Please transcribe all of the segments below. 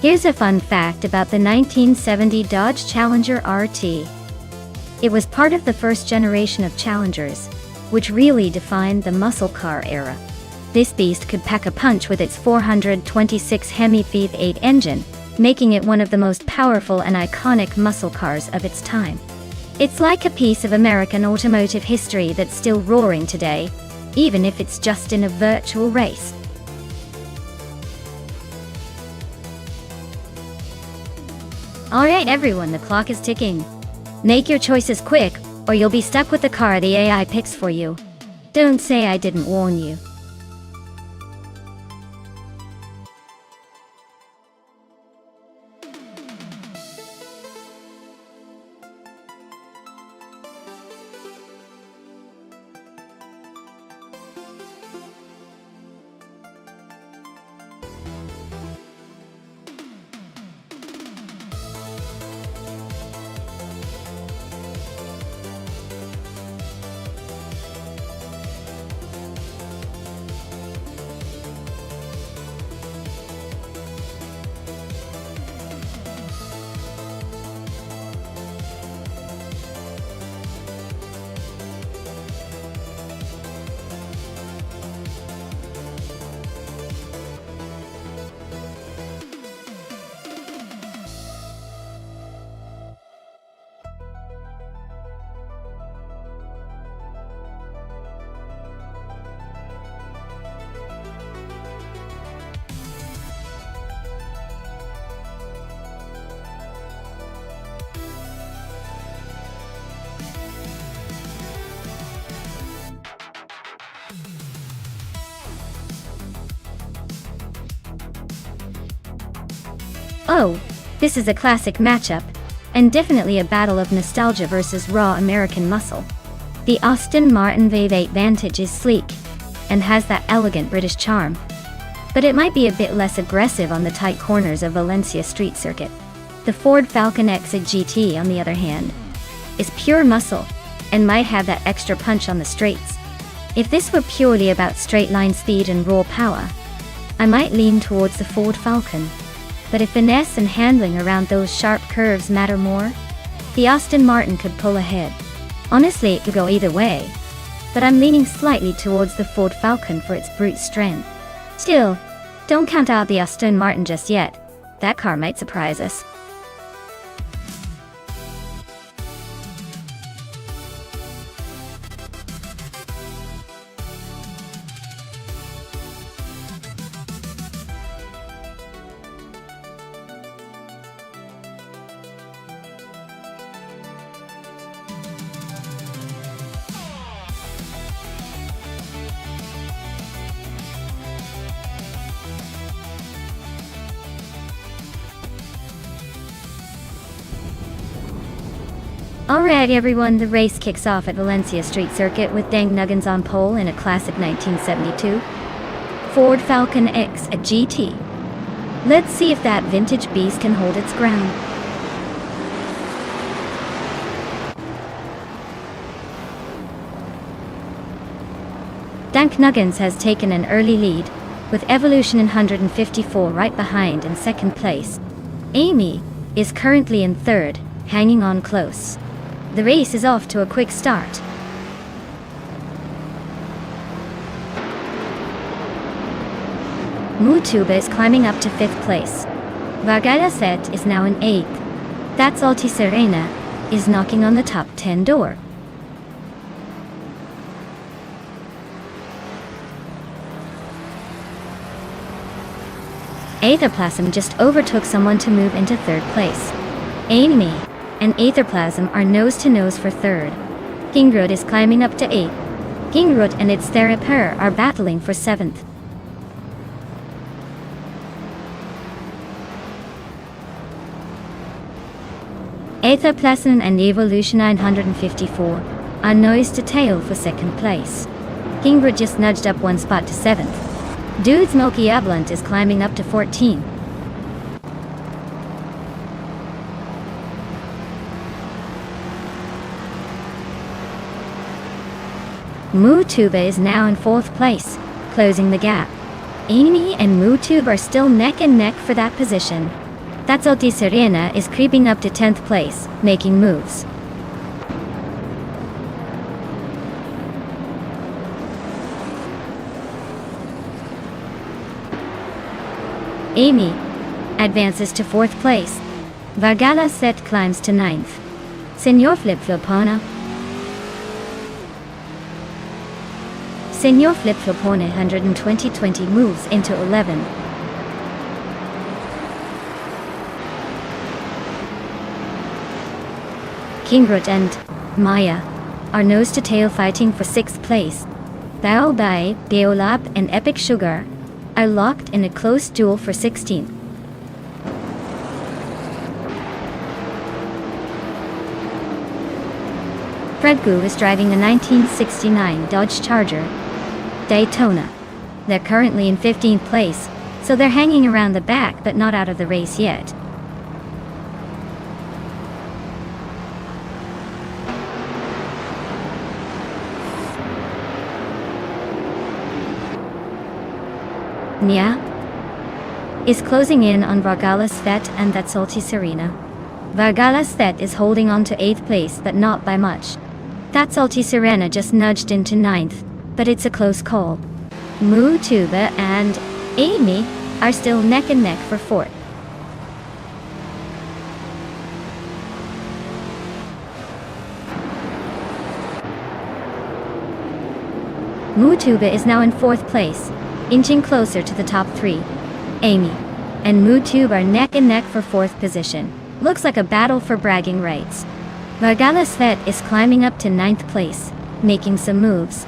Here's a fun fact about the 1970 Dodge Challenger RT. It was part of the first generation of Challengers, which really defined the muscle car era. This beast could pack a punch with its 426 Hemi V8 engine, making it one of the most powerful and iconic muscle cars of its time. It's like a piece of American automotive history that's still roaring today, even if it's just in a virtual race. Alright everyone, the clock is ticking. Make your choices quick, or you'll be stuck with the car the AI picks for you. Don't say I didn't warn you. Oh, this is a classic matchup, and definitely a battle of nostalgia versus raw American muscle. The Aston Martin V8 Vantage is sleek, and has that elegant British charm, but it might be a bit less aggressive on the tight corners of Valencia street circuit. The Ford Falcon X GT, on the other hand, is pure muscle, and might have that extra punch on the straights. If this were purely about straight line speed and raw power, I might lean towards the Ford Falcon. But if finesse and handling around those sharp curves matter more, the Aston Martin could pull ahead. Honestly, it could go either way, but I'm leaning slightly towards the Ford Falcon for its brute strength. Still, don't count out the Aston Martin just yet. That car might surprise us. Alright everyone, the race kicks off at Valencia Street Circuit with Dang Nuggins on pole in a classic 1972 Ford Falcon X GT. Let's see if that vintage beast can hold its ground. Dank Nuggins has taken an early lead, with Evolution in 154 right behind in second place. Amy is currently in third, hanging on close. The race is off to a quick start. Mutuba is climbing up to 5th place. Vargalaset is now in 8th. That's Altiserena is knocking on the top 10 door. Aetherplasm just overtook someone to move into 3rd place. Amy and Aetherplasm are nose-to-nose for 3rd. Kingrud is climbing up to 8th. Kingrud and its Theraper are battling for 7th. Aetherplasm and Evolution 954 are nose-to-tail for 2nd place. Kingrud just nudged up 1 spot to 7th. Dude's Milky Ablunt is climbing up to 14th. Mutuba is now in 4th place, closing the gap. Amy and Mutube are still neck and neck for that position. That's Alti Serena is creeping up to 10th place, making moves. Amy advances to 4th place. Vargala Set climbs to 9th. Senor Flip-Flopona. Senor Flip-Flopona 120 moves into 11. Kingrut and Maya are nose-to-tail fighting for 6th place. Bao Bai, Beolab and Epic Sugar are locked in a close duel for 16th. Fredgu is driving a 1969 Dodge Charger Daytona. They're currently in 15th place, so they're hanging around the back but not out of the race yet. Nya is closing in on Vargala Svet and that's Alti Serena. Vargala Svet is holding on to 8th place but not by much. That's Alti Serena just nudged into 9th, but it's a close call. Mu Tuba and Amy are still neck and neck for 4th. Mu Tuba is now in 4th place, inching closer to the top 3. Amy and Mutube are neck and neck for 4th position. Looks like a battle for bragging rights. Vargala Svet is climbing up to 9th place, making some moves.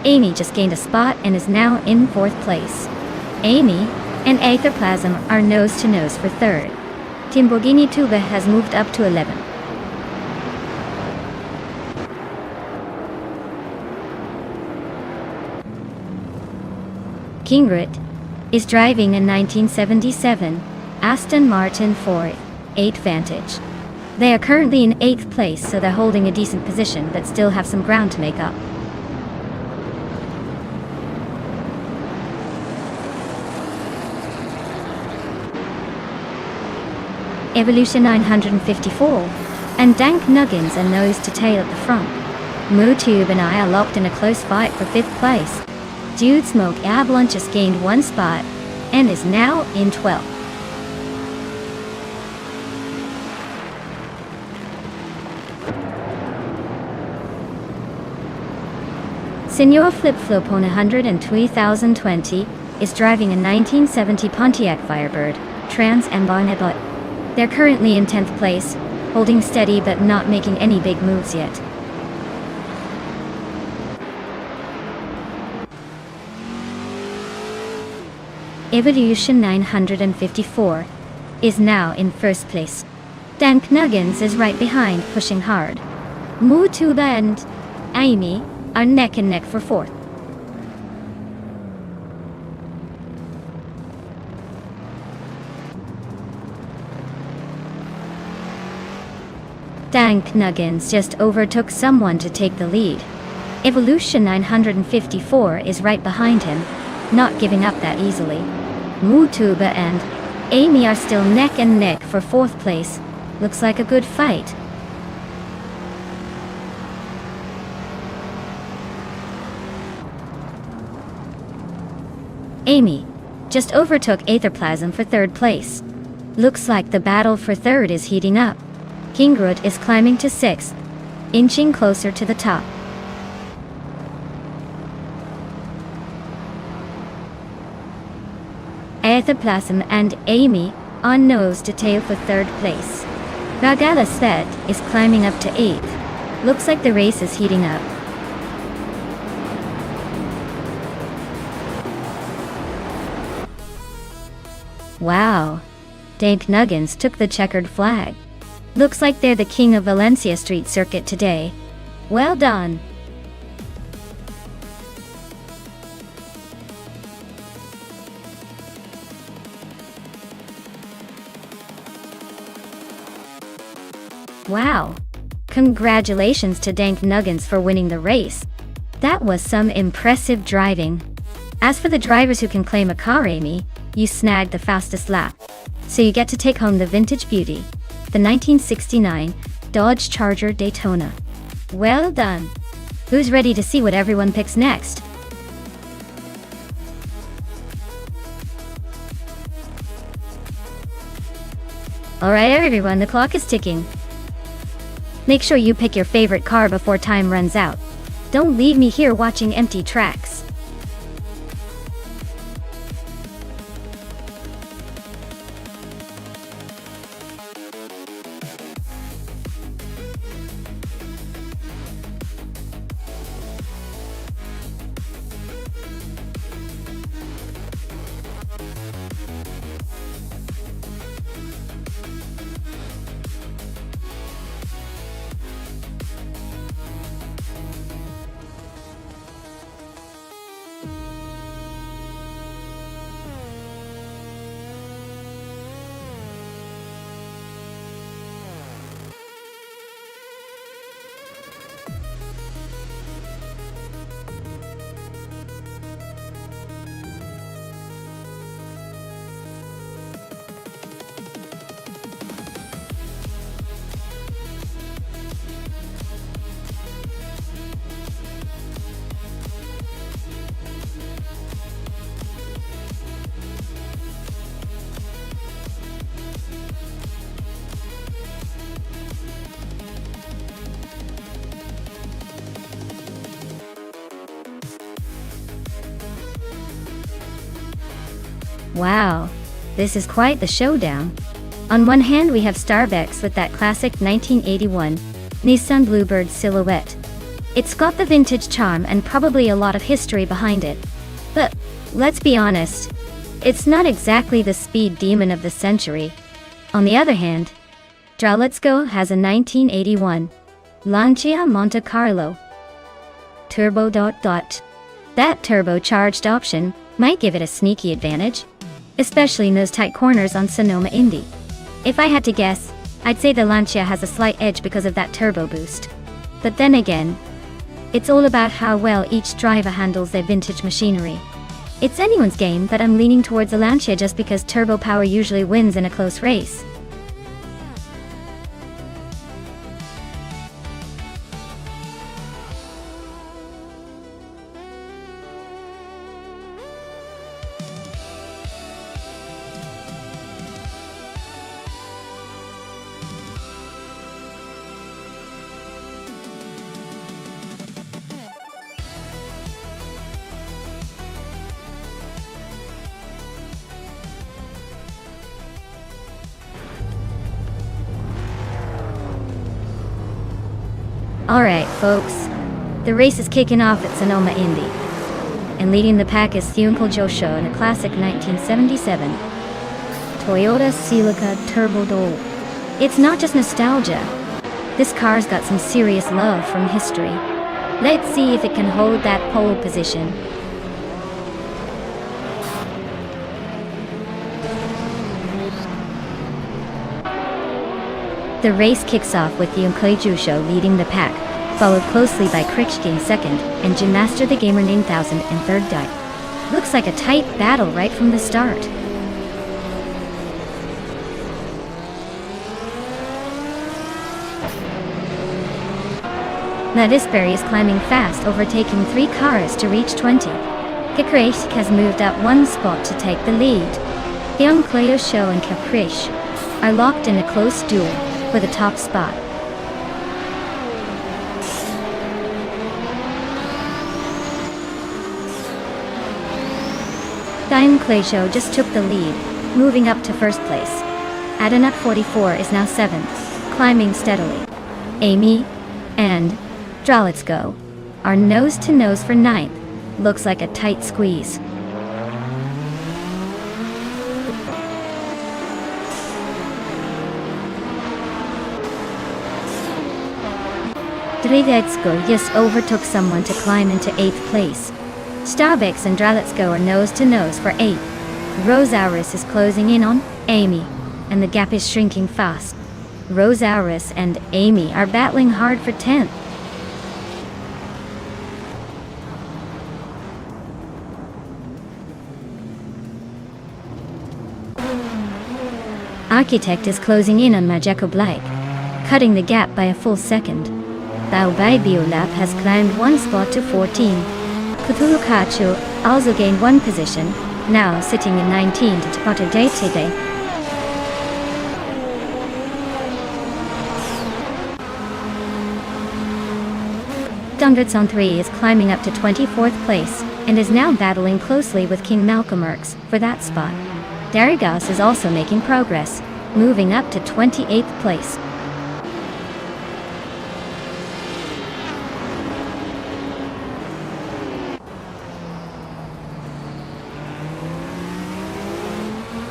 Amy just gained a spot and is now in 4th place. Amy and Aetherplasm are nose to nose for 3rd. Timborghini Tuba has moved up to 11. Kingrut is driving a 1977 Aston Martin 4/8 Vantage. They are currently in 8th place, so they're holding a decent position but still have some ground to make up. Evolution 954 and Dank Nuggins are nose to tail at the front. Mutube and I are locked in a close fight for 5th place. Dude Smoke Avalanche just gained 1 spot and is now in 12th. Senor Flip-Flop on 103,020 is driving a 1970 Pontiac Firebird Trans Am Barnabot. They're currently in 10th place, holding steady but not making any big moves yet. Evolution 954 is now in 1st place. Dank Nuggins is right behind, pushing hard. Mutuba and Amy are neck and neck for 4th. Dank Nuggins just overtook someone to take the lead. Evolution 954 is right behind him, not giving up that easily. Mutuba and Amy are still neck and neck for 4th place. Looks like a good fight. Amy just overtook Aetherplasm for 3rd place. Looks like the battle for 3rd is heating up. Kingrut is climbing to 6th, inching closer to the top. Aetherplasm and Amy on nose to tail for 3rd place. Vargala Svet is climbing up to 8th. Looks like the race is heating up. Wow, Dank Nuggins took the checkered flag. Looks like they're the king of Valencia Street Circuit today. Well done. Wow. Congratulations to Dank Nuggins for winning the race. That was some impressive driving. As for the drivers who can claim a car, Amy, you snagged the fastest lap. So you get to take home the vintage beauty, the 1969 Dodge Charger Daytona. Well done. Who's ready to see what everyone picks next? Alright everyone, the clock is ticking. Make sure you pick your favorite car before time runs out. Don't leave me here watching empty tracks. Wow, this is quite the showdown. On one hand we have Starbucks with that classic 1981 Nissan Bluebird silhouette. It's got the vintage charm and probably a lot of history behind it. But, let's be honest, it's not exactly the speed demon of the century. On the other hand, Let's Go has a 1981 Lancia Monte Carlo Turbo. That turbocharged option might give it a sneaky advantage, especially in those tight corners on Sonoma Indy. If I had to guess, I'd say the Lancia has a slight edge because of that turbo boost. But then again, it's all about how well each driver handles their vintage machinery. It's anyone's game, but I'm leaning towards the Lancia just because turbo power usually wins in a close race. Alright folks, the race is kicking off at Sonoma Indy, and leading the pack is Thunkel Josho in a classic 1977 Toyota Celica Turbo Dole. It's not just nostalgia, this car's got some serious love from history. Let's see if it can hold that pole position. The race kicks off with the Josho leading the pack, followed closely by Krikshkin second, and Gymmaster the Gamer 9000 in third dive. Looks like a tight battle right from the start. Nadisberry is climbing fast, overtaking 3 cars to reach 20. Caprice has moved up 1 spot to take the lead. Young Josho and Caprice are locked in a close duel for the top spot. Diane Josho just took the lead, moving up to first place. Adanut 44 is now 7th, climbing steadily. Amy and Let's Go are nose to nose for 9th. Looks like a tight squeeze. Let's Go just overtook someone to climb into 8th place. Starbucks and Let's Go are nose to nose for 8th. Rosauris is closing in on Amy, and the gap is shrinking fast. Rosauris and Amy are battling hard for 10th. Architect is closing in on Majeko Blake, cutting the gap by a full second. Baobei Biolab has climbed one spot to 14. Cthulhu Kachu also gained one position, now sitting in 19 to Tapata Day. Dongutson 3 is climbing up to 24th place, and is now battling closely with King Malcolmerks for that spot. Darigos is also making progress, moving up to 28th place.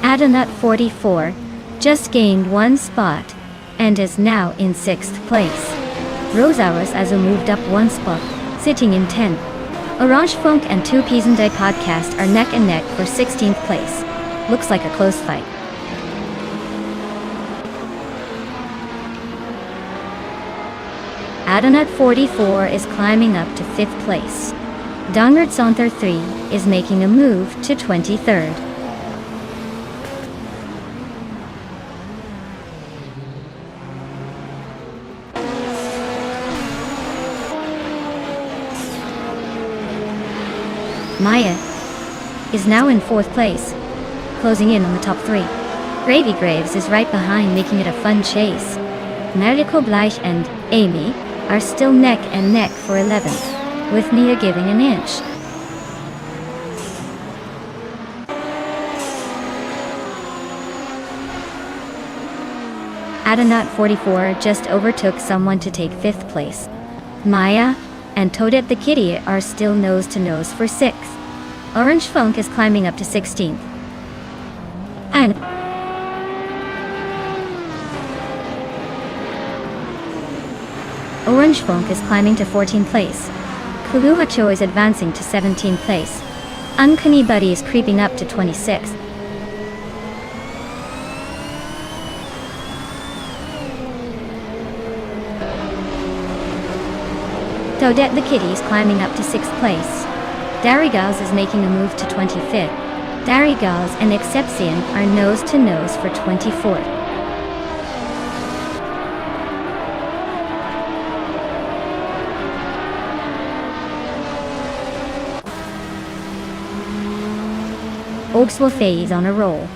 Adanut 44 just gained one spot, and is now in 6th place. Rosaurus also moved up one spot, sitting in 10th. Orange Funk and 2 Pisan Day Podcast are neck and neck for 16th place. Looks like a close fight. Adanut 44 is climbing up to 5th place. Dongert Sonther 3 is making a move to 23rd. Maya is now in 4th place, closing in on the top 3. Gravy Graves is right behind, making it a fun chase. Mariko Bleich and Amy are still neck and neck for 11th, with Nia giving an inch. Adanut 44 just overtook someone to take 5th place. Maya and Toadette the Kitty are still nose to nose for 6th. Orange Funk is climbing up to 16th. And Orange Funk is climbing to 14th place. Kuluhacho is advancing to 17th place. Uncanny Buddy is creeping up to 26th. Toadette the Kitty is climbing up to 6th place. Darigals is making a move to 25th. Darigals and Exception are nose to nose for 24th. Oakswolfei is on a roll,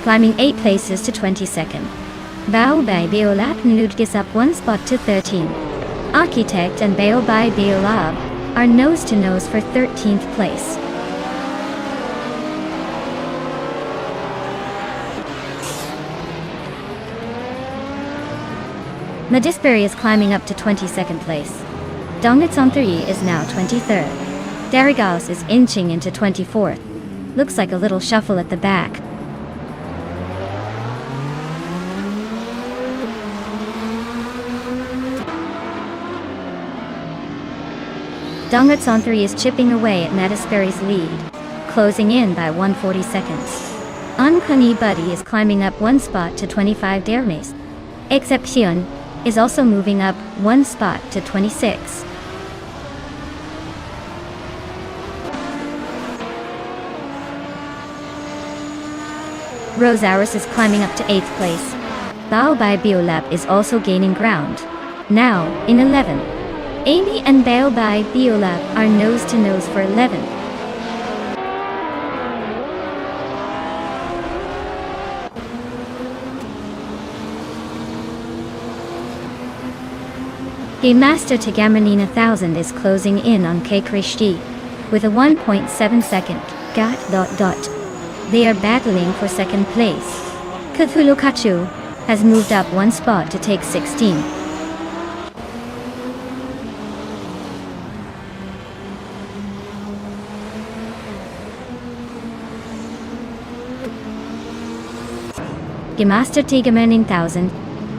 climbing 8 places to 22nd. Baobei Biolab Nudgis up 1 spot to 13. Architect and Baobei Biolab are nose to nose for 13th place. Madisbury is climbing up to 22nd place. Dongutson 3 is now 23rd. Darigals is inching into 24th. Looks like a little shuffle at the back. Dongutson 3 is chipping away at Madisbury's lead, closing in by 140 seconds. Uncanny Buddy is climbing up 1 spot to 25 Dermes. Exception is also moving up 1 spot to 26. Rosaurus is climbing up to 8th place. Baobei Biolab is also gaining ground, now in 11th. Amy and Baobei Biolab are nose to nose for 11th. Game Master Tagamanina 1000 is closing in on K Krishti with a 1.7 second gap. They are battling for 2nd place. Cthulhu Kachu has moved up 1 spot to take 16. Game Master Tagamanina 1000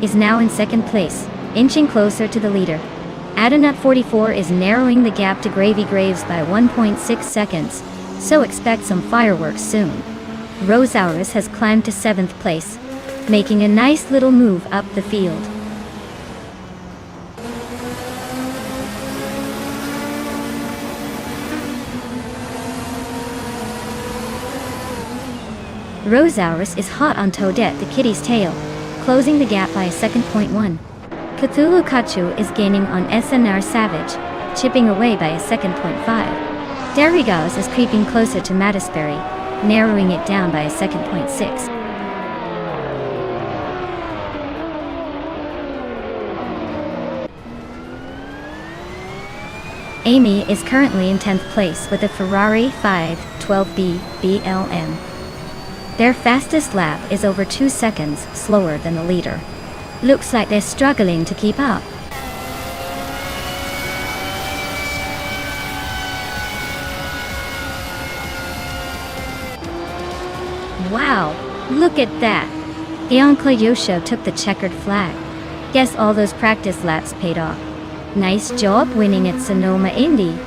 is now in 2nd place, inching closer to the leader. Adanut 44 is narrowing the gap to Gravy Graves by 1.6 seconds, so expect some fireworks soon. Rosaurus has climbed to 7th place, making a nice little move up the field. Rosaurus is hot on Toadette the Kitty's tail, closing the gap by a second. 1. Cthulhu Kachu is gaining on SNR Savage, chipping away by a second. 5. Derrigaus is creeping closer to Mattisbury, narrowing it down by a second. 6. Amy is currently in 10th place with a Ferrari 512B BLM. Their fastest lap is over 2 seconds slower than the leader. Looks like they're struggling to keep up. Wow, look at that! The Oncle Yosho took the checkered flag. Guess all those practice laps paid off. Nice job winning at Sonoma Indy.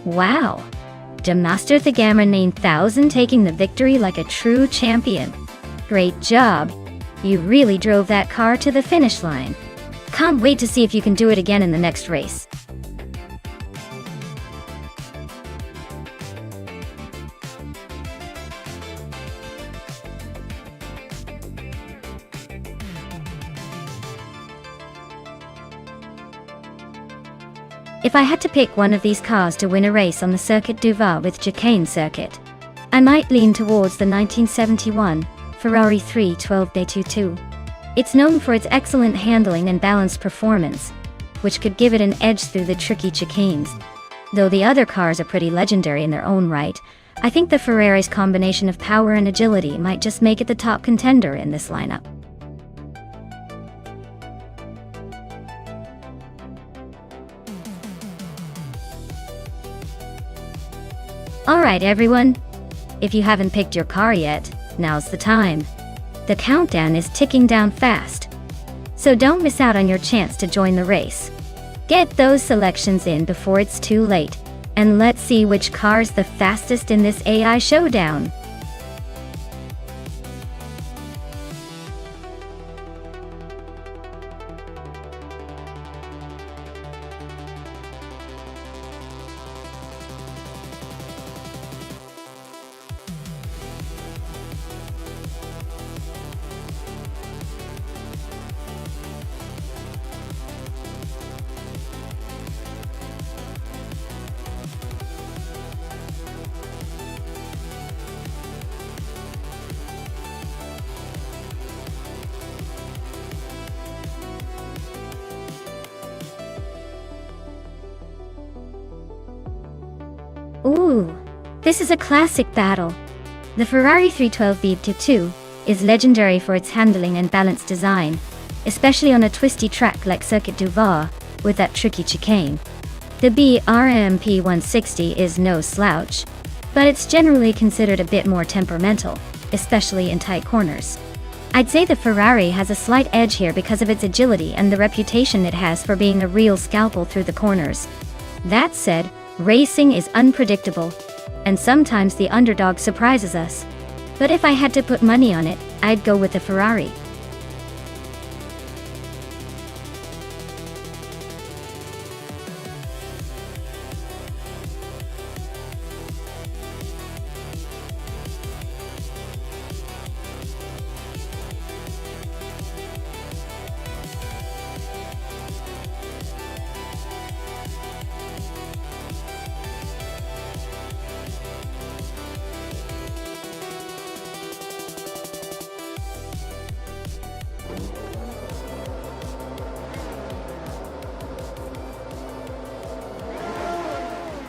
Wow! Master the Gamma 9000 taking the victory like a true champion. Great job! You really drove that car to the finish line. Can't wait to see if you can do it again in the next race. If I had to pick one of these cars to win a race on the Circuit du Var with chicane circuit, I might lean towards the 1971 Ferrari 312B22. It's known for its excellent handling and balanced performance, which could give it an edge through the tricky chicanes. Though the other cars are pretty legendary in their own right, I think the Ferrari's combination of power and agility might just make it the top contender in this lineup. Alright everyone, if you haven't picked your car yet, now's the time. The countdown is ticking down fast. So don't miss out on your chance to join the race. Get those selections in before it's too late, and let's see which car's the fastest in this AI showdown. Ooh, this is a classic battle. The Ferrari 312B22 is legendary for its handling and balanced design, especially on a twisty track like Circuit du Var, with that tricky chicane. The BRMP 160 is no slouch, but it's generally considered a bit more temperamental, especially in tight corners. I'd say the Ferrari has a slight edge here because of its agility and the reputation it has for being a real scalpel through the corners. That said, Racing is unpredictable, and sometimes the underdog surprises us. But if I had to put money on it, I'd go with the Ferrari.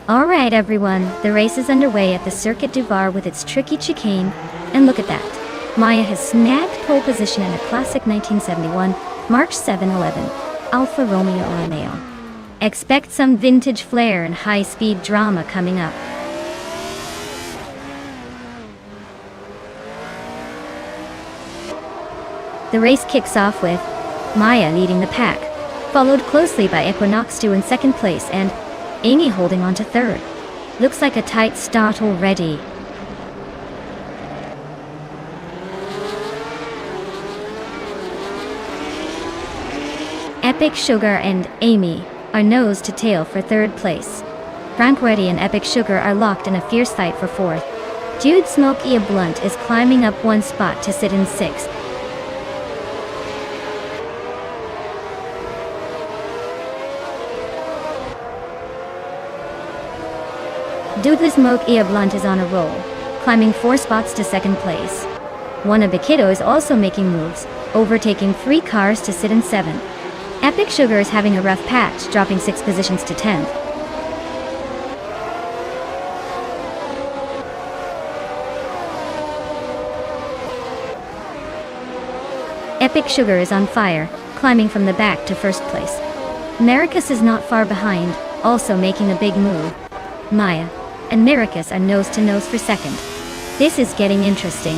Alright everyone, the race is underway at the Circuit du Var with its tricky chicane, and look at that. Maya has snagged pole position in a classic 1971 March 711 Alfa Romeo. Expect some vintage flair and high-speed drama coming up. The race kicks off with Maya leading the pack, followed closely by Equinox 2 in second place and Amy holding on to third. Looks like a tight start already. Epic Sugar and Amy are nose to tail for third place. Frank Reddy and Epic Sugar are locked in a fierce fight for fourth. Jude Smokey a Blunt is climbing up one spot to sit in sixth. Dude Smokey a Blunt is on a roll, climbing 4 spots to second place. Wannabe Kiddo is also making moves, overtaking 3 cars to sit in 7th. Epic Sugar is having a rough patch, dropping 6 positions to 10th. Epic Sugar is on fire, climbing from the back to first place. Maricus is not far behind, also making a big move. Maya and Maricus are nose to nose for second. This is getting interesting.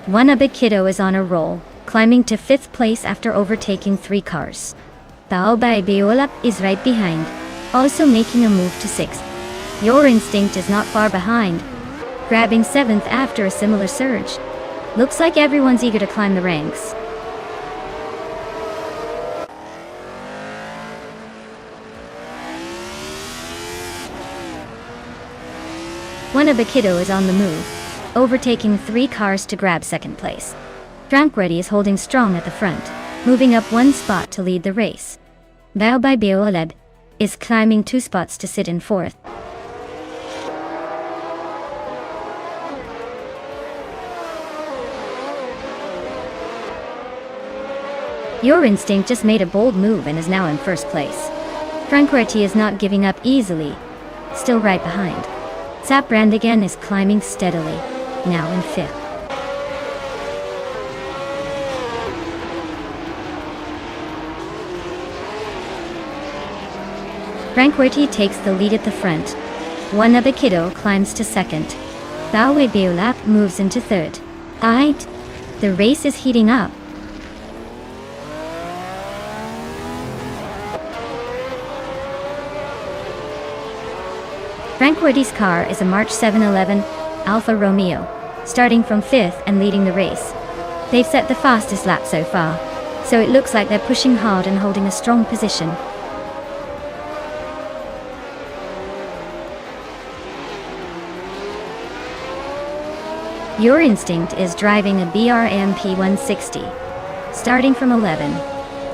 Wannabe Kiddo is on a roll, climbing to 5th place after overtaking 3 cars. Baobab Beolap is right behind, also making a move to 6th. Your Instinct is not far behind, grabbing 7th after a similar surge. Looks like everyone's eager to climb the ranks. Wannabe Kiddo is on the move, overtaking 3 cars to grab second place. Frank Reddy is holding strong at the front, moving up 1 spot to lead the race. Baobab Beolab is climbing 2 spots to sit in 4th. Your Instinct just made a bold move and is now in first place. Frank Reddy is not giving up easily, still right behind. Zap Brandigan is climbing steadily, now in 5th. Frank Reddy takes the lead at the front. Wannabe Kiddo climbs to second. Baowe Beolap moves into third. The race is heating up. Frank Reddy's car is a March 711 Alfa Romeo, starting from 5th and leading the race. They've set the fastest lap so far, so it looks like they're pushing hard and holding a strong position. Your Instinct is driving a BRMP 160, starting from 11.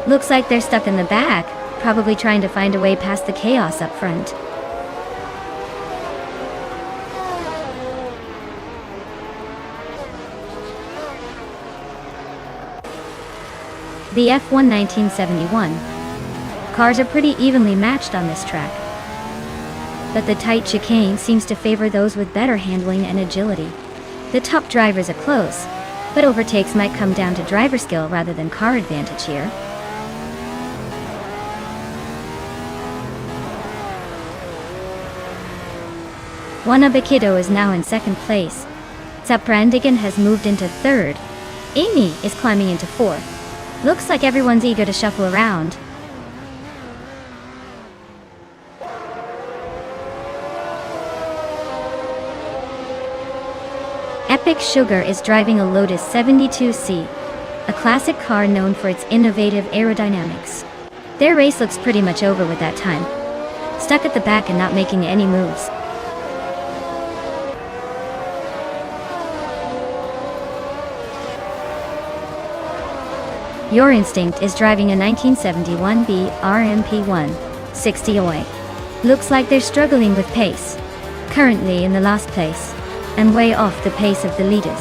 Looks like they're stuck in the back, probably trying to find a way past the chaos up front. The F1 1971. Cars are pretty evenly matched on this track, but the tight chicane seems to favor those with better handling and agility. The top drivers are close, but overtakes might come down to driver skill rather than car advantage here. Wannabe Kiddo is now in second place. Zaprandigan has moved into third. Amy is climbing into fourth. Looks like everyone's eager to shuffle around. Epic Sugar is driving a Lotus 72C, a classic car known for its innovative aerodynamics. Their race looks pretty much over with that time. Stuck at the back and not making any moves. Your Instinct is driving a 1971B RMP1 60 OI. Looks like they're struggling with pace. Currently in the last place, and way off the pace of the leaders.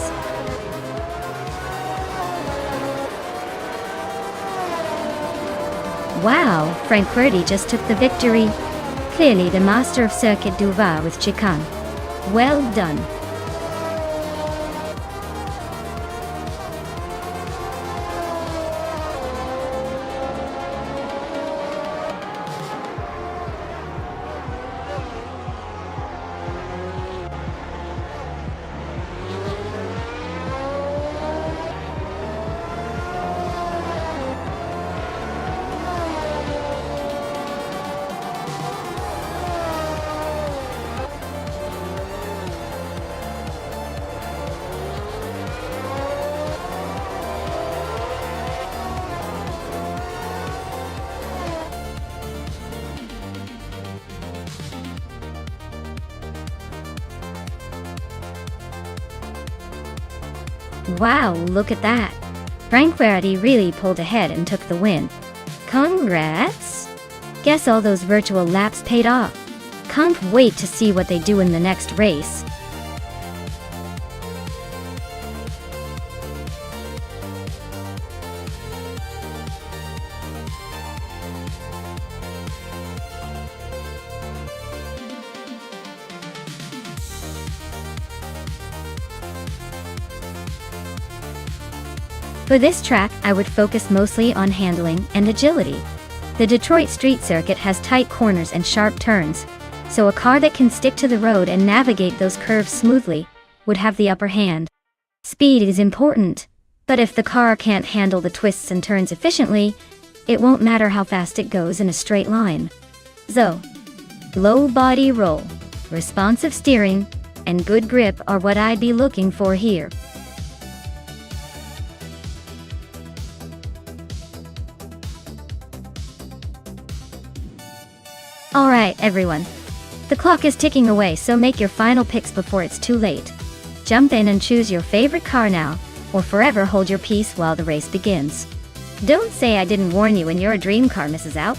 Wow, Frank Verdi just took the victory. Clearly the master of Circuit du Var with Chicane. Well done. Wow, look at that. Frank Verdi really pulled ahead and took the win. Congrats! Guess all those virtual laps paid off. Can't wait to see what they do in the next race. For this track, I would focus mostly on handling and agility. The Detroit street circuit has tight corners and sharp turns, so a car that can stick to the road and navigate those curves smoothly would have the upper hand. Speed is important, but if the car can't handle the twists and turns efficiently, it won't matter how fast it goes in a straight line. So, low body roll, responsive steering, and good grip are what I'd be looking for here. Alright everyone, the clock is ticking away, so make your final picks before it's too late. Jump in and choose your favorite car now, or forever hold your peace while the race begins. Don't say I didn't warn you and your dream car misses out.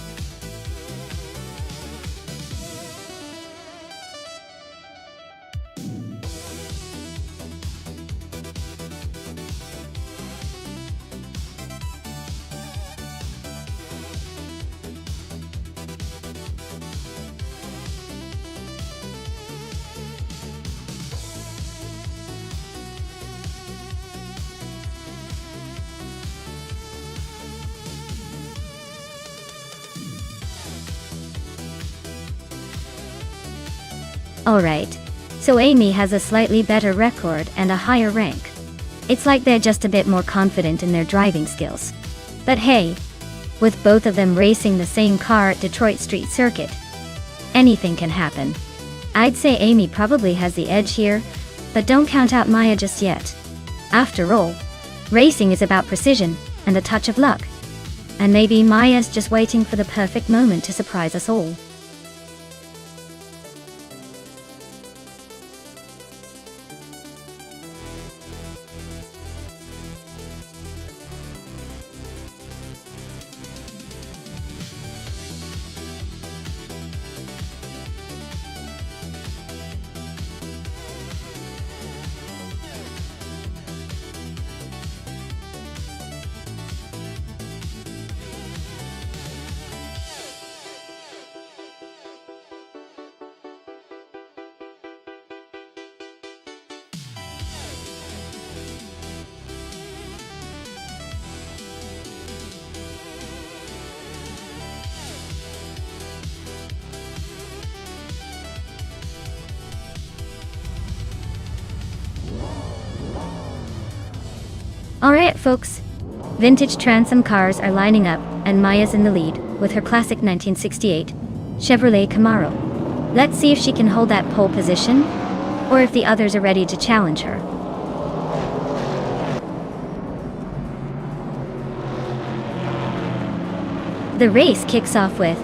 Alright, so Amy has a slightly better record and a higher rank. It's like they're just a bit more confident in their driving skills. But hey, with both of them racing the same car at Detroit Street Circuit, anything can happen. I'd say Amy probably has the edge here, but don't count out Maya just yet. After all, racing is about precision and a touch of luck. And maybe Maya's just waiting for the perfect moment to surprise us all. Alright folks, vintage transom cars are lining up and Maya's in the lead with her classic 1968 Chevrolet Camaro. Let's see if she can hold that pole position or if the others are ready to challenge her. The race kicks off with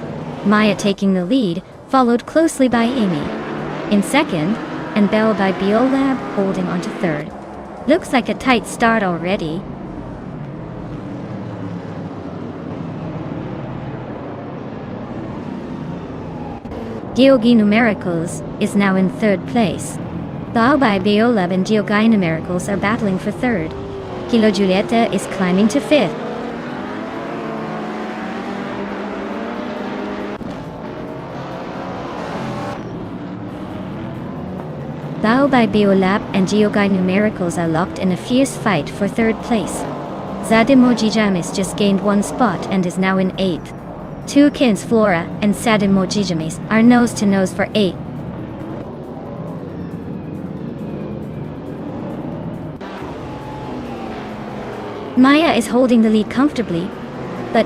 Maya taking the lead, followed closely by Amy in second, and Belle by Biolab holding on to third. Looks like a tight start already. Geogi Numericals is now in third place. Bao by Biolab and Geogai Numericals are battling for third. Kilo Julieta is climbing to fifth. Bao by Biolab and Geogai Numericals are locked in a fierce fight for third place. Zadimojijamis just gained one spot and is now in 8th. Tukins Flora and Sadimojijamis are nose to nose for 8th. Maya is holding the lead comfortably, but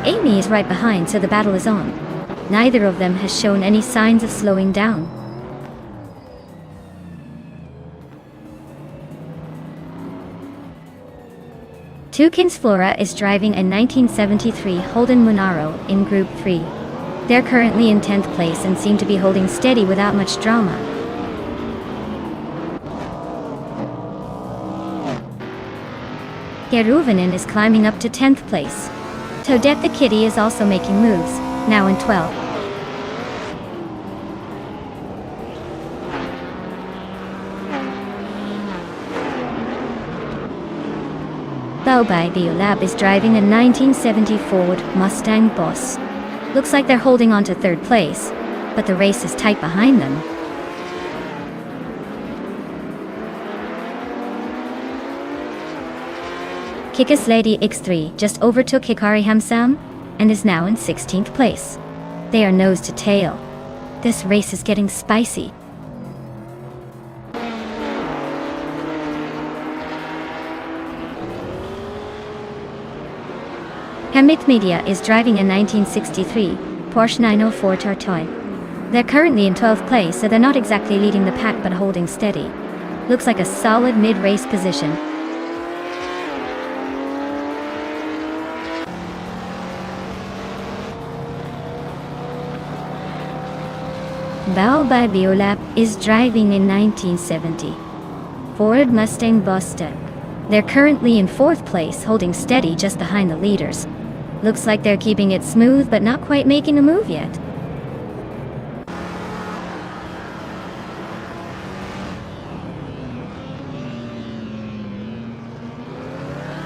Amy is right behind, so the battle is on. Neither of them has shown any signs of slowing down. Tukins Flora is driving a 1973 Holden Monaro in Group 3. They're currently in 10th place and seem to be holding steady without much drama. Geruvinen is climbing up to 10th place. Toadette the Kitty is also making moves, now in 12th. Bao by Biolab is driving a 1970 Ford Mustang Boss. Looks like they're holding on to third place, but the race is tight behind them. Kikis Lady X3 just overtook Hikari Hamsam and is now in 16th place. They are nose to tail. This race is getting spicy. Hamit Media is driving a 1963 Porsche 904 Tartois. They're currently in 12th place, so they're not exactly leading the pack but holding steady. Looks like a solid mid-race position. Bao by Biolab is driving a 1970 Ford Mustang Boss-Step. They're currently in 4th place, holding steady just behind the leaders. Looks like they're keeping it smooth but not quite making a move yet.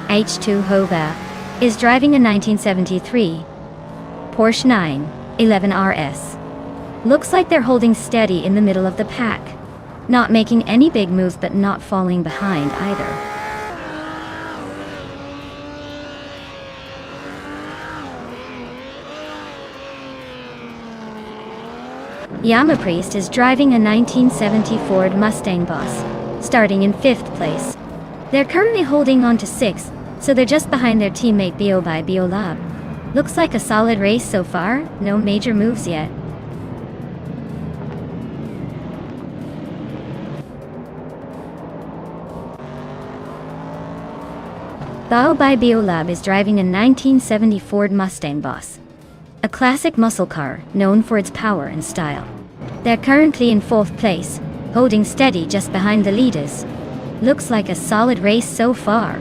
H2 Hova is driving a 1973 Porsche 911 RS. Looks like they're holding steady in the middle of the pack. Not making any big moves but not falling behind either. Yama Priest is driving a 1970 Ford Mustang Boss, starting in 5th place. They're currently holding on to 6th, so they're just behind their teammate Bio by Biolab. Looks like a solid race so far, no major moves yet. Bao by Biolab is driving a 1970 Ford Mustang Boss, a classic muscle car known for its power and style. They're currently in 4th place, holding steady just behind the leaders. Looks like a solid race so far.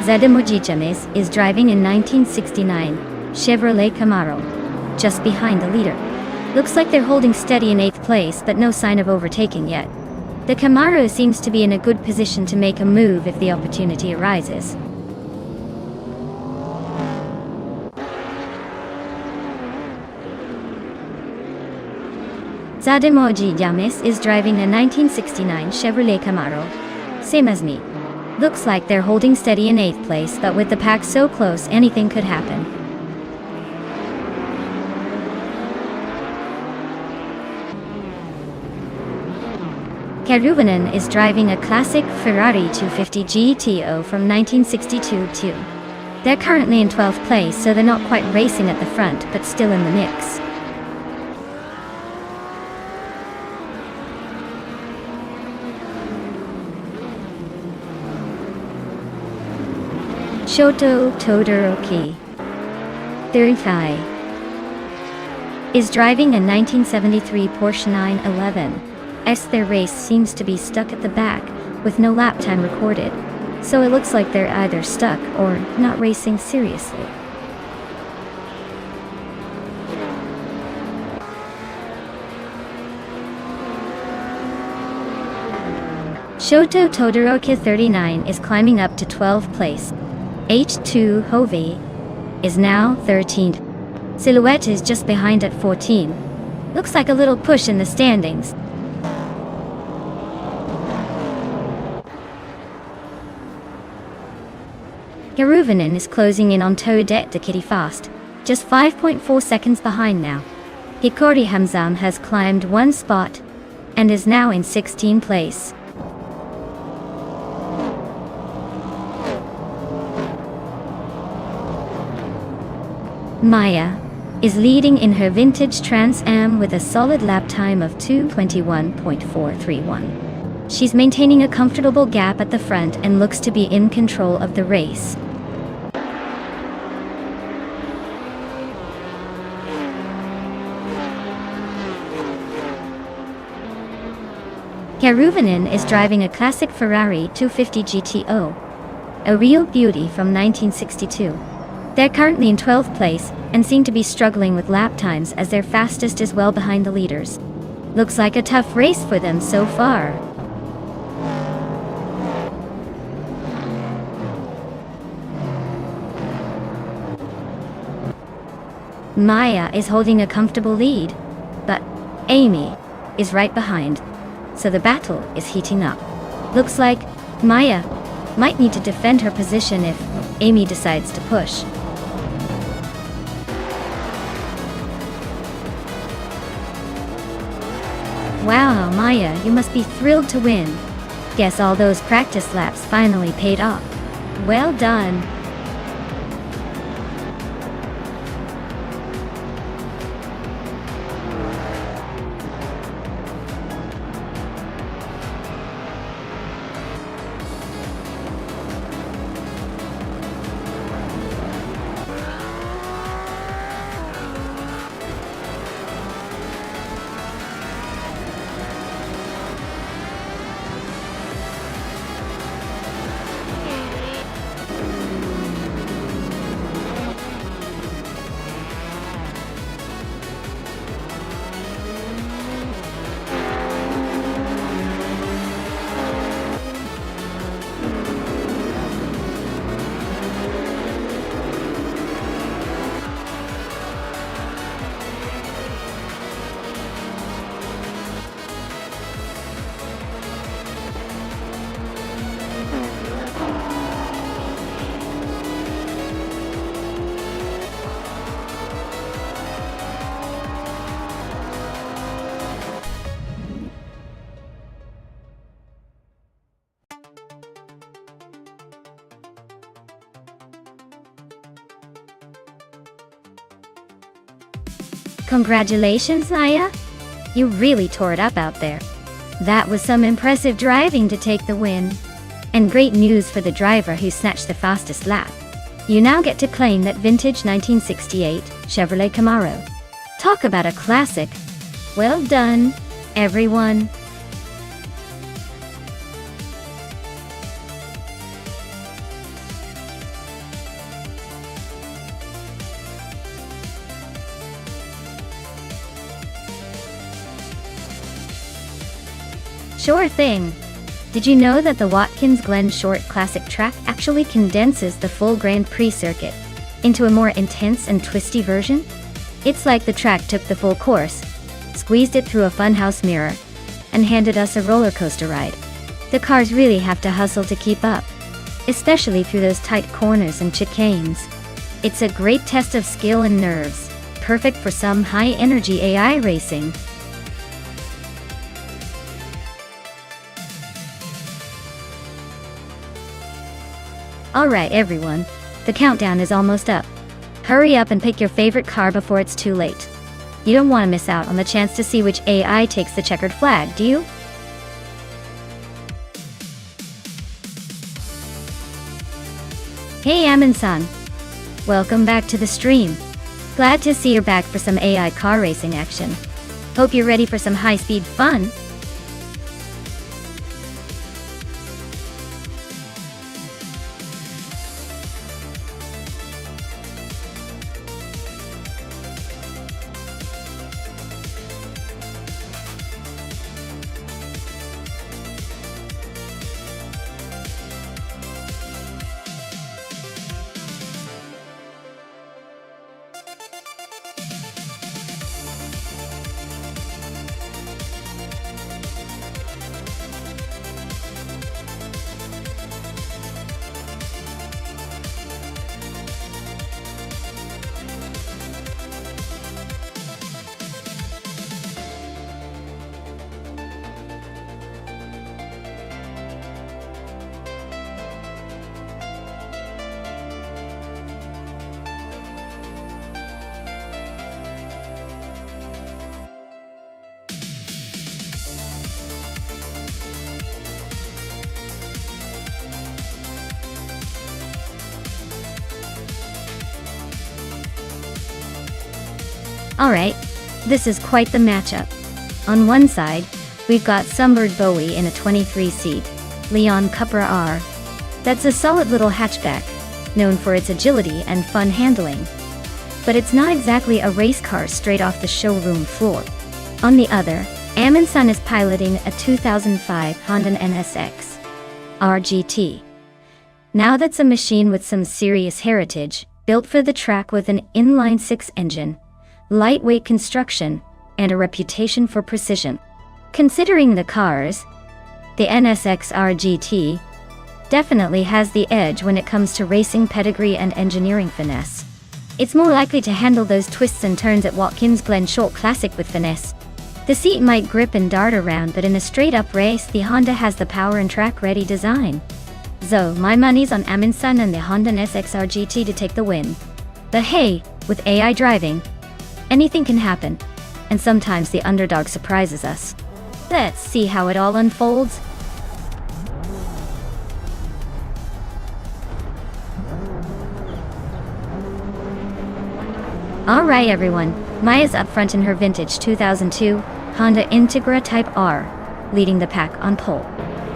Zademoji James is driving a 1969 Chevrolet Camaro, just behind the leader. Looks like they're holding steady in 8th place but no sign of overtaking yet. The Camaro seems to be in a good position to make a move if the opportunity arises. Zademoji James is driving a 1969 Chevrolet Camaro, same as me. Looks like they're holding steady in 8th place, but with the pack so close anything could happen. Keruvanen is driving a classic Ferrari 250 GTO from 1962 too. They're currently in 12th place, so they're not quite racing at the front, but still in the mix. Shoto Todoroki, 35, is driving a 1973 Porsche 911. Their race seems to be stuck at the back, with no lap time recorded, so it looks like they're either stuck or not racing seriously. Shoto Todoroki 39 is climbing up to 12th place. H2 Hovey is now 13th. Silhouette is just behind at 14. Looks like a little push in the standings. Keruvanen is closing in on Toadette de Kitty fast, just 5.4 seconds behind now. Hikori Hamzan has climbed one spot and is now in 16th place. Maya is leading in her vintage Trans Am with a solid lap time of 2:21.431. She's maintaining a comfortable gap at the front and looks to be in control of the race. Keruvanen is driving a classic Ferrari 250 GTO, a real beauty from 1962. They're currently in 12th place and seem to be struggling with lap times as their fastest is well behind the leaders. Looks like a tough race for them so far. Maya is holding a comfortable lead, but Amy is right behind, so the battle is heating up. Looks like Maya might need to defend her position if Amy decides to push. Wow, Maya, you must be thrilled to win. Guess all those practice laps finally paid off. Well done. Congratulations, Maya. You really tore it up out there. That was some impressive driving to take the win. And great news for the driver who snatched the fastest lap. You now get to claim that vintage 1968 Chevrolet Camaro. Talk about a classic. Well done, everyone. Sure thing. Did you know that the Watkins Glen Short Classic track actually condenses the full Grand Prix circuit into a more intense and twisty version? It's like the track took the full course, squeezed it through a funhouse mirror, and handed us a roller coaster ride. The cars really have to hustle to keep up, especially through those tight corners and chicanes. It's a great test of skill and nerves, perfect for some high-energy AI racing. Alright everyone, the countdown is almost up. Hurry up and pick your favorite car before it's too late. You don't want to miss out on the chance to see which AI takes the checkered flag, do you? Hey Amin-san. Welcome back to the stream. Glad to see you're back for some AI car racing action. Hope you're ready for some high-speed fun. Alright, this is quite the matchup. On one side, we've got Sunbird Bowie in a 23-seat Leon Cupra R. That's a solid little hatchback, known for its agility and fun handling. But it's not exactly a race car straight off the showroom floor. On the other, Amin-san is piloting a 2005 Honda NSX RGT. Now that's a machine with some serious heritage, built for the track with an inline-six engine, lightweight construction, and a reputation for precision. Considering the cars, the NSX RGT definitely has the edge when it comes to racing pedigree and engineering finesse. It's more likely to handle those twists and turns at Watkins Glen Short Classic with finesse. The seat might grip and dart around, but in a straight-up race, the Honda has the power and track-ready design. So, my money's on Amin-san and the Honda NSX RGT to take the win. But hey, with AI driving, anything can happen, and sometimes the underdog surprises us. Let's see how it all unfolds. Alright everyone, Maya's up front in her vintage 2002 Honda Integra Type R, leading the pack on pole.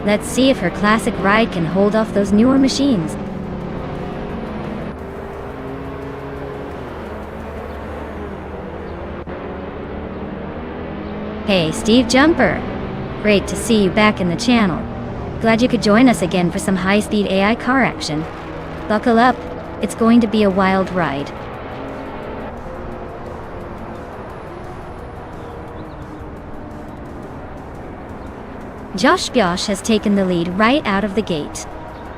Let's see if her classic ride can hold off those newer machines. Hey Steve Jumper! Great to see you back in the channel. Glad you could join us again for some high-speed AI car action. Buckle up, it's going to be a wild ride. Josh Biosh has taken the lead right out of the gate.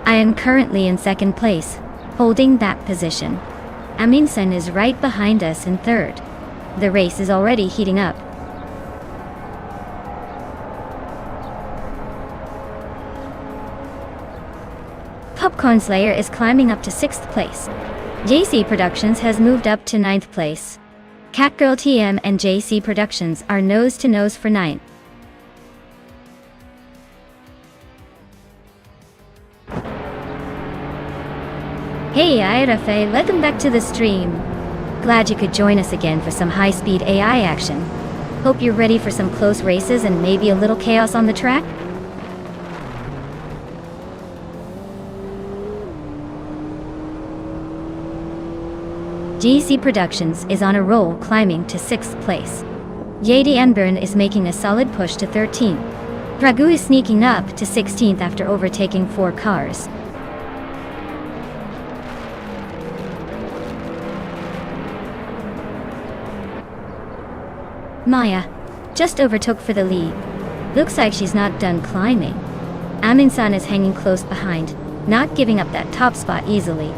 I am currently in second place, holding that position. Amin-san is right behind us in third. The race is already heating up. Popcorn Slayer is climbing up to 6th place. JC Productions has moved up to 9th place. Catgirl TM and JC Productions are nose to nose for 9th. Hey IRFA, welcome back to the stream. Glad you could join us again for some high-speed AI action. Hope you're ready for some close races and maybe a little chaos on the track. JC Productions is on a roll, climbing to 6th place. JD Enburn is making a solid push to 13th. Ragu is sneaking up to 16th after overtaking 4 cars. Maya just overtook for the lead. Looks like she's not done climbing. Amin-san is hanging close behind, not giving up that top spot easily.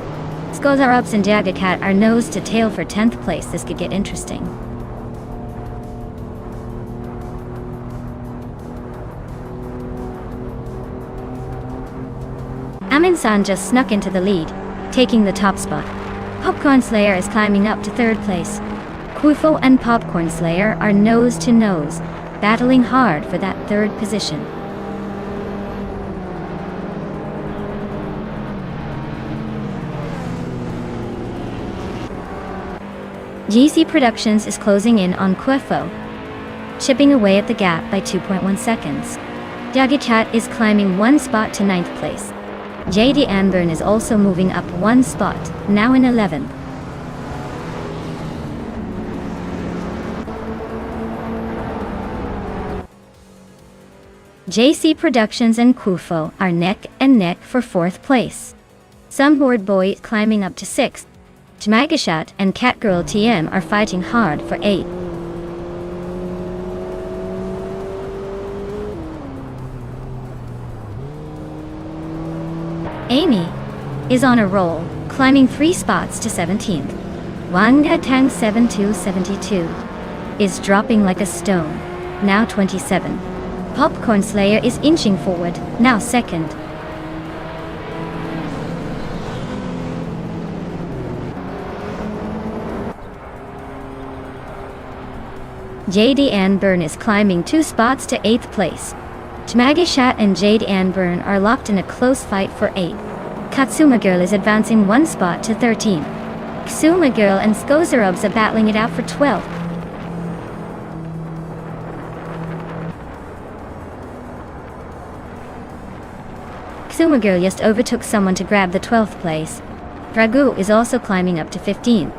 Skozarups and Jagakat are nose to tail for 10th place. This could get interesting. Amin-san just snuck into the lead, taking the top spot. Popcorn Slayer is climbing up to third place. Kufo and Popcorn Slayer are nose to nose, battling hard for that third position. GC Productions is closing in on Kufo, chipping away at the gap by 2.1 seconds. Yagichat is climbing one spot to 9th place. JD Anburn is also moving up one spot, now in 11th. JC Productions and Kufo are neck and neck for 4th place. Sunboard Boy is climbing up to 6th. Jmagashat and Catgirl TM are fighting hard for 8th. Amy is on a roll, climbing 3 spots to 17th. Wanga Tang 7272 is dropping like a stone, now 27. Popcorn Slayer is inching forward, now 2nd. JD Anburn is climbing 2 spots to 8th place. Jmagashat and Jade Anburn are locked in a close fight for 8th. Katsuma Girl is advancing 1 spot to 13th. Ksuma Girl and Skozerubs are battling it out for 12th. Ksuma Girl just overtook someone to grab the 12th place. Dragu is also climbing up to 15th.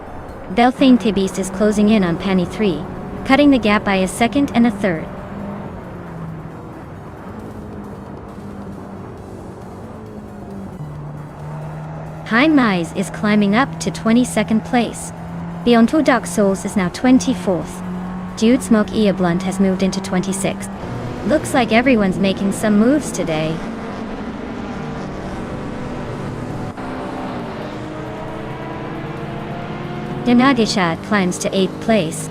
Belthane Tibis is closing in on Penny 3, cutting the gap by a 2nd and a 3rd. High Mize is climbing up to 22nd place. Beyond Two Dark Souls is now 24th. Jude Smoke Ia Blunt has moved into 26th. Looks like everyone's making some moves today. Yanagishat climbs to 8th place.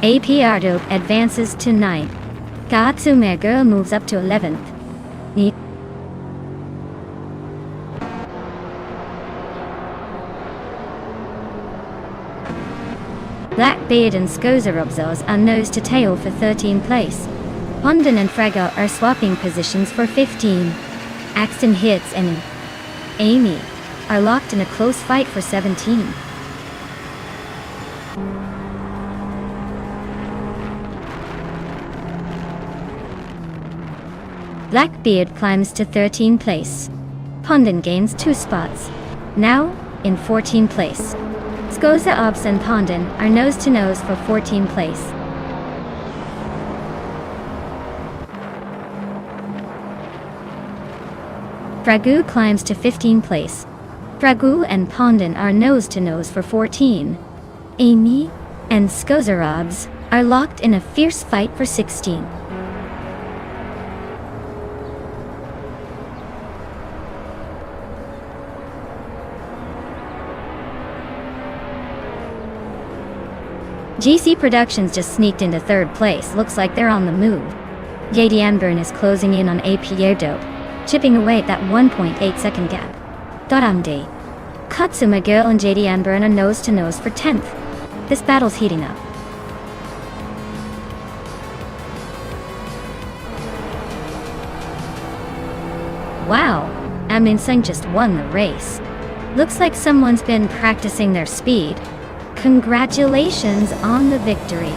APR Dope advances to 9th. Katsume Girl moves up to 11th. Blackbeard and Skozerobzos are nose to tail for 13th place. Pondon and Frago are swapping positions for 15. Axton Hits and Amy are locked in a close fight for 17. Blackbeard climbs to 13th place. Pondon gains 2 spots, now in 14th place. Skoza Obs and Pondon are nose to nose for 14th place. Fragu climbs to 15th place. Fragu and Pondon are nose to nose for 14. Amy and Skozerobs are locked in a fierce fight for 16. GC Productions just sneaked into 3rd place, looks like they're on the move. JD Anburn is closing in on APR Dope, chipping away at that 1.8 second gap. Doramde. Katsuma Girl and JD Anburn are nose to nose for 10th. This battle's heating up. Wow, Amin-san just won the race. Looks like someone's been practicing their speed. Congratulations on the victory.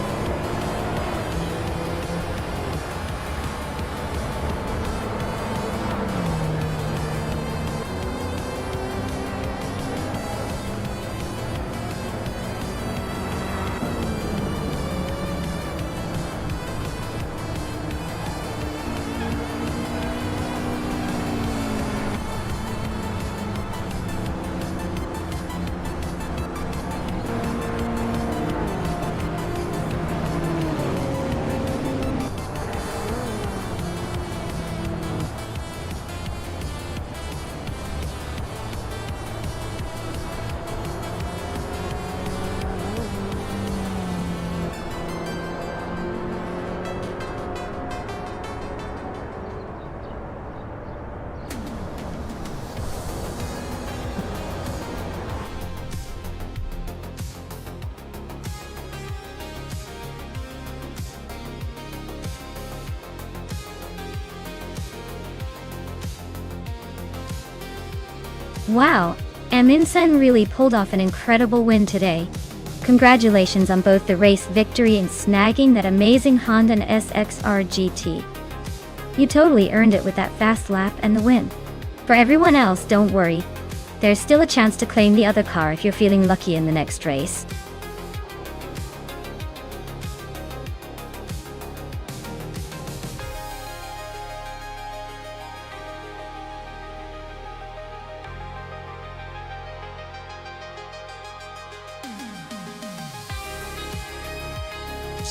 Wow, Amundsen really pulled off an incredible win today. Congratulations on both the race victory and snagging that amazing Honda SXR GT. You totally earned it with that fast lap and the win. For everyone else, don't worry. There's still a chance to claim the other car if you're feeling lucky in the next race.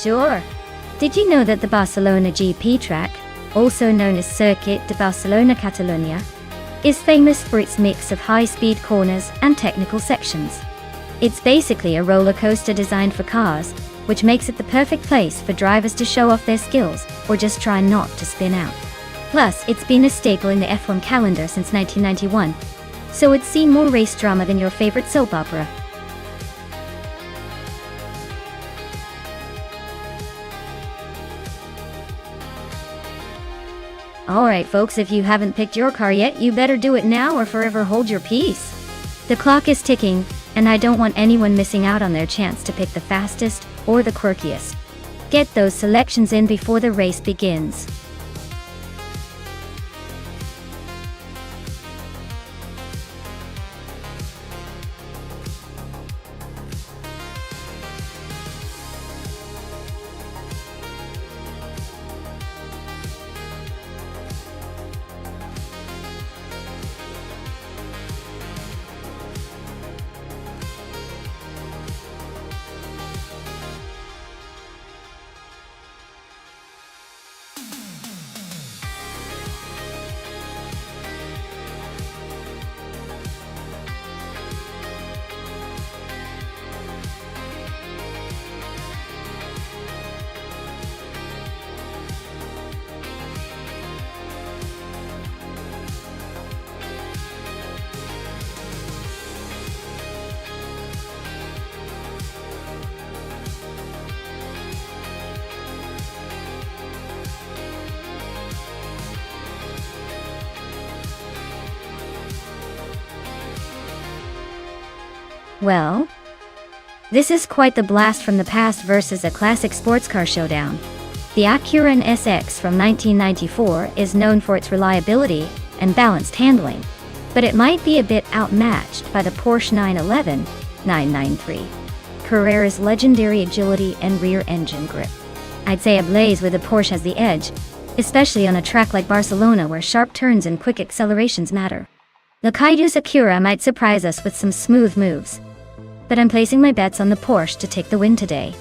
Sure. Did you know that the Barcelona GP track, also known as Circuit de Barcelona Catalunya, is famous for its mix of high-speed corners and technical sections? It's basically a roller coaster designed for cars, which makes it the perfect place for drivers to show off their skills or just try not to spin out. Plus, it's been a staple in the F1 calendar since 1991, so it's seen more race drama than your favorite soap opera. Alright folks, if you haven't picked your car yet, you better do it now or forever hold your peace. The clock is ticking, and I don't want anyone missing out on their chance to pick the fastest or the quirkiest. Get those selections in before the race begins. Well, this is quite the blast from the past versus a classic sports car showdown. The Acura NSX from 1994 is known for its reliability and balanced handling, but it might be a bit outmatched by the Porsche 911 993. Carrera's legendary agility and rear-engine grip. I'd say ablaze with the Porsche has the edge, especially on a track like Barcelona where sharp turns and quick accelerations matter. The Kaiju's Acura might surprise us with some smooth moves, but I'm placing my bets on the Porsche to take the win today.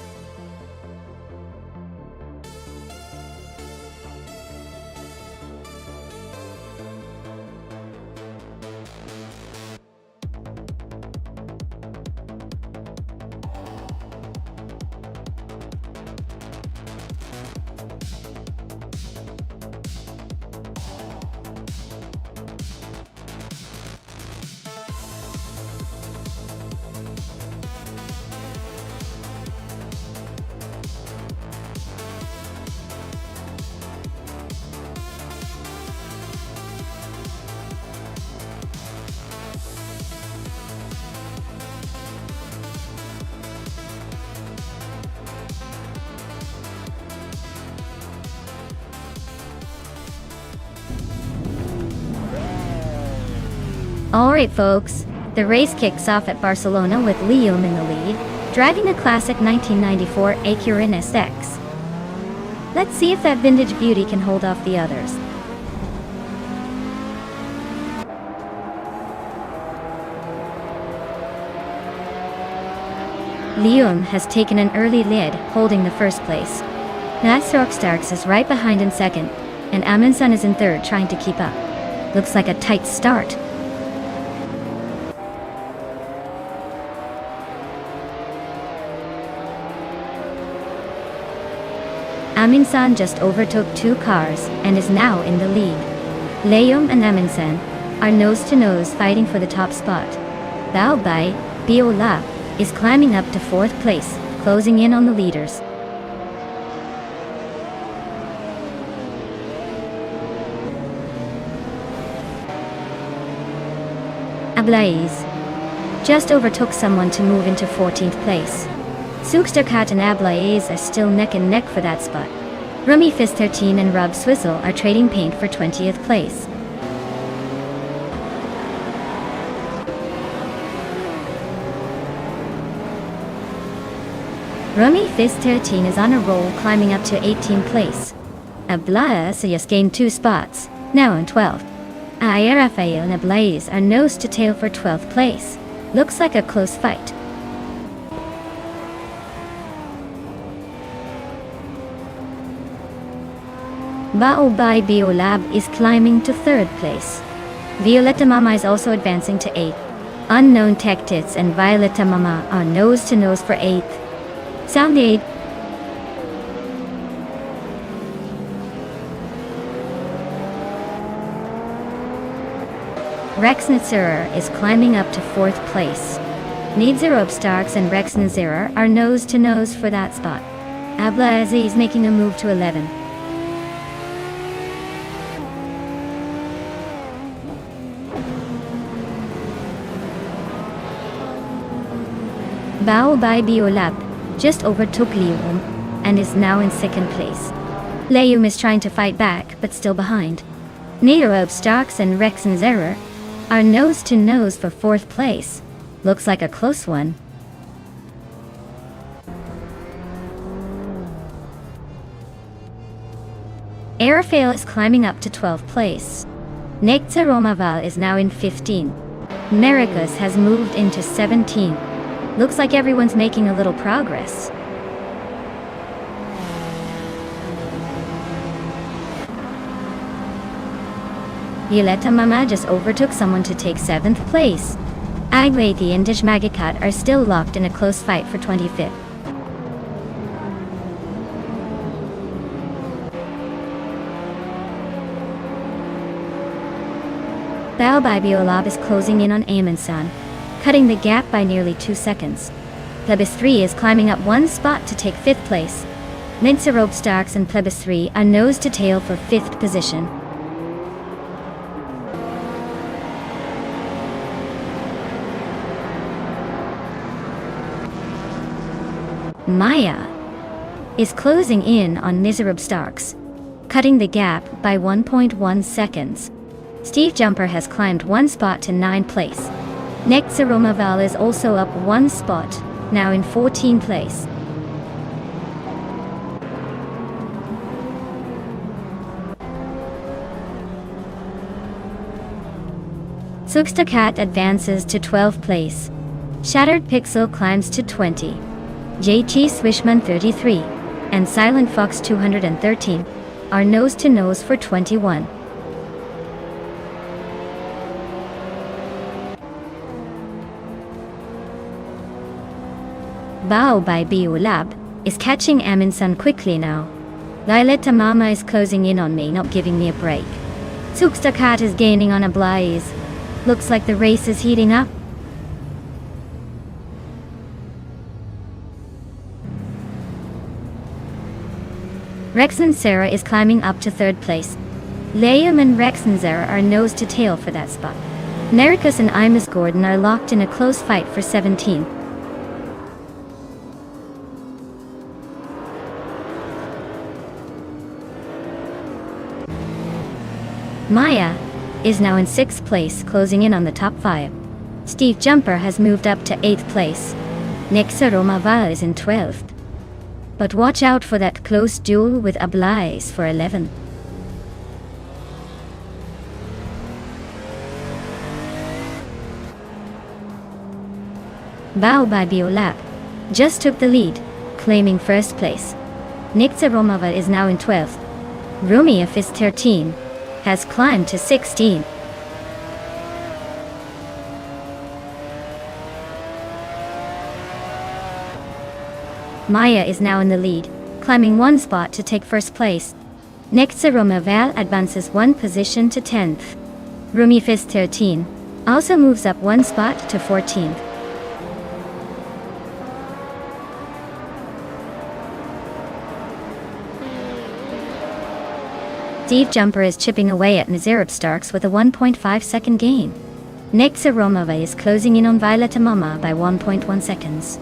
Alright folks, the race kicks off at Barcelona with Liam in the lead, driving a classic 1994 Acura NSX. Let's see if that vintage beauty can hold off the others. Liam has taken an early lead, holding the first place. Nasser Starks is right behind in second, and Amundsen is in third, trying to keep up. Looks like a tight start. Amundsen just overtook two cars and is now in the lead. Liam and Amundsen are nose-to-nose fighting for the top spot. Bao Bai Biola is climbing up to fourth place, closing in on the leaders. Ablaze just overtook someone to move into 14th place. Supercat and Ablaze are still neck and neck for that spot. Rummy Fist 13 and Rob Swizzle are trading paint for 20th place. Rummy Fist 13 is on a roll, climbing up to 18th place. Ablaze just gained 2 spots, now in 12th. Rafael and Ablaze are nose to tail for 12th place. Looks like a close fight. Bao by Biolab is climbing to 3rd place. Violetta Mama is also advancing to 8th. Unknown Tech Tits and Violetta Mama are nose to nose for 8th. Sound aid. Rex Nitzerer is climbing up to 4th place. Needzerob Starks and Rex Nitzerer are nose to nose for that spot. Ablaze is making a move to 11. Bao by Biolab just overtook Leum and is now in 2nd place. Leum is trying to fight back but still behind. Needzerob Starks and Rex Nitzerer are nose to nose for 4th place. Looks like a close one. Rafael is climbing up to 12th place. Nectar Romaval is now in 15. Mericus has moved into 17. Looks like everyone's making a little progress. Violetta Mama just overtook someone to take 7th place. Aglathi and Dishmagikat are still locked in a close fight for 25th. Bao by Biolab is closing in on Aminsan, cutting the gap by nearly 2 seconds. Plebis 3 is climbing up 1 spot to take 5th place. Nitzerob Starks and Plebis 3 are nose to tail for 5th position. Maya is closing in on Nitzerob Starks, cutting the gap by 1.1 seconds. Steve Jumper has climbed 1 spot to 9th place. Nectar Romaval is also up 1 spot, now in 14th place. Supercat advances to 12th place. Shattered Pixel climbs to 20. JT Swishman 33 and Silent Fox 213 are nose to nose for 21. Bao by Biolab is catching Aminsan quickly now. Violetta Mama is closing in on me, not giving me a break. Supercat is gaining on Ablaze. Looks like the race is heating up. Rex and Sarah is climbing up to 3rd place. Leum and Rex and Sarah are nose to tail for that spot. Nericus and Imus Gordon are locked in a close fight for 17. Maya is now in 6th place, closing in on the top 5. Steve Jumper has moved up to 8th place. Nectar Romaval is in 12th. But watch out for that close duel with Ablaze for 11. Bao by Biolab just took the lead, claiming 1st place. Nectar Romaval is now in 12th. Rumi Fist 13 has climbed to 16. Maya is now in the lead, climbing 1 spot to take 1st place. Nectar Romaval advances 1 position to 10th. Rumi Fist 13 also moves up 1 spot to 14th. Steve Jumper is chipping away at Nitzerob Starks with a 1.5 second gain. Nexaromova is closing in on Violeta Mama by 1.1 seconds.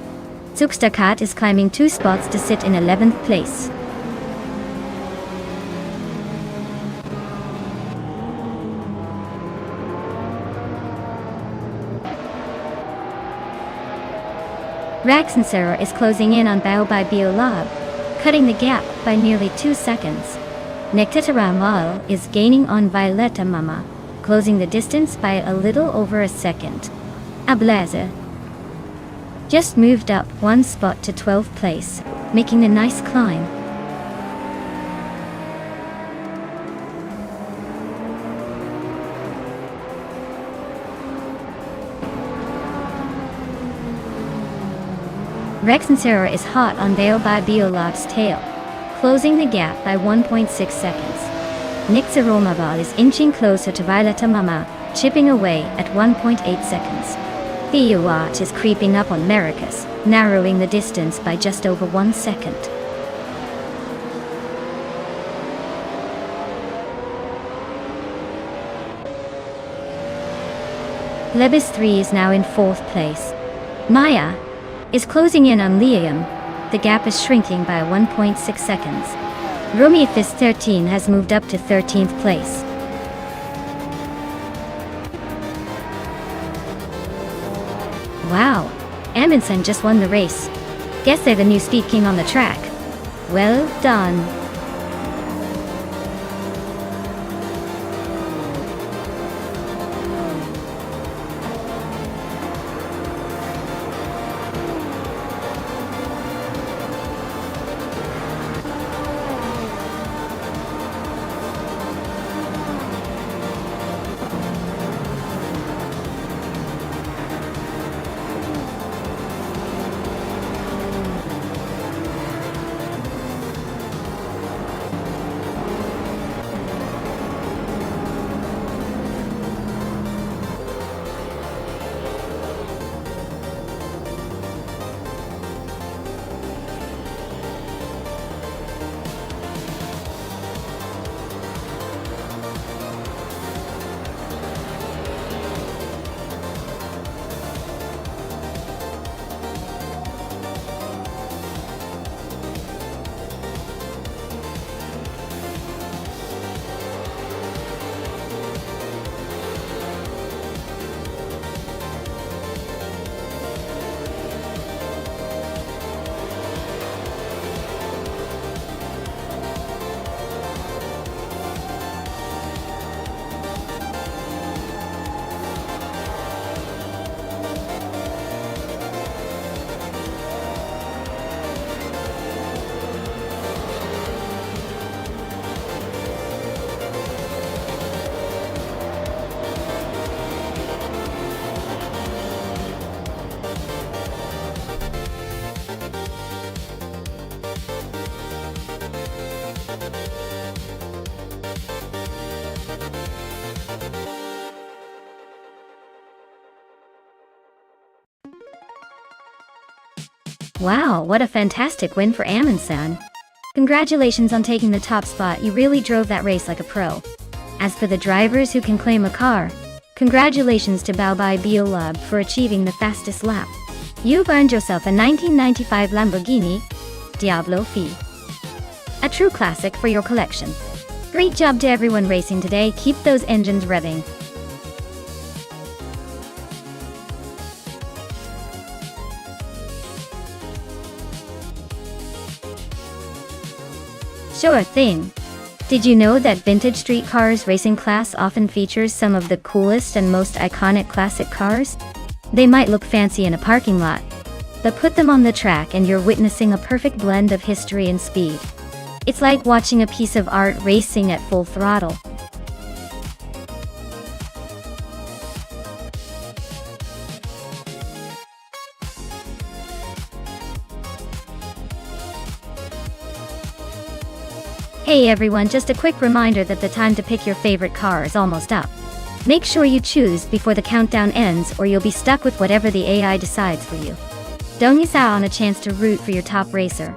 Zugstakat is climbing 2 spots to sit in 11th place. Raxensera is closing in on Bao by Biolab, cutting the gap by nearly 2 seconds. Nektitaramal is gaining on Violeta Mama, closing the distance by a little over a second. Ablaze just moved up 1 spot to 12th place, making a nice climb. Rexensera is hot on Vale by Biolab's tail, closing the gap by 1.6 seconds. Nixaromaval is inching closer to Violeta Mama, chipping away at 1.8 seconds. Theowat is creeping up on Mericus, narrowing the distance by just over 1 second. Lebis 3 is now in 4th place. Maya is closing in on Liam. The gap is shrinking by 1.6 seconds. Romeophis 13 has moved up to 13th place. Wow, Amundsen just won the race. Guess they're the new speed king on the track. Well done. Wow, what a fantastic win for Amundsen. Congratulations on taking the top spot, you really drove that race like a pro. As for the drivers who can claim a car, congratulations to Balbai Biolab for achieving the fastest lap. You've earned yourself a 1995 Lamborghini Diablo Fi. A true classic for your collection. Great job to everyone racing today, keep those engines revving. Sure thing. Did you know that vintage street cars racing class often features some of the coolest and most iconic classic cars? They might look fancy in a parking lot, but put them on the track and you're witnessing a perfect blend of history and speed. It's like watching a piece of art racing at full throttle. Hey everyone, just a quick reminder that the time to pick your favorite car is almost up. Make sure you choose before the countdown ends or you'll be stuck with whatever the AI decides for you. Don't miss out on a chance to root for your top racer.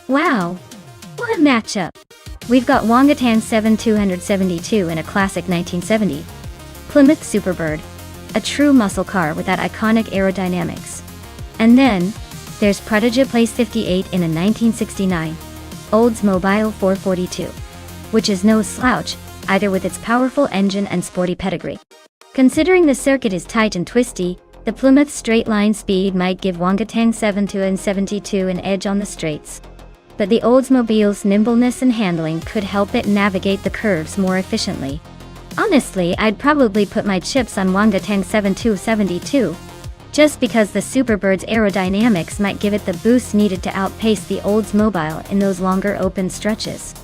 Wow! What a matchup! We've got Wongatang 7272 in a classic 1970 Plymouth Superbird, a true muscle car with that iconic aerodynamics. And then, there's Prodigy Place 58 in a 1969 Oldsmobile 442, which is no slouch, either with its powerful engine and sporty pedigree. Considering the circuit is tight and twisty, the Plymouth straight line speed might give Wongatang 72 an edge on the straights. But the Oldsmobile's nimbleness and handling could help it navigate the curves more efficiently. Honestly, I'd probably put my chips on Wongatang 72, just because the Superbird's aerodynamics might give it the boost needed to outpace the Oldsmobile in those longer open stretches.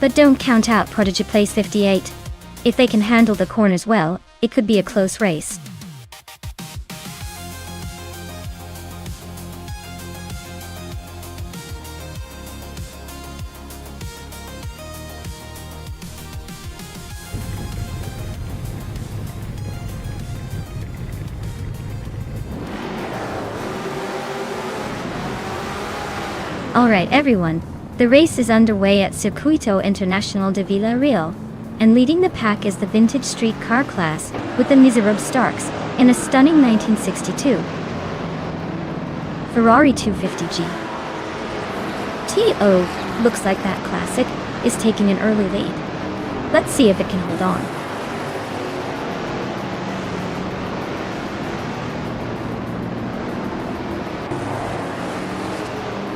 But don't count out Prodigy Place 58. If they can handle the corners well, it could be a close race. Alright everyone, the race is underway at Circuito Internacional de Villarreal, and leading the pack is the vintage street car class with the Miserable Starks in a stunning 1962 Ferrari 250G. T.O. looks like that classic is taking an early lead. Let's see if it can hold on.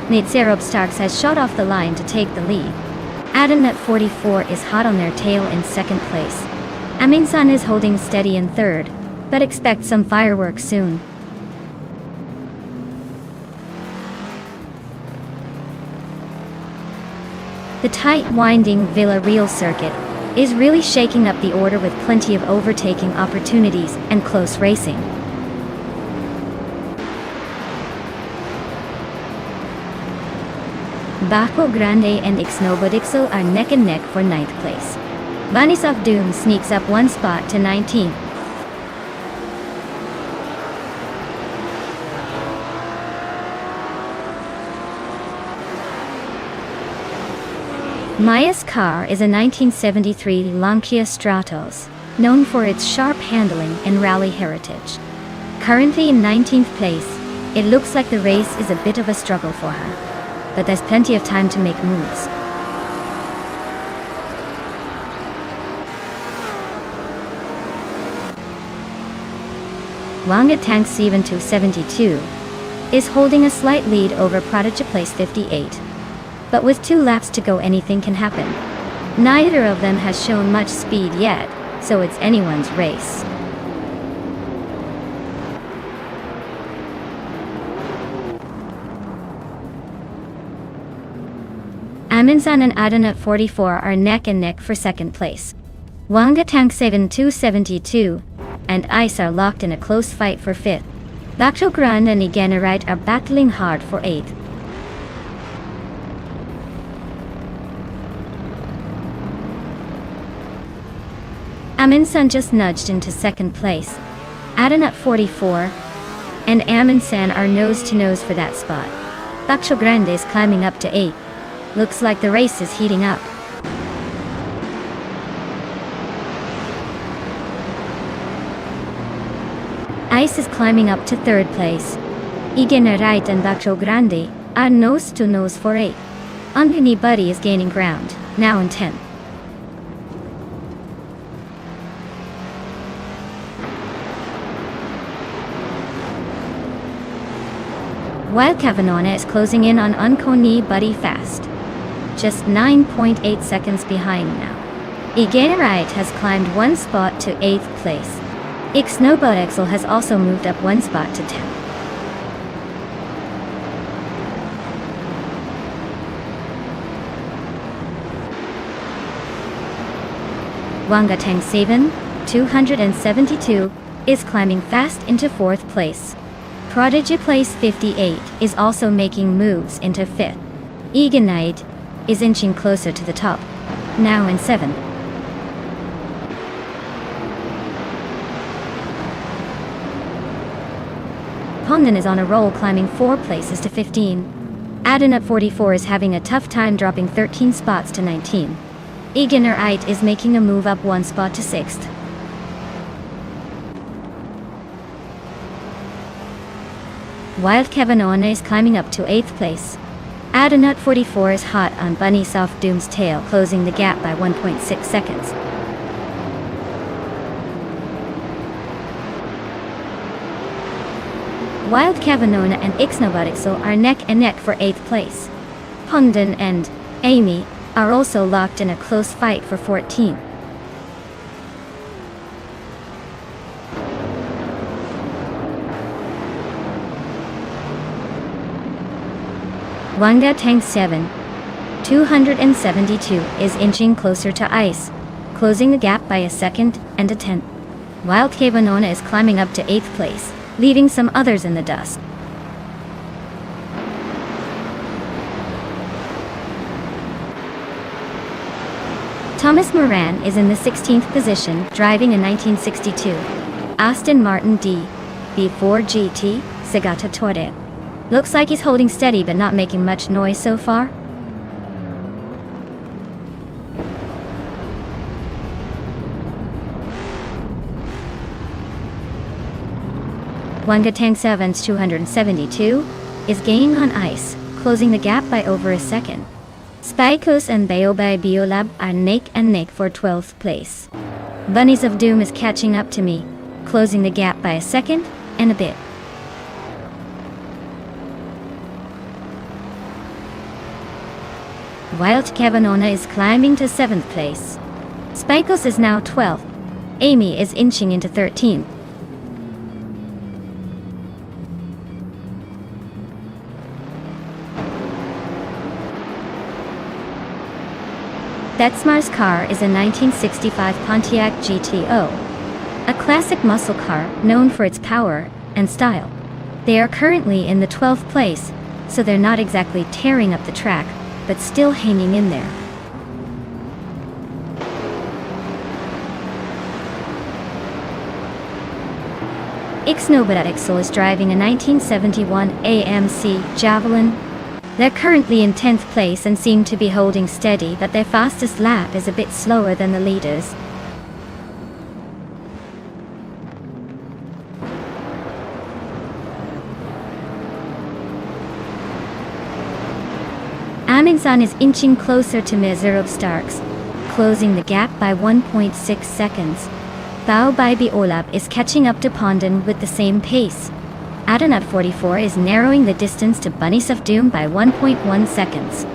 Miserable Starks has shot off the line to take the lead. Adenet 44 is hot on their tail in second place. Aminsan is holding steady in third, but expect some fireworks soon. The tight, winding Villarreal circuit is really shaking up the order with plenty of overtaking opportunities and close racing. Baco Grande and Ixnobodixel are neck and neck for 9th place. Banisov Doom sneaks up one spot to 19th. Maya's car is a 1973 Lancia Stratos, known for its sharp handling and rally heritage. Currently in 19th place, it looks like the race is a bit of a struggle for her. But there's plenty of time to make moves. Wongatang 72 is holding a slight lead over Prodigy Place 58. But with 2 laps to go, anything can happen. Neither of them has shown much speed yet, so it's anyone's race. Aminsan and Adenet 44 are neck and neck for second place. Wongatang 72 and Ice are locked in a close fight for 5th. Bakto Grand and Igenarite are battling hard for 8th. Aminsan just nudged into second place. Adenet 44 and Aminsan are nose to nose for that spot. Bakto Grande is climbing up to 8th. Looks like the race is heating up. Ice is climbing up to 3rd place. Igenarite and Bakto Grande are nose to nose for 8th. Ungani Buddy is gaining ground, now in 10th. While Cavanona is closing in on Unconi Buddy fast. Just 9.8 seconds behind now. Igenarite has climbed one spot to 8th place. Ixnobodexel has also moved up one spot to 10th. Wongatang 272 is climbing fast into 4th place. Prodigy Place 58 is also making moves into 5th. Igenite is inching closer to the top, now in 7th. Pondon is on a roll, climbing 4 places to 15. Aden at 44 is having a tough time dropping 13 spots to 19. Egener 8 is making a move up 1 spot to 6th. Wild Kevin is climbing up to 8th place. Aden at 44 is hot on Bunny Soft Doom's tail, closing the gap by 1.6 seconds. Wild Kavanona and Ixnobotixel are neck and neck for 8th place. Pundon and Amy are also locked in a close fight for 14. Wanga Tank 7, 272, is inching closer to ice, closing the gap by a second and a tenth. Wild Kavanona is climbing up to 8th place, leaving some others in the dust. Thomas Moran is in the 16th position, driving a 1962 Aston Martin DB4 GT Segata Torre. Looks like he's holding steady but not making much noise so far. Wanga Tank 7's 272 is gaining on ice, closing the gap by over a second. Spikos and Baobei Biolab are neck and neck for 12th place. Bunnies of Doom is catching up to me, closing the gap by a second and a bit. Wild Kavanona is climbing to 7th place. Spikos is now 12th. Amy is inching into 13th. Detzmar's car is a 1965 Pontiac GTO, a classic muscle car known for its power and style. They are currently in the 12th place, so they're not exactly tearing up the track, but still hanging in there. Ixnobotixel is driving a 1971 AMC Javelin. They're currently in 10th place and seem to be holding steady, but their fastest lap is a bit slower than the leaders. Aminsan is inching closer to Mezerov Starks, closing the gap by 1.6 seconds. Bao Baibi Olab is catching up to Pondon with the same pace. Aden at 44 is narrowing the distance to Bunnies of Doom by 1.1 seconds.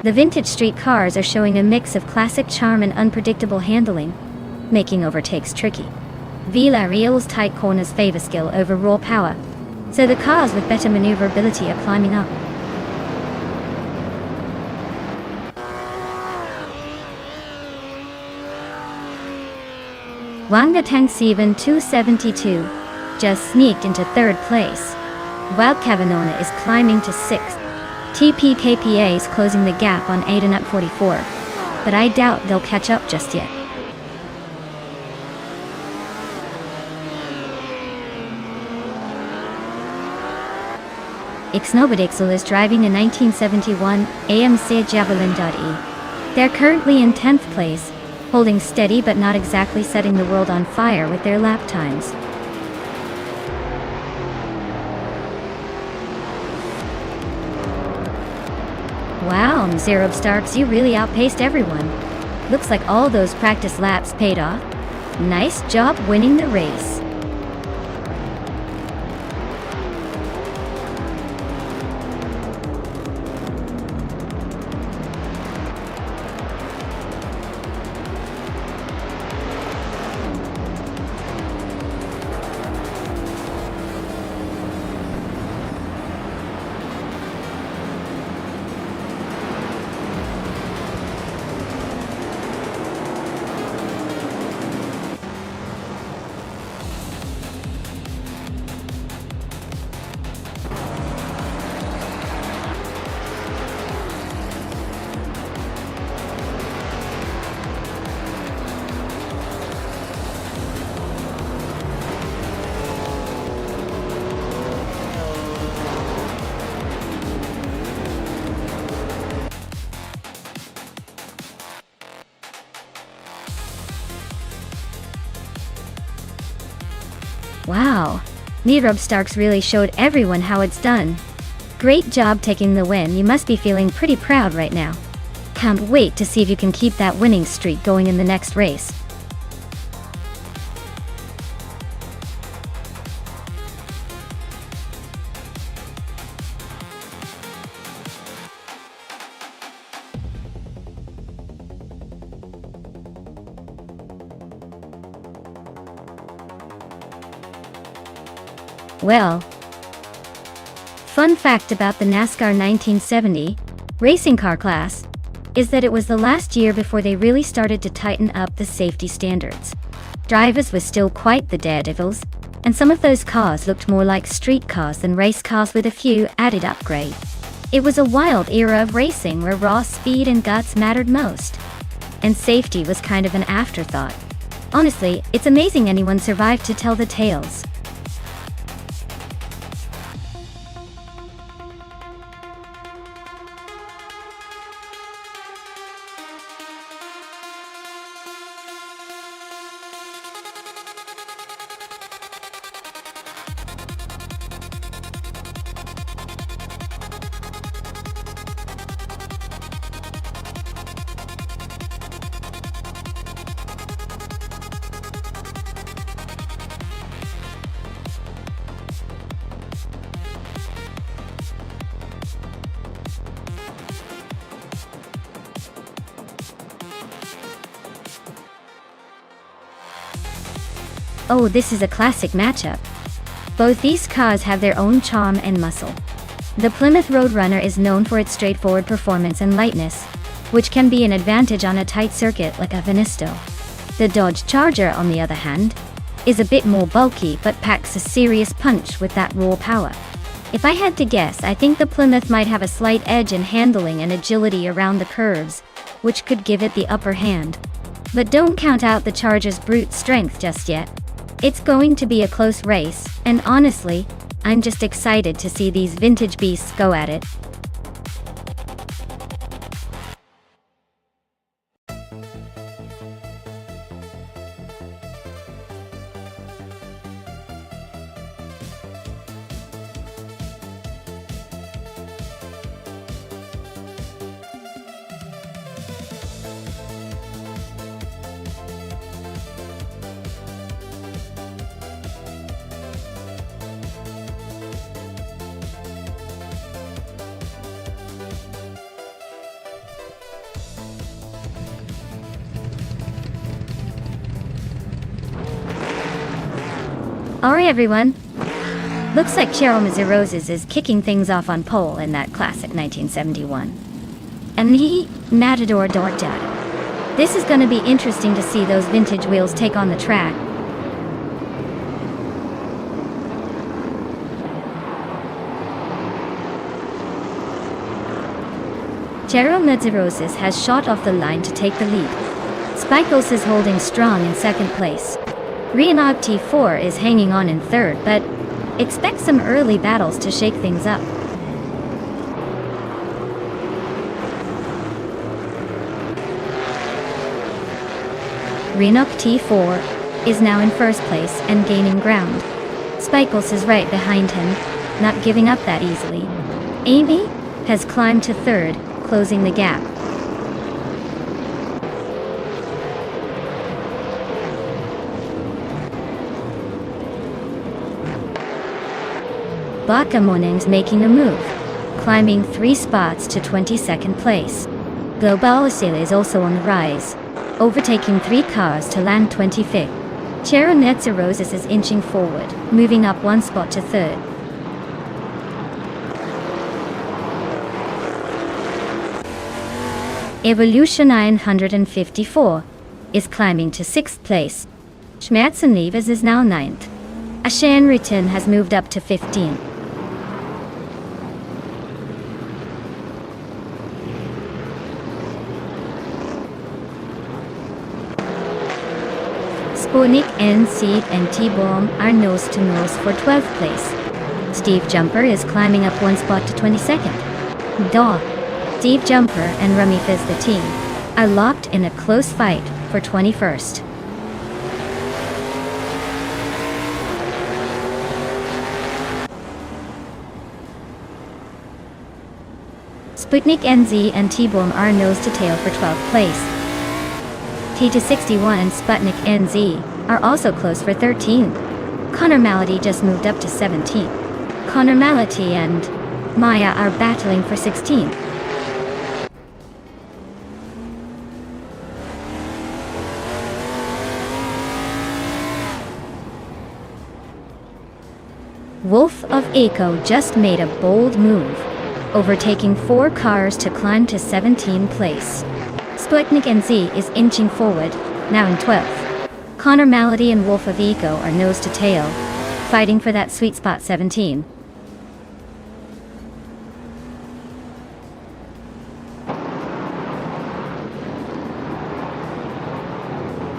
The vintage street cars are showing a mix of classic charm and unpredictable handling, making overtakes tricky. Villarreal's tight corners favor skill over raw power, so the cars with better maneuverability are climbing up. Wanga Tank 7 272 just sneaked into 3rd place. Wild Kavanona is climbing to 6th. TPKPA is closing the gap on Aden at 44, but I doubt they'll catch up just yet. Ixnobotixel is driving a 1971 AMC Javelin.E. They're currently in 10th place, holding steady but not exactly setting the world on fire with their lap times. Wow, Zero Starks, you really outpaced everyone. Looks like all those practice laps paid off. Nice job winning the race. Wow, Rob Starks really showed everyone how it's done. Great job taking the win. You must be feeling pretty proud right now. Can't wait to see if you can keep that winning streak going in the next race. Well, fun fact about the NASCAR 1970 racing car class is that it was the last year before they really started to tighten up the safety standards. Drivers were still quite the daredevils, and some of those cars looked more like street cars than race cars with a few added upgrades. It was a wild era of racing where raw speed and guts mattered most, and safety was kind of an afterthought. Honestly, it's amazing anyone survived to tell the tales. Oh, this is a classic matchup. Both these cars have their own charm and muscle. The Plymouth Roadrunner is known for its straightforward performance and lightness, which can be an advantage on a tight circuit like a Venesto. The Dodge Charger, on the other hand, is a bit more bulky but packs a serious punch with that raw power. If I had to guess, I think the Plymouth might have a slight edge in handling and agility around the curves, which could give it the upper hand. But don't count out the Charger's brute strength just yet. It's going to be a close race, and honestly, I'm just excited to see these vintage beasts go at it. Alright everyone, looks like Cheryl Roses is kicking things off on pole in that classic 1971. And he, Matador Dorjada. This is gonna be interesting to see those vintage wheels take on the track. Cheryl Roses has shot off the line to take the lead. Spickles is holding strong in second place. Renog T4 is hanging on in third, but expect some early battles to shake things up. Renog T4 is now in first place and gaining ground. Spickles is right behind him, not giving up that easily. Amy has climbed to third, closing the gap. Bakamonen's making a move, climbing 3 spots to 22nd place. Globalisile is also on the rise, overtaking 3 cars to land 25th. Cheryl Roses is inching forward, moving up 1 spot to 3rd. Evolution 954 is climbing to 6th place. Schmerzenliebes is now 9th. Ashan Ritin has moved up to 15th. Sputnik, N-Seed, and T-Bomb are nose-to-nose for 12th place. Steve Jumper is climbing up 1 spot to 22nd. Steve Jumper and Rummy Fizz the team are locked in a close fight for 21st. Sputnik NZ and T-Bomb are nose to tail for 12th place. T261 and Sputnik NZ are also close for 13th. Connor Malady just moved up to 17th. Connor Malady and Maya are battling for 16th. Wolf of Eco just made a bold move, overtaking 4 cars to climb to 17th place. Sputnik NZ is inching forward, now in 12th. Connor Malady and Wolf of Eco are nose to tail, fighting for that sweet spot 17.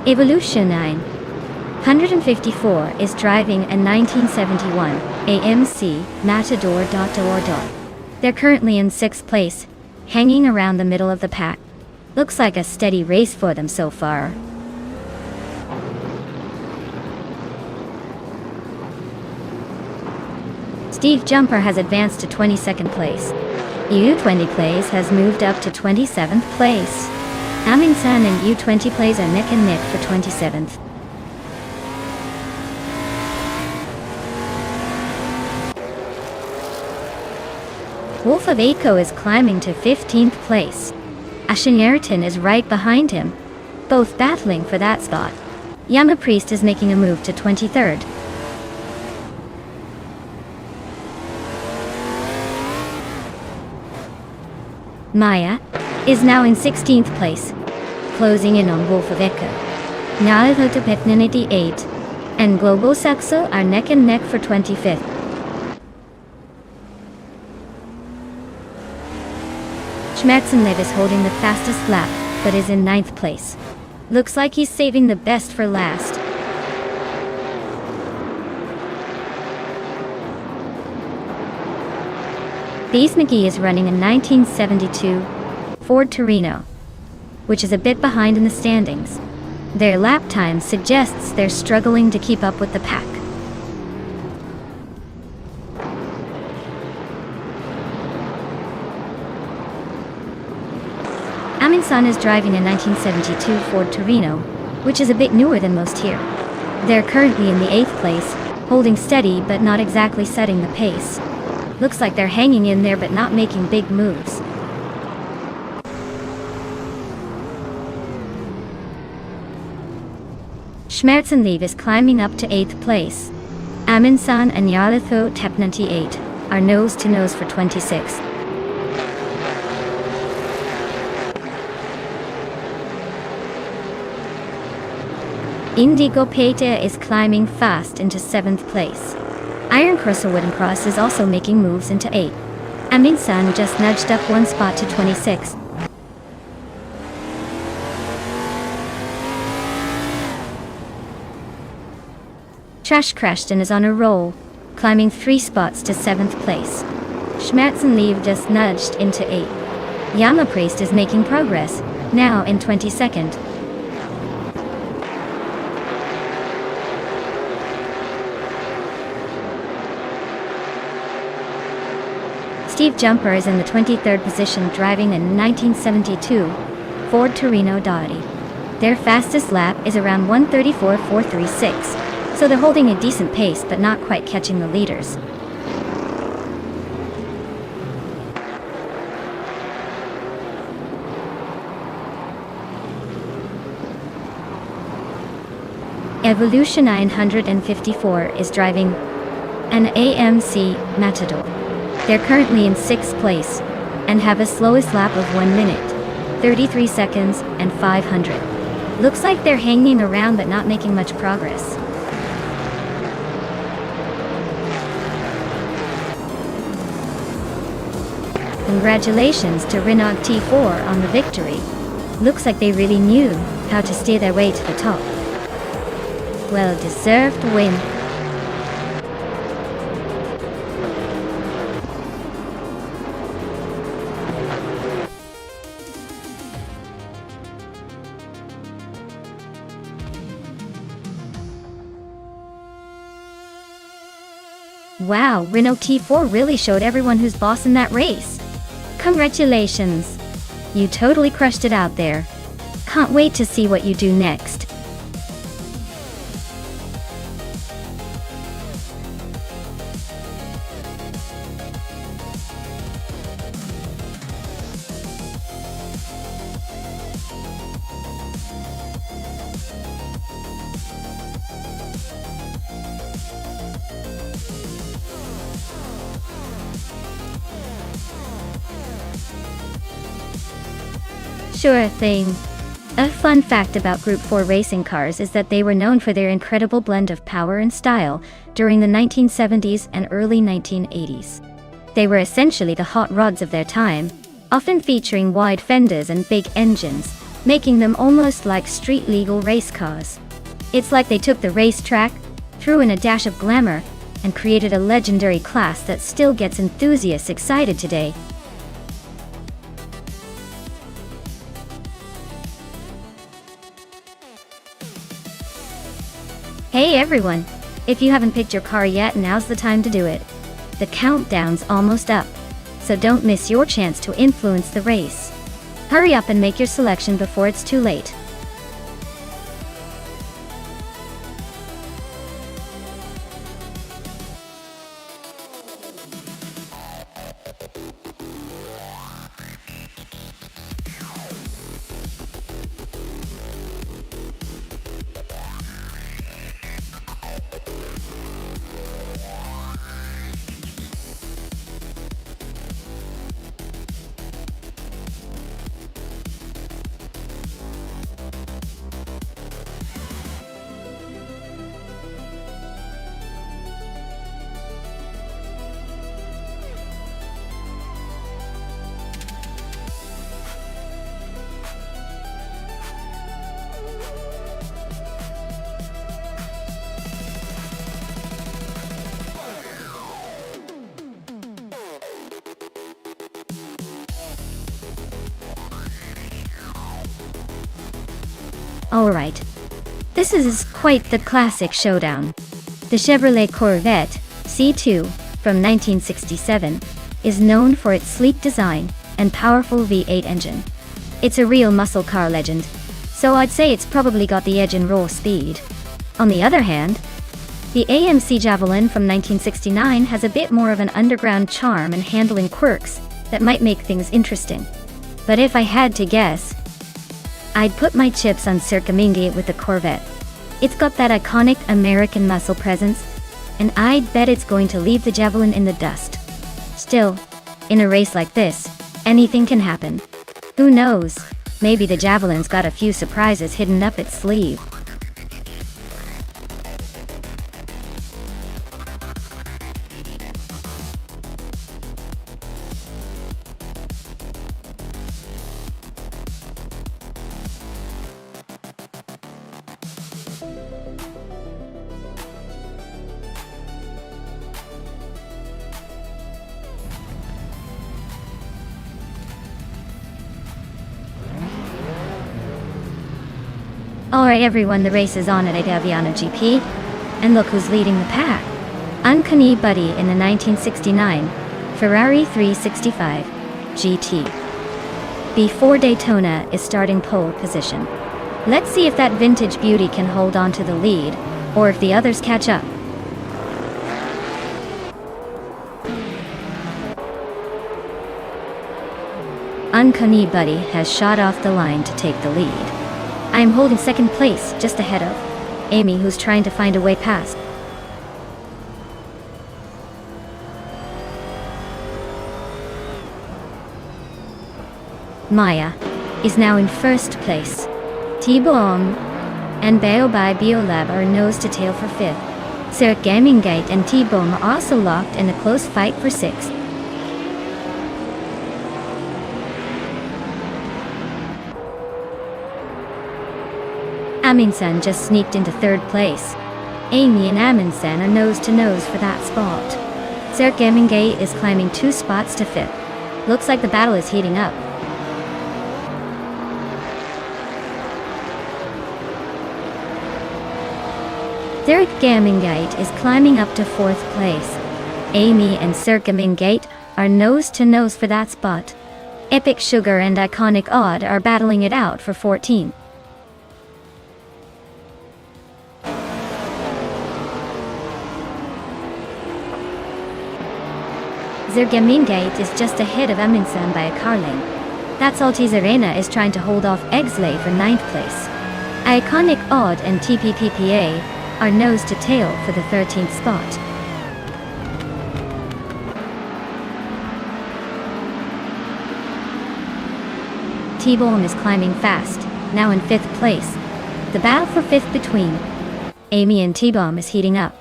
Evolution 954 is driving a 1971 AMC Matador. They're currently in 6th place, hanging around the middle of the pack. Looks like a steady race for them so far. Steve Jumper has advanced to 22nd place. U20 Plays has moved up to 27th place. Amin San and U20 Plays are neck and neck for 27th. Wolf of Eco is climbing to 15th place. Ashenierton is right behind him, both battling for that spot. Yama Priest is making a move to 23rd. Maya is now in 16th place, closing in on Wolf of Eco. Nyalho to Petninity 8 and Global Saxo are neck and neck for 25th. Schmerzenlev is holding the fastest lap, but is in 9th place. Looks like he's saving the best for last. Bees McGee is running a 1972 Ford Torino, which is a bit behind in the standings. Their lap time suggests they're struggling to keep up with the pack. Amin San is driving a 1972 Ford Torino, which is a bit newer than most here. They're currently in the 8th place, holding steady but not exactly setting the pace. Looks like they're hanging in there but not making big moves. Schmerzenlev is climbing up to 8th place. Amin San and Yarlatho Tepnanti 8 are nose to nose for 26th. Indigo Pete is climbing fast into 7th place. Iron Cross or Wooden Cross is also making moves into 8th. Amin San just nudged up 1 spot to 26th. Trash Crashton is on a roll, climbing 3 spots to 7th place. Schmerzenlev just nudged into 8th. Yama Priest is making progress, now in 22nd. Steve Jumper is in the 23rd position driving a 1972 Ford Torino Dottie. Their fastest lap is around 1:34.436, so they're holding a decent pace but not quite catching the leaders. Evolution 954 is driving an AMC Matador. They're currently in 6th place and have a slowest lap of 1 minute, 33 seconds, and 500. Looks like they're hanging around but not making much progress. Congratulations to Renault T4 on the victory. Looks like they really knew how to steer their way to the top. Well-deserved win. Wow, Renault T4 really showed everyone who's boss in that race. Congratulations! You totally crushed it out there. Can't wait to see what you do next. Sure thing. A fun fact about Group 4 racing cars is that they were known for their incredible blend of power and style during the 1970s and early 1980s. They were essentially the hot rods of their time, often featuring wide fenders and big engines, making them almost like street-legal race cars. It's like they took the racetrack, threw in a dash of glamour, and created a legendary class that still gets enthusiasts excited today. Hey everyone! If you haven't picked your car yet, now's the time to do it. The countdown's almost up, so don't miss your chance to influence the race. Hurry up and make your selection before it's too late. Alright. This is quite the classic showdown. The Chevrolet Corvette C2 from 1967 is known for its sleek design and powerful V8 engine. It's a real muscle car legend, so I'd say it's probably got the edge in raw speed. On the other hand, the AMC Javelin from 1969 has a bit more of an underground charm and handling quirks that might make things interesting. But if I had to guess, I'd put my chips on Circumingate with the Corvette. It's got that iconic American muscle presence, and I'd bet it's going to leave the Javelin in the dust. Still, in a race like this, anything can happen. Who knows? Maybe the Javelin's got a few surprises hidden up its sleeve. Alright everyone, the race is on at Italiano GP, and look who's leading the pack. Uncanny Buddy in the 1969 Ferrari 365 GT. Before Daytona is starting pole position. Let's see if that vintage beauty can hold on to the lead, or if the others catch up. Uncanny Buddy has shot off the line to take the lead. I am holding second place, just ahead of Amy, who's trying to find a way past. Maya is now in first place. T-Bomb and Baobai Biolab are nose to tail for fifth. Cirque Gaming Gate and T-Bomb are also locked in a close fight for sixth. Amundsen just sneaked into third place. Amy and Amundsen are nose to nose for that spot. Cirque Gaming Gate is climbing 2 spots to fifth. Looks like the battle is heating up. Cirque Gaming Gate is climbing up to 4th place. Amy and Cirque Gaming Gate are nose to nose for that spot. Epic Sugar and Iconic Odd are battling it out for 14. Zergamingate is just ahead of Amundsen by a car length. That's Altis Arena is trying to hold off Exley for 9th place. Iconic Odd and TPPPA are nose to tail for the 13th spot. T-Bomb is climbing fast, now in 5th place. The battle for 5th between Amy and T-Bomb is heating up.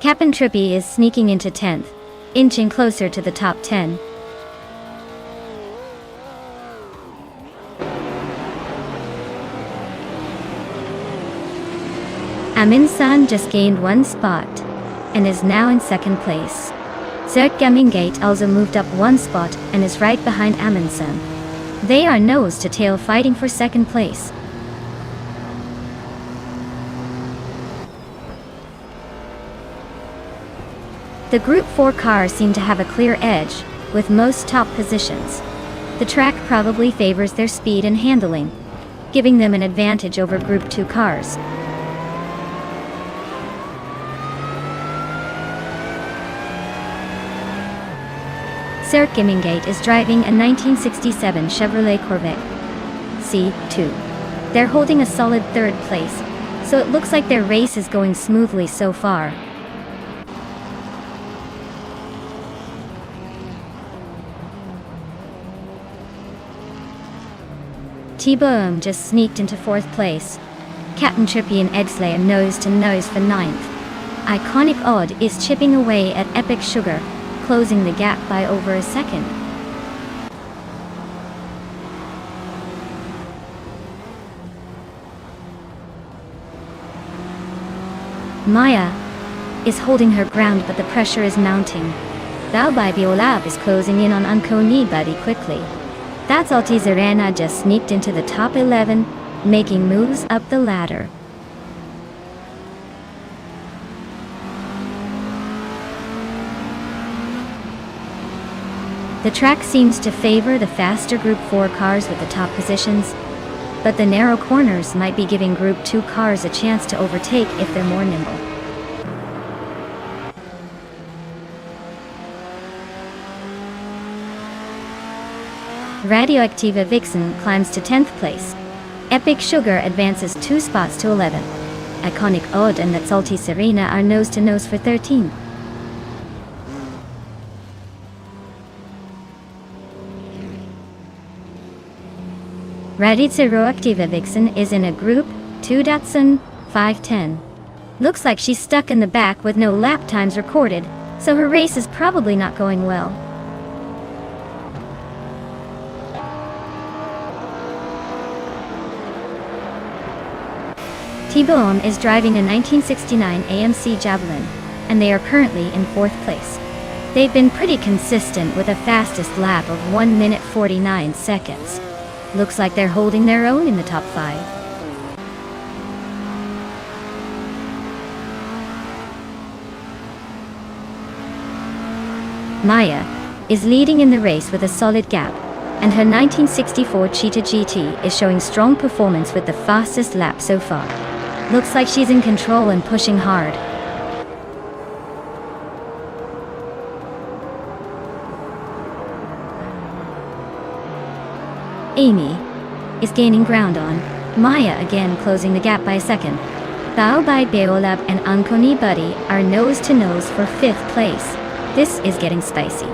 Cap'n Trippy is sneaking into 10th, inching closer to the top 10. Amundsen just gained 1 spot and is now in 2nd place. Zergamingate also moved up 1 spot and is right behind Amundsen. They are nose to tail fighting for 2nd place. The Group 4 cars seem to have a clear edge, with most top positions. The track probably favors their speed and handling, giving them an advantage over Group 2 cars. Zergamingate is driving a 1967 Chevrolet Corvette C2. They're holding a solid 3rd place, so it looks like their race is going smoothly so far. T-Bomb just sneaked into 4th place. Captain Trippy and Exley are nose to nose for 9th. Iconic Odd is chipping away at Epic Sugar, closing the gap by over a second. Maya is holding her ground, but the pressure is mounting. Biolab is closing in on Unconi Buddy quickly. That's Altis Arena just sneaked into the top 11, making moves up the ladder. The track seems to favor the faster Group 4 cars with the top positions, but the narrow corners might be giving Group 2 cars a chance to overtake if they're more nimble. Radioactiva Vixen climbs to 10th place. Epic Sugar advances 2 spots to 11th. Iconic Odd and Altis Serena are nose to nose for 13. Radioactiva Vixen is in a Group 2 Datsun 510. Looks like she's stuck in the back with no lap times recorded, so her race is probably not going well. T-Bomb is driving a 1969 AMC Javelin, and they are currently in 4th place. They've been pretty consistent with a fastest lap of 1 minute 49 seconds. Looks like they're holding their own in the top 5. Maya is leading in the race with a solid gap, and her 1964 Cheetah GT is showing strong performance with the fastest lap so far. Looks like she's in control and pushing hard. Amy is gaining ground on Maya, again closing the gap by a second. Biolab and Unconi Buddy are nose to nose for 5th place. This is getting spicy.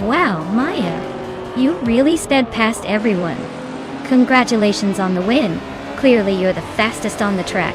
Wow, Maya, you really sped past everyone. Congratulations on the win. Clearly you're the fastest on the track.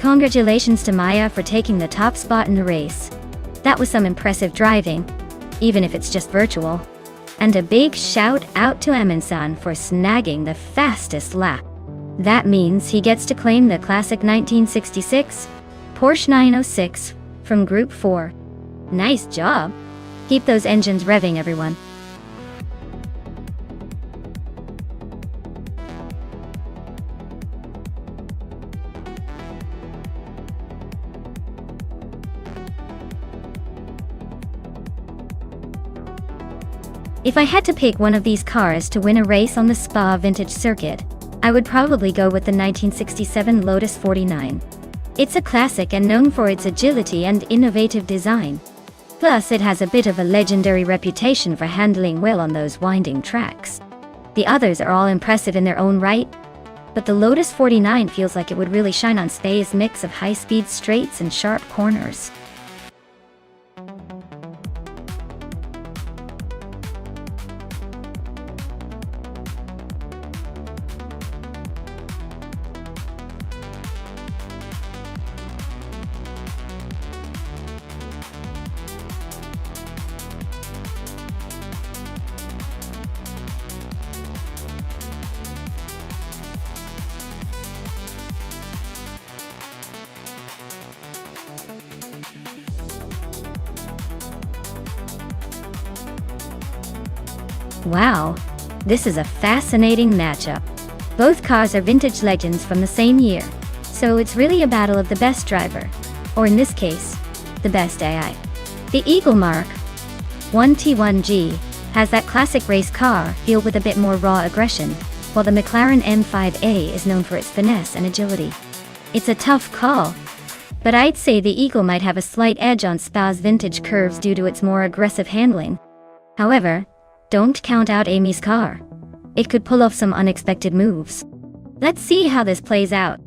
Congratulations to Maya for taking the top spot in the race. That was some impressive driving, even if it's just virtual. And a big shout out to Emin-san for snagging the fastest lap. That means he gets to claim the classic 1966 Porsche 906 from Group 4. Nice job! Keep those engines revving, everyone. If I had to pick one of these cars to win a race on the Spa Vintage Circuit, I would probably go with the 1967 Lotus 49. It's a classic and known for its agility and innovative design. Plus, it has a bit of a legendary reputation for handling well on those winding tracks. The others are all impressive in their own right, but the Lotus 49 feels like it would really shine on Spa's mix of high-speed straights and sharp corners. Wow, this is a fascinating matchup. Both cars are vintage legends from the same year, so it's really a battle of the best driver, or in this case, the best AI. The Eagle Mark 1T1G has that classic race car feel with a bit more raw aggression, while the McLaren M5A is known for its finesse and agility. It's a tough call, but I'd say the Eagle might have a slight edge on Spa's vintage curves due to its more aggressive handling. However, don't count out Amy's car. It could pull off some unexpected moves. Let's see how this plays out.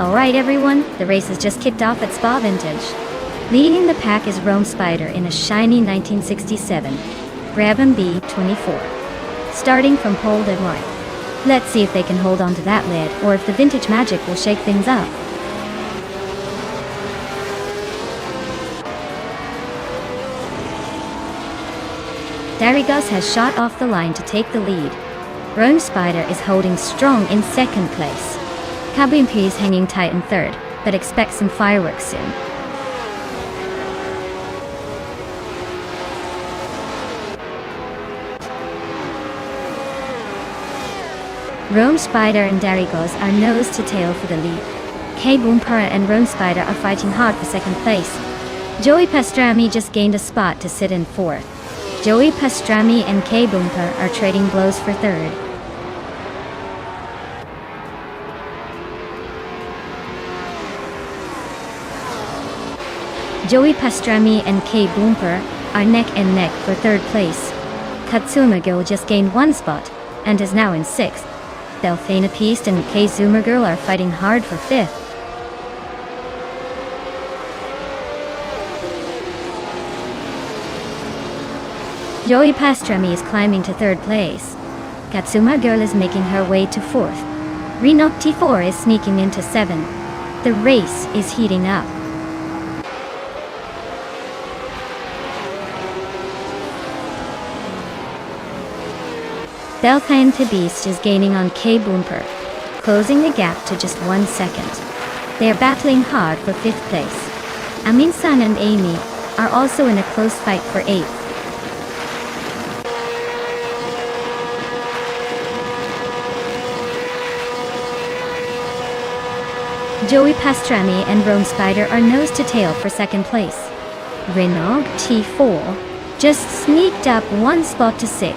Alright everyone, the race has just kicked off at Spa Vintage. Leading the pack is Rome Spider in a shiny 1967 Brabham B24. Starting from pole to right. Let's see if they can hold on to that lead, or if the vintage magic will shake things up. Darigos has shot off the line to take the lead. Rome Spider is holding strong in second place. Kabimpi is hanging tight in third, but expect some fireworks soon. Rome Spider and Darigos are nose to tail for the lead. K Boompara and Rome Spider are fighting hard for second place. Joey Pastrami just gained a spot to sit in fourth. Joey Pastrami and K Boompa are trading blows for third. Joey Pastrami and K Boomper are neck and neck for third place. Katsuma Girl just gained one spot, and is now in sixth. Delphina Peast and K Zoomer Girl are fighting hard for fifth. Joey Pastrami is climbing to third place. Katsuma Girl is making her way to fourth. Renok T4 is sneaking into seventh. The race is heating up. Beltane Beast is gaining on K Boomper, closing the gap to just 1 second. They are battling hard for fifth place. Amin-san and Amy are also in a close fight for eighth. Joey Pastrami and Rome Spider are nose to tail for second place. Renault T4 just sneaked up one spot to 6.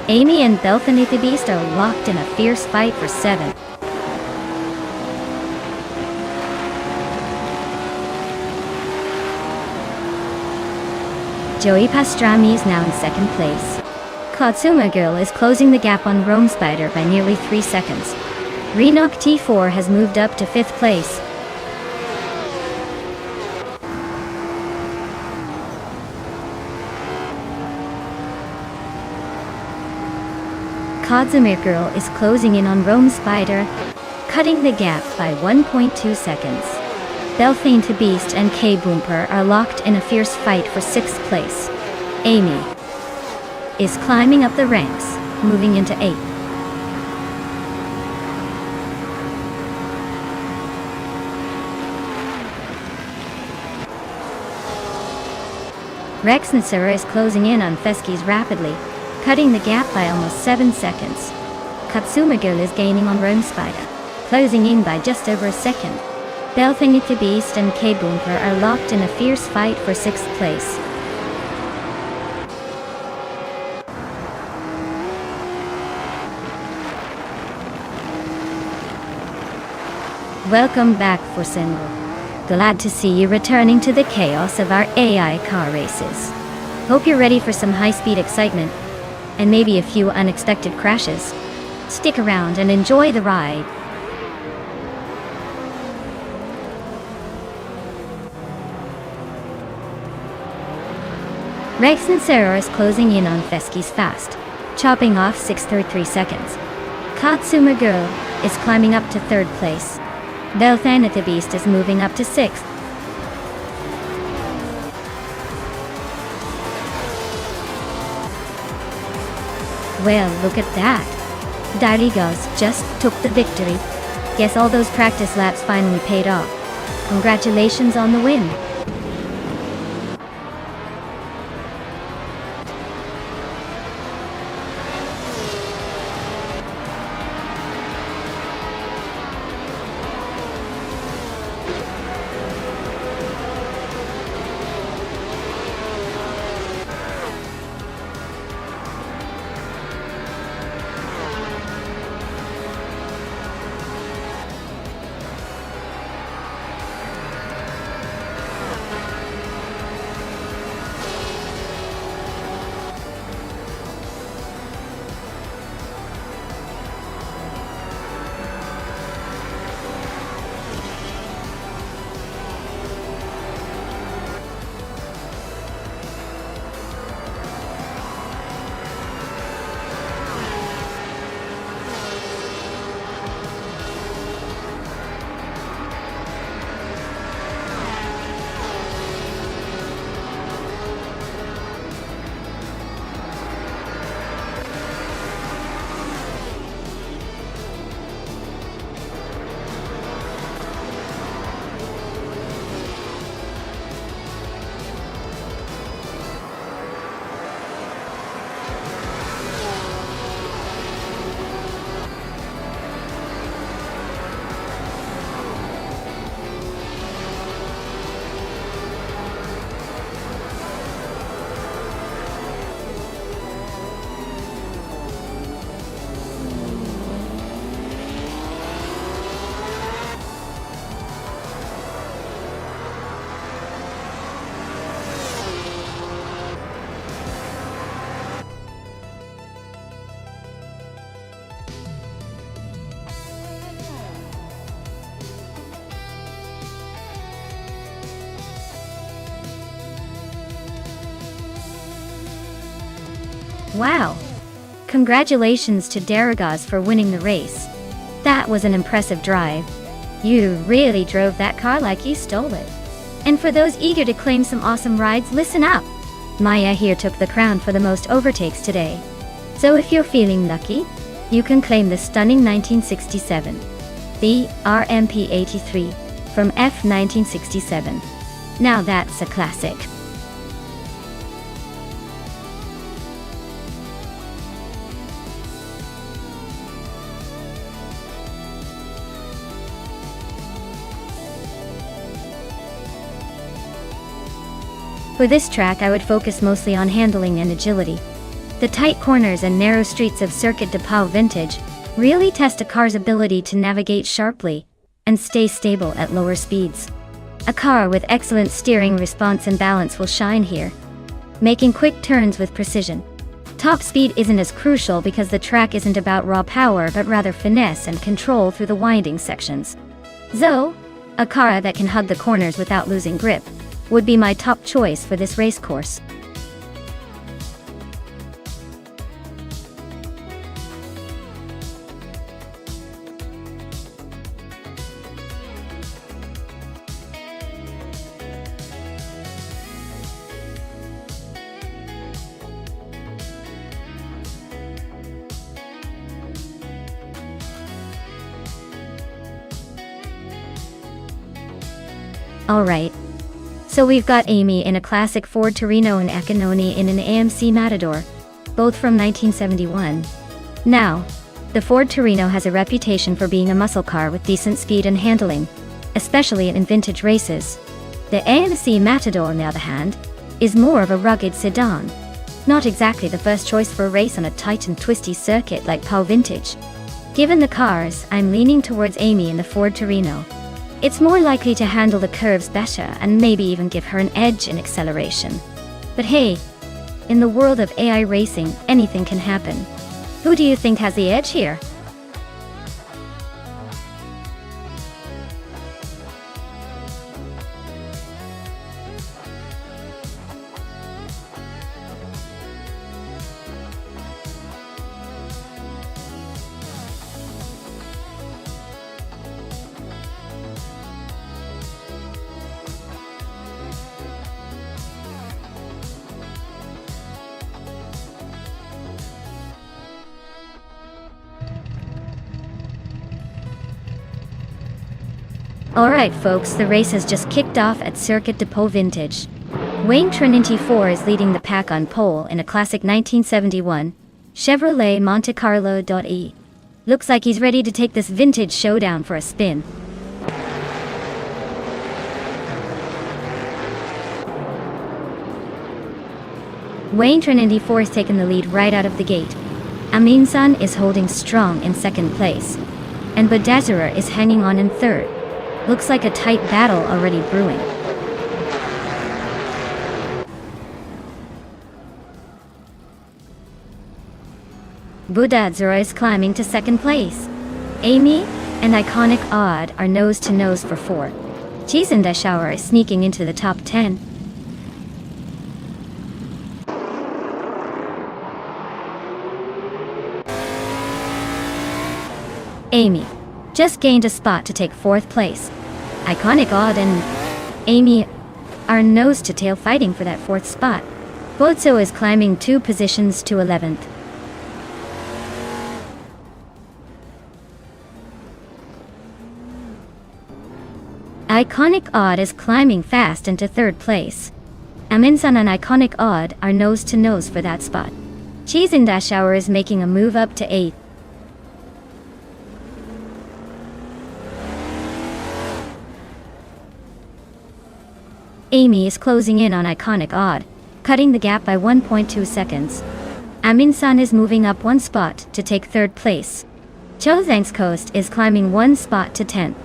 Amy and Belthany the Beast are locked in a fierce fight for 7. Joey Pastrami is now in second place. Katsuma Girl is closing the gap on Rome Spider by nearly 3 seconds. Renault T4 has moved up to 5th place. Katsuma Girl is closing in on Rome Spider, cutting the gap by 1.2 seconds. Belthane to Beast and K-Boomper are locked in a fierce fight for 6th place. Amy is climbing up the ranks, moving into 8th. Rex and Sarah is closing in on Feskies rapidly, cutting the gap by almost 7 seconds. Katsuma Girl is gaining on Rome Spider, closing in by just over a second. Belthany the Beast and K-Boomper are locked in a fierce fight for 6th place. Welcome back, Forsengo. Glad to see you returning to the chaos of our AI car races. Hope you're ready for some high-speed excitement, and maybe a few unexpected crashes. Stick around and enjoy the ride. Rex and Sarah is closing in on Feskies fast, chopping off 6.33 seconds. Katsuma Girl is climbing up to 3rd place. Belthana the Beast is moving up to 6th. Well, look at that. Darigas just took the victory. Guess all those practice laps finally paid off. Congratulations on the win. Wow! Congratulations to Darigas for winning the race. That was an impressive drive. You really drove that car like you stole it. And for those eager to claim some awesome rides, listen up! Maya here took the crown for the most overtakes today. So if you're feeling lucky, you can claim the stunning 1967. The RMP 83 from F 1967. Now that's a classic. For this track I would focus mostly on handling and agility. The tight corners and narrow streets of Circuit de Pau Vintage really test a car's ability to navigate sharply and stay stable at lower speeds. A car with excellent steering response and balance will shine here, making quick turns with precision. Top speed isn't as crucial because the track isn't about raw power but rather finesse and control through the winding sections. So, a car that can hug the corners without losing grip would be my top choice for this race course. Alright. So we've got Amy in a classic Ford Torino and Econoni in an AMC Matador, both from 1971. Now, the Ford Torino has a reputation for being a muscle car with decent speed and handling, especially in vintage races. The AMC Matador, on the other hand, is more of a rugged sedan. Not exactly the first choice for a race on a tight and twisty circuit like Pau Vintage. Given the cars, I'm leaning towards Amy in the Ford Torino. It's more likely to handle the curves better and maybe even give her an edge in acceleration. But hey, in the world of AI racing, anything can happen. Who do you think has the edge here? Alright folks, the race has just kicked off at Circuit de Pau Vintage. Wayne Trinity 4 is leading the pack on pole in a classic 1971 Chevrolet Monte Carlo .E. Looks like he's ready to take this vintage showdown for a spin. Wayne Trinity 4 is taking the lead right out of the gate. Amin San is holding strong in second place, and Badazura is hanging on in third. Looks like a tight battle already brewing. Budadzura is climbing to second place. Amy and Iconic Odd are nose to nose for 4. Chizendeshauer is sneaking into the top 10. Amy just gained a spot to take 4th place. Iconic Odd and Amy are nose to tail fighting for that 4th spot. Bozo is climbing 2 positions to 11th. Iconic Odd is climbing fast into 3rd place. Aminsan and Iconic Odd are nose to nose for that spot. Chizendashauer is making a move up to 8th. Amy is closing in on Iconic Odd, cutting the gap by 1.2 seconds. Amin-san is moving up 1 spot to take 3rd place. Chozang's Coast is climbing 1 spot to 10th.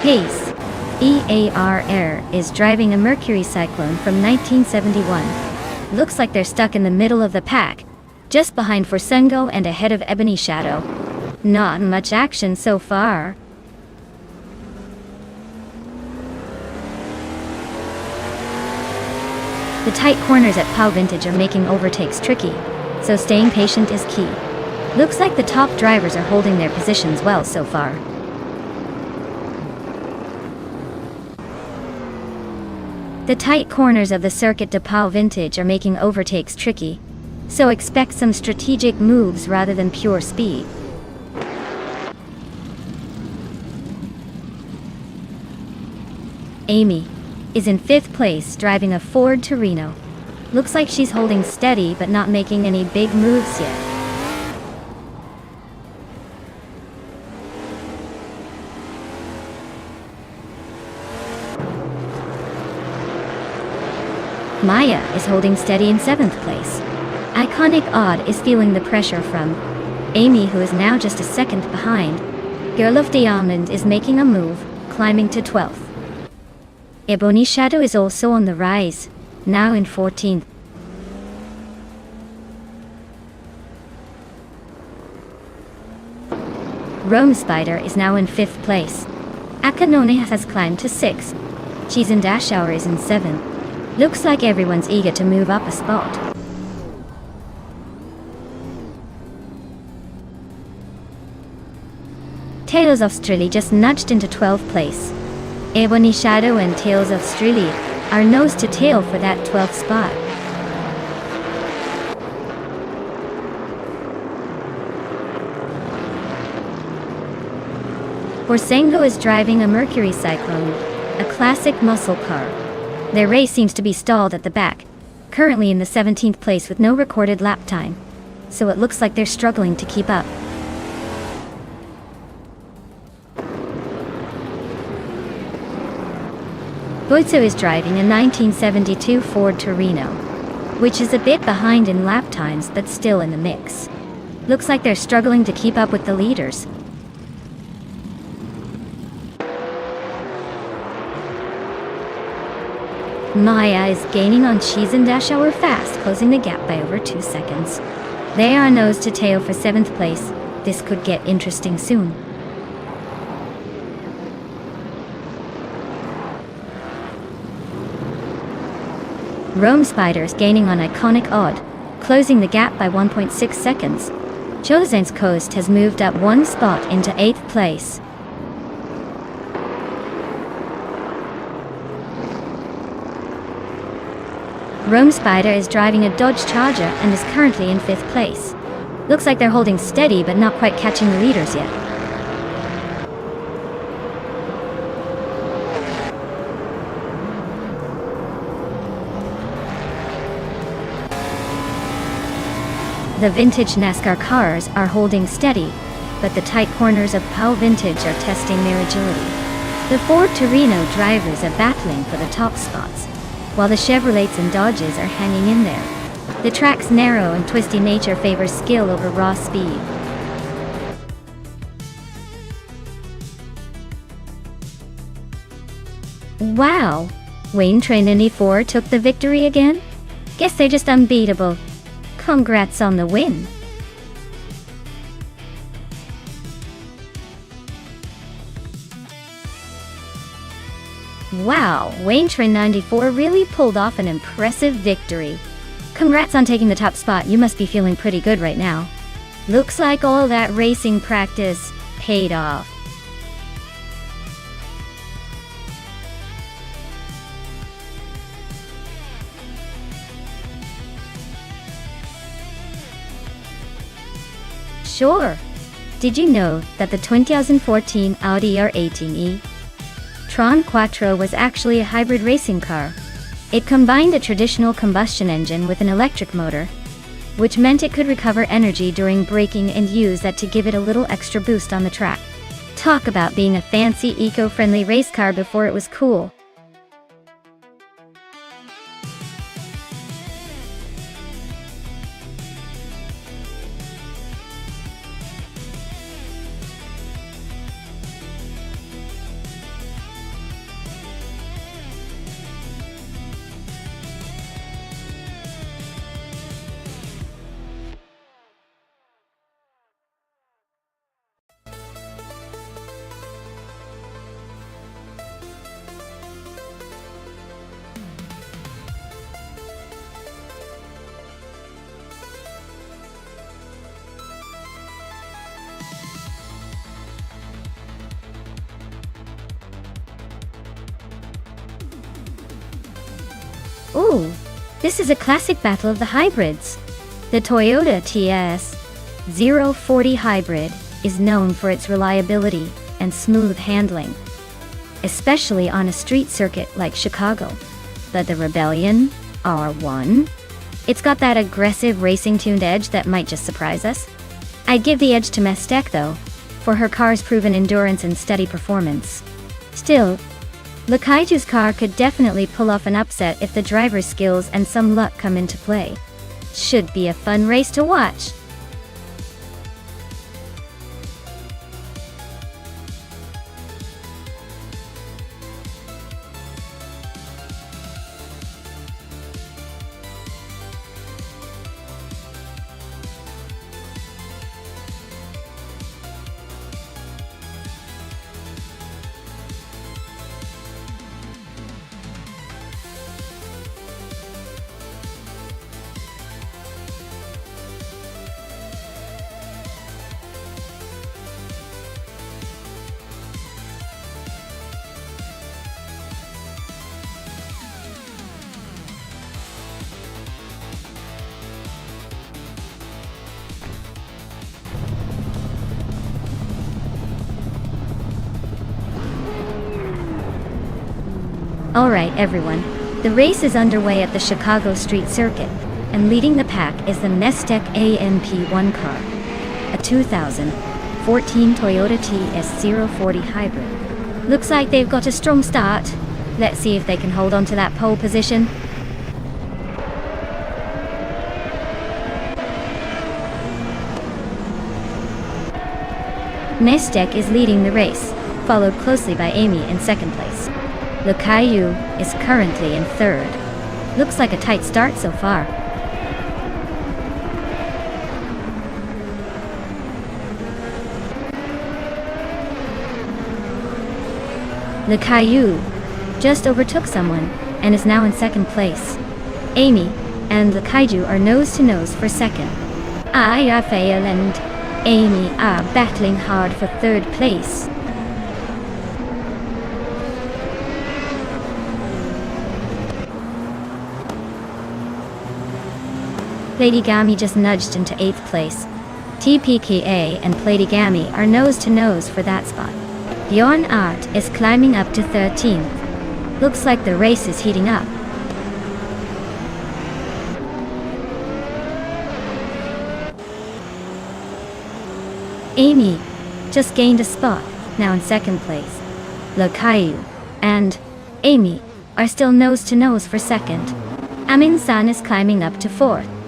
Pace EARR is driving a Mercury Cyclone from 1971. Looks like they're stuck in the middle of the pack, just behind Forsengo and ahead of Ebony Shadow. Not much action so far. The tight corners at Pau Vintage are making overtakes tricky, so staying patient is key. Looks like the top drivers are holding their positions well so far. The tight corners of the Circuit de Pau Vintage are making overtakes tricky, so expect some strategic moves rather than pure speed. Amy is in 5th place driving a Ford Torino. Looks like she's holding steady but not making any big moves yet. Maya is holding steady in 7th place. Iconic Odd is feeling the pressure from Amy, who is now just a second behind. Girl of Diamond is making a move, climbing to 12th. Ebony Shadow is also on the rise, now in 14th. Rome Spider is now in 5th place. Akanone has climbed to 6th. Cheese and Dash Hour is in 7th. Looks like everyone's eager to move up a spot. Tales of Strilly just nudged into 12th place. Ebony Shadow and Tales of Strilly are nose to tail for that 12th spot. Borsengo is driving a Mercury Cyclone, a classic muscle car. Their race seems to be stalled at the back, currently in the 17th place with no recorded lap time, so it looks like they're struggling to keep up. Boitso is driving a 1972 Ford Torino, which is a bit behind in lap times but still in the mix. Looks like they're struggling to keep up with the leaders. Maya is gaining on Cheese and Dash Hour fast, closing the gap by over 2 seconds. They are nose to tail for 7th place. This could get interesting soon. Rome Spider is gaining on Iconic Odd, closing the gap by 1.6 seconds. Chosen's Coast has moved up 1 spot into 8th place. Rome Spider is driving a Dodge Charger and is currently in 5th place. Looks like they're holding steady but not quite catching the leaders yet. The vintage NASCAR cars are holding steady, but the tight corners of Powell Vintage are testing their agility. The Ford Torino drivers are battling for the top spots, while the Chevrolets and Dodges are hanging in there. The track's narrow and twisty nature favors skill over raw speed. Wow! Wayne Train 4 took the victory again? Guess they're just unbeatable. Congrats on the win. Wow, Wayne Train 94 really pulled off an impressive victory. Congrats on taking the top spot. You must be feeling pretty good right now. Looks like all that racing practice paid off. Sure. Did you know that the 2014 Audi R18e Tron Quattro was actually a hybrid racing car? It combined a traditional combustion engine with an electric motor, which meant it could recover energy during braking and use that to give it a little extra boost on the track. Talk about being a fancy eco-friendly race car before it was cool. Ooh, this is a classic battle of the hybrids. The Toyota TS040 Hybrid is known for its reliability and smooth handling, especially on a street circuit like Chicago. But the Rebellion R1, it's got that aggressive racing-tuned edge that might just surprise us. I'd give the edge to Mestek though, for her car's proven endurance and steady performance. Still, Lakaiju's car could definitely pull off an upset if the driver's skills and some luck come into play. Should be a fun race to watch. Alright everyone, the race is underway at the Chicago Street Circuit, and leading the pack is the Nonstop AMP1 car, a 2014 Toyota TS040 hybrid. Looks like they've got a strong start. Let's see if they can hold on to that pole position. Nonstop is leading the race, followed closely by Amy in second place. Lakaiyu is currently in third. Looks like a tight start so far. Lakaiyu just overtook someone and is now in second place. Amy and Lakaiyu are nose to nose for second. Raphael and Amy are battling hard for third place. Lady Gami just nudged into 8th place. TPKA and Platigami are nose to nose for that spot. Bjorn Art is climbing up to 13th. Looks like the race is heating up. Amy just gained a spot, now in second place. Lakaiyu and Amy are still nose to nose for second. Amin-san is climbing up to 4th.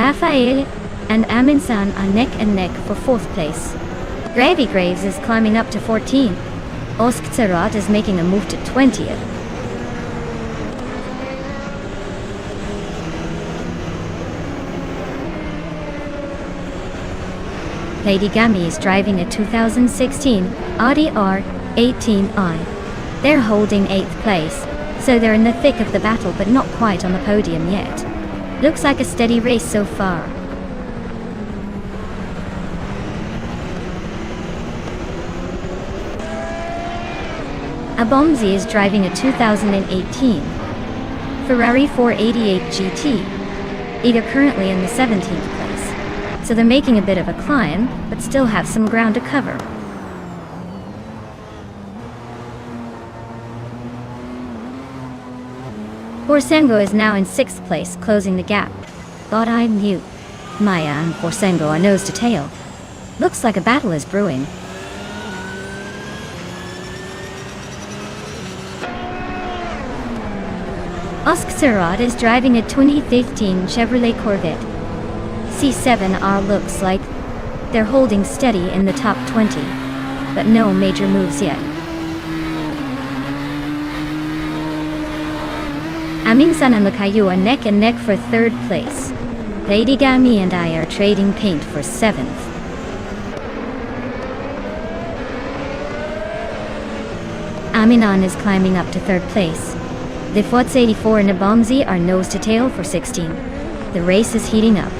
Raphael and Amin-san are neck and neck for 4th place. Gravy Graves is climbing up to 14. Oskzerat is making a move to 20th. Lady Gami is driving a 2016 Audi R18i. They're holding 8th place, so they're in the thick of the battle but not quite on the podium yet. Looks like a steady race so far. Abomzi is driving a 2018 Ferrari 488 GT. They're currently in the 17th place, so they're making a bit of a climb, but still have some ground to cover. Borsengo is now in 6th place, closing the gap. Thought I knew. Maya and Borsengo are nose to tail. Looks like a battle is brewing. Oskzerat is driving a 2015 Chevrolet Corvette. C7R looks like they're holding steady in the top 20, but no major moves yet. Amin-san and Lakaiyu are neck and neck for 3rd place. Lady Gami and I are trading paint for 7th. Aminan is climbing up to 3rd place. The Forts 84 and Abomzi are nose to tail for 16. The race is heating up.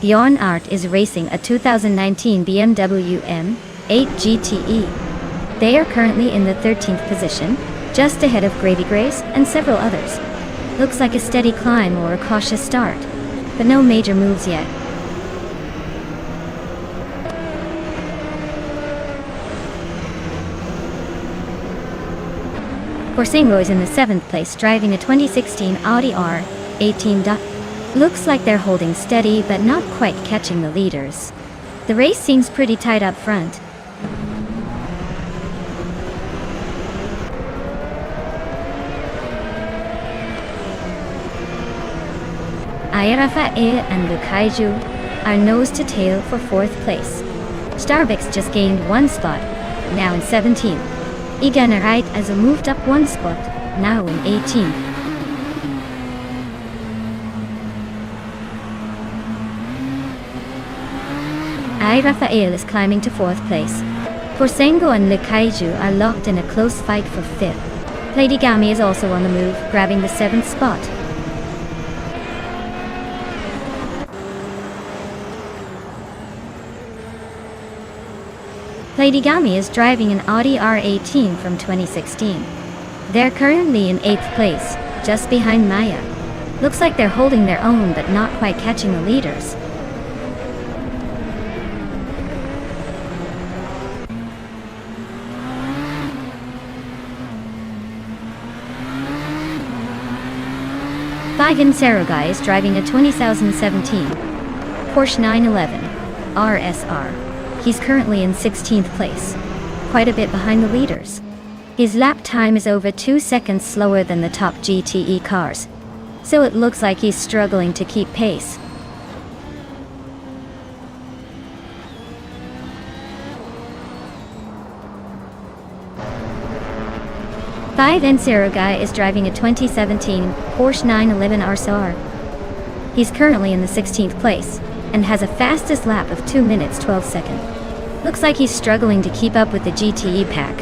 Bjorn Art is racing a 2019 BMW M8 GTE. They are currently in the 13th position, just ahead of Gravy Grace and several others. Looks like a steady climb or a cautious start, but no major moves yet. Porsengo is in the 7th place driving a 2016 Audi R18. Looks like they're holding steady but not quite catching the leaders. The race seems pretty tight up front. Rafael and Lukaiju are nose to tail for 4th place. Starbucks just gained 1 spot, now in 17th. Iganarite has moved up 1 spot, now in 18th. Rafael is climbing to 4th place. Porsengo and Lukaiju are locked in a close fight for 5th. Lady Gami is also on the move, grabbing the 7th spot. Lady Gami is driving an Audi R18 from 2016. They're currently in 8th place, just behind Maya. Looks like they're holding their own but not quite catching the leaders. Ivan Saragai is driving a 2017 Porsche 911 RSR. He's currently in 16th place, quite a bit behind the leaders. His lap time is over 2 seconds slower than the top GTE cars, so it looks like he's struggling to keep pace. Ivan Saragai is driving a 2017 Porsche 911 RSR. He's currently in the 16th place, and has a fastest lap of 2 minutes 12 seconds. Looks like he's struggling to keep up with the GTE pack.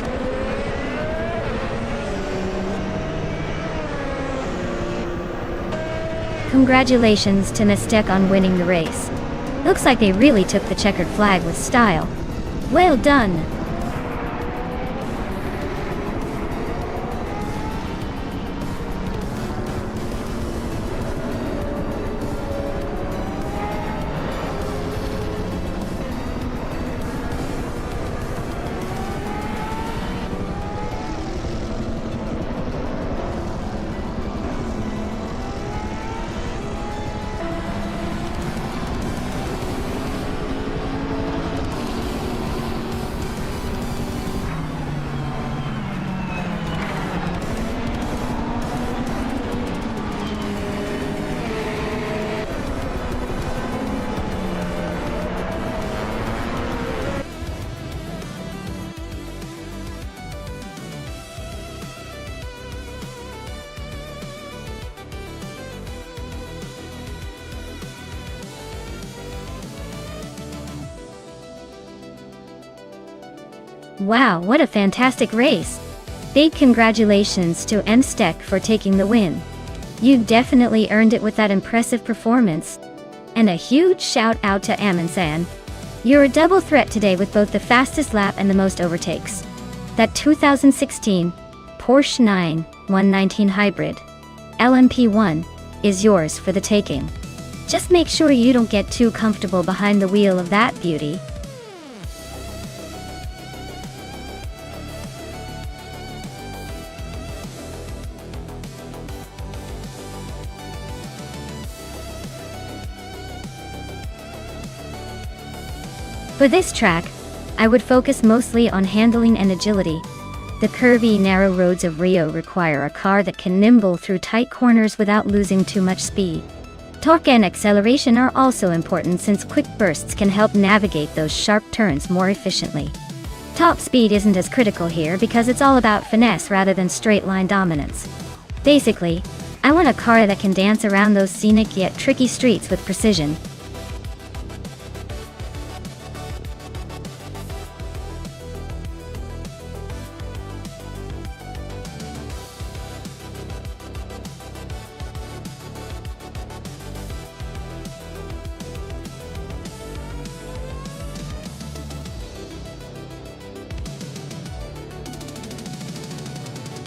Congratulations to Nonstop on winning the race. Looks like they really took the checkered flag with style. Well done! Wow, what a fantastic race! Big congratulations to Nonstop for taking the win. You definitely earned it with that impressive performance. And a huge shout out to Amundsen. You're a double threat today with both the fastest lap and the most overtakes. That 2016 Porsche 911 Hybrid LMP1 is yours for the taking. Just make sure you don't get too comfortable behind the wheel of that beauty. For this track, I would focus mostly on handling and agility. The curvy, narrow roads of Rio require a car that can nimble through tight corners without losing too much speed. Torque and acceleration are also important since quick bursts can help navigate those sharp turns more efficiently. Top speed isn't as critical here because it's all about finesse rather than straight-line dominance. Basically, I want a car that can dance around those scenic yet tricky streets with precision.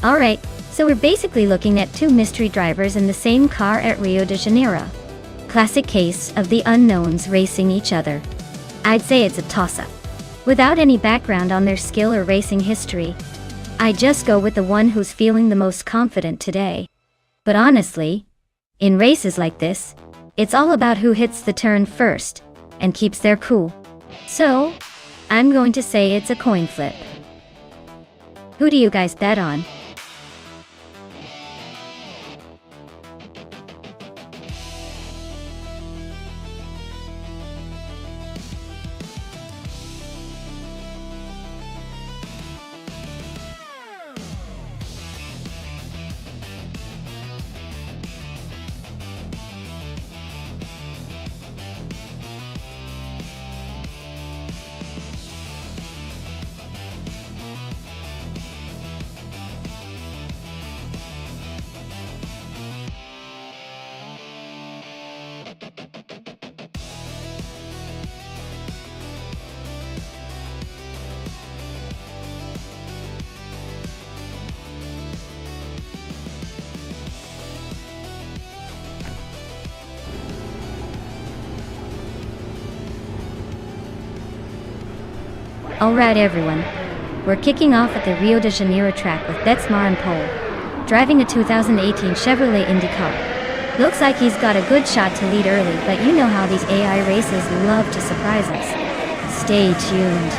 Alright, so we're basically looking at two mystery drivers in the same car at Rio de Janeiro. Classic case of the unknowns racing each other. I'd say it's a toss-up. Without any background on their skill or racing history, I just go with the one who's feeling the most confident today. But honestly, in races like this, it's all about who hits the turn first and keeps their cool. So, I'm going to say it's a coin flip. Who do you guys bet on? Alright everyone, we're kicking off at the Rio de Janeiro track with Betsmar on pole, driving a 2018 Chevrolet Indy car. Looks like he's got a good shot to lead early, but you know how these AI races love to surprise us. Stay tuned.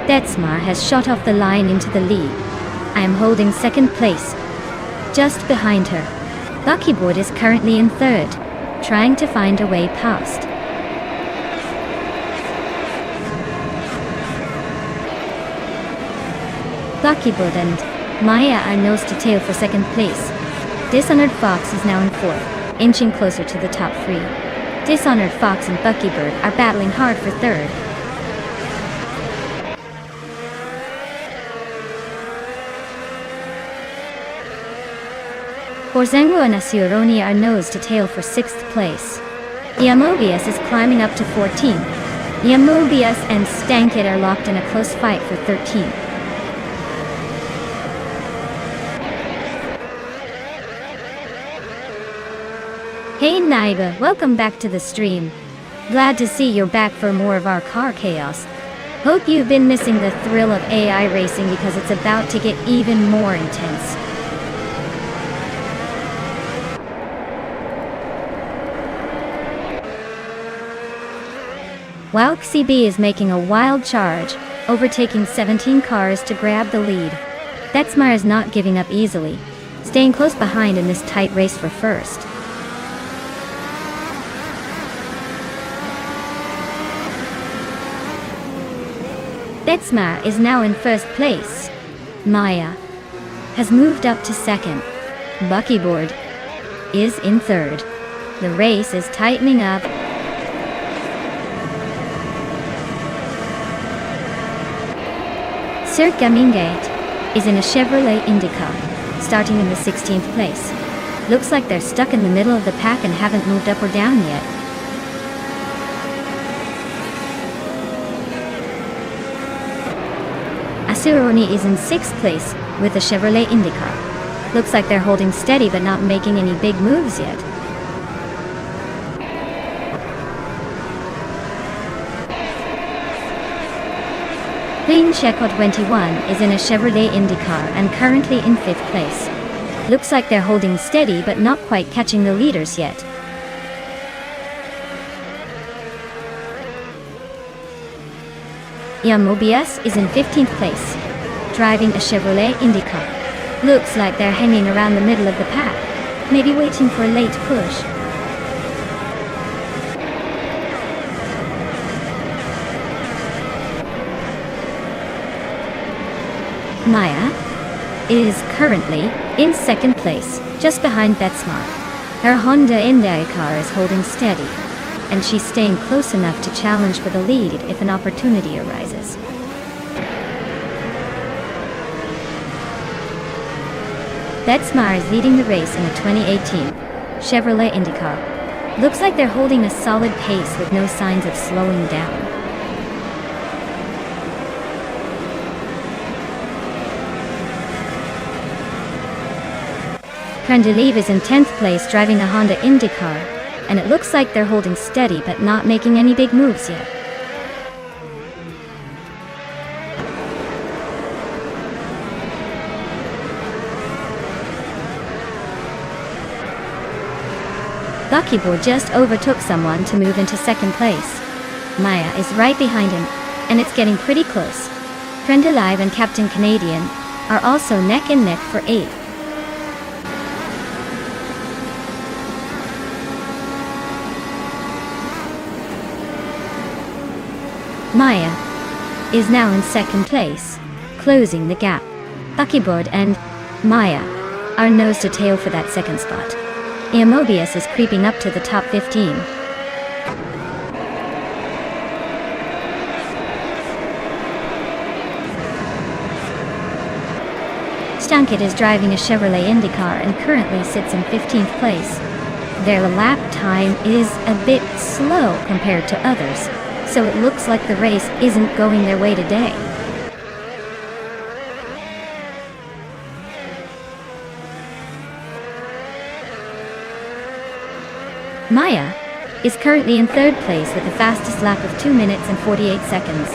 Betsmar has shot off the line into the lead. I am holding second place, just behind her. Buckyboard is currently in third, trying to find a way past. Buckyboard and Maya are nose to tail for second place. Dishonored Fox is now in fourth, inching closer to the top three. Dishonored Fox and Buckybird are battling hard for third. Borzango and Acioroni are nose to tail for 6th place. Iamobius is climbing up to 14th. Iamobius and Stankit are locked in a close fight for 13th. Hey Naiba, welcome back to the stream. Glad to see you're back for more of our car chaos. Hope you've been missing the thrill of AI racing because it's about to get even more intense. Wow, XCB is making a wild charge, overtaking 17 cars to grab the lead. Betsmar is not giving up easily, staying close behind in this tight race for first. Betsmar is now in first place. Maya has moved up to second. Buckyboard is in third. The race is tightening up. Sir Gamingate is in a Chevrolet Indy car, starting in the 16th place. Looks like they're stuck in the middle of the pack and haven't moved up or down yet. Acioroni is in 6th place with a Chevrolet Indy car. Looks like they're holding steady but not making any big moves yet. Clean Checo 21 is in a Chevrolet Indy car and currently in 5th place. Looks like they're holding steady but not quite catching the leaders yet. Iamobius is in 15th place, driving a Chevrolet Indy car. Looks like they're hanging around the middle of the pack, maybe waiting for a late push. Maya is currently in 2nd place, just behind Betsmar. Her Honda Indy car is holding steady, and she's staying close enough to challenge for the lead if an opportunity arises. Betsmar is leading the race in a 2018 Chevrolet Indy car. Looks like they're holding a solid pace with no signs of slowing down. Krendelev is in 10th place driving a Honda Indy car, and it looks like they're holding steady but not making any big moves yet. Lucky Boy just overtook someone to move into second place. Maya is right behind him, and it's getting pretty close. Trend Alive and Captain Canadian are also neck and neck for 8th. Maya is now in second place, closing the gap. Lucky Bird and Maya are nose to tail for that second spot. Mobius is creeping up to the top 15. Stunkit is driving a Chevrolet IndyCar and currently sits in 15th place. Their lap time is a bit slow compared to others, so it looks like the race isn't going their way today. Maya is currently in third place with the fastest lap of 2 minutes and 48 seconds.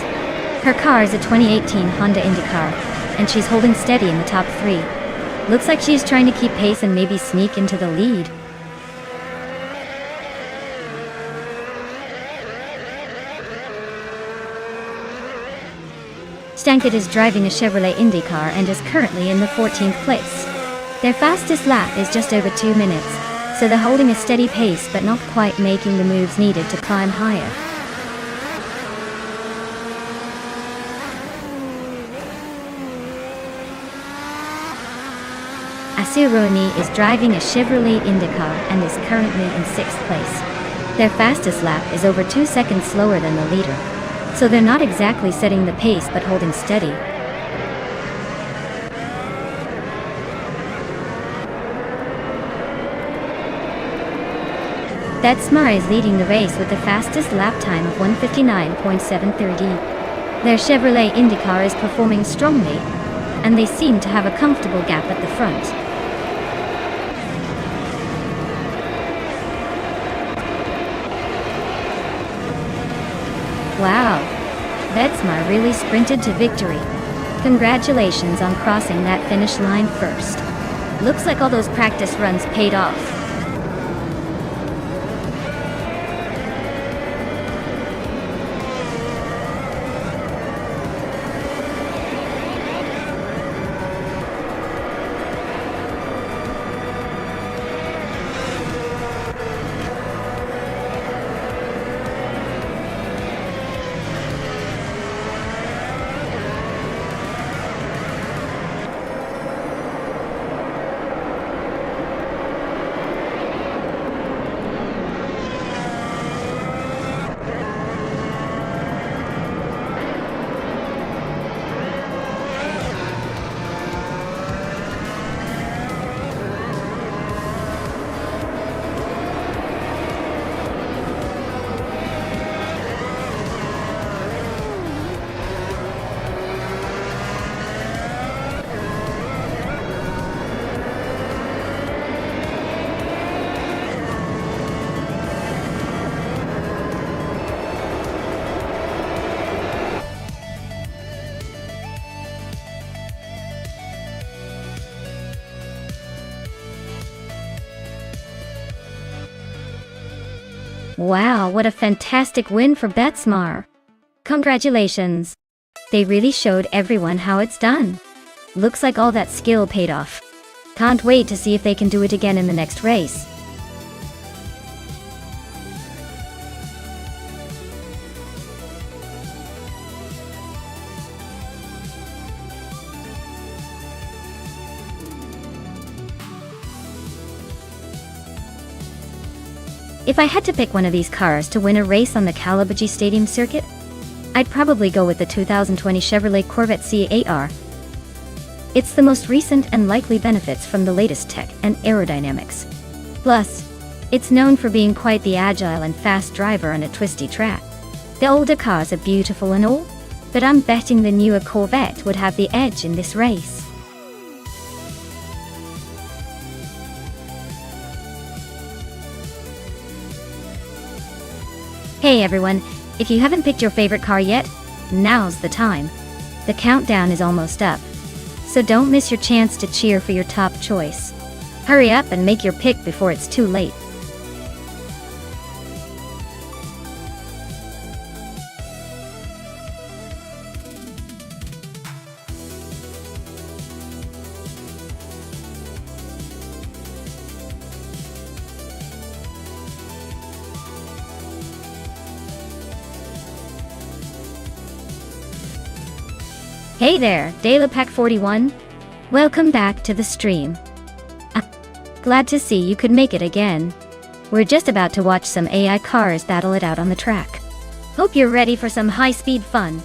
Her car is a 2018 Honda IndyCar, and she's holding steady in the top 3. Looks like she's trying to keep pace and maybe sneak into the lead. Stankit is driving a Chevrolet IndyCar and is currently in the 14th place. Their fastest lap is just over 2 minutes, so they're holding a steady pace but not quite making the moves needed to climb higher. Asuroni is driving a Chevrolet IndyCar and is currently in 6th place. Their fastest lap is over 2 seconds slower than the leader, so they're not exactly setting the pace but holding steady. Betsmar is leading the race with the fastest lap time of 1:59.730. Their Chevrolet IndyCar is performing strongly, and they seem to have a comfortable gap at the front. Wow! Betsmar really sprinted to victory. Congratulations on crossing that finish line first. Looks like all those practice runs paid off. Wow, what a fantastic win for Betsmar. Congratulations. They really showed everyone how it's done. Looks like all that skill paid off. Can't wait to see if they can do it again in the next race. If I had to pick one of these cars to win a race on the Calabaji Stadium circuit, I'd probably go with the 2020 Chevrolet Corvette C8R. It's the most recent and likely benefits from the latest tech and aerodynamics. Plus, it's known for being quite the agile and fast driver on a twisty track. The older cars are beautiful and all, but I'm betting the newer Corvette would have the edge in this race. Hey everyone, if you haven't picked your favorite car yet, now's the time. The countdown is almost up, so don't miss your chance to cheer for your top choice. Hurry up and make your pick before it's too late. Hey there, Pack 41. Welcome back to the stream. Glad to see you could make it again. We're just about to watch some AI cars battle it out on the track. Hope you're ready for some high-speed fun.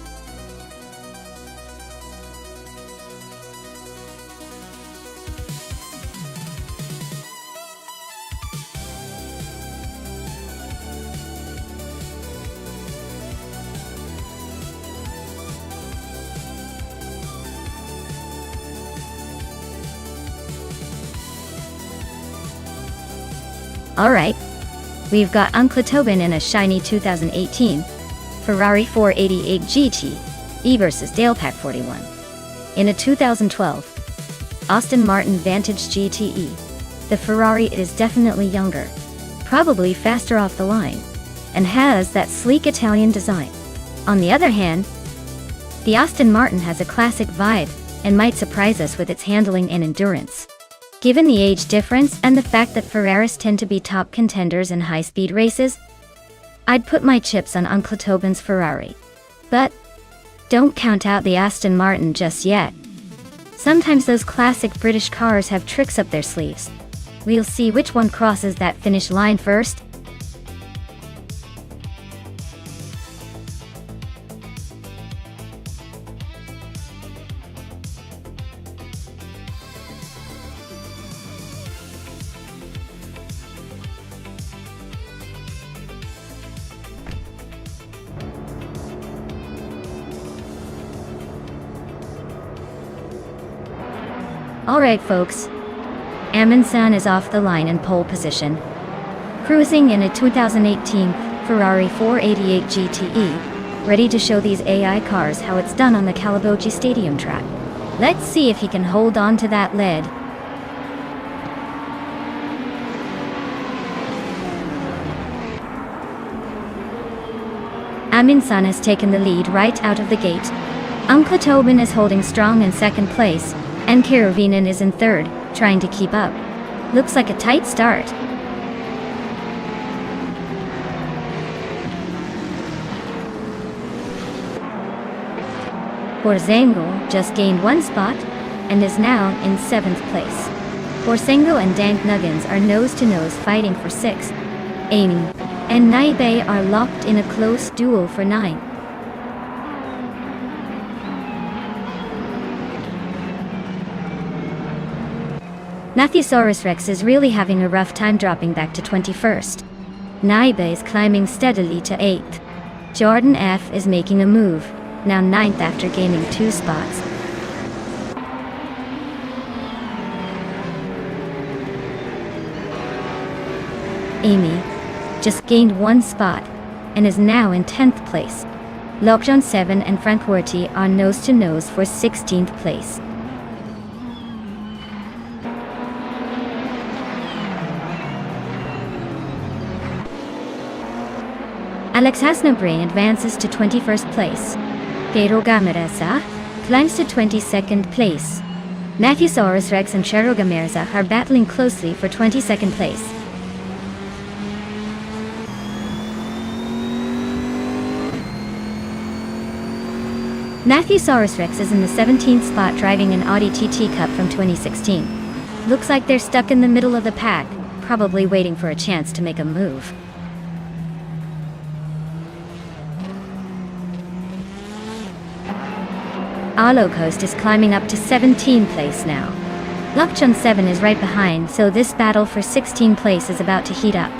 Alright, we've got Uncle Tobin in a shiny 2018 Ferrari 488 GT versus Pack 41 in a 2012 Aston Martin Vantage GTE. The Ferrari is definitely younger, probably faster off the line, and has that sleek Italian design. On the other hand, the Aston Martin has a classic vibe and might surprise us with its handling and endurance. Given the age difference and the fact that Ferraris tend to be top contenders in high-speed races, I'd put my chips on Uncle Tobin's Ferrari. But don't count out the Aston Martin just yet. Sometimes those classic British cars have tricks up their sleeves. We'll see which one crosses that finish line first. Alright folks, Amundsen is off the line in pole position, cruising in a 2018 Ferrari 488 GTE, ready to show these AI cars how it's done on the Calabogie Stadium track. Let's see if he can hold on to that lead. Amundsen has taken the lead right out of the gate. Uncle Tobin is holding strong in second place, and Kerovinen is in third, trying to keep up. Looks like a tight start. Borsengo just gained one spot, and is now in 7th place. Borsengo and Dank Nuggins are nose-to-nose fighting for 6. Amy and Naibe are locked in a close duel for 9. Nathusaurus Rex is really having a rough time dropping back to 21st. Naibe is climbing steadily to 8th. Jordan F is making a move, now 9th after gaining 2 spots. Amy just gained 1 spot and is now in 10th place. Lockjohn 7 and Frank Werty are nose-to-nose for 16th place. Alex Hasnabrain advances to 21st place. Pedro Gamareza climbs to 22nd place. Nathusaurus Rex and Cheryl Gamareza are battling closely for 22nd place. Nathusaurus Rex is in the 17th spot driving an Audi TT Cup from 2016. Looks like they're stuck in the middle of the pack, probably waiting for a chance to make a move. Arlo Coast is climbing up to 17th place now. Lockjohn 7 is right behind, so this battle for 16th place is about to heat up.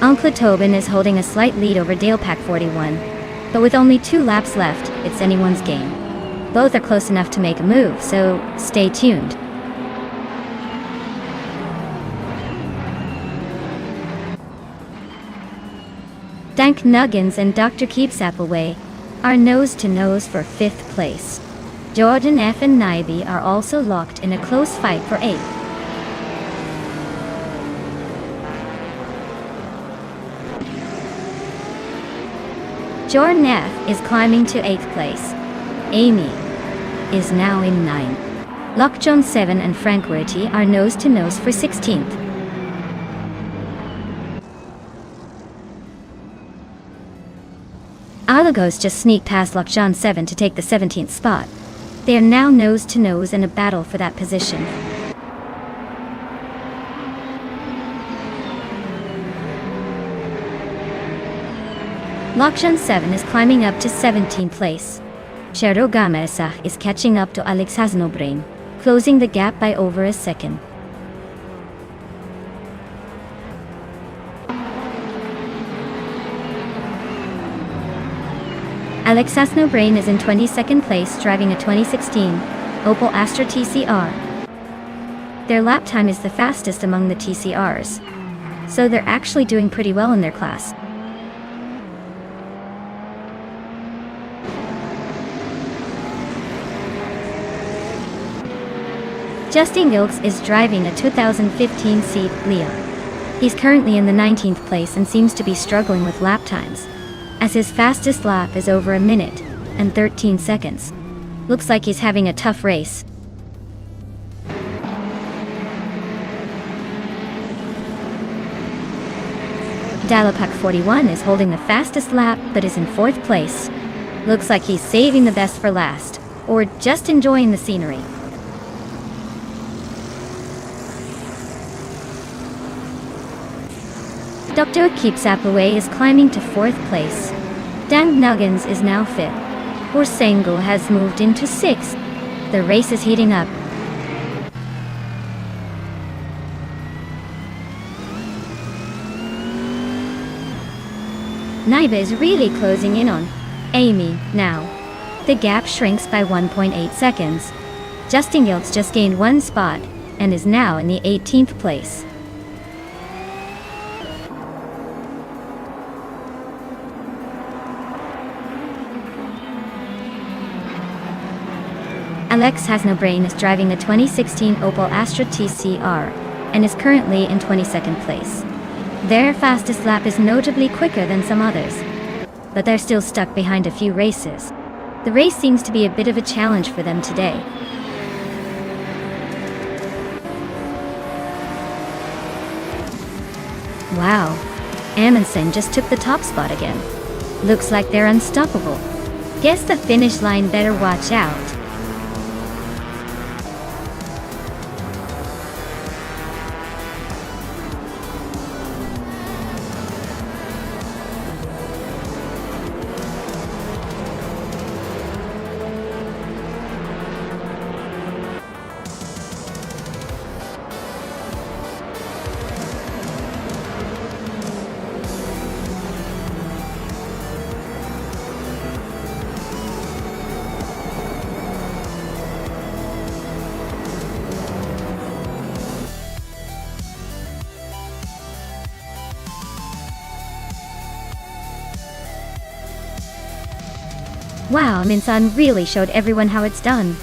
Uncle Tobin is holding a slight lead over Pack 41, but with only 2 laps left, it's anyone's game. Both are close enough to make a move, so stay tuned. Frank Nuggins and Dr. Keeps Appleway are nose-to-nose for 5th place. Jordan F. and Naibi are also locked in a close fight for 8th. Jordan F. is climbing to 8th place. Amy is now in 9th. Lockjohn 7 and Frank Werty are nose-to-nose for 16th. Alagos just sneaked past Lockjohn 7 to take the 17th spot. They are now nose-to-nose in a battle for that position. Lockjohn 7 is climbing up to 17th place. Chero Gamesa is catching up to Alex Hasnobrain, closing the gap by over a second. Alex Hasnobrain is in 22nd place, driving a 2016 Opel Astra TCR. Their lap time is the fastest among the TCRs, so they're actually doing pretty well in their class. Justin Gilks is driving a 2015 Seat Leon. He's currently in the 19th place and seems to be struggling with lap times, as his fastest lap is over a minute and 13 seconds. Looks like he's having a tough race. Dalapak 41 is holding the fastest lap but is in 4th place. Looks like he's saving the best for last, or just enjoying the scenery. Dr. Keeps Appleway is climbing to 4th place. Dan Nuggins is now 5th. Horsengo has moved into 6th. The race is heating up. Naiba is really closing in on Amy now. The gap shrinks by 1.8 seconds. Justin Gilks just gained 1 spot and is now in the 18th place. Alex Hasnobrain is driving a 2016 Opel Astra TCR and is currently in 22nd place. Their fastest lap is notably quicker than some others, but they're still stuck behind a few races. The race seems to be a bit of a challenge for them today. Wow, Amundsen just took the top spot again. Looks like they're unstoppable. Guess the finish line better watch out. Wow, Minsan really showed everyone how it's done.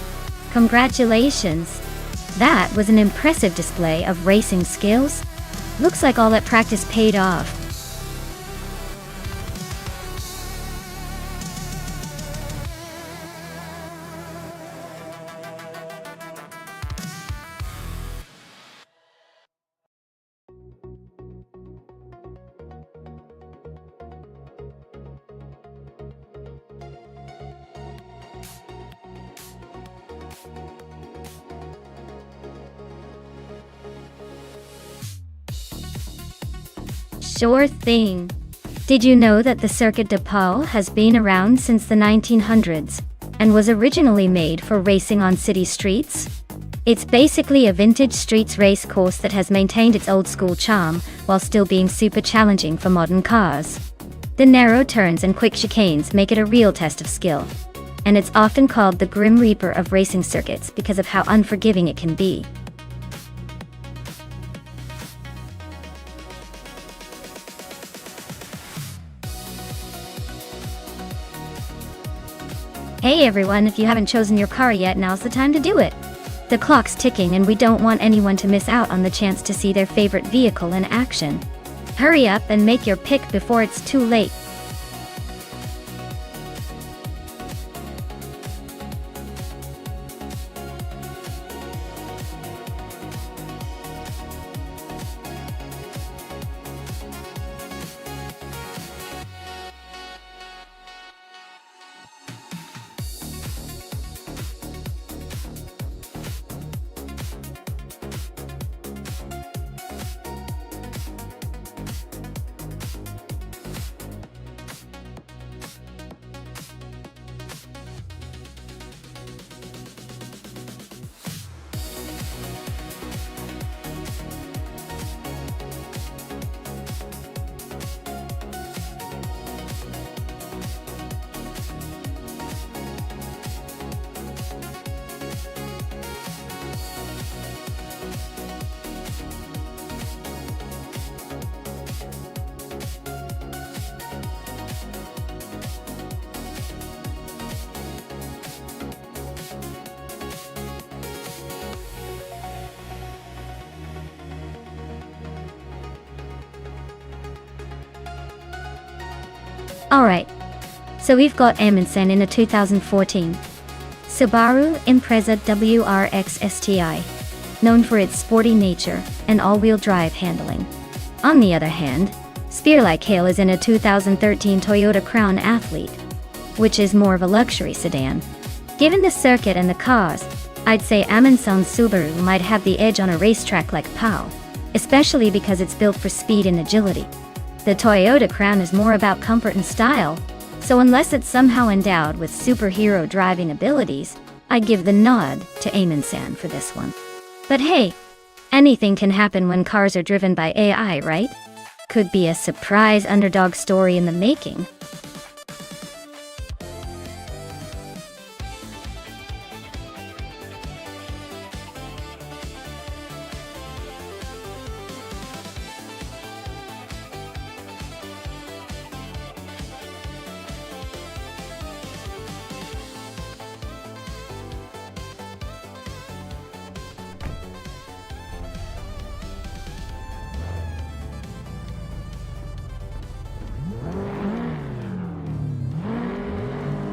Congratulations! That was an impressive display of racing skills. Looks like all that practice paid off. Sure thing. Did you know that the Circuit de Pau has been around since the 1900s and was originally made for racing on city streets? It's basically a vintage streets race course that has maintained its old school charm while still being super challenging for modern cars. The narrow turns and quick chicanes make it a real test of skill, and it's often called the Grim Reaper of racing circuits because of how unforgiving it can be. Hey everyone, if you haven't chosen your car yet, now's the time to do it. The clock's ticking and we don't want anyone to miss out on the chance to see their favorite vehicle in action. Hurry up and make your pick before it's too late. Alright, so we've got Amundsen in a 2014 Subaru Impreza WRX STI, known for its sporty nature and all-wheel drive handling. On the other hand, Spear-like Hail is in a 2013 Toyota Crown Athlete, which is more of a luxury sedan. Given the circuit and the cars, I'd say Amundsen's Subaru might have the edge on a racetrack like POW, especially because it's built for speed and agility. The Toyota Crown is more about comfort and style, so unless it's somehow endowed with superhero driving abilities, I'd give the nod to Amundsen for this one. But hey, anything can happen when cars are driven by AI, right? Could be a surprise underdog story in the making.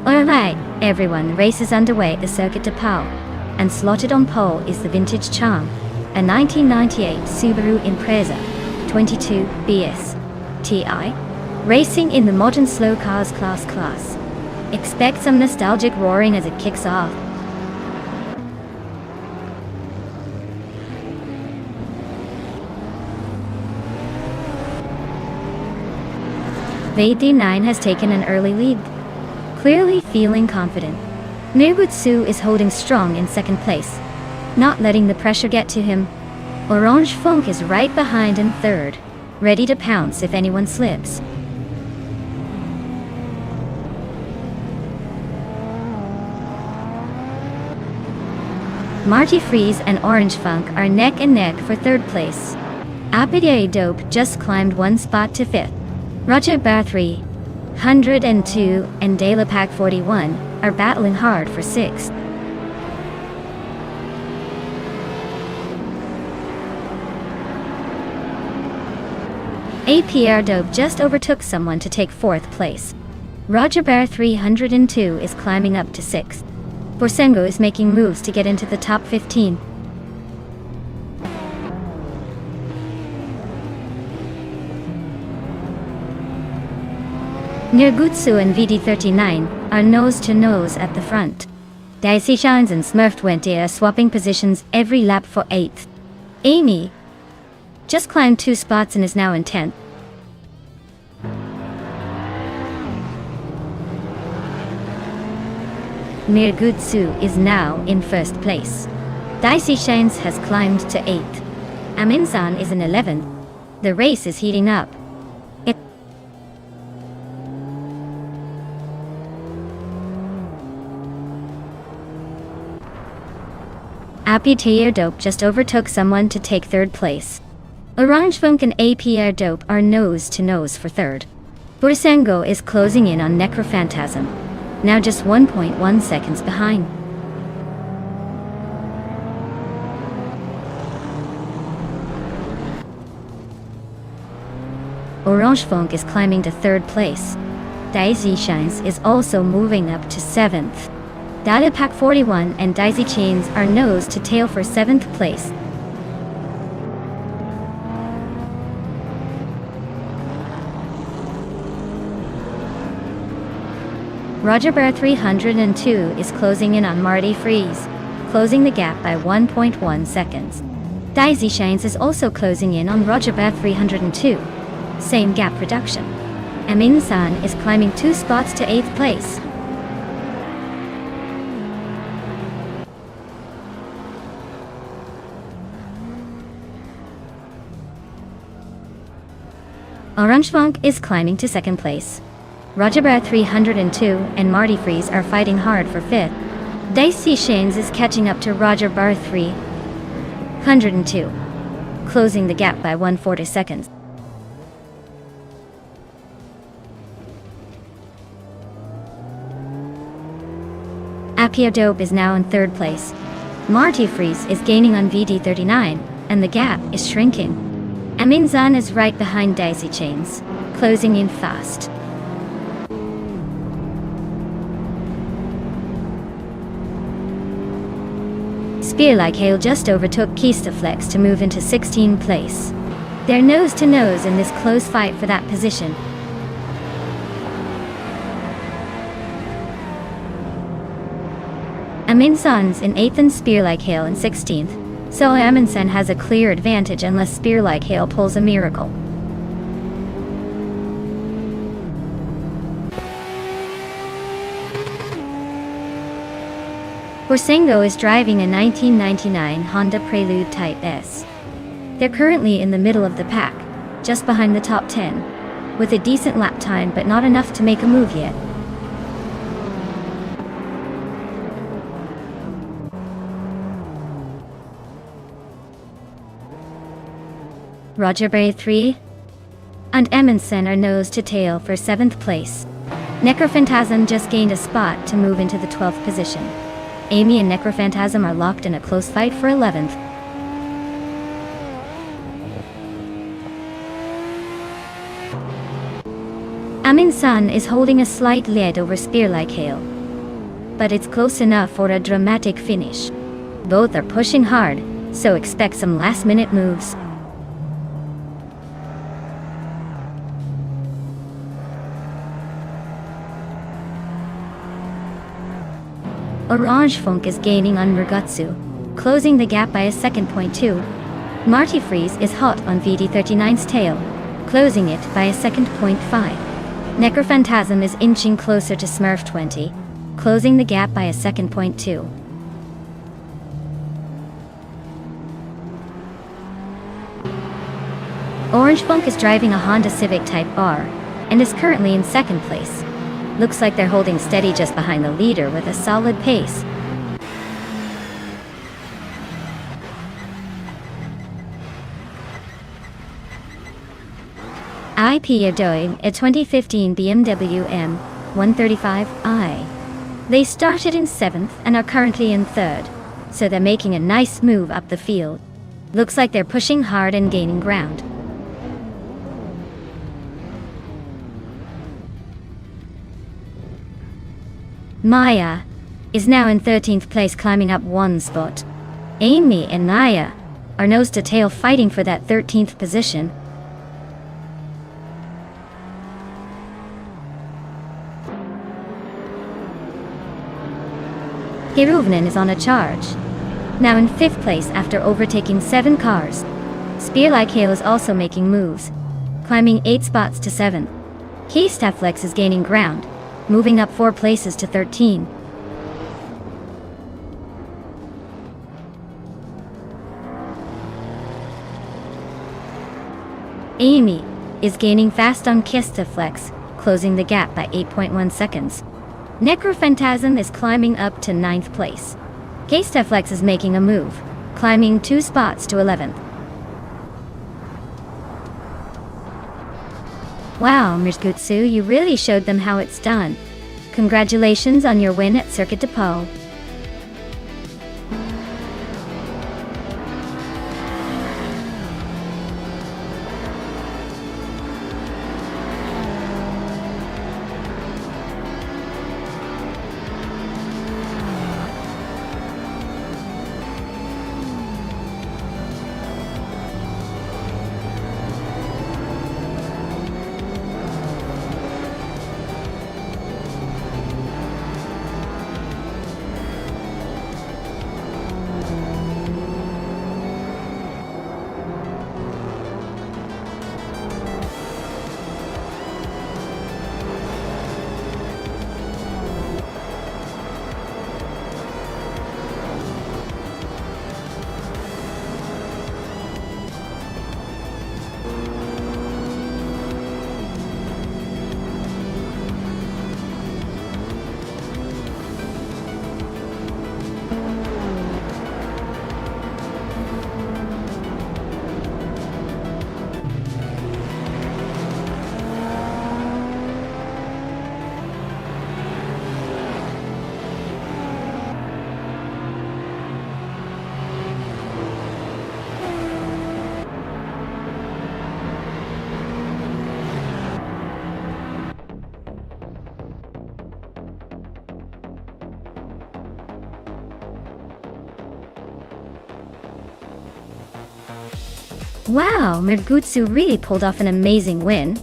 Alright, everyone, the race is underway at the Circuit de Pau, and slotted on pole is the vintage Charm, a 1998 Subaru Impreza 22 BS TI, racing in the modern slow cars class. Expect some nostalgic roaring as it kicks off. The D9 has taken an early lead, clearly feeling confident. Nirgutsu is holding strong in second place, not letting the pressure get to him. Orange Funk is right behind in third, ready to pounce if anyone slips. Marty Freeze and Orange Funk are neck and neck for third place. Apide Dope just climbed one spot to fifth. Roger Bathory, 102, and Delapac 41 are battling hard for sixth. APR Dope just overtook someone to take fourth place. Roger Bear 302 is climbing up to sixth. Borsengo is making moves to get into the top 15. Nirgutsu and VD39 are nose-to-nose at the front. Daisy Shines and Smurf20 are swapping positions every lap for 8th. Amy just climbed 2 spots and is now in 10th. Nirgutsu is now in first place. Daisy Shines has climbed to 8th. Amundsen is in 11th. The race is heating up. APR Dope just overtook someone to take third place. Orange Funk and APR Dope are nose-to-nose for third. Borsengo is closing in on Necrophantasm. now just 1.1 seconds behind. Orange Funk is climbing to 3rd place. Daisy Shines is also moving up to 7th. Data Pack 41 and Daisy Chains are nose to tail for 7th place. Roger Bear 302 is closing in on Marty Freeze, closing the gap by 1.1 seconds. Daisy Shines is also closing in on Roger Bear 302. Same gap reduction. Amin-san is climbing 2 spots to 8th place. Orange Funk is climbing to 2nd place. Roger Bear 302 and Marty Freeze are fighting hard for 5th. Daisy Shines is catching up to Roger Bear 302, closing the gap by 140 seconds. Apia Dope is now in 3rd place. Marty Freeze is gaining on VD39, and the gap is shrinking. Amin-san is right behind Daisy Chains, closing in fast. Spear Like Hail just overtook Keistaflex to move into 16th place. They're nose to nose in this close fight for that position. Amin-san's in 8th and Spear Like Hail in 16th, so Amin-san has a clear advantage unless Spear Like Hail pulls a miracle. Borsengo is driving a 1999 Honda Prelude Type S. They're currently in the middle of the pack, just behind the top 10, with a decent lap time but not enough to make a move yet. Roger Bear 3 and Amundsen are nose to tail for 7th place. Necrophantasm just gained a spot to move into the 12th position. Amy and Necrophantasm are locked in a close fight for 11th. Amin-san is holding a slight lead over Spear Like Hail, but it's close enough for a dramatic finish. Both are pushing hard, so expect some last-minute moves. Orange Funk is gaining on Murgutsu, closing the gap by a 2.2. Marty Freeze is hot on VD39's tail, closing it by a 2.5. Necrophantasm is inching closer to Smurf 20, closing the gap by a 2.2. Orange Funk is driving a Honda Civic Type R, and is currently in 2nd place. Looks like they're holding steady just behind the leader with a solid pace. IP are doing a 2015 BMW M135i. They started in 7th and are currently in 3rd, so they're making a nice move up the field. Looks like they're pushing hard and gaining ground. Maya is now in 13th place, climbing up 1 spot. Amy and Naya are nose to tail fighting for that 13th position. Hiruvnen is on a charge, now in 5th place after overtaking 7 cars. Spear Like Hail is also making moves, climbing 8 spots to 7th. Keistaflex is gaining ground, moving up 4 places to 13. Amy is gaining fast on Keistaflex, closing the gap by 8.1 seconds. Necrophantasm is climbing up to 9th place. Keistaflex is making a move, climbing 2 spots to 11th. Wow, Murgutsu, you really showed them how it's done. Congratulations on your win at Circuit de Pau. Wow, Mergutsu really pulled off an amazing win.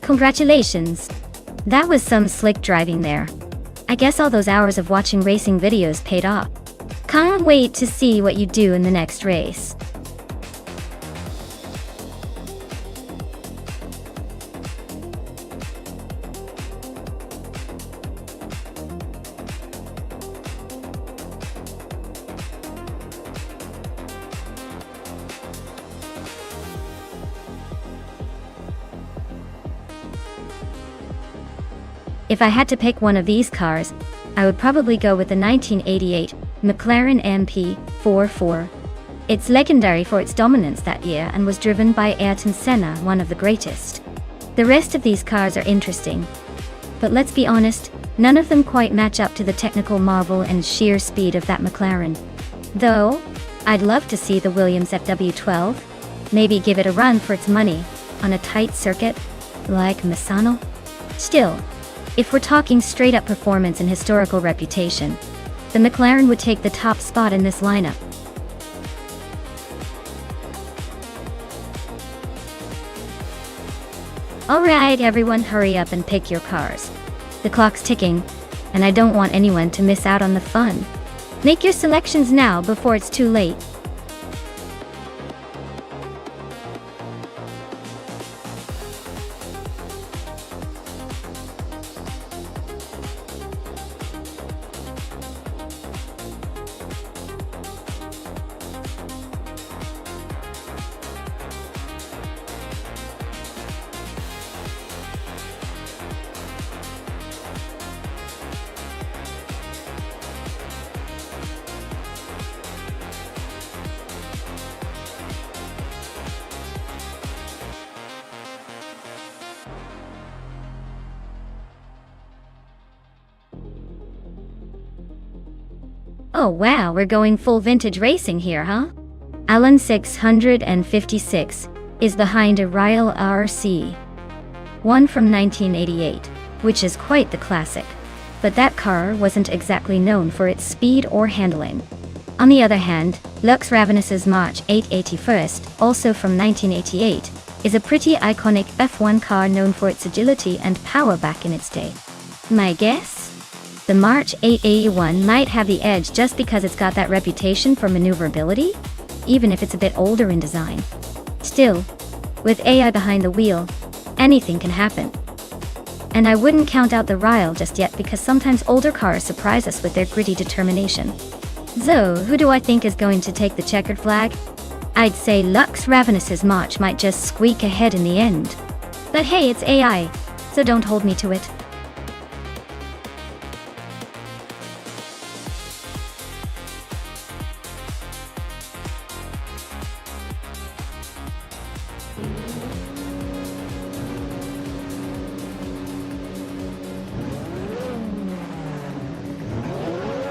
Congratulations. That was some slick driving there. I guess all those hours of watching racing videos paid off. Can't wait to see what you do in the next race. If I had to pick one of these cars, I would probably go with the 1988 McLaren MP44. It's legendary for its dominance that year and was driven by Ayrton Senna, one of the greatest. The rest of these cars are interesting, but let's be honest, none of them quite match up to the technical marvel and sheer speed of that McLaren. Though, I'd love to see the Williams FW12, maybe give it a run for its money, on a tight circuit, like Misano. Still, if we're talking straight-up performance and historical reputation, the McLaren would take the top spot in this lineup. Alright everyone, hurry up and pick your cars. The clock's ticking, and I don't want anyone to miss out on the fun. Make your selections now before it's too late. Oh wow, we're going full vintage racing here, huh? Alan 656 is behind a Ryle RC. One from 1988, which is quite the classic. But that car wasn't exactly known for its speed or handling. On the other hand, Lux Ravenous's March 881st, also from 1988, is a pretty iconic F1 car known for its agility and power back in its day. My guess? The March 881 might have the edge just because it's got that reputation for maneuverability, even if it's a bit older in design. Still, with AI behind the wheel, anything can happen. And I wouldn't count out the Ryle just yet because sometimes older cars surprise us with their gritty determination. So, who do I think is going to take the checkered flag? I'd say Lux Ravenous's March might just squeak ahead in the end. But hey, it's AI, so don't hold me to it.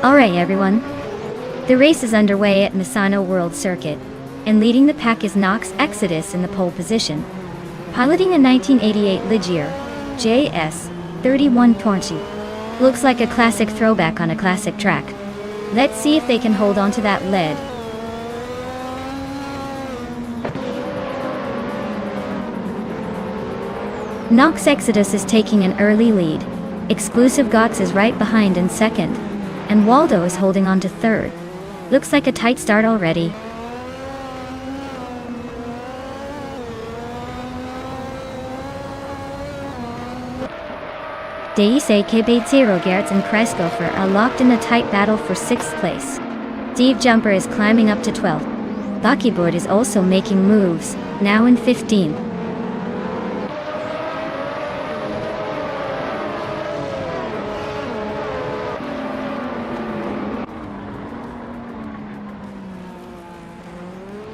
Alright everyone. The race is underway at Misano World Circuit, and leading the pack is Nox Exodus in the pole position. Piloting a 1988 Ligier JS 3120. Looks like a classic throwback on a classic track. Let's see if they can hold on to that lead. Nox Exodus is taking an early lead. Exclusive Gox is right behind in second, and Waldo is holding on to third. Looks like a tight start already. Deise Kebate Gertz and Kreisgopher are locked in a tight battle for 6th place. Steve Jumper is climbing up to 12th. Buckyboard is also making moves, now in 15th.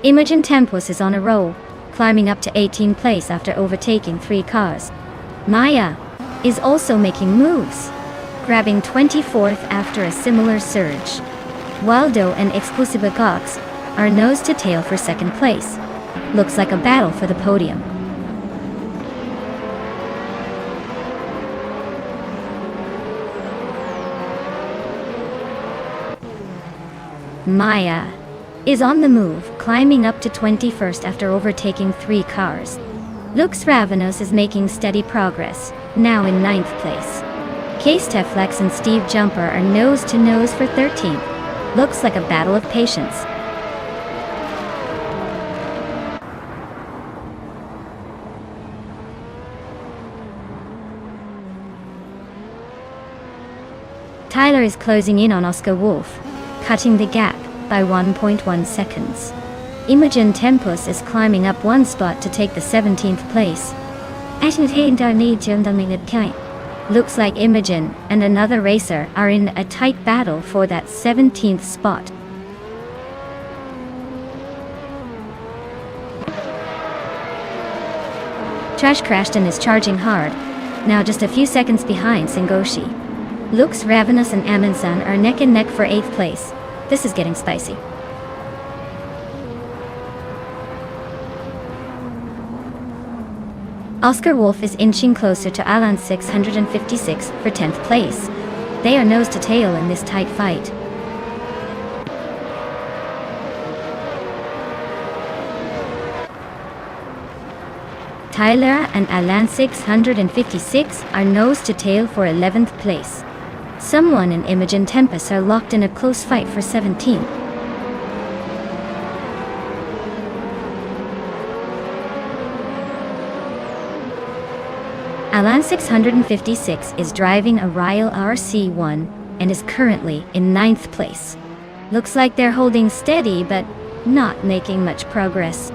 Imogen Tempus is on a roll, climbing up to 18th place after overtaking 3 cars. Maya is also making moves, grabbing 24th after a similar surge. Waldo and Exclusiva Gox are nose to tail for 2nd place. Looks like a battle for the podium. Maya is on the move, climbing up to 21st after overtaking 3 cars. Lux Ravenous is making steady progress, now in 9th place. Case Teflex and Steve Jumper are nose to nose for 13th. Looks like a battle of patience. Tyler is closing in on Oscar Wolf, cutting the gap by 1.1 seconds. Imogen Tempus is climbing up 1 spot to take the 17th place. Looks like Imogen and another racer are in a tight battle for that 17th spot. Trash Crashton is charging hard, now just a few seconds behind Sengoshi. Lux Ravenous and Amundsen are neck and neck for 8th place. This is getting spicy. Oscar Wolf is inching closer to Alan 656 for 10th place. They are nose to tail in this tight fight. Tyler and Alan 656 are nose to tail for 11th place. Someone and Imogen Tempest are locked in a close fight for 17th. Alan 656 is driving a Ryle RC1 and is currently in 9th place. Looks like they're holding steady but not making much progress.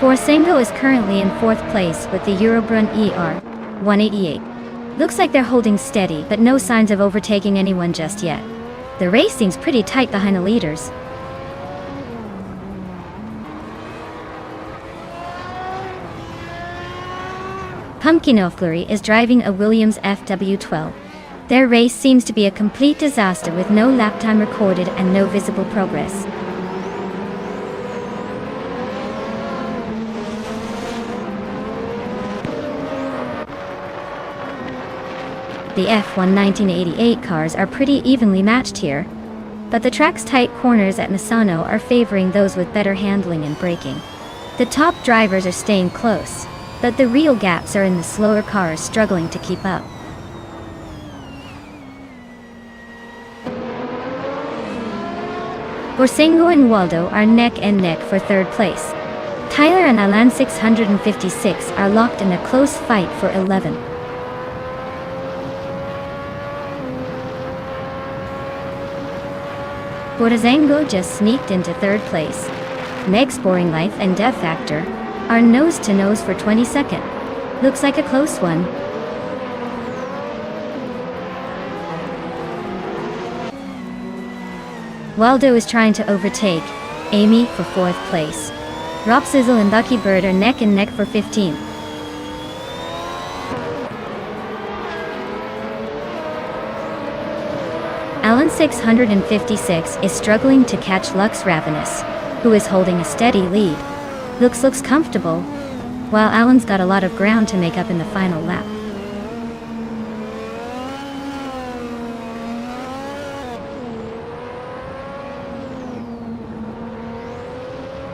Borsenko is currently in 4th place with the Eurobrun ER 188. Looks like they're holding steady but no signs of overtaking anyone just yet. The race seems pretty tight behind the leaders. Pumpkin O'Flurry is driving a Williams FW12. Their race seems to be a complete disaster with no lap time recorded and no visible progress. The F1 1988 cars are pretty evenly matched here, but the track's tight corners at Misano are favoring those with better handling and braking. The top drivers are staying close, but the real gaps are in the slower cars struggling to keep up. Borsengo and Waldo are neck and neck for 3rd place. Tyler and Alan 656 are locked in a close fight for 11th. Borsengo just sneaked into 3rd place. Meg's Boring Life and Death Factor are nose to nose for 22nd. Looks like a close one. Waldo is trying to overtake Amy for 4th place. Rob Sizzle and Bucky Bird are neck and neck for 15th. Alan 656 is struggling to catch Lux Ravenous, who is holding a steady lead. Looks comfortable, while Alan's got a lot of ground to make up in the final lap.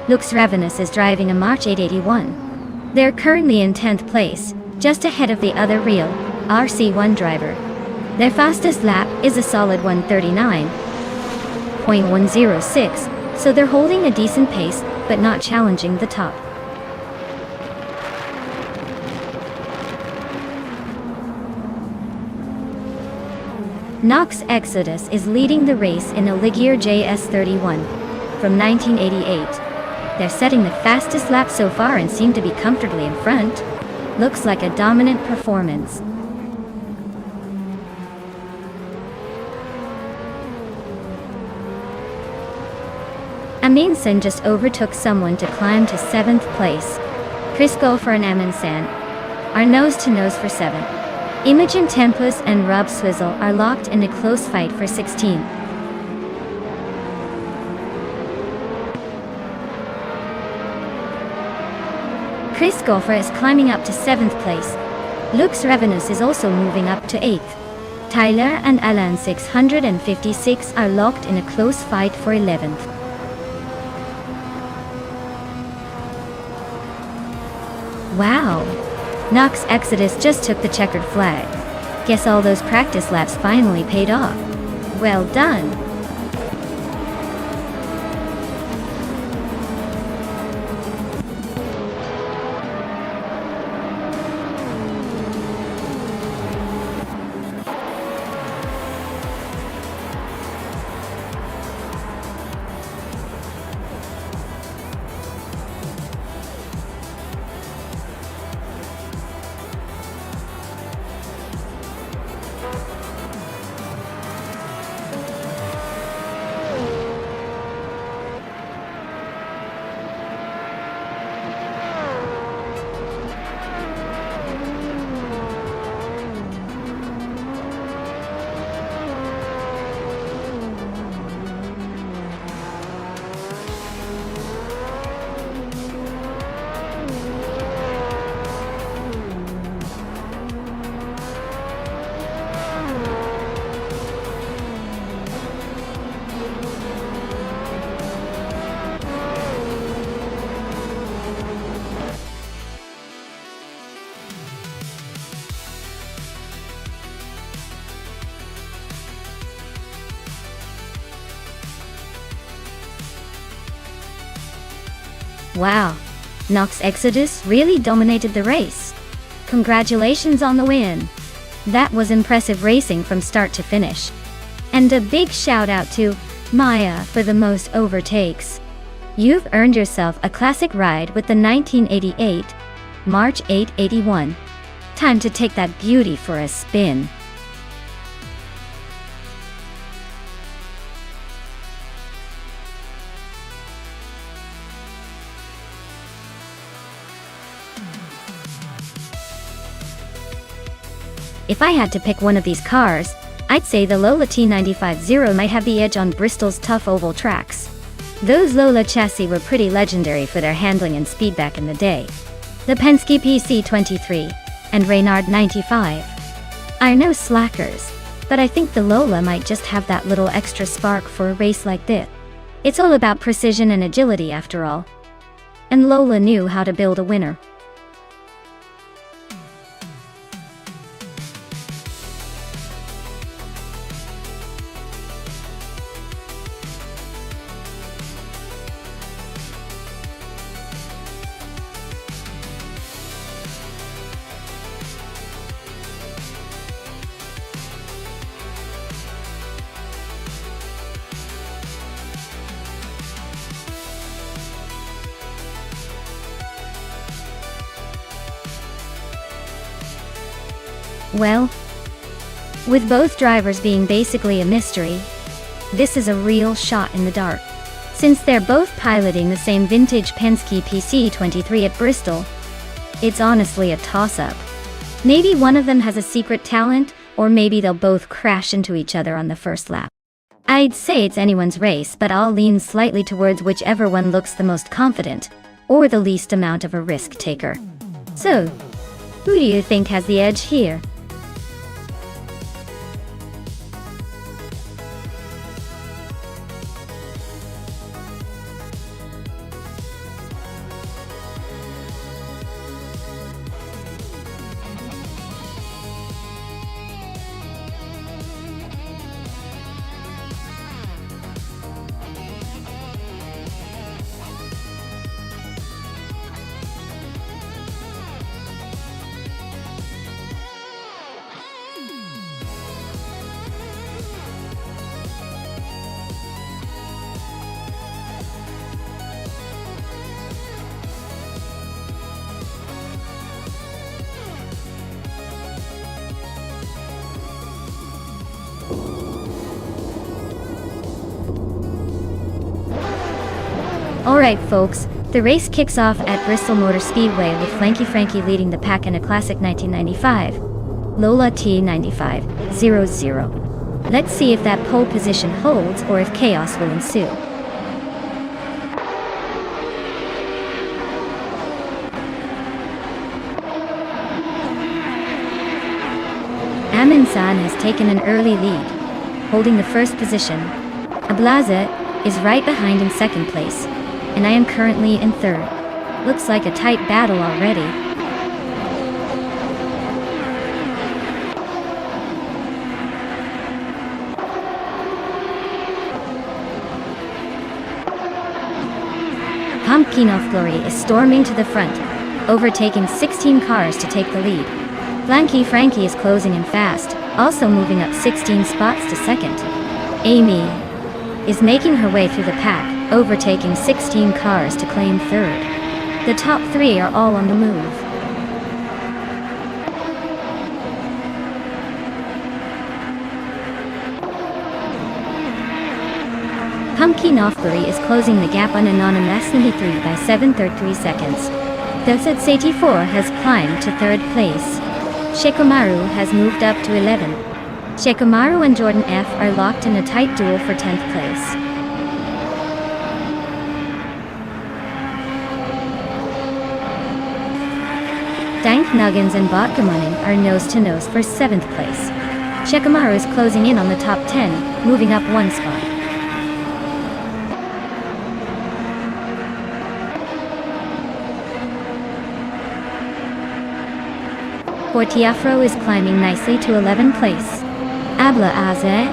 Lux Ravenous is driving a March 881. They're currently in 10th place, just ahead of the other real RC1 driver. Their fastest lap is a solid 139.106, so they're holding a decent pace, but not challenging the top. Nox Exodus is leading the race in a Ligier JS31 from 1988. They're setting the fastest lap so far and seem to be comfortably in front. Looks like a dominant performance. Amundsen just overtook someone to climb to 7th place. Chris Gopher and Amundsen are nose-to-nose for 7th. Imogen Tempus and Rob Swizzle are locked in a close fight for 16th. Chris Gopher is climbing up to 7th place. Lux Ravenous is also moving up to 8th. Tyler and Alan 656 are locked in a close fight for 11th. Wow! Nox Exodus just took the checkered flag. Guess all those practice laps finally paid off. Well done! Wow, Nox Exodus really dominated the race. Congratulations on the win. That was impressive racing from start to finish. And a big shout out to Maya for the most overtakes. You've earned yourself a classic ride with the 1988 March 881. Time to take that beauty for a spin. If I had to pick one of these cars, I'd say the Lola T950 might have the edge on Bristol's tough oval tracks. Those Lola chassis were pretty legendary for their handling and speed back in the day. The Penske PC23 and Reynard 95 are no slackers, but I think the Lola might just have that little extra spark for a race like this. It's all about precision and agility after all. And Lola knew how to build a winner. Well, with both drivers being basically a mystery, this is a real shot in the dark. Since they're both piloting the same vintage Penske PC23 at Bristol, it's honestly a toss-up. Maybe one of them has a secret talent, or maybe they'll both crash into each other on the first lap. I'd say it's anyone's race, but I'll lean slightly towards whichever one looks the most confident, or the least amount of a risk taker. So, who do you think has the edge here? Alright folks, the race kicks off at Bristol Motor Speedway with Flanky Frankie leading the pack in a classic 1995 Lola T9500. Let's see if that pole position holds or if chaos will ensue. Amin-san has taken an early lead, holding the first position. Ablaza is right behind in second place, and I am currently in third. Looks like a tight battle already. Pumpkin of Glory is storming to the front, overtaking 16 cars to take the lead. Flanky Frankie is closing in fast, also moving up 16 spots to second. Amy is making her way through the pack, overtaking 16 cars to claim third. The top three are all on the move. Pumpkin Offbury is closing the gap on Anonymous 93 by 7.33 seconds. Dosat 84 has climbed to third place. Shekomaru has moved up to 11. Shekomaru and Jordan F are locked in a tight duel for 10th place. Dank Nuggins and Botgamoning are nose-to-nose for 7th place. Shekomaru is closing in on the top 10, moving up one spot. Portiafro is climbing nicely to 11th place. Abla Aze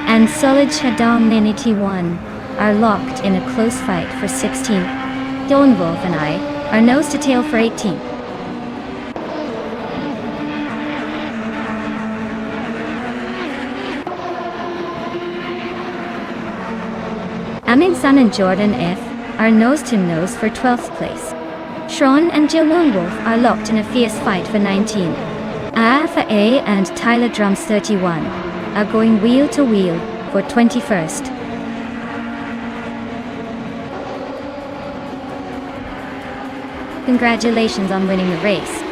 and Solid Shadam 91 are locked in a close fight for 16th. Dylan Wolf and I are nose-to-tail for 18th. Amin-san and Jordan F are nose-to-nose for 12th place. Shron and Jill Lone Wolf are locked in a fierce fight for 19th. Afa A and Tyler Drums 31 are going wheel to wheel for 21st. Congratulations on winning the race.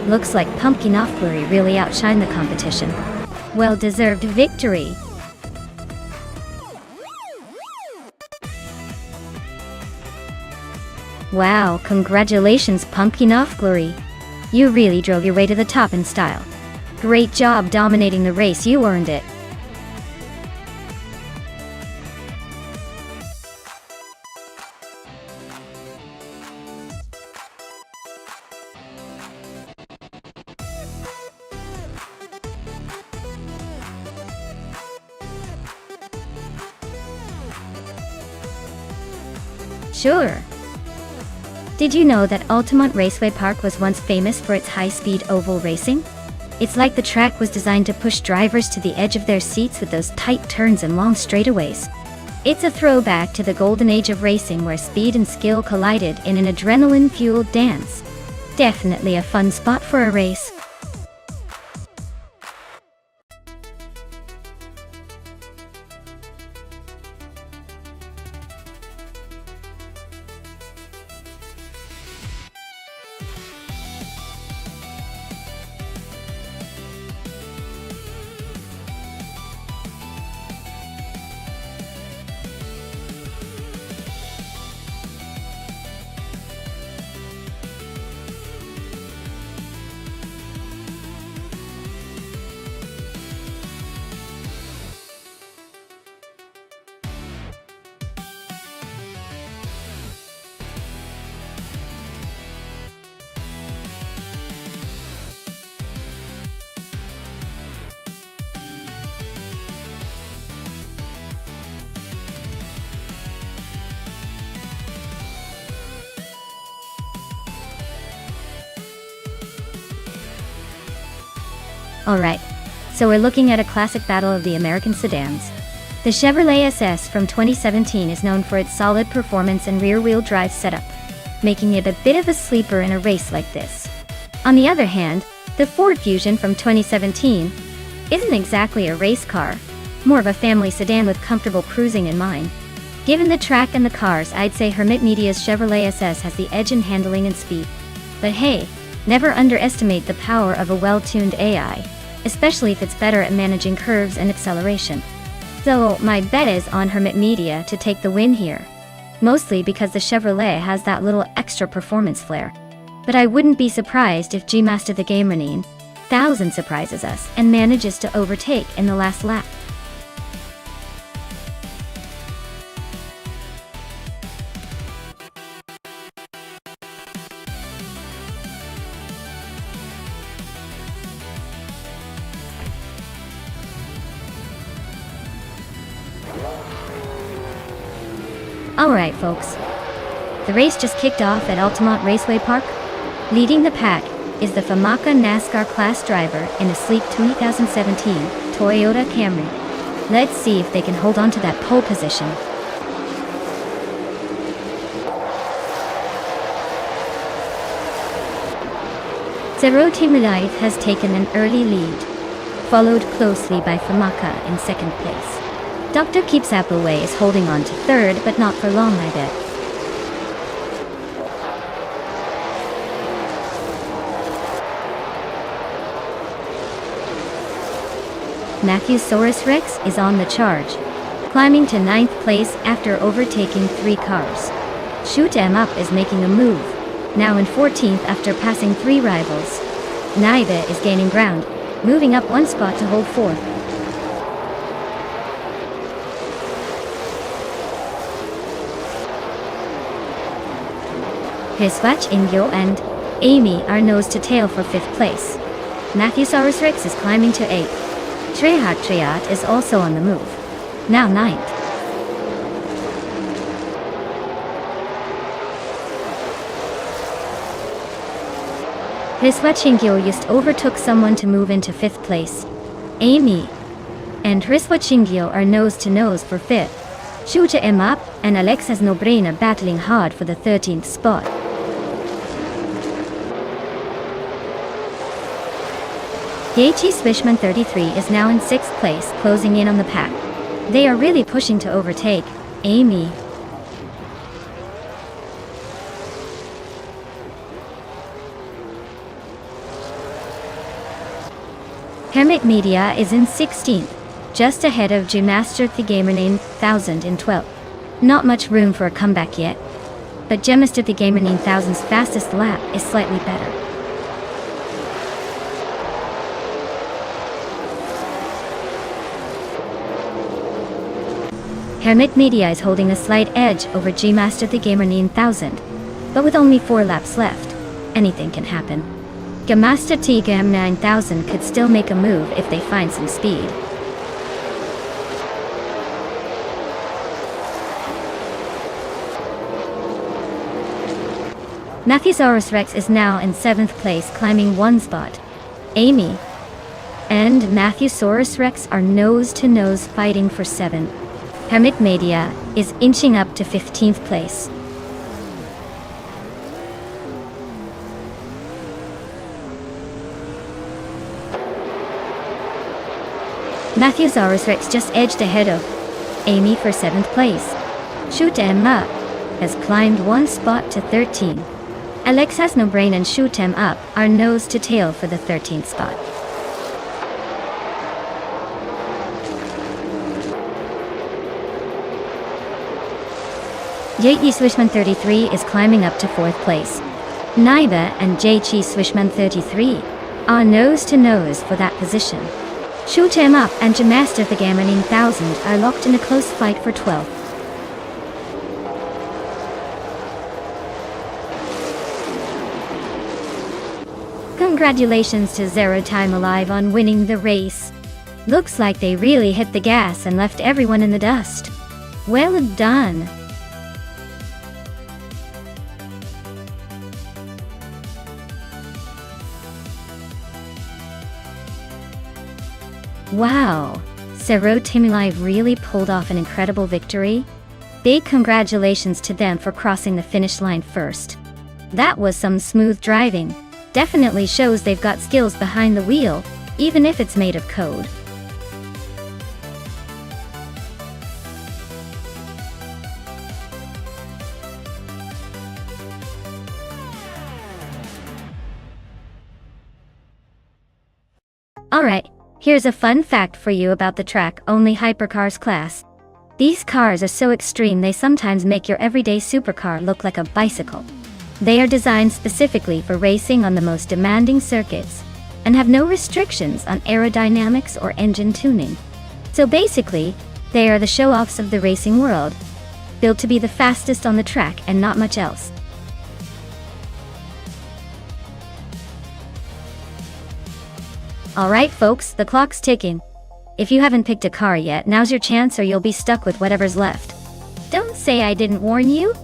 Looks like Pumpkin Offbury really outshined the competition. Well-deserved victory. Wow, congratulations Pumpkin Offbury. You really drove your way to the top in style. Great job dominating the race, you earned it. Sure. Did you know that Altamont Raceway Park was once famous for its high-speed oval racing? It's like the track was designed to push drivers to the edge of their seats with those tight turns and long straightaways. It's a throwback to the golden age of racing where speed and skill collided in an adrenaline-fueled dance. Definitely a fun spot for a race. Alright, so we're looking at a classic battle of the American sedans. The Chevrolet SS from 2017 is known for its solid performance and rear-wheel drive setup, making it a bit of a sleeper in a race like this. On the other hand, the Ford Fusion from 2017 isn't exactly a race car, more of a family sedan with comfortable cruising in mind. Given the track and the cars, I'd say Hermit Media's Chevrolet SS has the edge in handling and speed. But hey, never underestimate the power of a well-tuned AI, especially if it's better at managing curves and acceleration. So my bet is on Hermit Media to take the win here, mostly because the Chevrolet has that little extra performance flair. But I wouldn't be surprised if G-Master the Gamer 1000 surprises us and manages to overtake in the last lap. Alright folks, the race just kicked off at Altamont Raceway Park. Leading the pack is the Famaka NASCAR class driver in a sleek 2017 Toyota Camry. Let's see if they can hold on to that pole position. Zero Team Life has taken an early lead, followed closely by Famaka in second place. Dr. Keeps Appleway is holding on to third, but not for long, I bet. Matthew Saurus Rex is on the charge, climbing to 9th place after overtaking 3 cars. Shoot 'em Up is making a move, now in 14th after passing 3 rivals. Naiba is gaining ground, moving up 1 spot to hold 4th. Hiswach Ingyo and Amy are nose to tail for 5th place. Matthewsaurus Rex is climbing to 8th. Trehat Triat is also on the move, now 9th. Hiswach Ingyo just overtook someone to move into 5th place. Amy and Hiswach Ingyo are nose to nose for 5th. Shoot 'em Up and Alexas Nobrena battling hard for the 13th spot. Yachi Swishman 33 is now in 6th place, closing in on the pack. They are really pushing to overtake Amy. Hermit Media is in 16th, just ahead of G-Master the Gamer 1012. Not much room for a comeback yet, but G-Master the Gamer 1000's fastest lap is slightly better. Hermit Media is holding a slight edge over G-Master the Gamer 1000, but with only 4 laps left, anything can happen. G-Master the Gamer 9000 could still make a move if they find some speed. Matthewsaurus Rex is now in 7th place, climbing 1 spot. Amy and Matthewsaurus Rex are nose to nose fighting for 7th. Hermit Media is inching up to 15th place. Matthewsaurus Rex just edged ahead of Amy for 7th place. Shoot 'em Up has climbed 1 spot to 13. Alex Has No Brain and Shoot 'em Up are nose to tail for the 13th spot. Yachi Swishman 33 is climbing up to 4th place. Naiba and Yachi Swishman 33 are nose to nose for that position. Shoot 'em Up and G-Master the Gamer 9000 are locked in a close fight for 12th. Congratulations to Zero Time Alive on winning the race. Looks like they really hit the gas and left everyone in the dust. Well done. Wow, Serotimuli really pulled off an incredible victory. Big congratulations to them for crossing the finish line first. That was some smooth driving. Definitely shows they've got skills behind the wheel, even if it's made of code. Alright, here's a fun fact for you about the track-only hypercars class. These cars are so extreme they sometimes make your everyday supercar look like a bicycle. They are designed specifically for racing on the most demanding circuits, and have no restrictions on aerodynamics or engine tuning. So basically, they are the show-offs of the racing world, built to be the fastest on the track and not much else. Alright folks, the clock's ticking. If you haven't picked a car yet, now's your chance or you'll be stuck with whatever's left. Don't say I didn't warn you.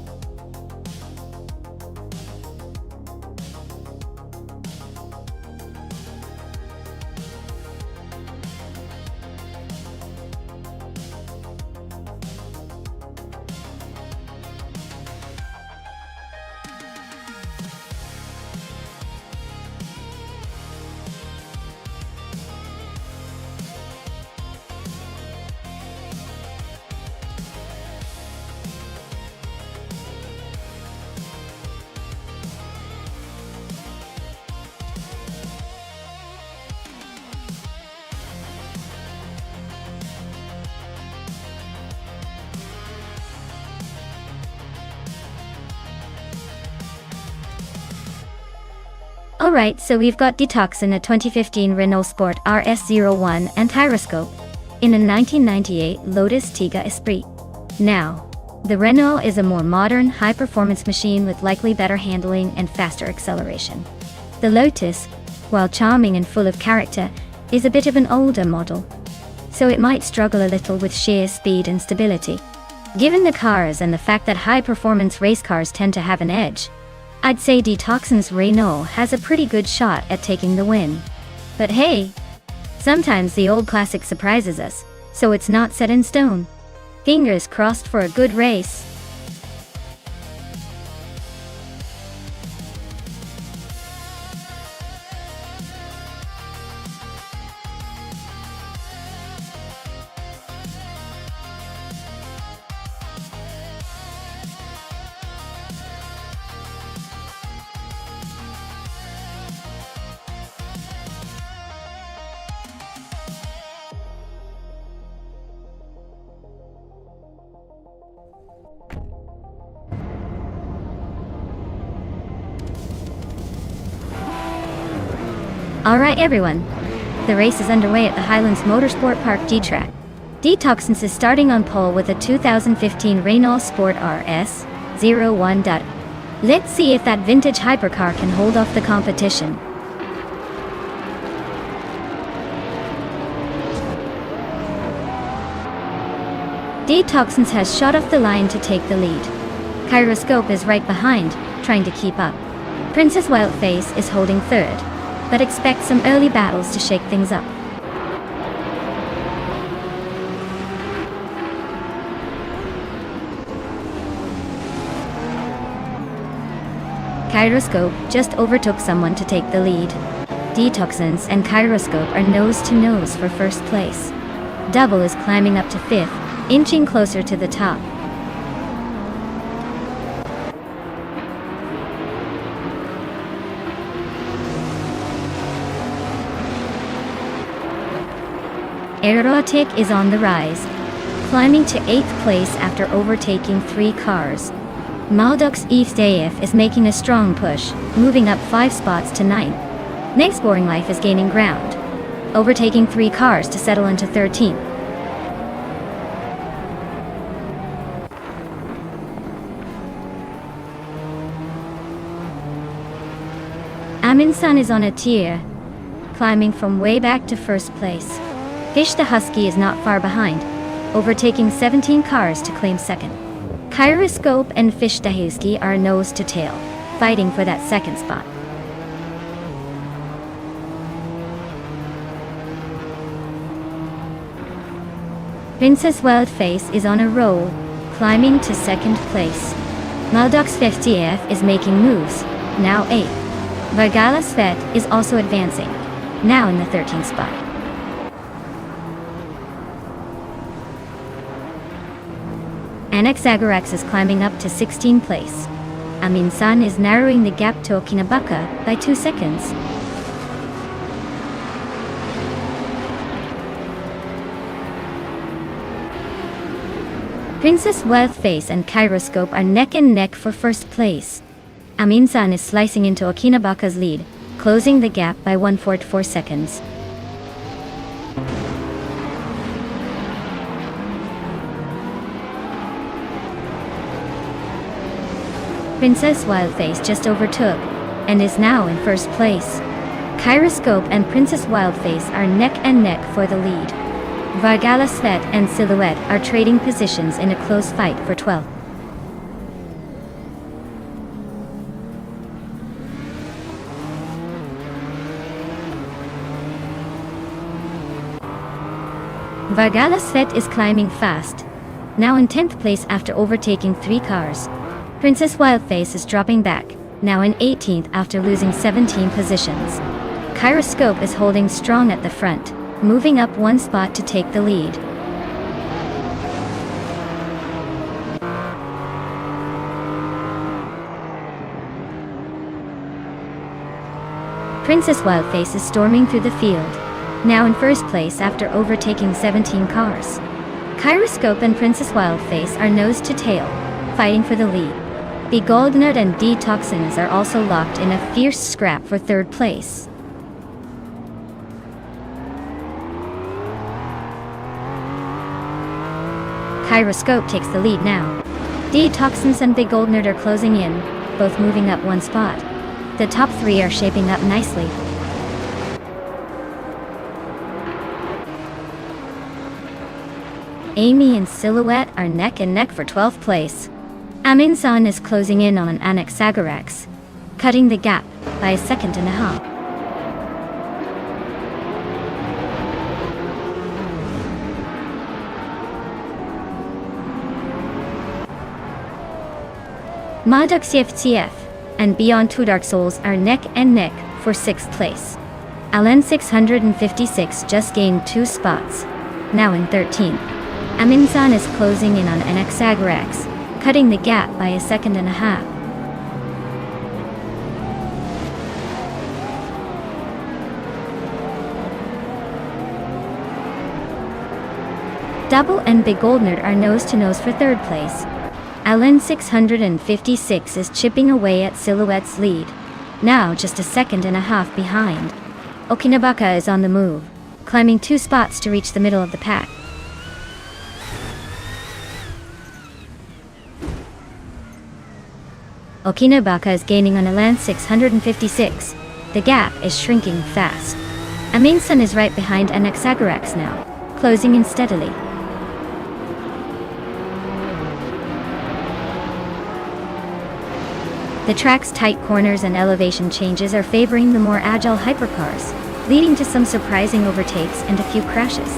Alright, so we've got Detox in a 2015 Renault Sport RS01 and Gyroscope in a 1998 Lotus Tiga Esprit. Now, the Renault is a more modern, high-performance machine with likely better handling and faster acceleration. The Lotus, while charming and full of character, is a bit of an older model, so it might struggle a little with sheer speed and stability. Given the cars and the fact that high-performance race cars tend to have an edge, I'd say Detoxin's Renault has a pretty good shot at taking the win. But hey, sometimes the old classic surprises us, so it's not set in stone. Fingers crossed for a good race. Alright everyone, the race is underway at the Highlands Motorsport Park G-Track. Detoxins is starting on pole with a 2015 Renault Sport RS01. Let's see if that vintage hypercar can hold off the competition. Detoxins has shot off the line to take the lead. Gyroscope is right behind, trying to keep up. Princess Wildface is holding third, but expect some early battles to shake things up. Gyroscope just overtook someone to take the lead. Detoxins and Gyroscope are nose to nose for first place. Double is climbing up to fifth, inching closer to the top. Erotic is on the rise, climbing to 8th place after overtaking 3 cars. Maldux Eastaf is making a strong push, moving up 5 spots to 9th. Next Boring Life is gaining ground, overtaking 3 cars to settle into 13th. Aminsan is on a tier, climbing from way back to first place. Fish the Husky is not far behind, overtaking 17 cars to claim second. Gyroscope and Fish the Husky are nose to tail, fighting for that second spot. Princess Wildface is on a roll, climbing to second place. Maldox 50F is making moves, now 8th. Vargala Svet is also advancing, now in the 13th spot. Anaxagorax is climbing up to 16th place. Amin-san is narrowing the gap to Okinabaka by 2 seconds. Princess Wildface and Kyroscope are neck and neck for first place. Amin-san is slicing into Okinabaka's lead, closing the gap by 1/4 seconds. Princess Wildface just overtook, and is now in first place. Kyroscope and Princess Wildface are neck and neck for the lead. Vargala Svet and Silhouette are trading positions in a close fight for 12th. Vargala Svet is climbing fast, now in 10th place after overtaking 3 cars. Princess Wildface is dropping back, now in 18th after losing 17 positions. Kyroscope is holding strong at the front, moving up 1 spot to take the lead. Princess Wildface is storming through the field, now in first place after overtaking 17 cars. Kyroscope and Princess Wildface are nose to tail, fighting for the lead. The Goldnut and D-Toxins are also locked in a fierce scrap for 3rd place. Kyroscope takes the lead now. D-Toxins and Big Goldnut are closing in, both moving up 1 spot. The top 3 are shaping up nicely. Amy and Silhouette are neck and neck for 12th place. Amin-san is closing in on Anaxagorax, cutting the gap by 1.5 seconds. Madux TF and Beyond Two Dark Souls are neck and neck for 6th place. Alen 656 just gained 2 spots, now in 13th. Amin-san is closing in on Anaxagorax, cutting the gap by 1.5 seconds. Double and Big Goldnut are nose to nose for 3rd place. Alen 656 is chipping away at Silhouette's lead, now just 1.5 seconds behind. Okinabaka is on the move, climbing 2 spots to reach the middle of the pack. Okinabaka is gaining on Alen 656. The gap is shrinking fast. Amin-san is right behind Anaxagorax now, closing in steadily. The track's tight corners and elevation changes are favoring the more agile hypercars, leading to some surprising overtakes and a few crashes.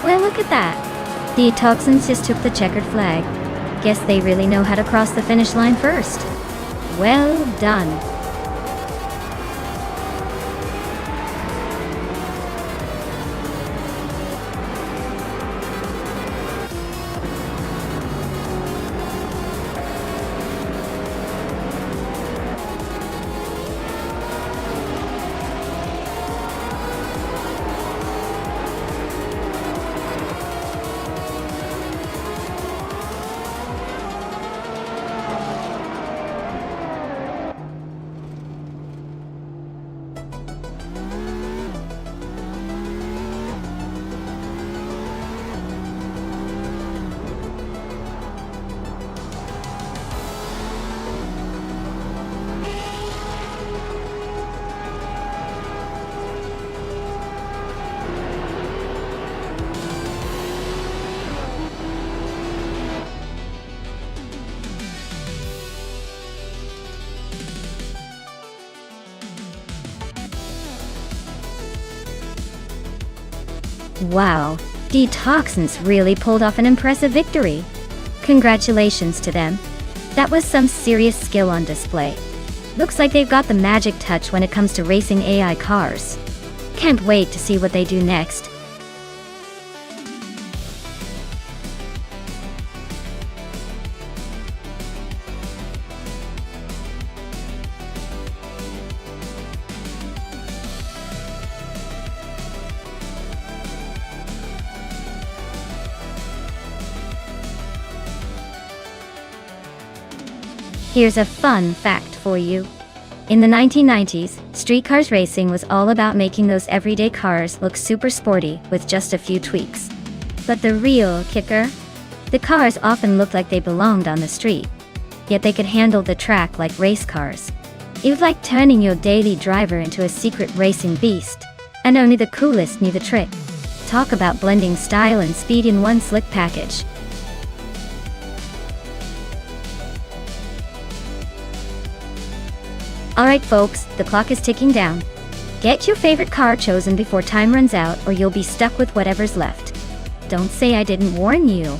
Well, look at that! The Toxins just took the checkered flag. Guess they really know how to cross the finish line first. Well done! Wow, Detoxins really pulled off an impressive victory. Congratulations to them. That was some serious skill on display. Looks like they've got the magic touch when it comes to racing AI cars. Can't wait to see what they do next. Here's a fun fact for you. In the 1990s, street cars racing was all about making those everyday cars look super sporty with just a few tweaks. But the real kicker? The cars often looked like they belonged on the street, yet they could handle the track like race cars. It was like turning your daily driver into a secret racing beast, and only the coolest knew the trick. Talk about blending style and speed in one slick package. Alright folks, the clock is ticking down. Get your favorite car chosen before time runs out or you'll be stuck with whatever's left. Don't say I didn't warn you.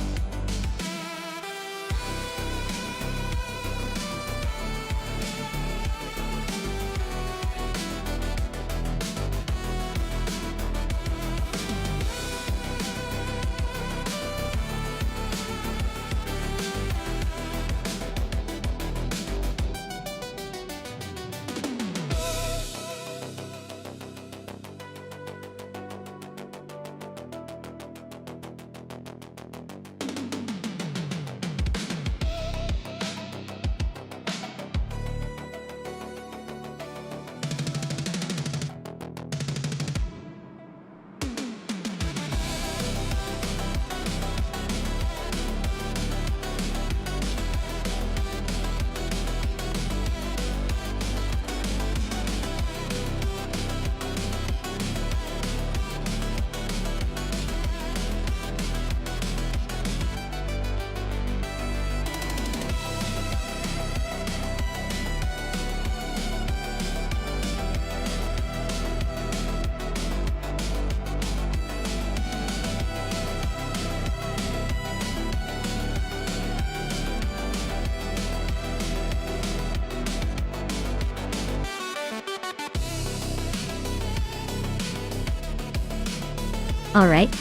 Alright.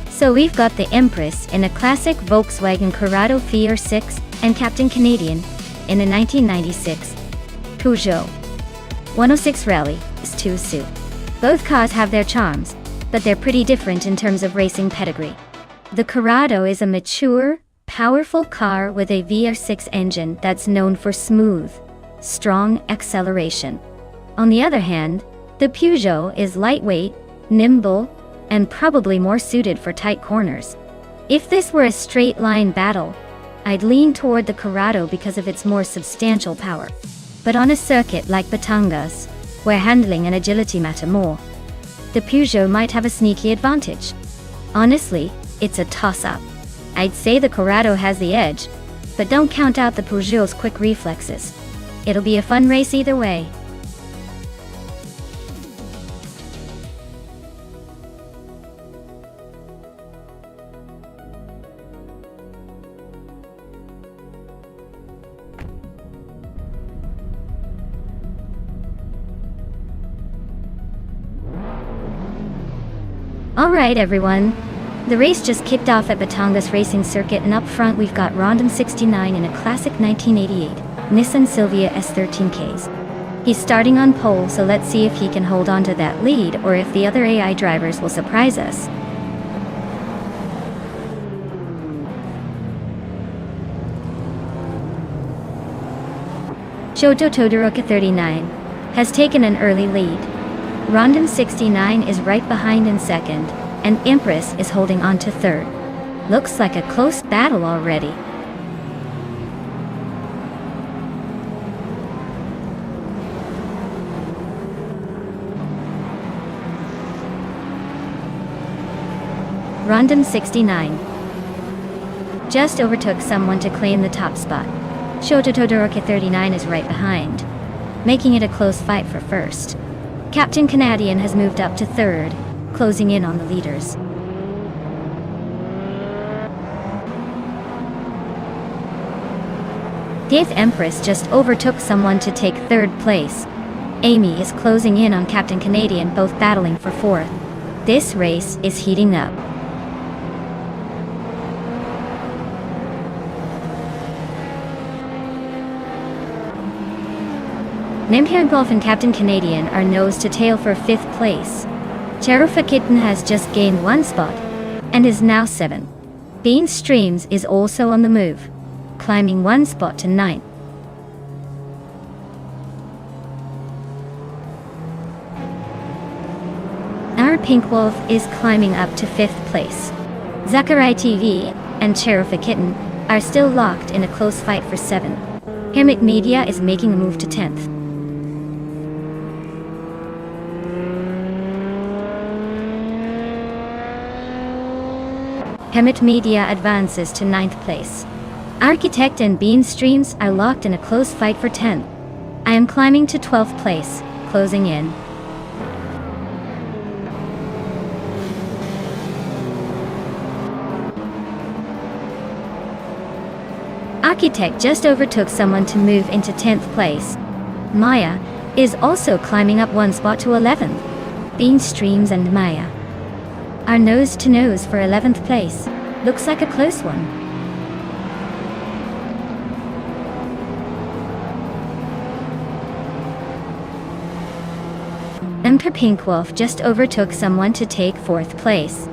So we've got the Empress in a classic Volkswagen Corrado VR6 and Captain Canadian in a 1996 Peugeot 106 Rally S2 Both cars have their charms, but they're pretty different in terms of racing pedigree. The Corrado is a mature, powerful car with a VR6 engine that's known for smooth, strong acceleration. On the other hand, the Peugeot is lightweight, nimble, and probably more suited for tight corners. If this were a straight-line battle, I'd lean toward the Corrado because of its more substantial power. But on a circuit like Batangas, where handling and agility matter more, the Peugeot might have a sneaky advantage. Honestly, it's a toss-up. I'd say the Corrado has the edge, but don't count out the Peugeot's quick reflexes. It'll be a fun race either way. Alright everyone, the race just kicked off at Batangas Racing Circuit, and up front we've got Rondon 69 in a classic 1988 Nissan Silvia S13Ks. He's starting on pole, so let's see if he can hold on to that lead or if the other AI drivers will surprise us. Shoto Todoroki 39 has taken an early lead. Rondon 69 is right behind in second, and Empress is holding on to third. Looks like a close battle already. Rondon 69 just overtook someone to claim the top spot. Shoto Todoroki 39 is right behind, making it a close fight for first. Captain Canadian has moved up to third, closing in on the leaders. The 8th Empress just overtook someone to take 3rd place. Amy is closing in on Captain Canadian, both battling for 4th. This race is heating up. Nonstop and Captain Canadian are nose to tail for 5th place. Cherufa Kitten has just gained 1 spot and is now 7th. Bean Streams is also on the move, climbing 1 spot to 9th. Our Pink Wolf is climbing up to 5th place. Zachary TV and Cherufa Kitten are still locked in a close fight for 7th. Hermit Media is making a move to 10th. Hermit Media advances to 9th place. Architect and Bean Streams are locked in a close fight for 10th. I am climbing to 12th place, closing in. Architect just overtook someone to move into 10th place. Maya is also climbing up 1 spot to 11th. Bean Streams and Maya are nose to nose for 11th place. Looks like a close one. Emperor Pink Wolf just overtook someone to take 4th place.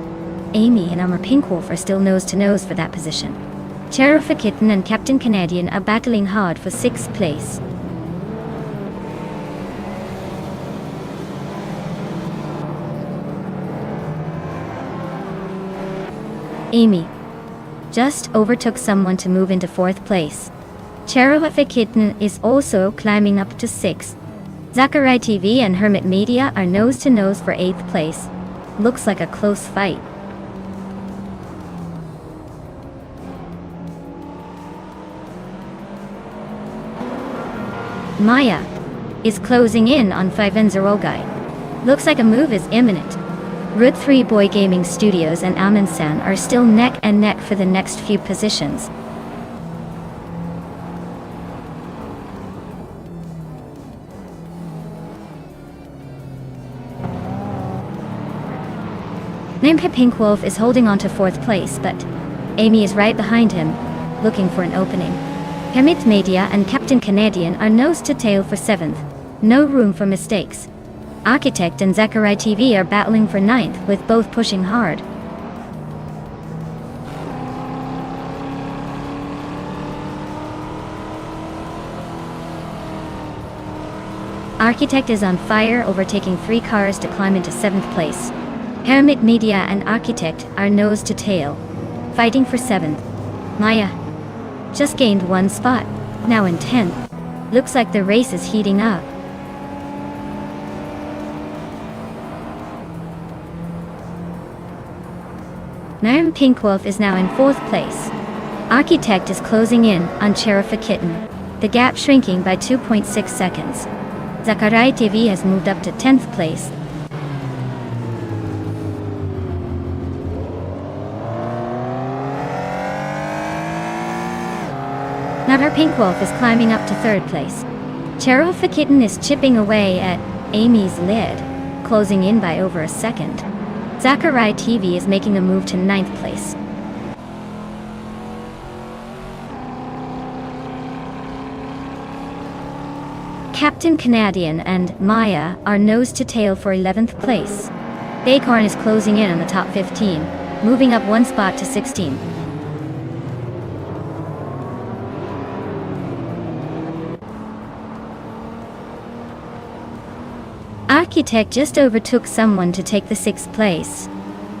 Amy and Emperor Pink Wolf are still nose to nose for that position. Cherufa Kitten and Captain Canadian are battling hard for 6th place. Amy just overtook someone to move into 4th place. Cherufa Kitten is also climbing up to 6th. Zachary TV and Hermit Media are nose to nose for 8th place. Looks like a close fight. Maya is closing in on 5 Enzerogai. Looks like a move is imminent. Root 3 Boy Gaming Studios and Amin-san are still neck and neck for the next few positions. Nampa Pink Wolf is holding on to 4th place, but Amy is right behind him, looking for an opening. Hermit Media and Captain Canadian are nose to tail for 7th. No room for mistakes. Architect and Zachary TV are battling for 9th, with both pushing hard. Architect is on fire, overtaking 3 cars to climb into 7th place. Hermit Media and Architect are nose to tail, fighting for 7th. Maya just gained 1 spot, now in 10th. Looks like the race is heating up. Nairn Pink Wolf is now in 4th place. Architect is closing in on Cherufa Kitten, the gap shrinking by 2.6 seconds. Zachary TV has moved up to 10th place. Nairn Pink Wolf is climbing up to 3rd place. Cherufa Kitten is chipping away at Amy's lead, closing in by over a second. Zachary TV is making a move to 9th place. Captain Canadian and Maya are nose to tail for 11th place. Acorn is closing in on the top 15, moving up 1 spot to 16. Architect just overtook someone to take the 6th place.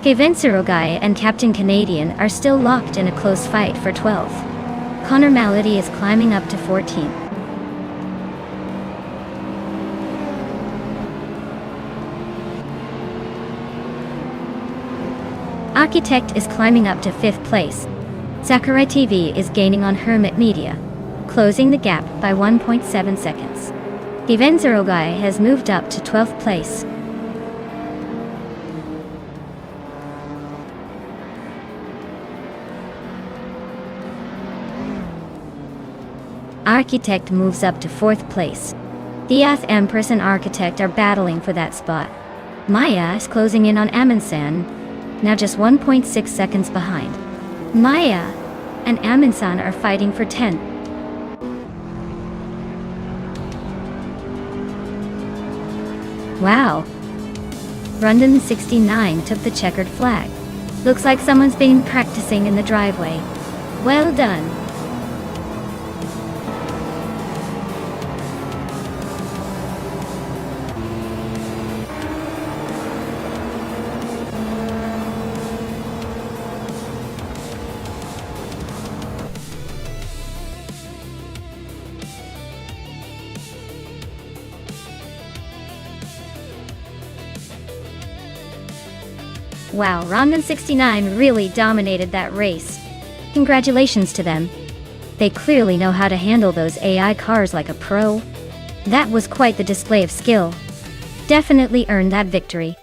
Kevenserogai and Captain Canadian are still locked in a close fight for 12th. Connor Malady is climbing up to 14th. Architect is climbing up to 5th place. Zachary TV is gaining on Hermit Media, closing the gap by 1.7 seconds. Kevenserogai has moved up to 12th place. Architect moves up to 4th place. The Ampersand and Architect are battling for that spot. Maya is closing in on Amundsen, now just 1.6 seconds behind. Maya and Amundsen are fighting for 10th. Wow. Rondon 69 took the checkered flag. Looks like someone's been practicing in the driveway. Well done. Wow, Rondon 69 really dominated that race. Congratulations to them. They clearly know how to handle those AI cars like a pro. That was quite the display of skill. Definitely earned that victory.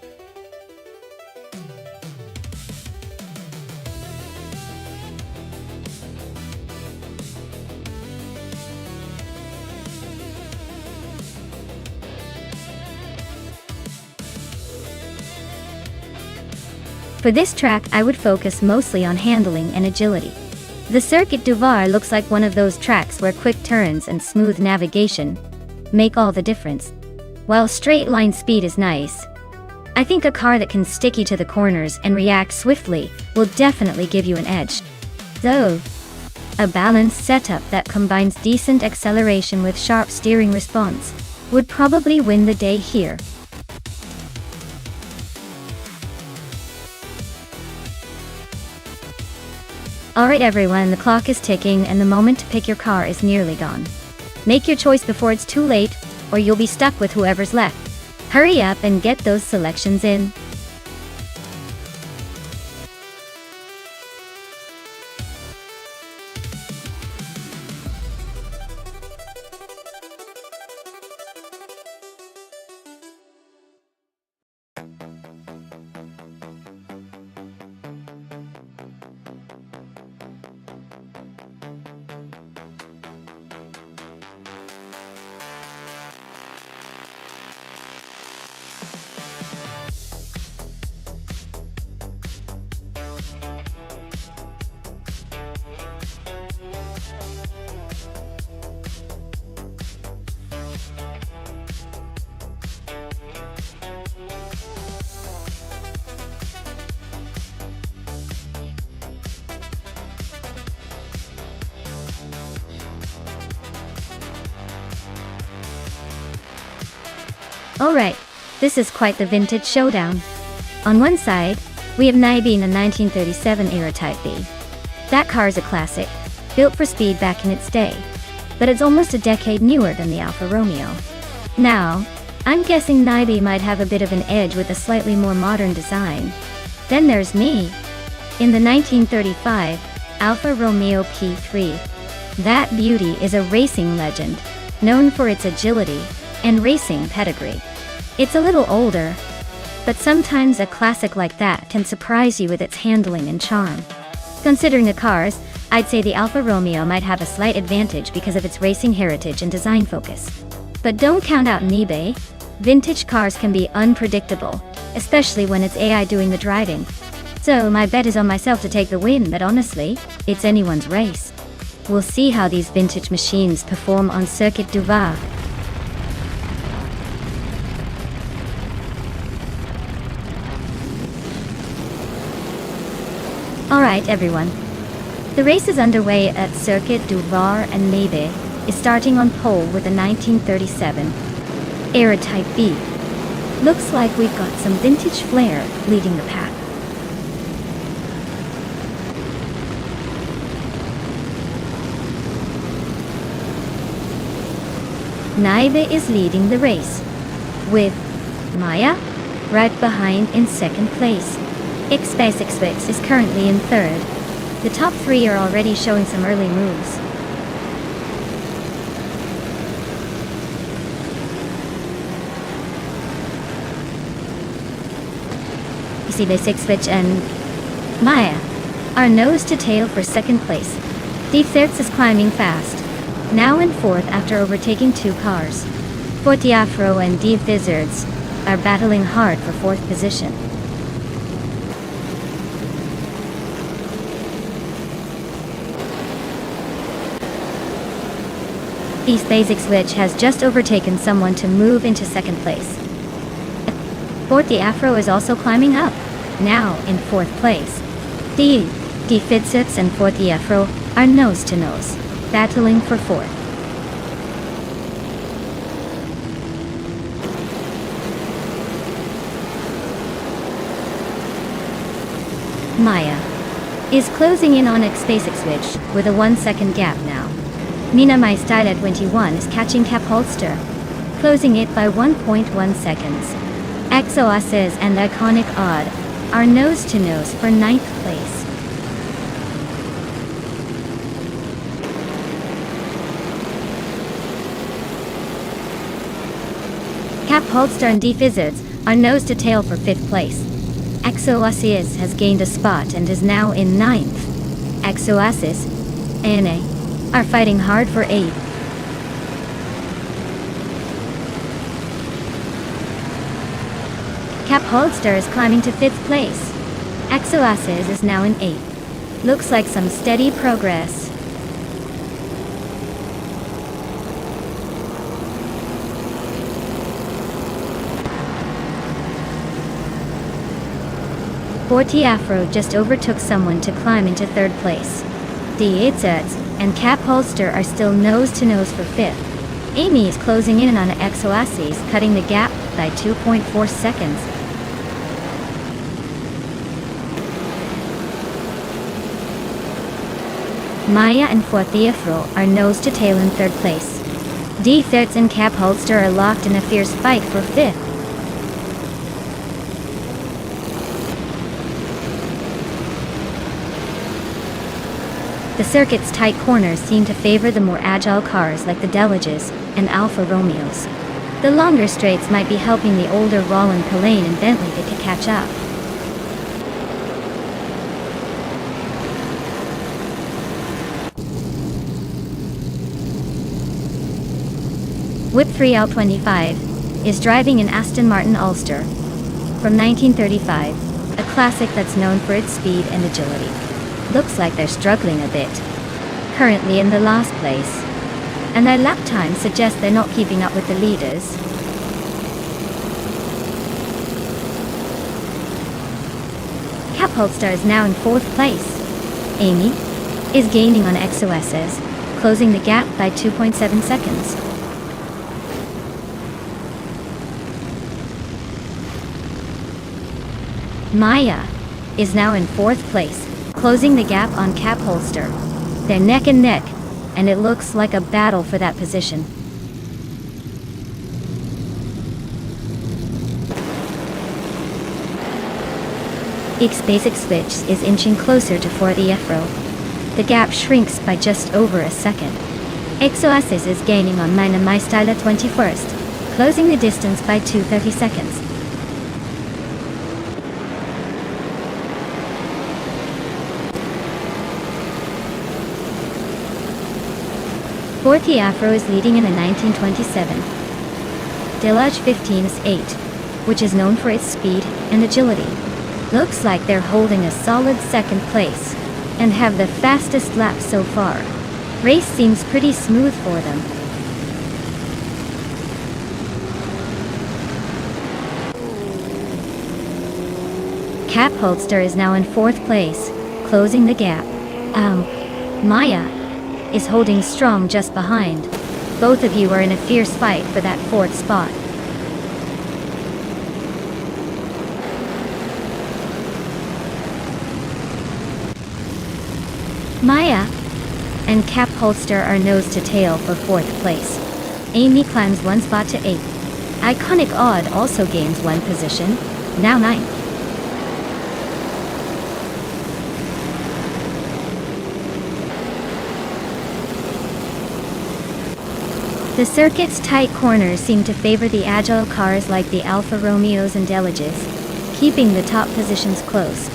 For this track, I would focus mostly on handling and agility. The Circuit du Var looks like one of those tracks where quick turns and smooth navigation make all the difference. While straight line speed is nice, I think a car that can stick you to the corners and react swiftly will definitely give you an edge. Though, a balanced setup that combines decent acceleration with sharp steering response would probably win the day here. Alright everyone, the clock is ticking and the moment to pick your car is nearly gone. Make your choice before it's too late, or you'll be stuck with whoever's left. Hurry up and get those selections in. Alright, this is quite the vintage showdown. On one side, we have Naibe in a 1937 era Type B. That car is a classic, built for speed back in its day, but it's almost a decade newer than the Alfa Romeo. Now, I'm guessing Naibe might have a bit of an edge with a slightly more modern design. Then there's me, in the 1935 Alfa Romeo P3. That beauty is a racing legend, known for its agility and racing pedigree. It's a little older, but sometimes a classic like that can surprise you with its handling and charm. Considering the cars, I'd say the Alfa Romeo might have a slight advantage because of its racing heritage and design focus. But don't count out Naibe. Vintage cars can be unpredictable, especially when it's AI doing the driving. So my bet is on myself to take the win, but honestly, it's anyone's race. We'll see how these vintage machines perform on Circuit du Var. Alright everyone, the race is underway at Circuit du Var and Naibe is starting on pole with a 1937 era Type B. Looks like we've got some vintage flair leading the pack. Naibe is leading the race, with Maya right behind in second place. X-Space is currently in third. The top three are already showing some early moves. You see the X-Space and Maya are nose to tail for second place. Deep Thirds is climbing fast. now in fourth after overtaking 2 cars. Forte Afro and Div Wizards are battling hard for fourth position. East Basic Switch has just overtaken someone to move into second place. Forte Afro is also climbing up, now in fourth place. Div Wizards and Forte Afro are nose to nose, battling for fourth. Maya is closing in on X Basic Switch with a 1-second gap now. Mina My Style at 21 is catching Cap Holster, closing it by 1.1 seconds. Oasis and Iconic Odd are nose to nose for 9th place. Cap Holster and Div Wizards are nose to tail for 5th place. Oasis has gained a spot and is now in 9th. Oasis and A are fighting hard for 8th. Cap Holster is climbing to 5th place. Oasis is now in 8th. Looks like some steady progress. Forte Afro just overtook someone to climb into 3rd place. The Wizards and Cap Holster are still nose to nose for 5th. Amy is closing in on Oasis, cutting the gap by 2.4 seconds. Maya and Forte Afro are nose to tail in 3rd place. Div Wizards and Cap Holster are locked in a fierce fight for 5th. The circuit's tight corners seem to favor the more agile cars like the Delages and Alfa Romeos. The longer straights might be helping the older Roland Pallane and Bentley to catch up. Whip 3L25 is driving an Aston Martin Ulster from 1935, a classic that's known for its speed and agility. Looks like they're struggling a bit, currently in the last place, and their lap time suggests they're not keeping up with the leaders. Cap Holster is now in 4th place. Amy is gaining on Oasis, closing the gap by 2.7 seconds. Maya is now in 4th place, closing the gap on Cap Holster. They're neck and neck, and it looks like a battle for that position. X Basic Switch is inching closer to Forte Afro. The gap shrinks by just over a second. Oasis is gaining on Mina My Style at 21st, closing the distance by 2.30 seconds. Forte Afro is leading in a 1927 Delage 15s8, which is known for its speed and agility. Looks like they're holding a solid 2nd place and have the fastest lap so far. Race seems pretty smooth for them. Cap Holster is now in 4th place, closing the gap. Maya is holding strong just behind. Both of you are in a fierce fight for that 4th spot. Maya and Cap Holster are nose to tail for 4th place. Amy climbs 1 spot to 8th. Iconic Odd also gains 1 position, now 9th. The circuit's tight corners seem to favor the agile cars like the Alfa Romeos and Delages, keeping the top positions close.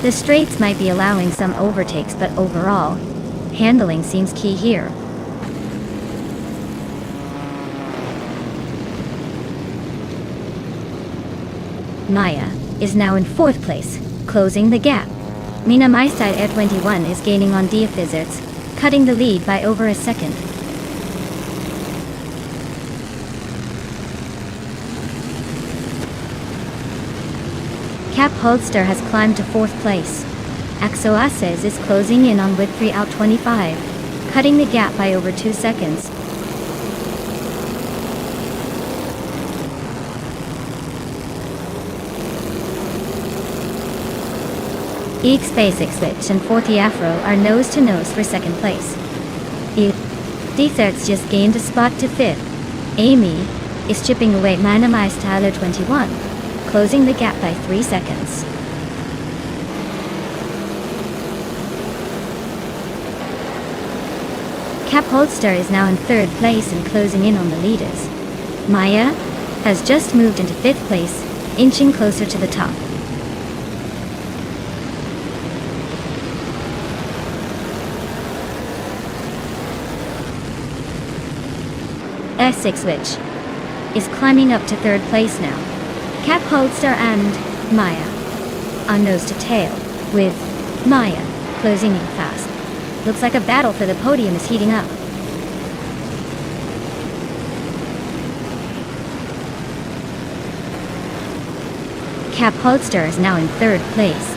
The straights might be allowing some overtakes, but overall, handling seems key here. Maya is now in 4th place, closing the gap. Mina Maistad Air 21 is gaining on Diaphizerts, cutting the lead by over a second. Cap Holster has climbed to 4th place. Axoaces is closing in on with 3 out 25, cutting the gap by over 2 seconds. Eek Basic Switch and 40 Afro are nose-to-nose for 2nd place. Deserts just gained a spot to 5th. Amy is chipping away Mina Maistad Air 21, closing the gap by 3 seconds. Cap Holster is now in 3rd place and closing in on the leaders. Maya has just moved into 5th place, inching closer to the top. S6 Switch is climbing up to 3rd place now. Cap Holster and Maya on nose to tail, with Maya closing in fast. Looks like a battle for the podium is heating up. Cap Holster is now in 3rd place.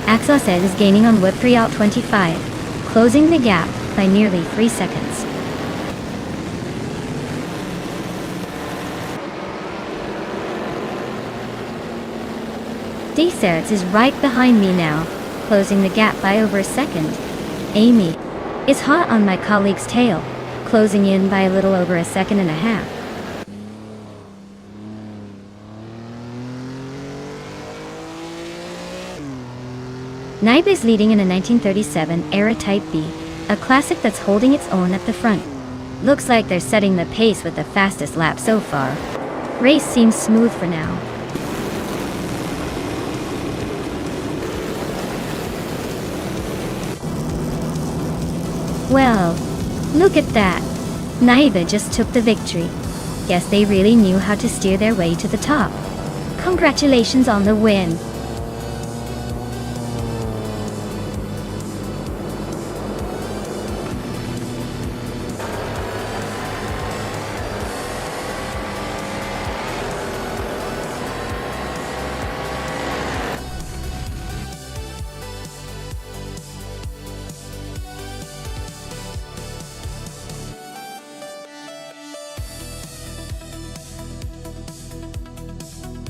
Axosaid is gaining on Whip 3 out 25, closing the gap by nearly 3 seconds. Deserts is right behind me now, closing the gap by over a second. Amy is hot on my colleague's tail, closing in by a little over a second and a half. Naib is leading in a 1937 era Type B, a classic that's holding its own at the front. Looks like they're setting the pace with the fastest lap so far. Race seems smooth for now. Well, look at that. Naiba just took the victory. Guess they really knew how to steer their way to the top. Congratulations on the win.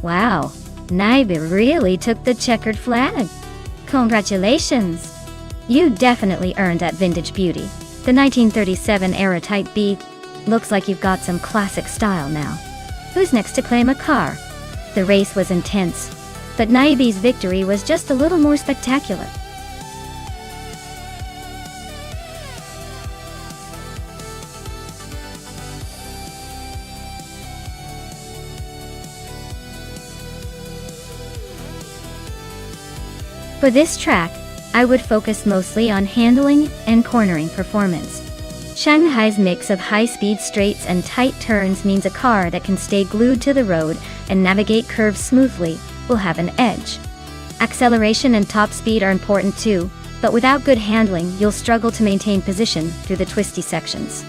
Wow, Naiba really took the checkered flag. Congratulations! You definitely earned that vintage beauty. The 1937 era Type B. Looks like you've got some classic style now. Who's next to claim a car? The race was intense, but Naiba's victory was just a little more spectacular. For this track, I would focus mostly on handling and cornering performance. Shanghai's mix of high-speed straights and tight turns means a car that can stay glued to the road and navigate curves smoothly will have an edge. Acceleration and top speed are important too, but without good handling, you'll struggle to maintain position through the twisty sections.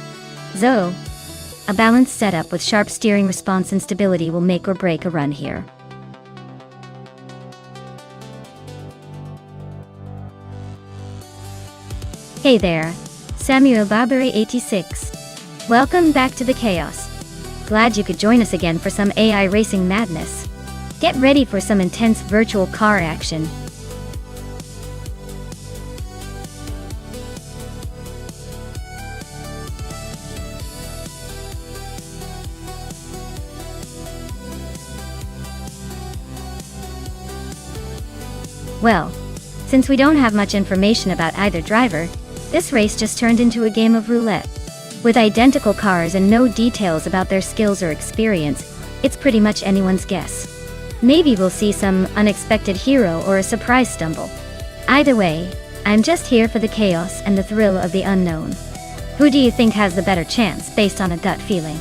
So, a balanced setup with sharp steering response and stability will make or break a run here. Hey there, Samuel Barbary 86. Welcome back to the chaos. Glad you could join us again for some AI racing madness. Get ready for some intense virtual car action. Well, since we don't have much information about either driver, this race just turned into a game of roulette. With identical cars and no details about their skills or experience, it's pretty much anyone's guess. Maybe we'll see some unexpected hero or a surprise stumble. Either way, I'm just here for the chaos and the thrill of the unknown. Who do you think has the better chance based on a gut feeling?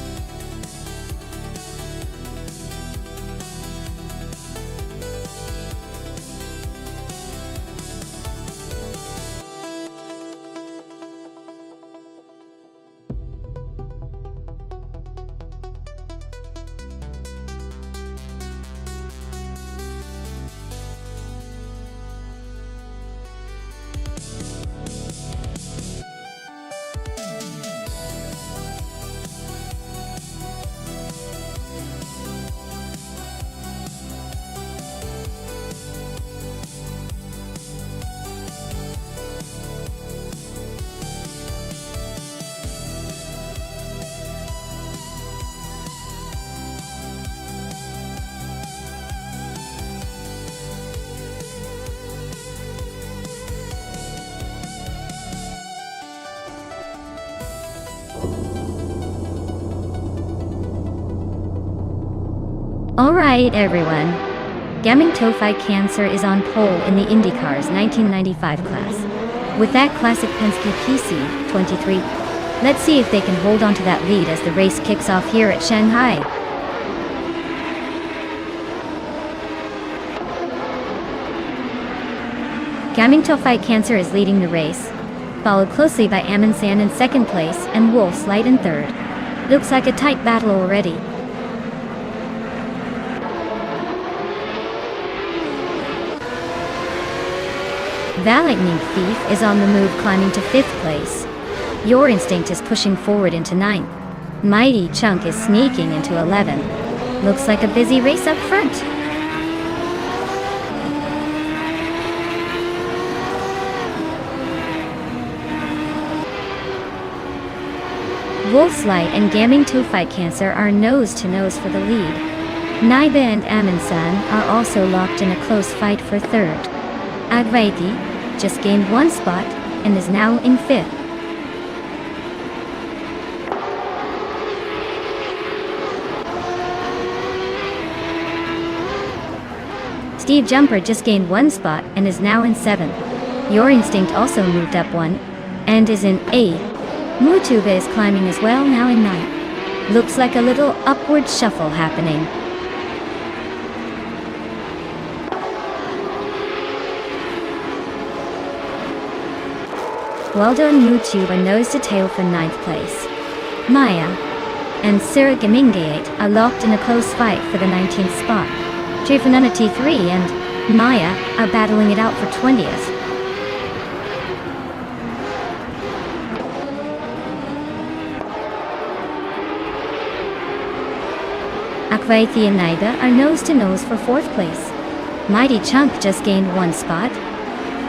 Alright everyone. Gaming Tofi Cancer is on pole in the IndyCar's 1995 class. With that classic Penske PC 23. Let's see if they can hold on to that lead as the race kicks off here at Shanghai. Gaming Tofi Cancer is leading the race, followed closely by Amundsen in second place and Wolfslight in third. Looks like a tight battle already. Lightning Thief is on the move, climbing to 5th place. Your Instinct is pushing forward into 9th. Mighty Chunk is sneaking into 11th. Looks like a busy race up front. Wolfslight and Gaming Tofi Cancer are nose to nose for the lead. Naiba and Amundsen are also locked in a close fight for 3rd. Advaiti just gained 1 spot and is now in 5th. Steve Jumper just gained 1 spot and is now in 7th. Your Instinct also moved up 1 and is in 8th. Mutuba is climbing as well, now in 9th. Looks like a little upward shuffle happening. Waldo and Mutuba nose to tail for 9th place. Maya and Sarah Gamingate are locked in a close fight for the 19th spot. Trifanana T3 and Maya are battling it out for 20th. Akvaithi and Naida are nose to nose for 4th place. Mighty Chunk just gained 1 spot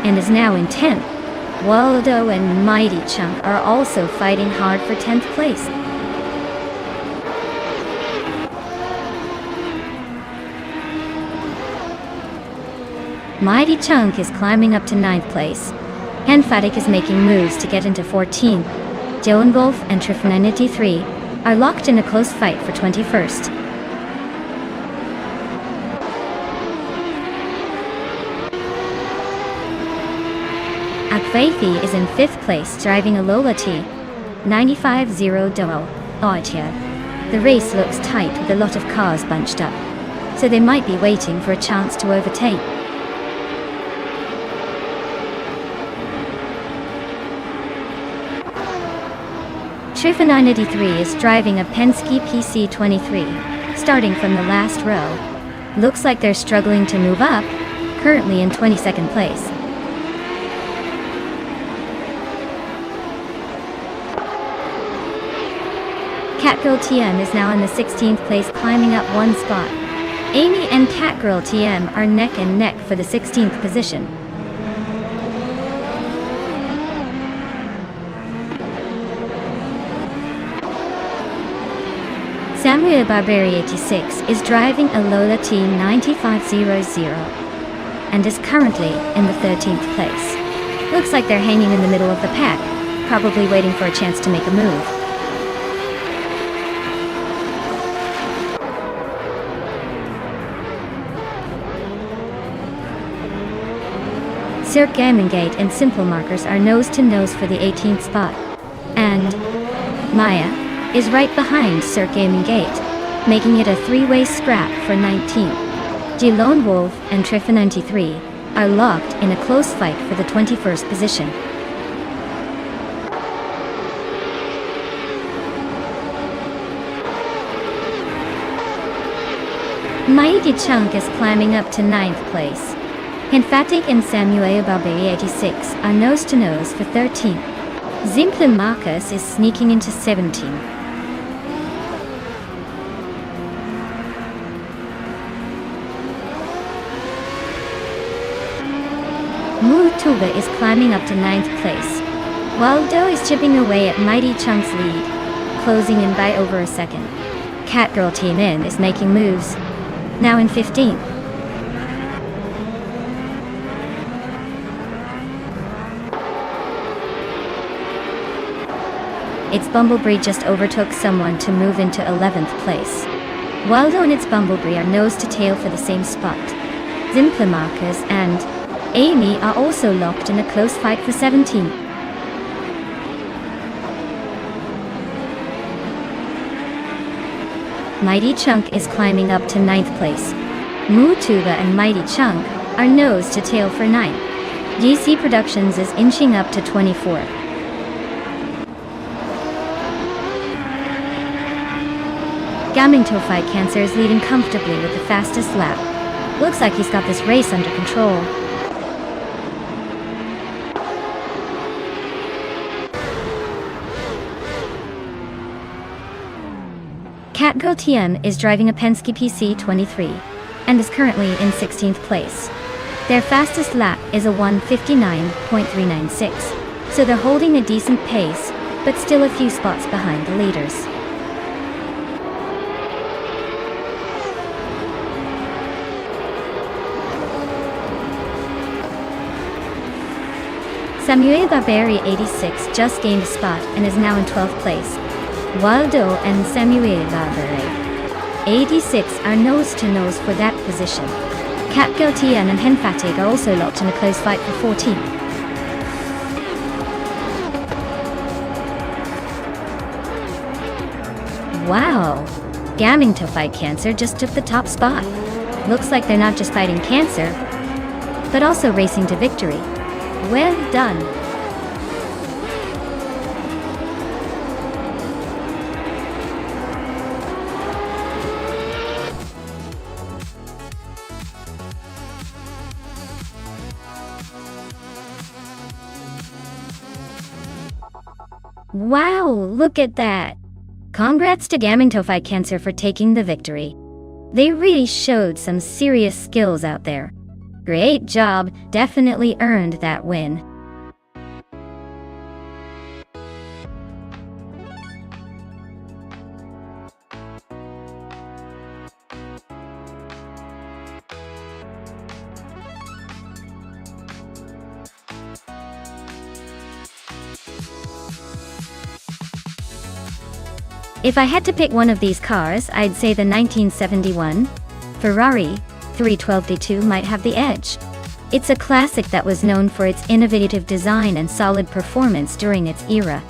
and is now in 10th. Waldo and Mighty Chunk are also fighting hard for 10th place. Mighty Chunk is climbing up to 9th place. Hanfatic is making moves to get into 14th. Joan Wolf and Trifananity 3 are locked in a close fight for 21st. Akvaithi is in 5th place, driving a Lola T 95-0 Duo Oitia. The race looks tight with a lot of cars bunched up, so they might be waiting for a chance to overtake. Trifananity 3 is driving a Penske PC 23, starting from the last row. Looks like they're struggling to move up, currently in 22nd place. Catgirl TM is now in the 16th place, climbing up 1 spot. Amy and Catgirl TM are neck and neck for the 16th position. Samuel Barberi 86 is driving a Lola T 9500 and is currently in the 13th place. Looks like they're hanging in the middle of the pack, probably waiting for a chance to make a move. Sir Gamingate and Simple Markers are nose to nose for the 18th spot. And Maya is right behind Sir Gamingate, making it a 3-way scrap for 19th. G Lone Wolf and Trifananty3 are locked in a close fight for the 21st position. Mighty Chunk is climbing up to 9th place. Hinfatic and Samuel Barberi 86 are nose to nose for 13th. Zimplin Marcus is sneaking into 17th. Mutuba is climbing up to 9th place. Waldo is chipping away at Mighty Chunk's lead, closing in by over a second. Catgirl Team In is making moves, now in 15th. Its Bumblebee just overtook someone to move into 11th place. Waldo and its Bumblebee are nose to tail for the same spot. Zimplimarcus and Amy are also locked in a close fight for 17th. Mighty Chunk is climbing up to 9th place. Mutuba and Mighty Chunk are nose to tail for 9th. DC Productions is inching up to 24th. Gaming Fight Cancer is leading comfortably with the fastest lap. Looks like he's got this race under control. Kat Gauthier is driving a Penske PC23 and is currently in 16th place. Their fastest lap is a 1:59.396, so they're holding a decent pace, but still a few spots behind the leaders. Samuel Barberi 86 just gained a spot and is now in 12th place. Waldo and Samuel Barberi 86 are nose-to-nose for that position. Kat Gauthier and Henfatig are also locked in a close fight for 14th. Wow! Gaming Fight Cancer just took the top spot. Looks like they're not just fighting cancer, but also racing to victory. Well done! Wow, look at that! Congrats to Gaming Fight Cancer for taking the victory. They really showed some serious skills out there. Great job, definitely earned that win. If I had to pick one of these cars, I'd say the 1971 Ferrari 312D2 might have the edge. It's a classic that was known for its innovative design and solid performance during its era.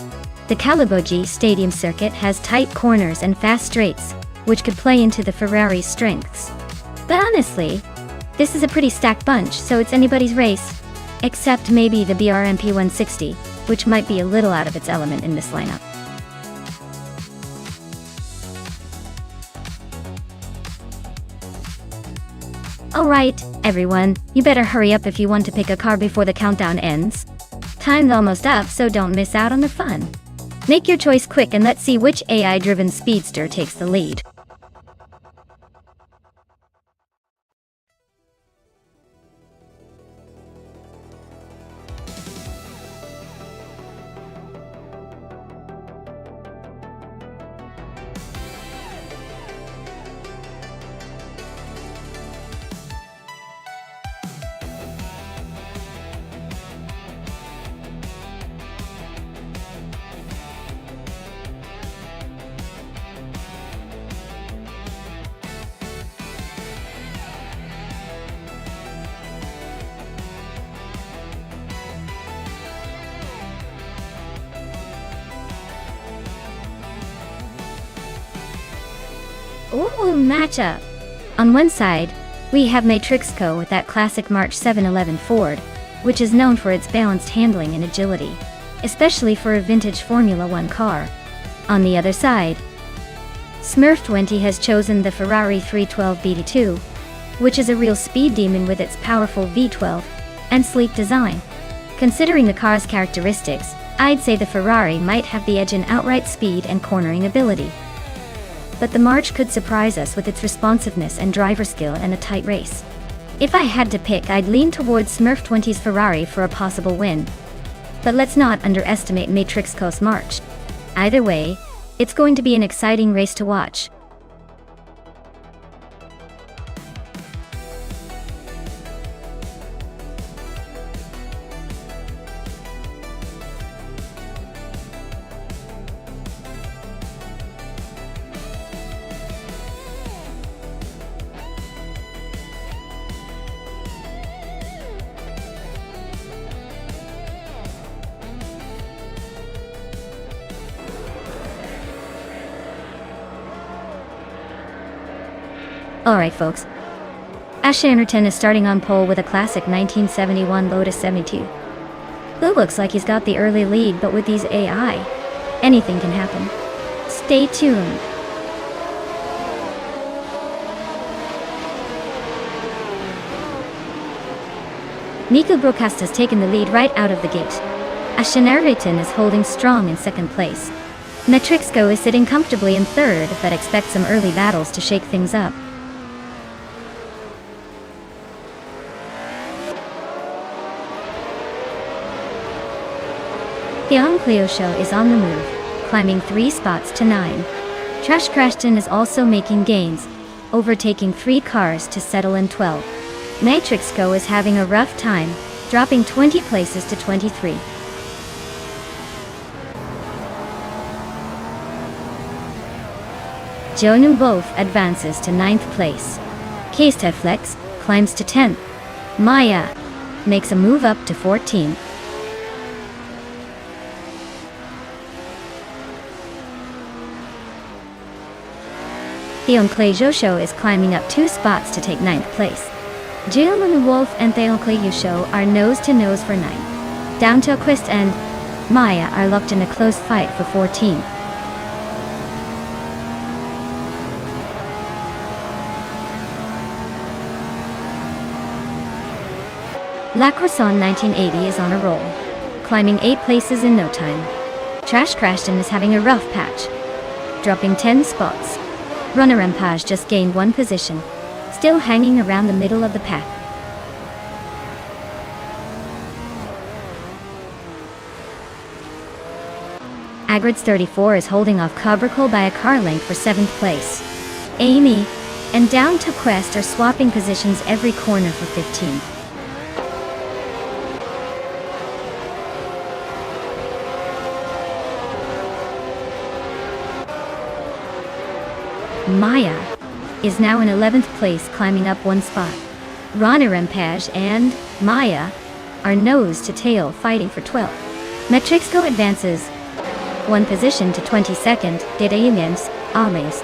The Calabogie Stadium circuit has tight corners and fast straights, which could play into the Ferrari's strengths. But honestly, this is a pretty stacked bunch, so it's anybody's race. Except maybe the BRMP 160, which might be a little out of its element in this lineup. Alright, everyone, you better hurry up if you want to pick a car before the countdown ends. Time's almost up, so don't miss out on the fun. Make your choice quick and let's see which AI-driven speedster takes the lead. Ooh, matchup! On one side, we have Matrixco with that classic March 711 Ford, which is known for its balanced handling and agility, especially for a vintage Formula One car. On the other side, Smurf 20 has chosen the Ferrari 312 BD2, which is a real speed demon with its powerful V12 and sleek design. Considering the car's characteristics, I'd say the Ferrari might have the edge in outright speed and cornering ability. But the March could surprise us with its responsiveness and driver skill in a tight race. If I had to pick, I'd lean towards Smurf 20's Ferrari for a possible win. But let's not underestimate Matrixco's March. Either way, it's going to be an exciting race to watch. Alright folks, Ash Anderton is starting on pole with a classic 1971 Lotus 72. Who looks like he's got the early lead, but with these AI, anything can happen. Stay tuned. Nico Broadcast has taken the lead right out of the gate. Ash Anderton is holding strong in second place. Metrixco is sitting comfortably in third, but expect some early battles to shake things up. The Cleo show is on the move, climbing 3 spots to 9. Trash Crashton is also making gains, overtaking 3 cars to settle in 12. Matrixco is having a rough time, dropping 20 places to 23. Jonu Wolf advances to 9th place. Kasteflex climbs to 10th. Maya makes a move up to 14. The Cleo show is climbing up 2 spots to take 9th place. Jonu Wolf and the Cleo show are nose to nose for 9th. Down to Quest and Maya are locked in a close fight for 14. La Croissant 1980 is on a roll, climbing 8 places in no time. Trash Crashton is having a rough patch, dropping 10 spots. Runner Empage just gained 1 position, still hanging around the middle of the pack. Agrids 34 is holding off Cobracle by a car length for 7th place. Amy and Down to Quest are swapping positions every corner for 15. Maya is now in 11th place, climbing up 1 spot. Runner Empage and Maya are nose to tail, fighting for 12. Metrixco advances 1 position to 22nd, Dedayimens, Ames.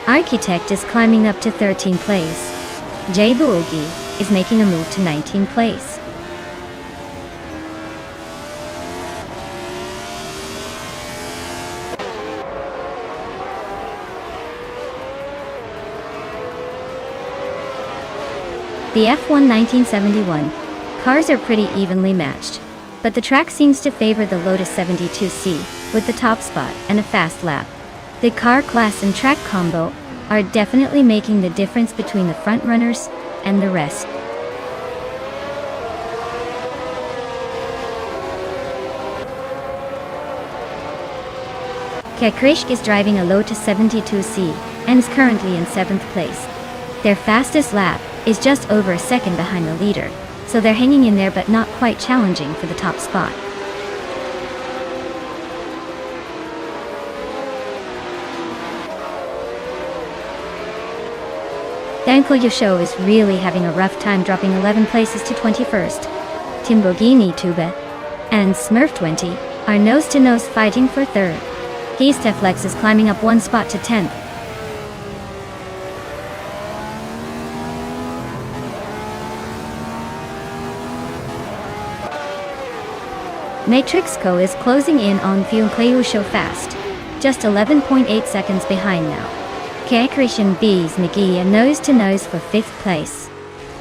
Architect is climbing up to 13th place. Jay Boogie is making a move to 19th place. The F1 1971 cars are pretty evenly matched, but the track seems to favor the Lotus 72C with the top spot and a fast lap. The car class and track combo are definitely making the difference between the front runners and the rest. Kekrishk is driving a Lotus 72C and is currently in 7th place. Their fastest lap is just over a second behind the leader, so they're hanging in there but not quite challenging for the top spot. The Cleo show is really having a rough time, dropping 11 places to 21st. Timbogini Tube and Smurf 20 are nose to nose fighting for 3rd. Kasteflex is climbing up 1 spot to 10th. Matrixco is closing in on the Cleo show fast, just 11.8 seconds behind now. Christian B's McGee and nose to nose for 5th place.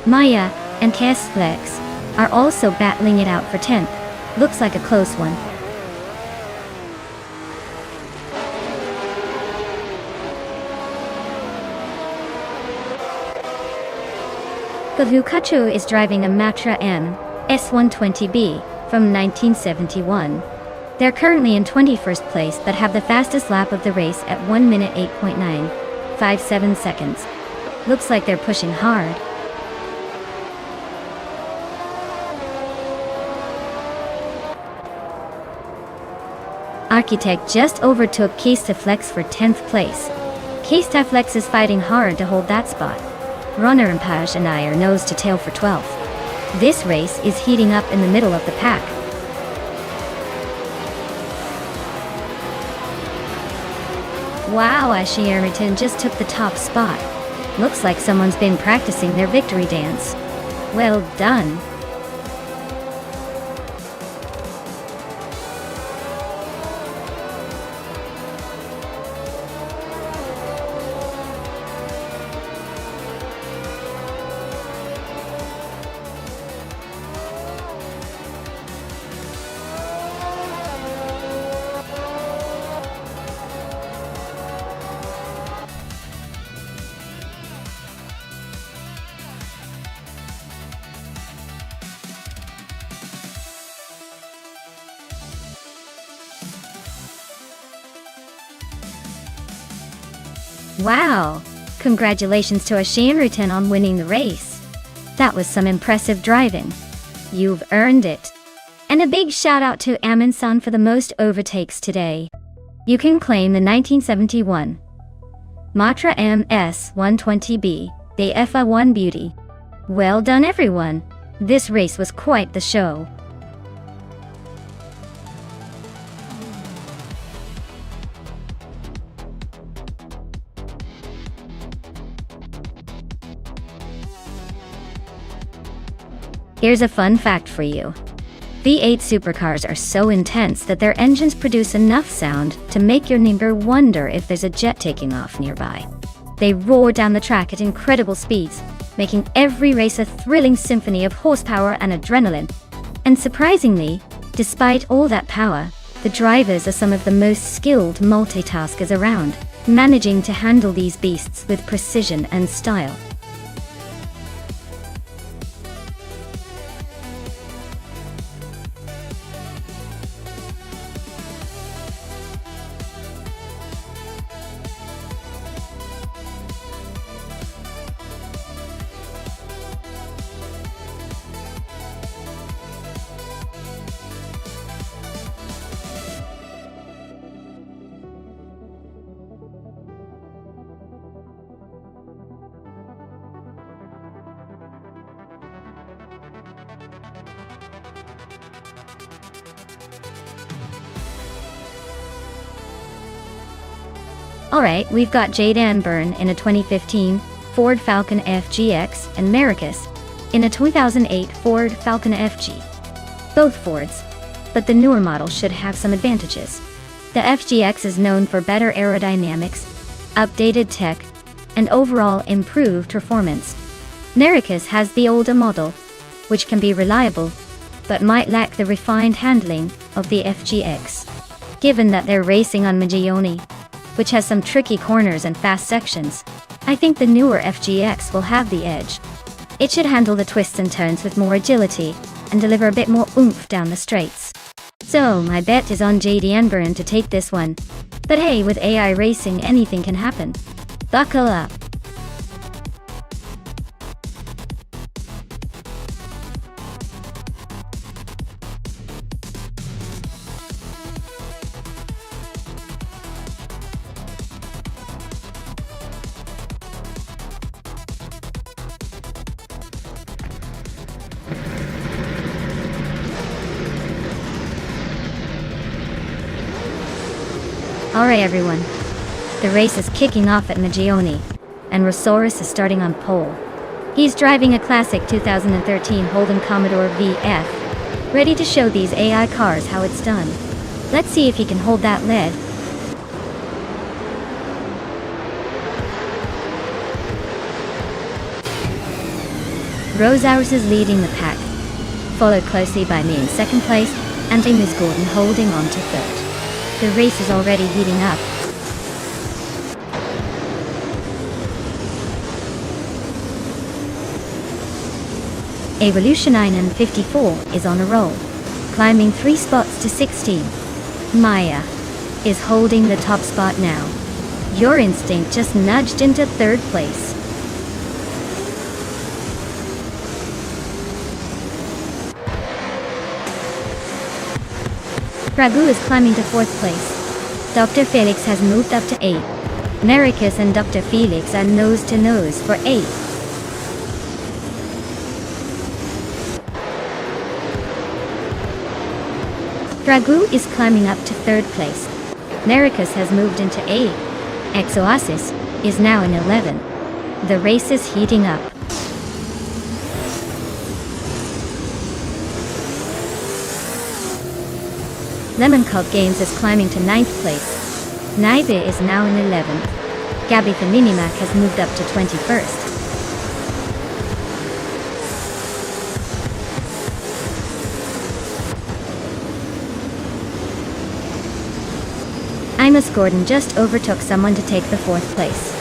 Maya and Kasteflex are also battling it out for 10th. Looks like a close one. Gavukachu is driving a Matra M S120B from 1971. They're currently in 21st place but have the fastest lap of the race at 1 minute 8.957 seconds. Looks like they're pushing hard. Architect just overtook Kasteflex for 10th place. Kasteflex is fighting hard to hold that spot. Runner Empage and I are nose to tail for 12th. This race is heating up in the middle of the pack. Wow, Ashierton just took the top spot. Looks like someone's been practicing their victory dance. Well done. Wow! Congratulations to Ashierton on winning the race. That was some impressive driving. You've earned it. And a big shout out to Amin-san for the most overtakes today. You can claim the 1971 Matra MS 120B, the FA1 Beauty. Well done everyone. This race was quite the show. Here's a fun fact for you. V8 supercars are so intense that their engines produce enough sound to make your neighbor wonder if there's a jet taking off nearby. They roar down the track at incredible speeds, making every race a thrilling symphony of horsepower and adrenaline. And surprisingly, despite all that power, the drivers are some of the most skilled multitaskers around, managing to handle these beasts with precision and style. Alright, we've got Jaden Byrne in a 2015 Ford Falcon FGX and Marcus in a 2008 Ford Falcon FG. Both Fords, but the newer model should have some advantages. The FGX is known for better aerodynamics, updated tech, and overall improved performance. Marcus has the older model, which can be reliable, but might lack the refined handling of the FGX. Given that they're racing on Magione, which has some tricky corners and fast sections, I think the newer FGX will have the edge. It should handle the twists and turns with more agility and deliver a bit more oomph down the straights. So my bet is on JD Byrne to take this one. But hey, with AI racing anything can happen. Buckle up. Alright everyone, the race is kicking off at Magione, and Rosaurus is starting on pole. He's driving a classic 2013 Holden Commodore VF, ready to show these AI cars how it's done. Let's see if he can hold that lead. Rosaurus is leading the pack, followed closely by me in second place, and Amos Gordon holding on to third. The race is already heating up. Evolutionine 54 is on a roll, climbing 3 spots to 16. Maya is holding the top spot now. Your instinct just nudged into third place. Ragu is climbing to 4th place. Dr. Felix has moved up to 8. Marcus and Dr. Felix are nose to nose for 8. Ragu is climbing up to 3rd place. Marcus has moved into 8. Oasis is now in 11. The race is heating up. Lemon Cult Games is climbing to 9th place. Naibe is now in 11th. Gabby the Minimac has moved up to 21st. Imus Gordon just overtook someone to take the 4th place.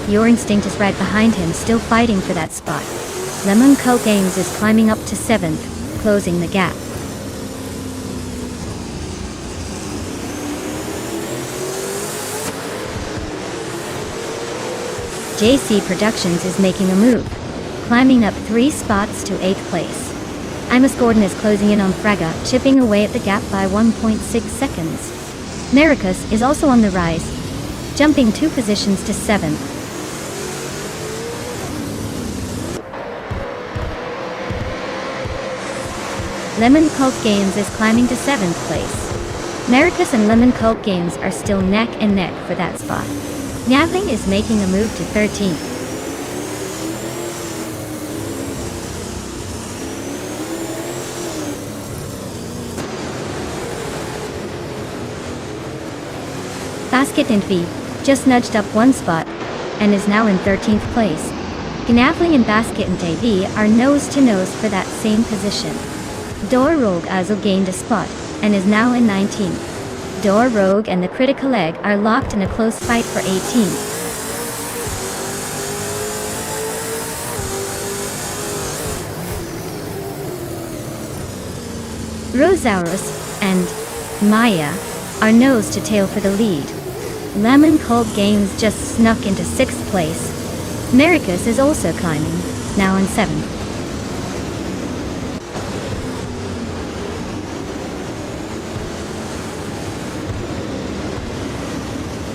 Your Instinct is right behind him, still fighting for that spot. Lemon Cult Games is climbing up to 7th, closing the gap. JC Productions is making a move, climbing up 3 spots to 8th place. Imus Gordon is closing in on Fraga, chipping away at the gap by 1.6 seconds. Maricus is also on the rise, jumping 2 positions to 7th. Lemon Cult Games is climbing to 7th place. Maricus and Lemon Cult Games are still neck and neck for that spot. Nyavling is making a move to 13th. Basket and V just nudged up 1 spot and is now in 13th place. Gnavling and Basket and AV are nose to nose for that same position. Door Rogue also gained a spot and is now in 19th. Door Rogue and the Critical Egg are locked in a close fight for 18th. Rosaurus and Maya are nose to tail for the lead. Lemon Cult Games just snuck into 6th place. Maricus is also climbing, now in 7th.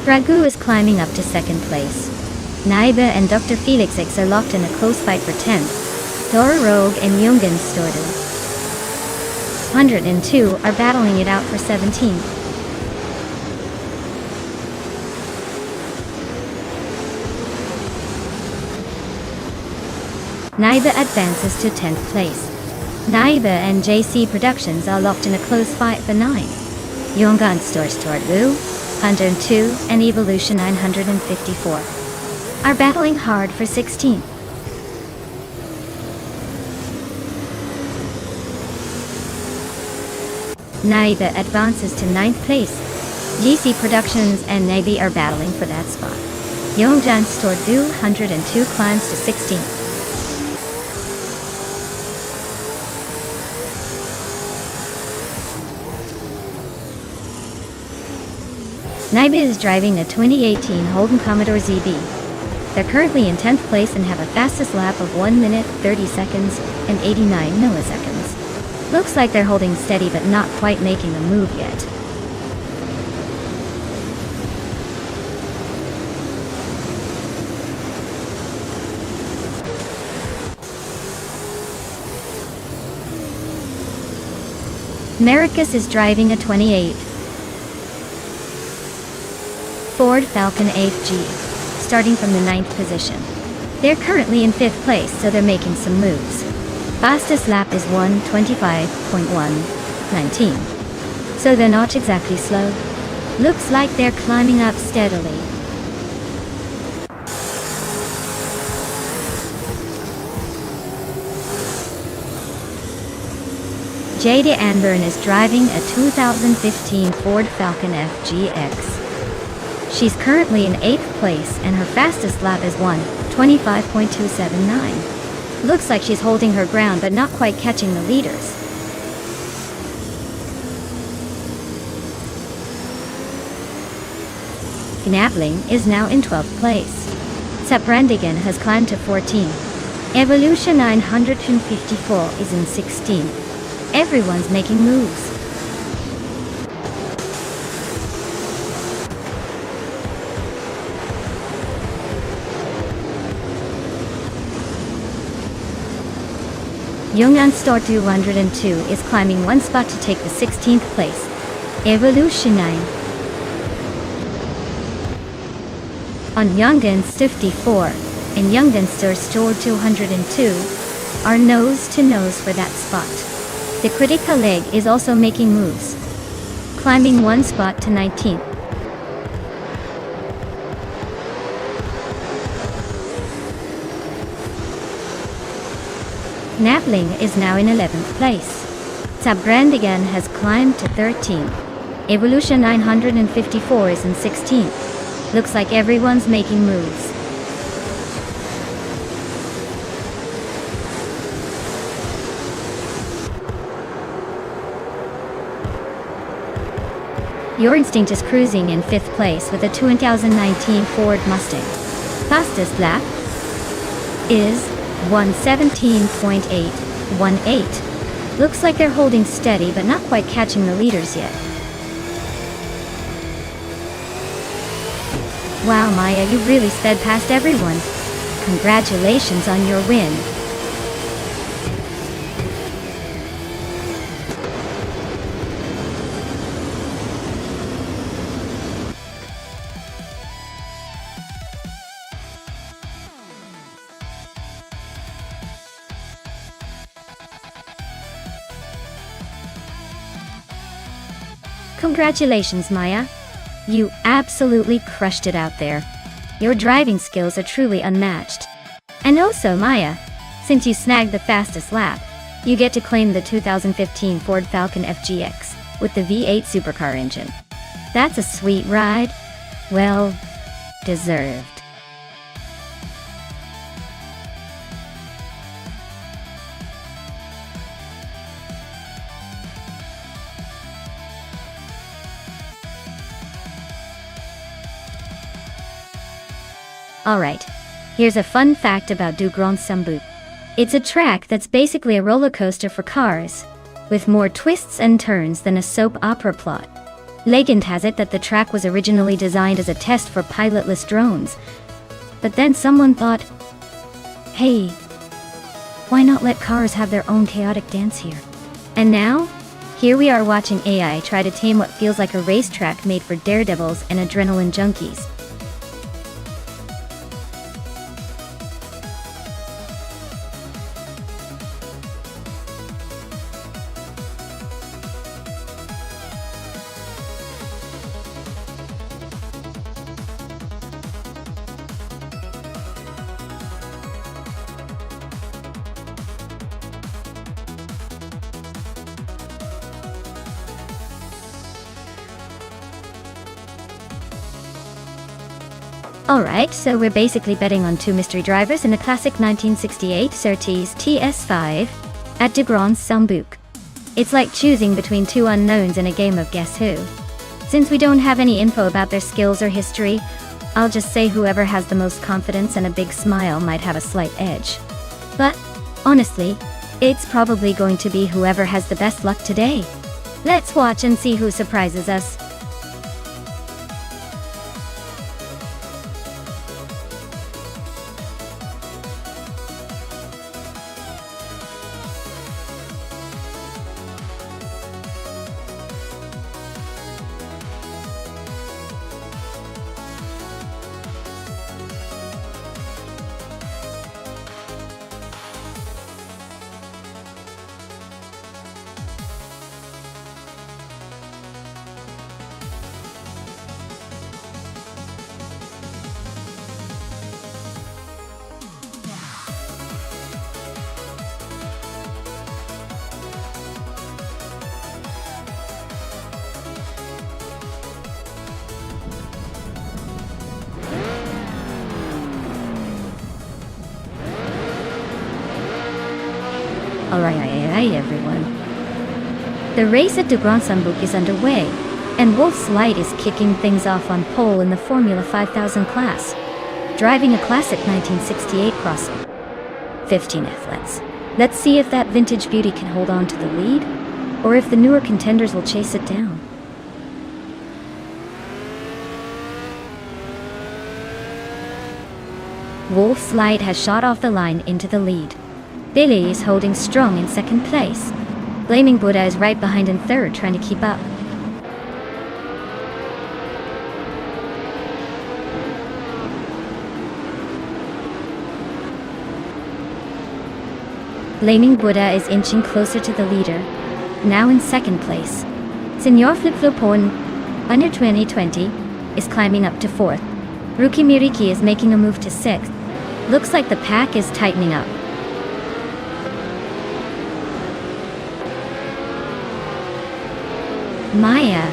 Ragu is climbing up to 2nd place. Naiba and Dr. Felix X are locked in a close fight for 10th. Dora Rogue and Jungen Stordu 102 are battling it out for 17th. Naiba advances to 10th place. Naiba and JC Productions are locked in a close fight for 9th. Yongan Stordu 102 and Evolution 954 are battling hard for 16th. Naiba advances to 9th place. GC Productions and Navy are battling for that spot. Yongjan Stordu 102 climbs to 16th. Naiba is driving a 2018 Holden Commodore ZB. They're currently in 10th place and have a fastest lap of 1 minute, 30 seconds, and 89 milliseconds. Looks like they're holding steady but not quite making a move yet. Maricus is driving a 28 Ford Falcon 8G, starting from the 9th position. They're currently in 5th place, so they're making some moves. Fastest lap is 1:25.119. So they're not exactly slow. Looks like they're climbing up steadily. Jada Anburn is driving a 2015 Ford Falcon FGX. She's currently in 8th place and her fastest lap is 1:25.279. Looks like she's holding her ground but not quite catching the leaders. Gnabling is now in 12th place. Saprandigan has climbed to 14th. Evolution 954 is in 16th. Everyone's making moves. Yong'an Store 202 is climbing 1 spot to take the 16th place. Evolution 9 On Youngden's 54 and Youngden's store 202 are nose to nose for that spot. The critical leg is also making moves, climbing one spot to 19th. Napling is now in 11th place. Sabrandigan has climbed to 13. Evolution 954 is in 16th. Looks like everyone's making moves. Your Instinct is cruising in 5th place with a 2019 Ford Mustang. Fastest lap is 1:17.818. Looks like they're holding steady but not quite catching the leaders yet. Wow, Maya, you really sped past everyone. Congratulations on your win. Congratulations, Maya. You absolutely crushed it out there. Your driving skills are truly unmatched. And also, Maya, since you snagged the fastest lap, you get to claim the 2015 Ford Falcon FGX with the V8 supercar engine. That's a sweet ride. Well, deserved. Alright, here's a fun fact about Du Grand Sambu. It's a track that's basically a roller coaster for cars, with more twists and turns than a soap opera plot. Legend has it that the track was originally designed as a test for pilotless drones, but then someone thought, hey, why not let cars have their own chaotic dance here? And now, here we are watching AI try to tame what feels like a racetrack made for daredevils and adrenaline junkies. Alright, so we're basically betting on two mystery drivers in the classic 1968 Surtees TS5 at Du Grand Sambuc. It's like choosing between two unknowns in a game of Guess Who. Since we don't have any info about their skills or history, I'll just say whoever has the most confidence and a big smile might have a slight edge. But, honestly, it's probably going to be whoever has the best luck today. Let's watch and see who surprises us. Alright, everyone. The race at Du Grand Sambuc is underway, and Wolf's Light is kicking things off on pole in the Formula 5000 class, driving a classic 1968 Crossing. 15 athletes. Let's see if that vintage beauty can hold on to the lead, or if the newer contenders will chase it down. Wolf's Light has shot off the line into the lead. Billy is holding strong in second place. Blaming Buddha is right behind in third, trying to keep up. Blaming Buddha is inching closer to the leader, now in second place. Senor Flip-Flopon, under 2020, is climbing up to fourth. Rookie Miriki is making a move to sixth. Looks like the pack is tightening up. Maya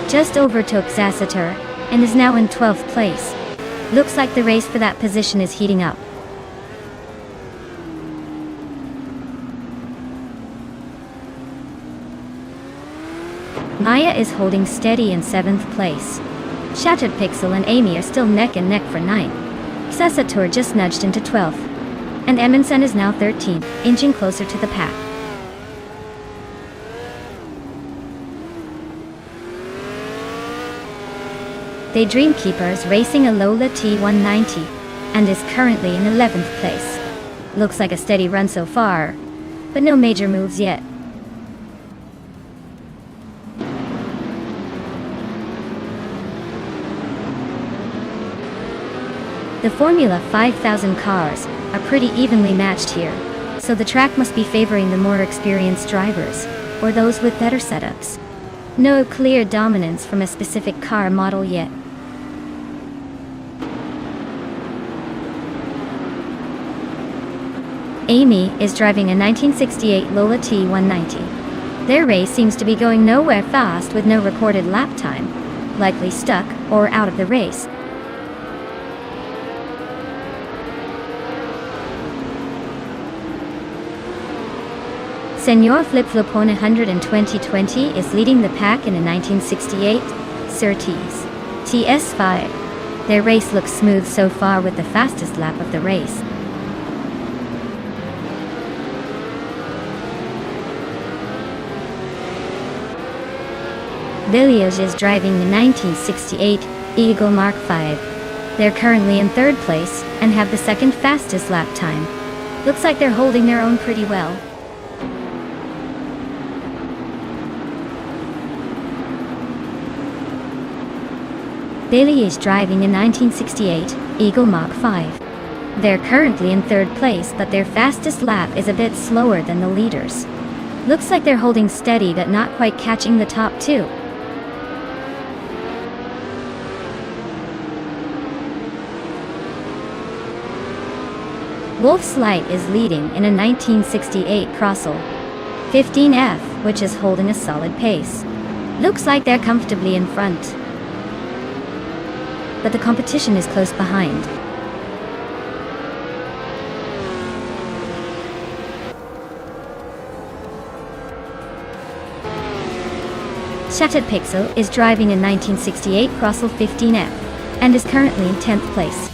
just overtook Zasatur and is now in 12th place. Looks like the race for that position is heating up. Maya is holding steady in 7th place. Shattered Pixel and Amy are still neck and neck for 9th. Zasatur just nudged into 12th. And Emonson is now 13th, inching closer to the pack. Daydream Keeper is racing a Lola T190 and is currently in 11th place. Looks like a steady run so far, but no major moves yet. The Formula 5000 cars are pretty evenly matched here, so the track must be favoring the more experienced drivers, or those with better setups. No clear dominance from a specific car model yet. Amy is driving a 1968 Lola T190. Their race seems to be going nowhere fast with no recorded lap time, likely stuck or out of the race. Senor Flip-Flopon 100 in 2020 is leading the pack in a 1968 Surtees TS5. Their race looks smooth so far with the fastest lap of the race. Village is driving the 1968 Eagle Mark V. They're currently in 3rd place and have the 2nd fastest lap time. Looks like they're holding their own pretty well. Bailey is driving a 1968 Eagle Mark V. They're currently in 3rd place, but their fastest lap is a bit slower than the leaders. Looks like they're holding steady but not quite catching the top two. Wolf's Light is leading in a 1968 Crossel 15F, which is holding a solid pace. Looks like they're comfortably in front, but the competition is close behind. Shattered Pixel is driving a 1968 Crossel 15F and is currently in 10th place.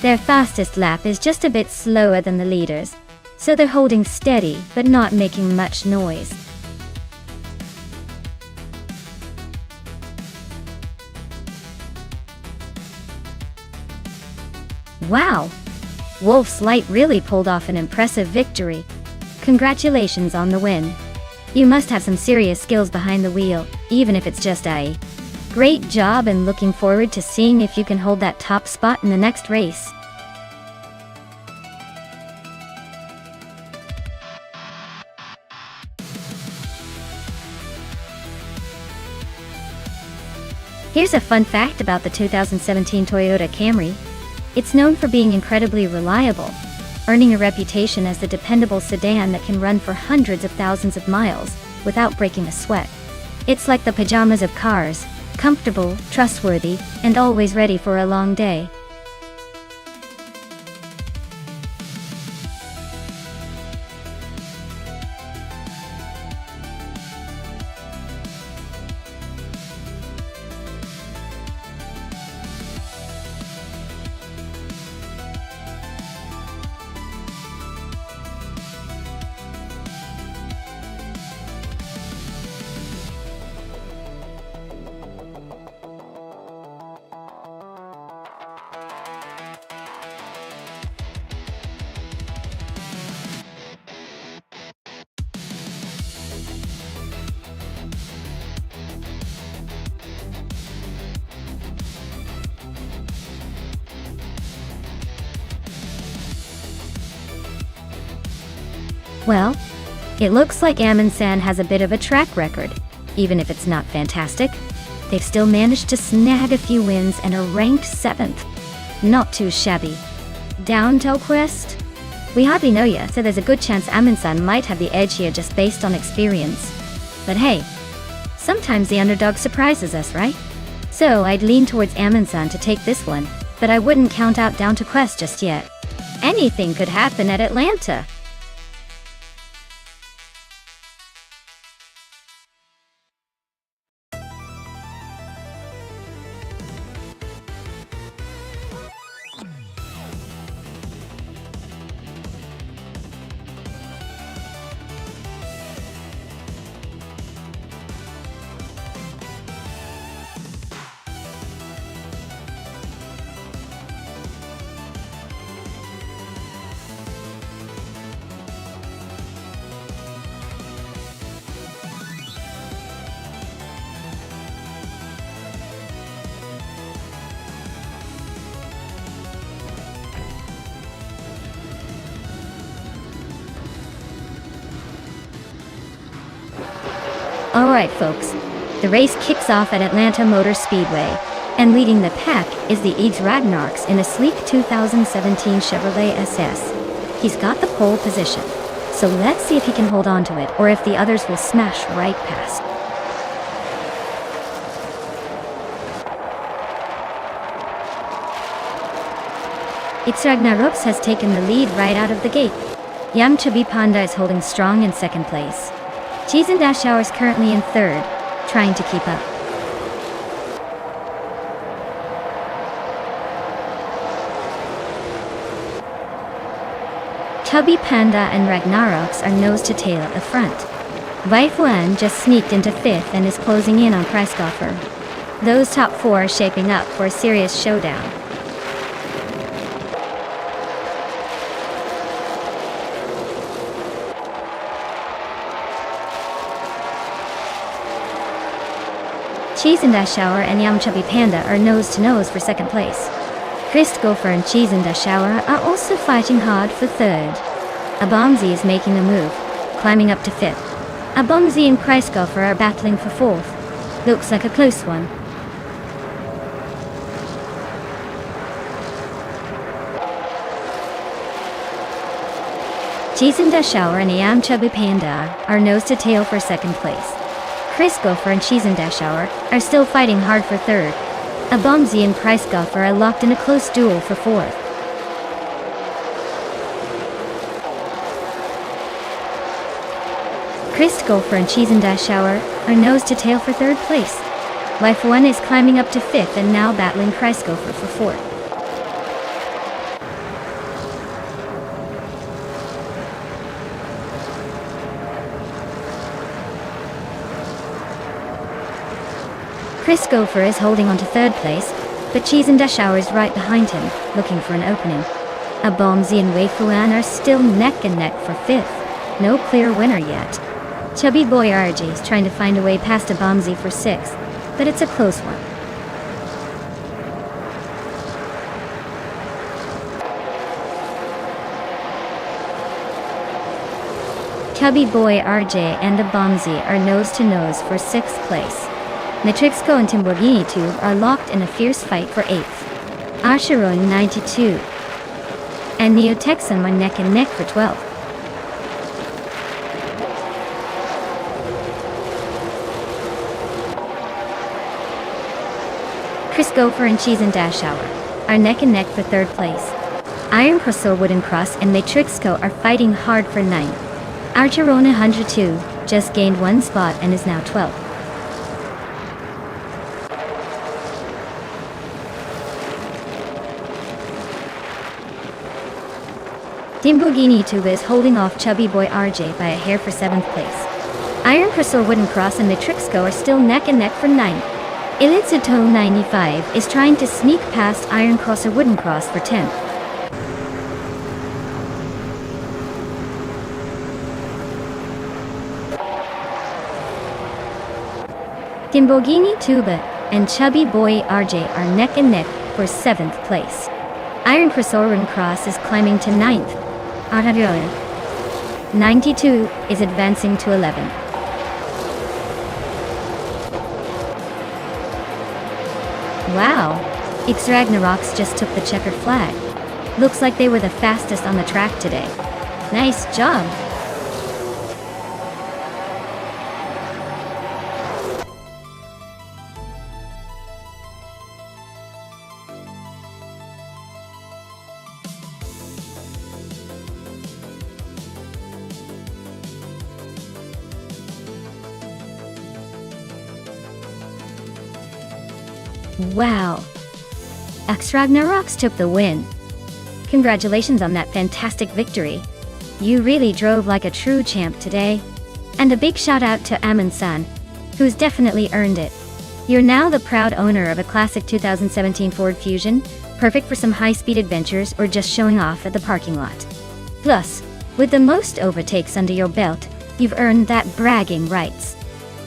Their fastest lap is just a bit slower than the leaders, so they're holding steady but not making much noise. Wow! Wolf's Light really pulled off an impressive victory. Congratulations on the win. You must have some serious skills behind the wheel, even if it's just a great job, and looking forward to seeing if you can hold that top spot in the next race. Here's a fun fact about the 2017 Toyota Camry. It's known for being incredibly reliable, earning a reputation as the dependable sedan that can run for hundreds of thousands of miles without breaking a sweat. It's like the pajamas of cars, comfortable, trustworthy, and always ready for a long day. Well, it looks like Amundsen has a bit of a track record. Even if it's not fantastic, they've still managed to snag a few wins and are ranked 7th. Not too shabby. Down Quest? We hardly know yet, so there's a good chance Amundsen might have the edge here just based on experience. But hey, sometimes the underdog surprises us, right? So I'd lean towards Amundsen to take this one, but I wouldn't count out Down to Quest just yet. Anything could happen at Atlanta. Alright folks, the race kicks off at Atlanta Motor Speedway, and leading the pack is the Eads Ragnarks in a sleek 2017 Chevrolet SS. He's got the pole position, so let's see if he can hold on to it or if the others will smash right past. Eads Ragnarok has taken the lead right out of the gate. Chubby Panda is holding strong in second place. Cheese and Dash Hour is currently in third, trying to keep up. Chubby Panda and Ragnaroks are nose to tail at the front. Waifuan just sneaked into fifth and is closing in on Kreisgoffer. Those top four are shaping up for a serious showdown. Cheese and Dash Shower and Chubby Panda are nose to nose for second place. Christ Gopher and Cheese and Dash Shower are also fighting hard for third. Abomzi is making a move, climbing up to fifth. Abomzi and Christ Gopher are battling for fourth. Looks like a close one. Cheese and Dash Shower and Chubby Panda are nose to tail for second place. Chris Gopher and Cheese and Dash Shower are still fighting hard for third. Abomzi and Price Gopher are locked in a close duel for fourth. Chris Gopher and Cheese and Dash Shower are nose to tail for third place. Waifuan is climbing up to fifth and now battling Price Gopher for fourth. Chris Gopher is holding on to third place, but Cheese and Dash Hour is right behind him, looking for an opening. Abomzi and Waifuan are still neck and neck for fifth. No clear winner yet. Chubby Boy RJ is trying to find a way past Abomzi for sixth, but it's a close one. Chubby Boy RJ and Abomzi are nose to nose for sixth place. Matrixco and Timborghini Tube are locked in a fierce fight for 8th. Asheron 92 and Neo Texan are neck and neck for 12th. Chris Gopher and Cheese and Dash Hour are neck and neck for 3rd place. Iron Cross Wooden Cross and Matrixco are fighting hard for 9th. Archerona 102 just gained 1 spot and is now 12th. Timborghini Tube is holding off Chubby Boy RJ by a hair for 7th place. Iron Crystal Wooden Cross and Matrixco are still neck and neck for 9th. Elitsuto 95 is trying to sneak past Iron Cross or Wooden Cross for 10th. Timborghini Tuba and Chubby Boy RJ are neck and neck for 7th place. Iron Crystal Wooden Cross is climbing to 9th. 92 is advancing to 11. Wow, X Ragnaroks just took the checkered flag. Looks like they were the fastest on the track today. Nice job. Wow. X Ragnaroks took the win. Congratulations on that fantastic victory. You really drove like a true champ today. And a big shout out to Amin-san, who's definitely earned it. You're now the proud owner of a classic 2017 Ford Fusion, perfect for some high-speed adventures or just showing off at the parking lot. Plus, with the most overtakes under your belt, you've earned that bragging rights.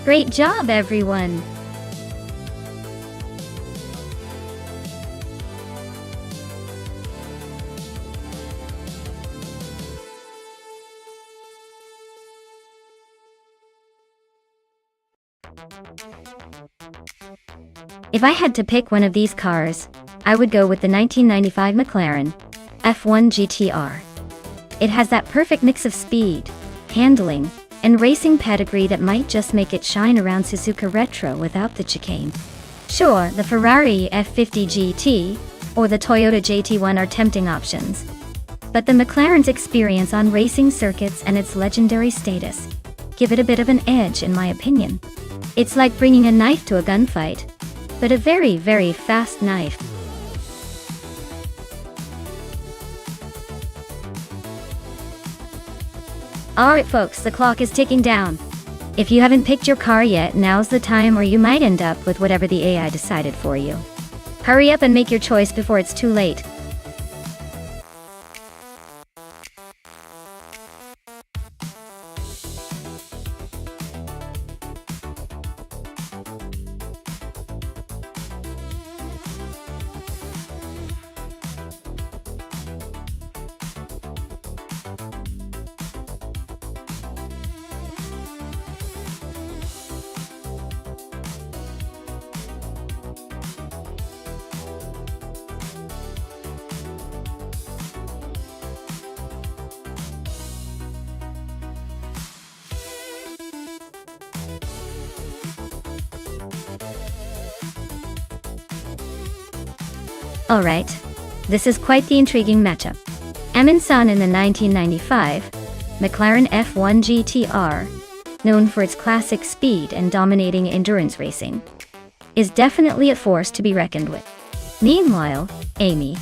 Great job, everyone! If I had to pick one of these cars, I would go with the 1995 McLaren F1 GTR. It has that perfect mix of speed, handling, and racing pedigree that might just make it shine around Suzuka Retro without the chicane. Sure, the Ferrari F50 GT or the Toyota JT1 are tempting options, but the McLaren's experience on racing circuits and its legendary status give it a bit of an edge in my opinion. It's like bringing a knife to a gunfight, but a very, very fast knife. Alright folks, the clock is ticking down. If you haven't picked your car yet, now's the time, or you might end up with whatever the AI decided for you. Hurry up and make your choice before it's too late. Alright, this is quite the intriguing matchup. Amin-san in the 1995 McLaren F1 GTR, known for its classic speed and dominating endurance racing, is definitely a force to be reckoned with. Meanwhile, Amy,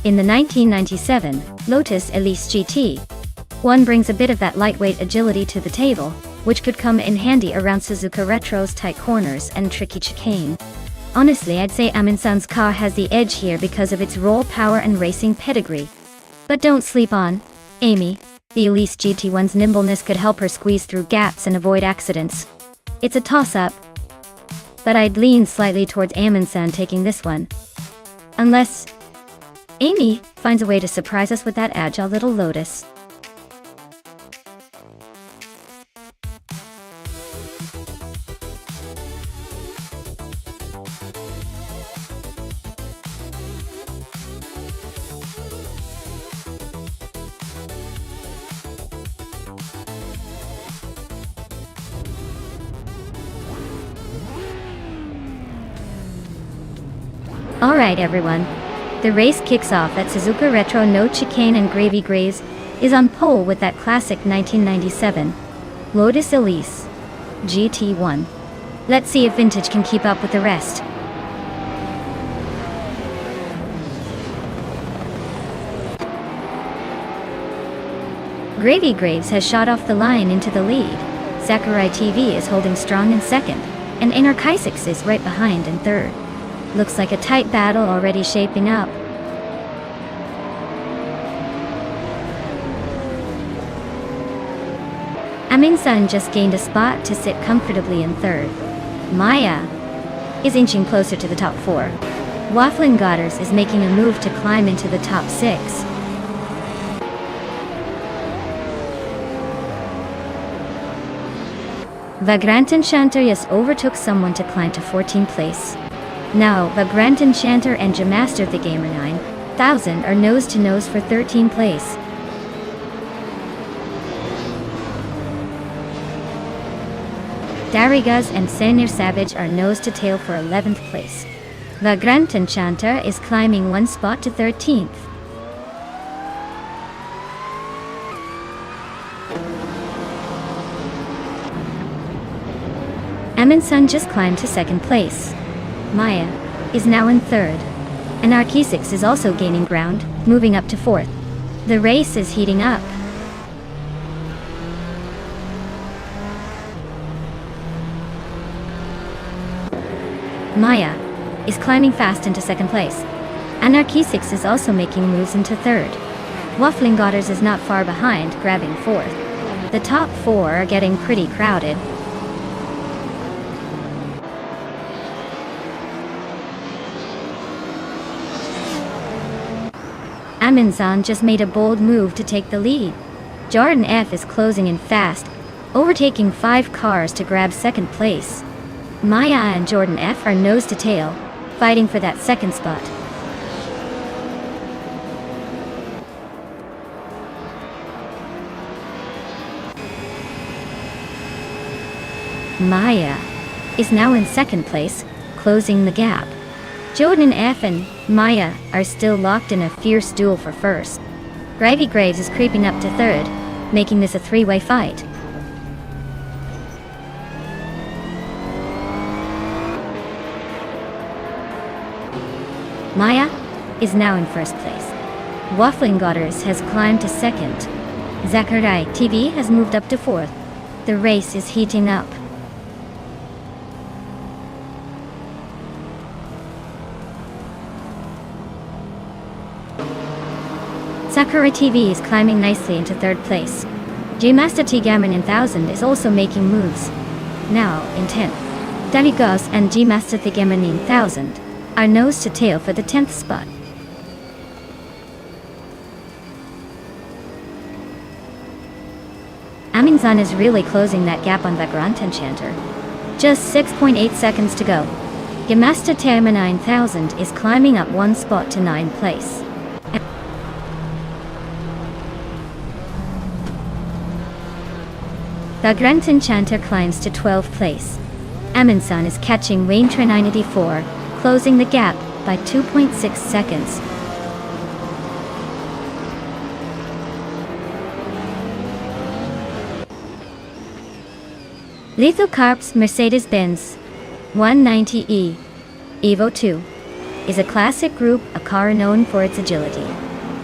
in the 1997 Lotus Elise GT, one brings a bit of that lightweight agility to the table, which could come in handy around Suzuka Retro's tight corners and tricky chicane. Honestly, I'd say Amin-san's car has the edge here because of its raw power and racing pedigree. But don't sleep on Amy. The Elise GT1's nimbleness could help her squeeze through gaps and avoid accidents. It's a toss-up, but I'd lean slightly towards Amin-san taking this one. Unless Amy finds a way to surprise us with that agile little Lotus. Alright everyone, the race kicks off at Suzuka Retro. No chicane and Gravy Graves is on pole with that classic 1997 Lotus Elise GT1. Let's see if vintage can keep up with the rest. Gravy Graves has shot off the line into the lead. Sakurai TV is holding strong in second, and Anarchisics is right behind in third. Looks like a tight battle already shaping up. Amin-san just gained a spot to sit comfortably in third. Maya is inching closer to the top four. Wafflin Godders is making a move to climb into the top six. Vagrant Enchanter just overtook someone to climb to 14th place. Now, Vagrant Enchanter and Jamaster the Gamer 9000 are nose to nose for 13th place. Darigaz and Senir Savage are nose to tail for 11th place. Vagrant Enchanter is climbing one spot to 13th. Aminsun just climbed to 2nd place. Maya is now in 3rd. And Arkesix is also gaining ground, moving up to 4th. The race is heating up. Maya is climbing fast into 2nd place. And Arkesix is also making moves into 3rd. Waffling Godders is not far behind, grabbing 4th. The top 4 are getting pretty crowded. Aminzan just made a bold move to take the lead. Jordan F is closing in fast, overtaking 5 cars to grab 2nd place. Maya and Jordan F are nose to tail, fighting for that 2nd spot. Maya is now in 2nd place, closing the gap. Jordan F and Maya are still locked in a fierce duel for 1st. Gravy Graves is creeping up to 3rd, making this a 3-way fight. Maya is now in 1st place. Waffling Godders has climbed to 2nd. Zachariah TV has moved up to 4th. The race is heating up. Sakura TV is climbing nicely into 3rd place. J-Master T Gammon 1000 is also making moves. Now, in 10th. Darigaz and G-Master T Gammon 1000 are nose to tail for the 10th spot. Aminzan is really closing that gap on Vagrant Enchanter. Just 6.8 seconds to go. G-Master T Gammon 9000 is climbing up one spot to 9th place. Vagrant Enchanter climbs to 12th place. Aminsun is catching Wayne Train 984, closing the gap by 2.6 seconds. Lithocarp's Mercedes-Benz 190E Evo 2 is a classic group, a car known for its agility.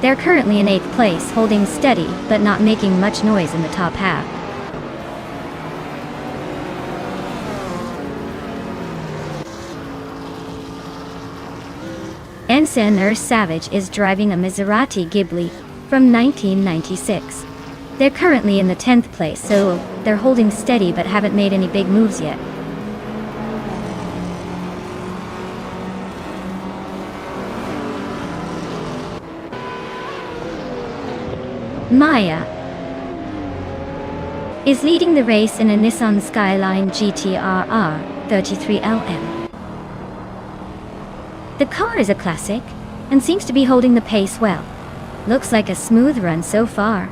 They're currently in 8th place, holding steady but not making much noise in the top half. Ensign Savage is driving a Maserati Ghibli from 1996. They're currently in the 10th place, so they're holding steady but haven't made any big moves yet. Maya is leading the race in a Nissan Skyline GT-RR 33LM. The car is a classic, and seems to be holding the pace well. Looks like a smooth run so far.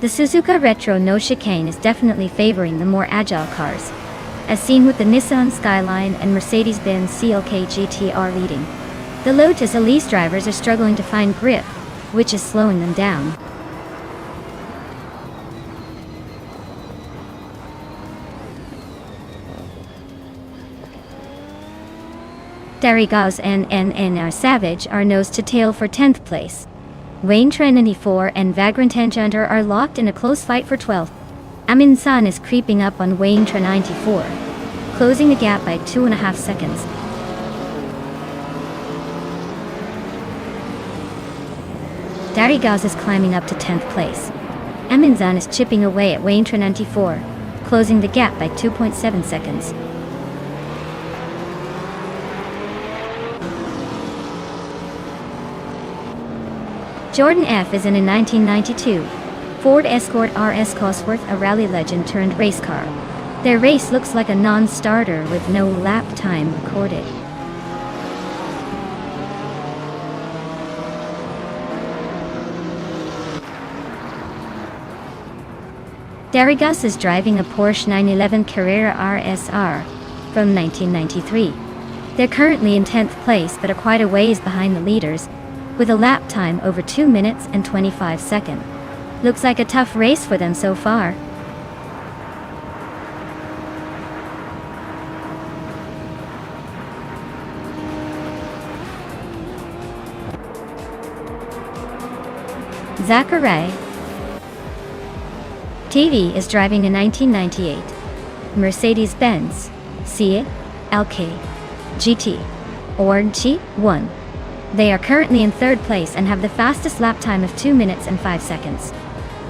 The Suzuka Retro No Chicane is definitely favoring the more agile cars, as seen with the Nissan Skyline and Mercedes-Benz CLK GT-R leading. The Lotus Elise drivers are struggling to find grip, which is slowing them down. Darigaz and NNR Savage are nose to tail for 10th place. Wayne Trinity 4 and Vagrant Enchanter are locked in a close fight for 12th. Amin San is creeping up on Wayne Trinity 94, closing the gap by 2.5 seconds. Darigaz is climbing up to 10th place. Amin San is chipping away at Wayne Trinity 94, closing the gap by 2.7 seconds. Jordan F is in a 1992 Ford Escort RS Cosworth, a rally legend turned race car. Their race looks like a non-starter with no lap time recorded. Darigus is driving a Porsche 911 Carrera RSR from 1993. They're currently in 10th place but are quite a ways behind the leaders, with a lap time over 2 minutes and 25 seconds. Looks like a tough race for them so far. Zachary TV is driving a 1998 Mercedes-Benz CLK GT or G1. They are currently in 3rd place and have the fastest lap time of 2 minutes and 5 seconds.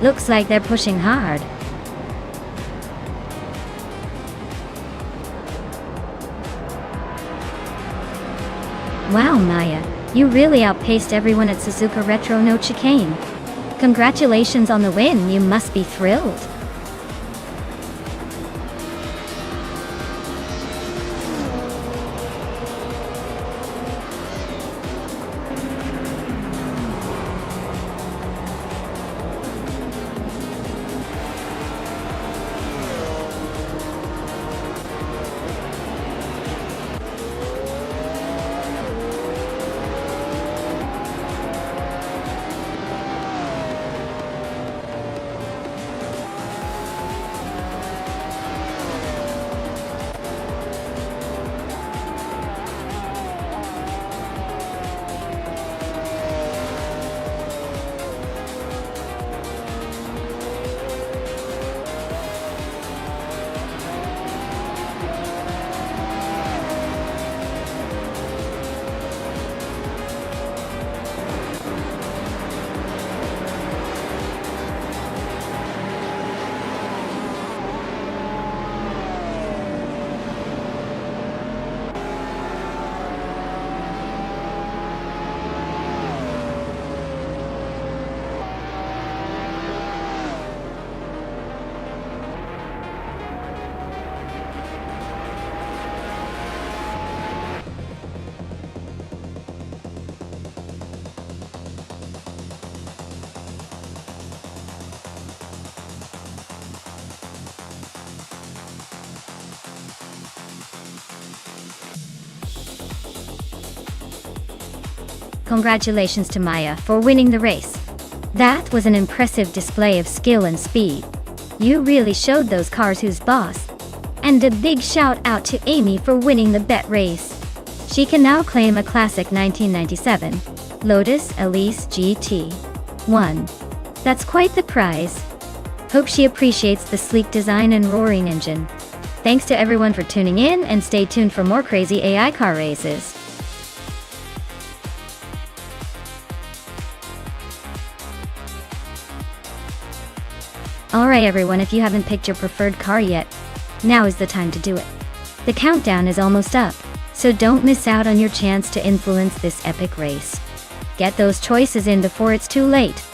Looks like they're pushing hard. Wow, Maya, you really outpaced everyone at Suzuka Retro No Chicane. Congratulations on the win, you must be thrilled. Congratulations to Maya for winning the race. That was an impressive display of skill and speed. You really showed those cars who's boss. And a big shout out to Amy for winning the bet race. She can now claim a classic 1997 Lotus Elise GT1. That's quite the prize. Hope she appreciates the sleek design and roaring engine. Thanks to everyone for tuning in, and stay tuned for more crazy AI car races. Alright everyone, if you haven't picked your preferred car yet, now is the time to do it. The countdown is almost up, so don't miss out on your chance to influence this epic race. Get those choices in before it's too late.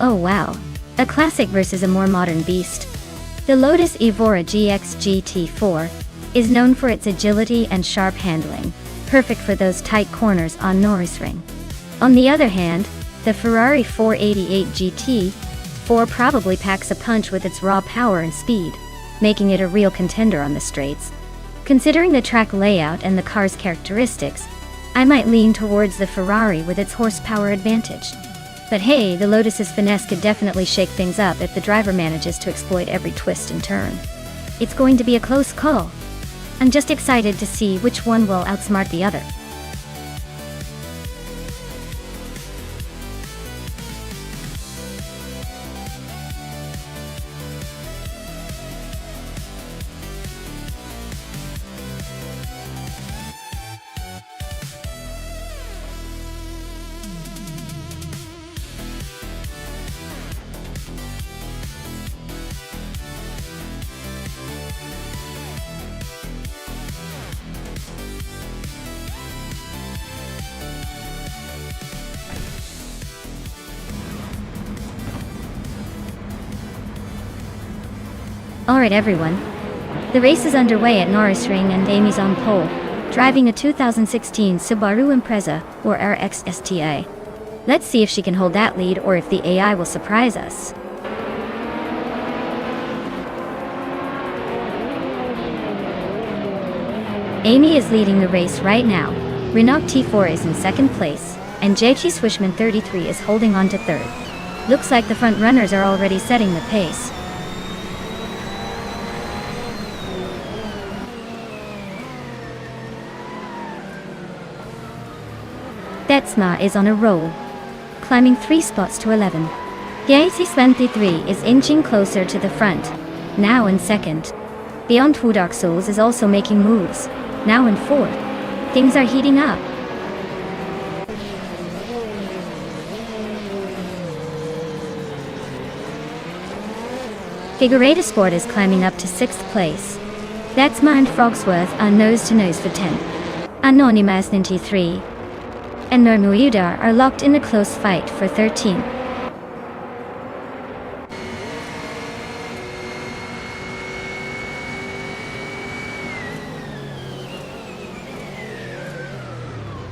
Oh wow, a classic versus a more modern beast. The Lotus Evora GX GT4 is known for its agility and sharp handling, perfect for those tight corners on Nürburgring. On the other hand, the Ferrari 488 GT4 probably packs a punch with its raw power and speed, making it a real contender on the straights. Considering the track layout and the car's characteristics, I might lean towards the Ferrari with its horsepower advantage. But hey, the Lotus's finesse could definitely shake things up if the driver manages to exploit every twist and turn. It's going to be a close call. I'm just excited to see which one will outsmart the other. Alright everyone, the race is underway at Nürburgring and Amy's on pole, driving a 2016 Subaru Impreza, or RX STI. Let's see if she can hold that lead or if the AI will surprise us. Amy is leading the race right now, Renault T4 is in second place, and JT Swishman 33 is holding on to third. Looks like the front runners are already setting the pace. Detsma is on a roll, climbing 3 spots to 11. JT 23 is inching closer to the front, now in second. Beyond Two Dark Souls is also making moves, now in fourth. Things are heating up. Figurata Sport is climbing up to 6th place. Detsma and Frogsworth are nose-to-nose for 10. Anonymous 93 and Normuda are locked in a close fight for 13.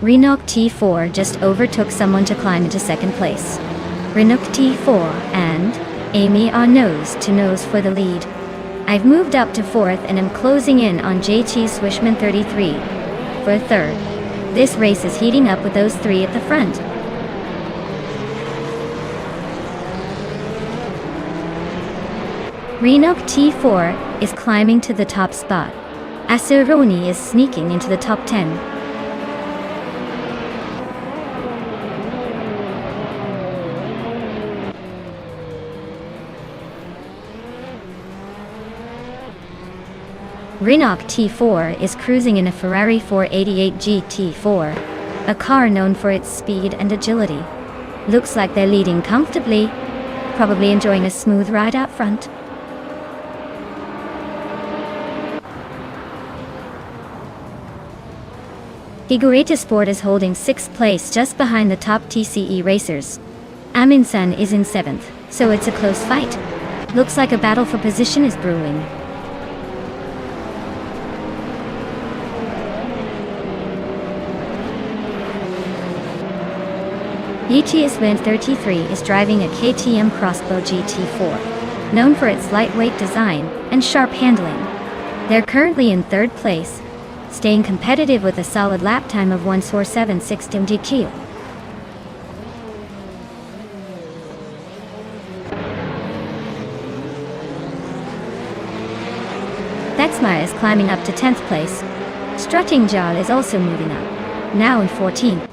Renault T4 just overtook someone to climb into second place. Renault T4 and Amy are nose-to-nose for the lead. I've moved up to fourth and am closing in on JT Swishman 33 for third. This race is heating up with those three at the front. Renault T4 is climbing to the top spot. Aceroni is sneaking into the top 10. Renault T4 is cruising in a Ferrari 488 GT4, a car known for its speed and agility. Looks like they're leading comfortably, probably enjoying a smooth ride out front. Figurata Sport is holding 6th place just behind the top TCE racers. Amundsen is in 7th, so it's a close fight. Looks like a battle for position is brewing. ETS 33 is driving a KTM Crossbow GT4, known for its lightweight design and sharp handling. They're currently in 3rd place, staying competitive with a solid lap time of 1:4.76 DQ. Detsma is climbing up to 10th place. Strutting Jal is also moving up, now in 14th.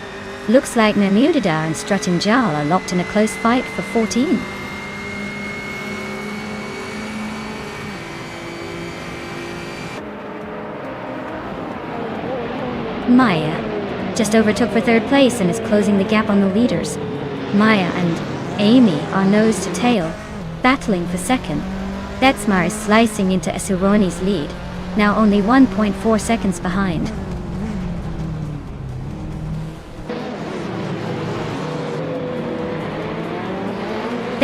Looks like Namudida and Strutting Jal are locked in a close fight for 14. Maya just overtook for 3rd place and is closing the gap on the leaders. Maya and Amy are nose to tail, battling for 2nd. Detsma is slicing into Aceroni's lead, now only 1.4 seconds behind.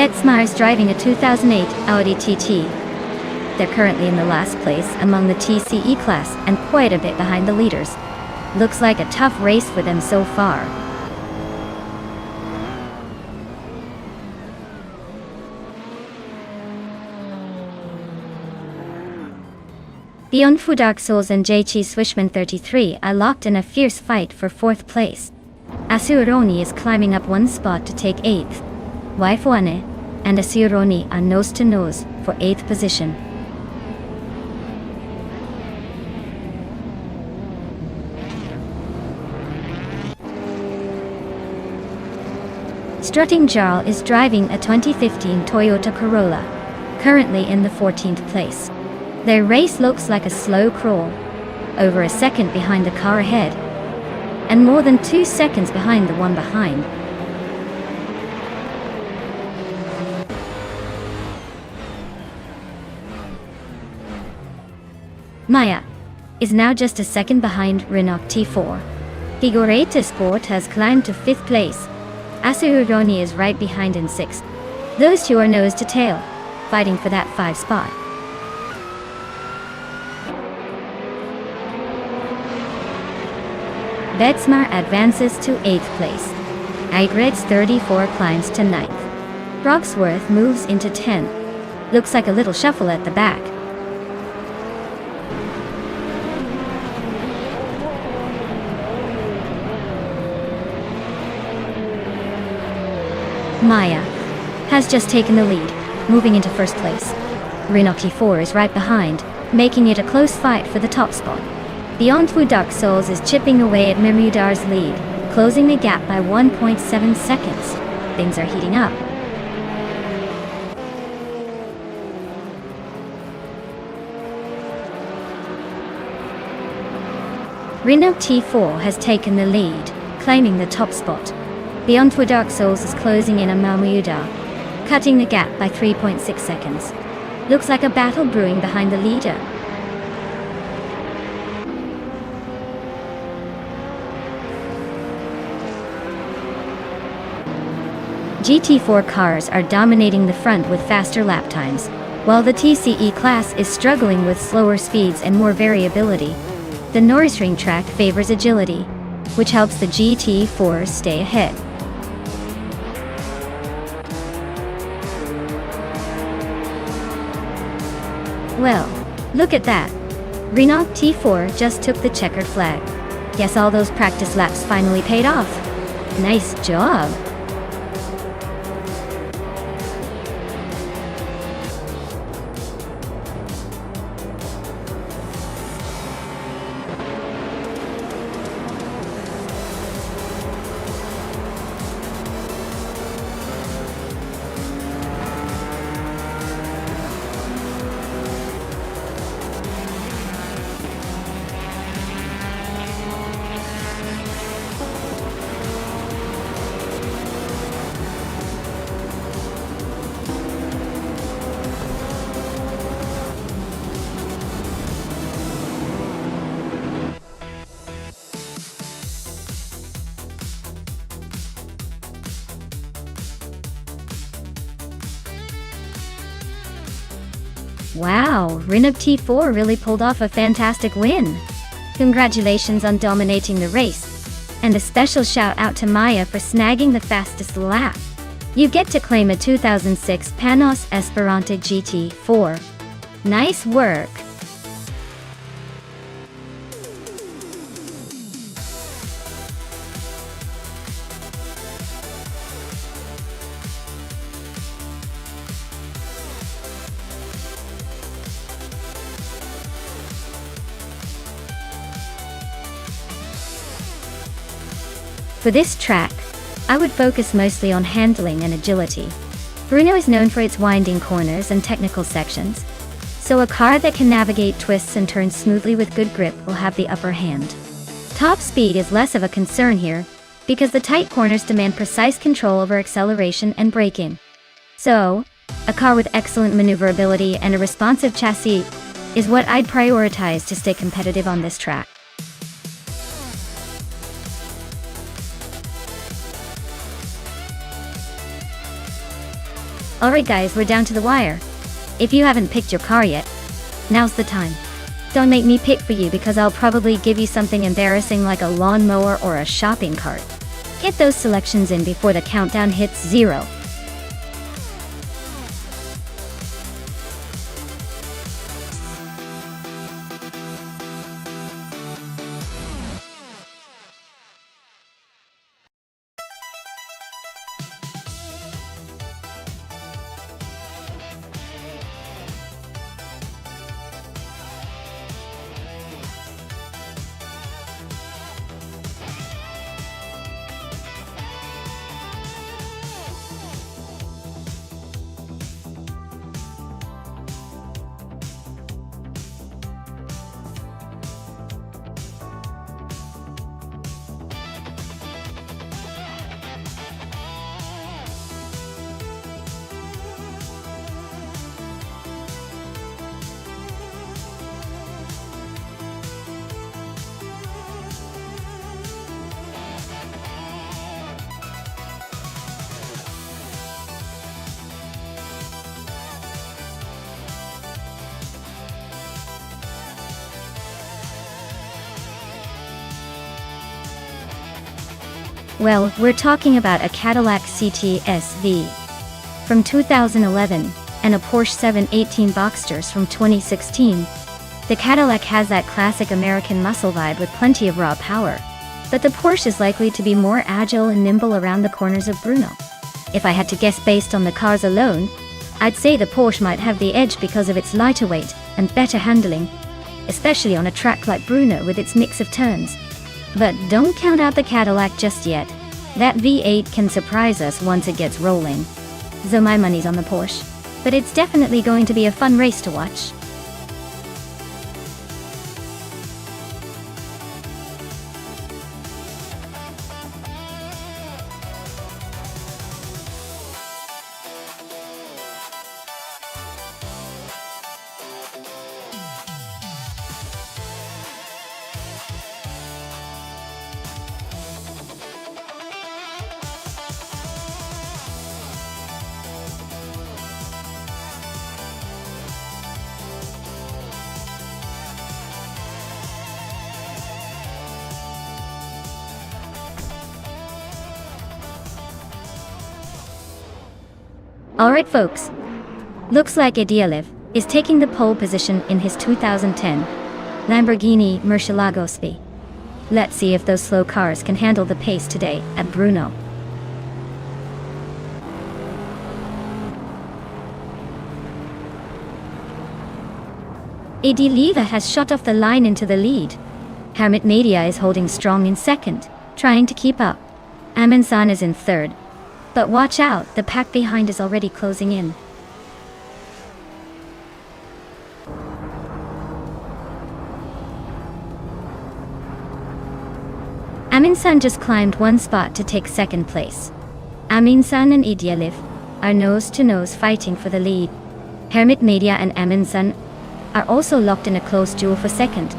Detsma is driving a 2008 Audi TT. They're currently in the last place among the TCE class and quite a bit behind the leaders. Looks like a tough race for them so far. Beyond Fu Dark Souls and JT Swishman 33 are locked in a fierce fight for 4th place. Asuroni is climbing up one spot to take 8th. Waifuane and Asuroni are nose to nose for 8th position. Strutting Jarl is driving a 2015 Toyota Corolla, currently in the 14th place. Their race looks like a slow crawl, over a second behind the car ahead, and more than 2 seconds behind the one behind. Maya is now just a second behind Renault T4. Figureta Sport has climbed to 5th place. Asuroni is right behind in 6th. Those two are nose to tail, fighting for that 5 spot. Betsmar advances to 8th place. Igred's 34 climbs to 9th. Broxworth moves into 10th. Looks like a little shuffle at the back. Maya has just taken the lead, moving into 1st place. Renault T4 is right behind, making it a close fight for the top spot. Beyond Fu Dark Souls is chipping away at Memudar's lead, closing the gap by 1.7 seconds. Things are heating up. Renault T4 has taken the lead, claiming the top spot. Beyond Fu Dark Souls is closing in on Memuda, cutting the gap by 3.6 seconds. Looks like a battle brewing behind the leader. GT4 cars are dominating the front with faster lap times, while the TCE class is struggling with slower speeds and more variability. The Nürburgring track favors agility, which helps the GT4s stay ahead. Well, look at that. Renault T4 just took the checkered flag. Guess all those practice laps finally paid off. Nice job. Wow, Renault T4 really pulled off a fantastic win. Congratulations on dominating the race. And a special shout out to Maya for snagging the fastest lap. You get to claim a 2006 Panos Esperante GT4. Nice work. For this track, I would focus mostly on handling and agility. Bruno is known for its winding corners and technical sections, so a car that can navigate twists and turns smoothly with good grip will have the upper hand. Top speed is less of a concern here, because the tight corners demand precise control over acceleration and braking. So, a car with excellent maneuverability and a responsive chassis is what I'd prioritize to stay competitive on this track. Alright guys, we're down to the wire. If you haven't picked your car yet, Now's the time. Don't make me pick for you because I'll probably give you something embarrassing like a lawnmower or a shopping cart. Get those selections in before the countdown hits 0. Well, we're talking about a Cadillac CT-SV from 2011 and a Porsche 718 Boxsters from 2016. The Cadillac has that classic American muscle vibe with plenty of raw power, but the Porsche is likely to be more agile and nimble around the corners of Bruno. If I had to guess based on the cars alone, I'd say the Porsche might have the edge because of its lighter weight and better handling, especially on a track like Bruno with its mix of turns. But don't count out the Cadillac just yet. That V8 can surprise us once it gets rolling. So my money's on the Porsche, but it's definitely going to be a fun race to watch. Alright folks, looks like Idealev is taking the pole position in his 2010 Lamborghini Murcielago SP. Let's see if those slow cars can handle the pace today at Bruno. Idealev has shot off the line into the lead. Hermit Media is holding strong in second, trying to keep up. Amin-san is in third. But watch out, the pack behind is already closing in. Amin-san just climbed one spot to take second place. Amin-san and Idealev are nose-to-nose fighting for the lead. Hermit Media and Amin-san are also locked in a close duel for second.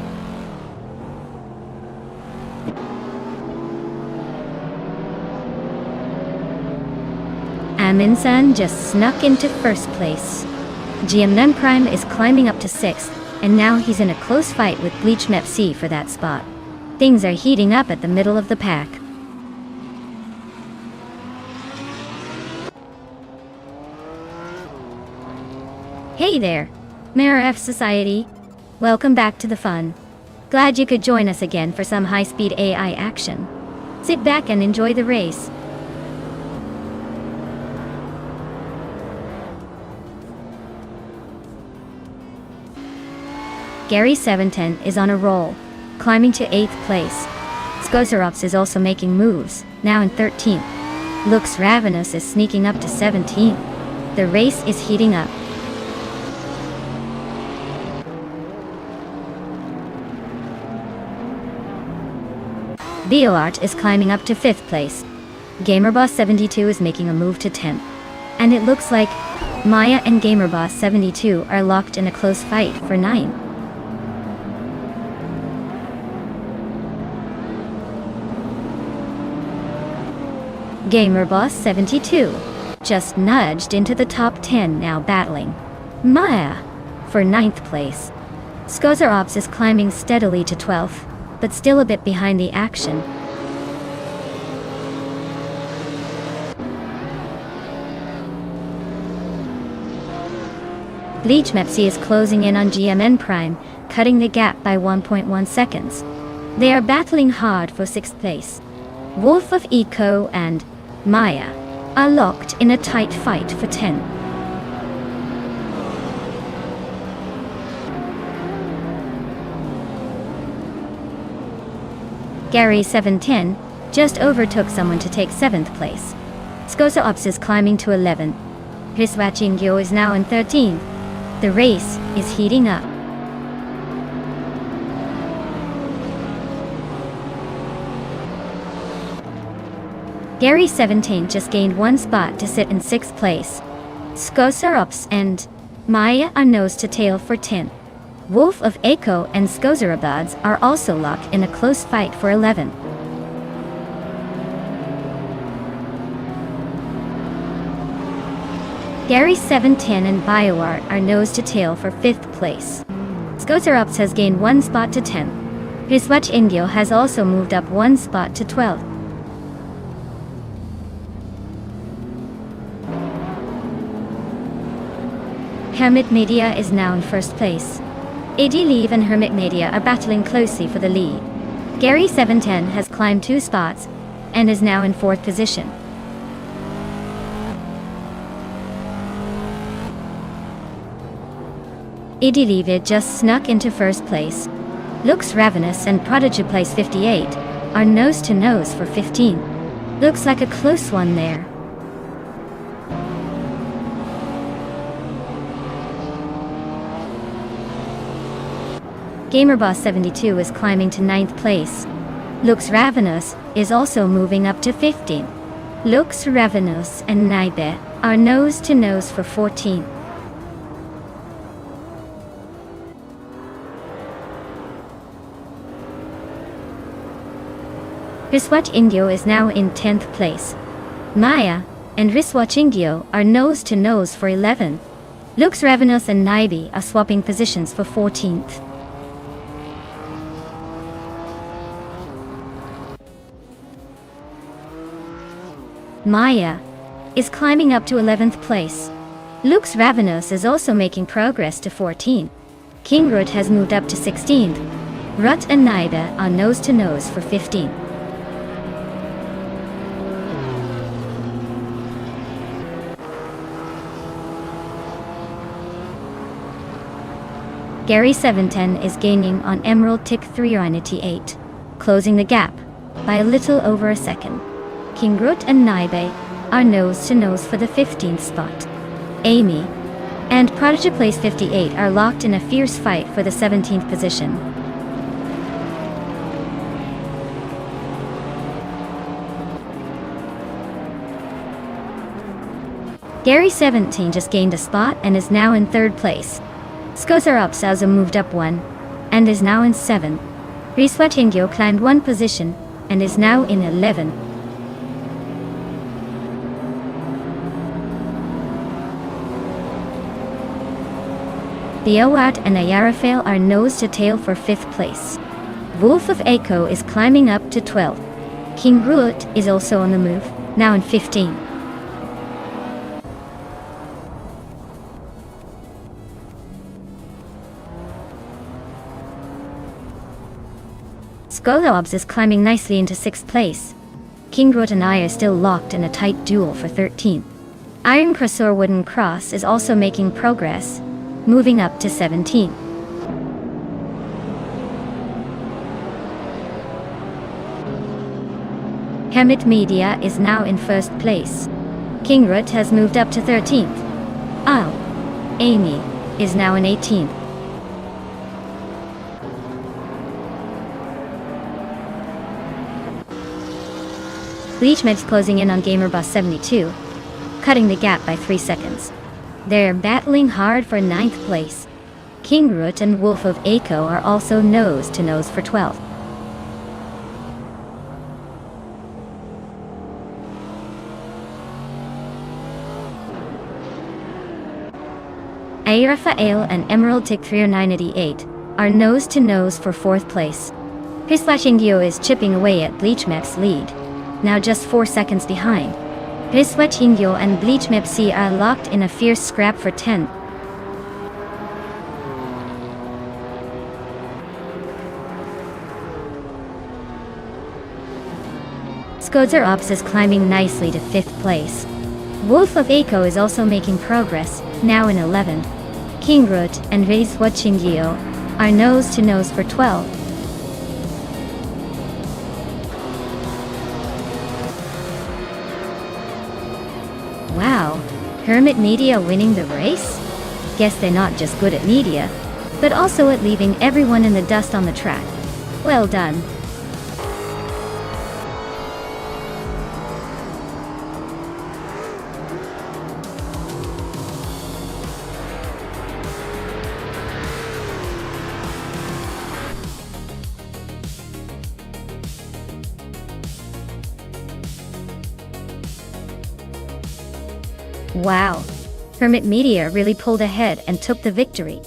Amin-san just snuck into first place. GMN Prime is climbing up to 6th, and now he's in a close fight with Bleach Mepsi for that spot. Things are heating up at the middle of the pack. Hey there, Mayor F Society. Welcome back to the fun. Glad you could join us again for some high-speed AI action. Sit back and enjoy the race. Gary 710 is on a roll, climbing to 8th place. Skozarovs is also making moves, now in 13th. Looks Ravenous is sneaking up to 17th. The race is heating up. BioArt is climbing up to 5th place. GamerBoss72 is making a move to 10th. And it looks like Maya and GamerBoss72 are locked in a close fight for 9th. GamerBoss72 just nudged into the top 10, now battling Maya for 9th place. Skozarovs is climbing steadily to 12th, but still a bit behind the action. Lichmepsi is closing in on GMN Prime, cutting the gap by 1.1 seconds. They are battling hard for 6th place. Wolf of Eco and Maya are locked in a tight fight for 10. Gary 710 just overtook someone to take 7th place. Skozarovs is climbing to 11. Hriswachingyo is now in 13th. The race is heating up. Gary 17 just gained 1 spot to sit in 6th place. Skozarovs and Maya are nose to tail for 10. Wolf of Eco and Skozarobads are also locked in a close fight for 11. Gary 710 and BioArt are nose to tail for 5th place. Skozarovs has gained 1 spot to 10. Hriswachingyo has also moved up 1 spot to 12. Hermit Media is now in 1st place. Eddie Leave and Hermit Media are battling closely for the lead. Gary 710 has climbed 2 spots and is now in 4th position. Eddie Leave just snuck into 1st place. Looks Ravenous and Prodigy Place 58 are nose to nose for 15. Looks like a close one there. GamerBoss 72 is climbing to 9th place. Looks Ravenous is also moving up to 15. Looks Ravenous and Naibe are nose to nose for 14. Hriswachingyo is now in 10th place. Maya and Hriswachingyo are nose to nose for 11. Looks Ravenous and Naibe are swapping positions for 14th. Maya is climbing up to 11th place. Lux Ravenous is also making progress to 14. King Rut has moved up to 16th. Rut and Naida are nose to nose for 15. Gary 710 is gaining on Emerald Tick 3 Unity 8, closing the gap by a little over a second. King Rut and Naibe are nose to nose for the 15th spot. Amy and Prodigy Place 58 are locked in a fierce fight for the 17th position. Gary 17 just gained a spot and is now in 3rd place. Skosarop Salza moved up 1 and is now in 7th. Riswatingyo climbed 1 position and is now in 11th. Theowat and Ayarafale are nose to tail for 5th place. Wolf of Echo is climbing up to 12th. King Ruot is also on the move, now in 15th. Skolobs is climbing nicely into 6th place. King Ruot and I are still locked in a tight duel for 13th. Iron Crossor Wooden Cross is also making progress, moving up to 17. Hermit Media is now in 1st place. King Rut has moved up to 13th. Amy is now in 18th. Bleachmed's closing in on GamerBoss 72, cutting the gap by 3 seconds. They're battling hard for 9th place. King Rut and Wolf of Echo are also nose to nose for 12th. Rafael and Emerald Tick 30988 are nose-to-nose for 4th place. Piswachingyo is chipping away at Bleachmep's lead, now just 4 seconds behind. Piswachingyo and Bleachmep C are locked in a fierce scrap for 10th. Skodzer Ops is climbing nicely to 5th place. Wolf of Echo is also making progress, now in 11th. Kingrut and Reiswachingyo are nose-to-nose for 12th. Wow, Hermit Media winning the race? Guess they're not just good at media, but also at leaving everyone in the dust on the track. Well done. Wow, Hermit Media really pulled ahead and took the victory.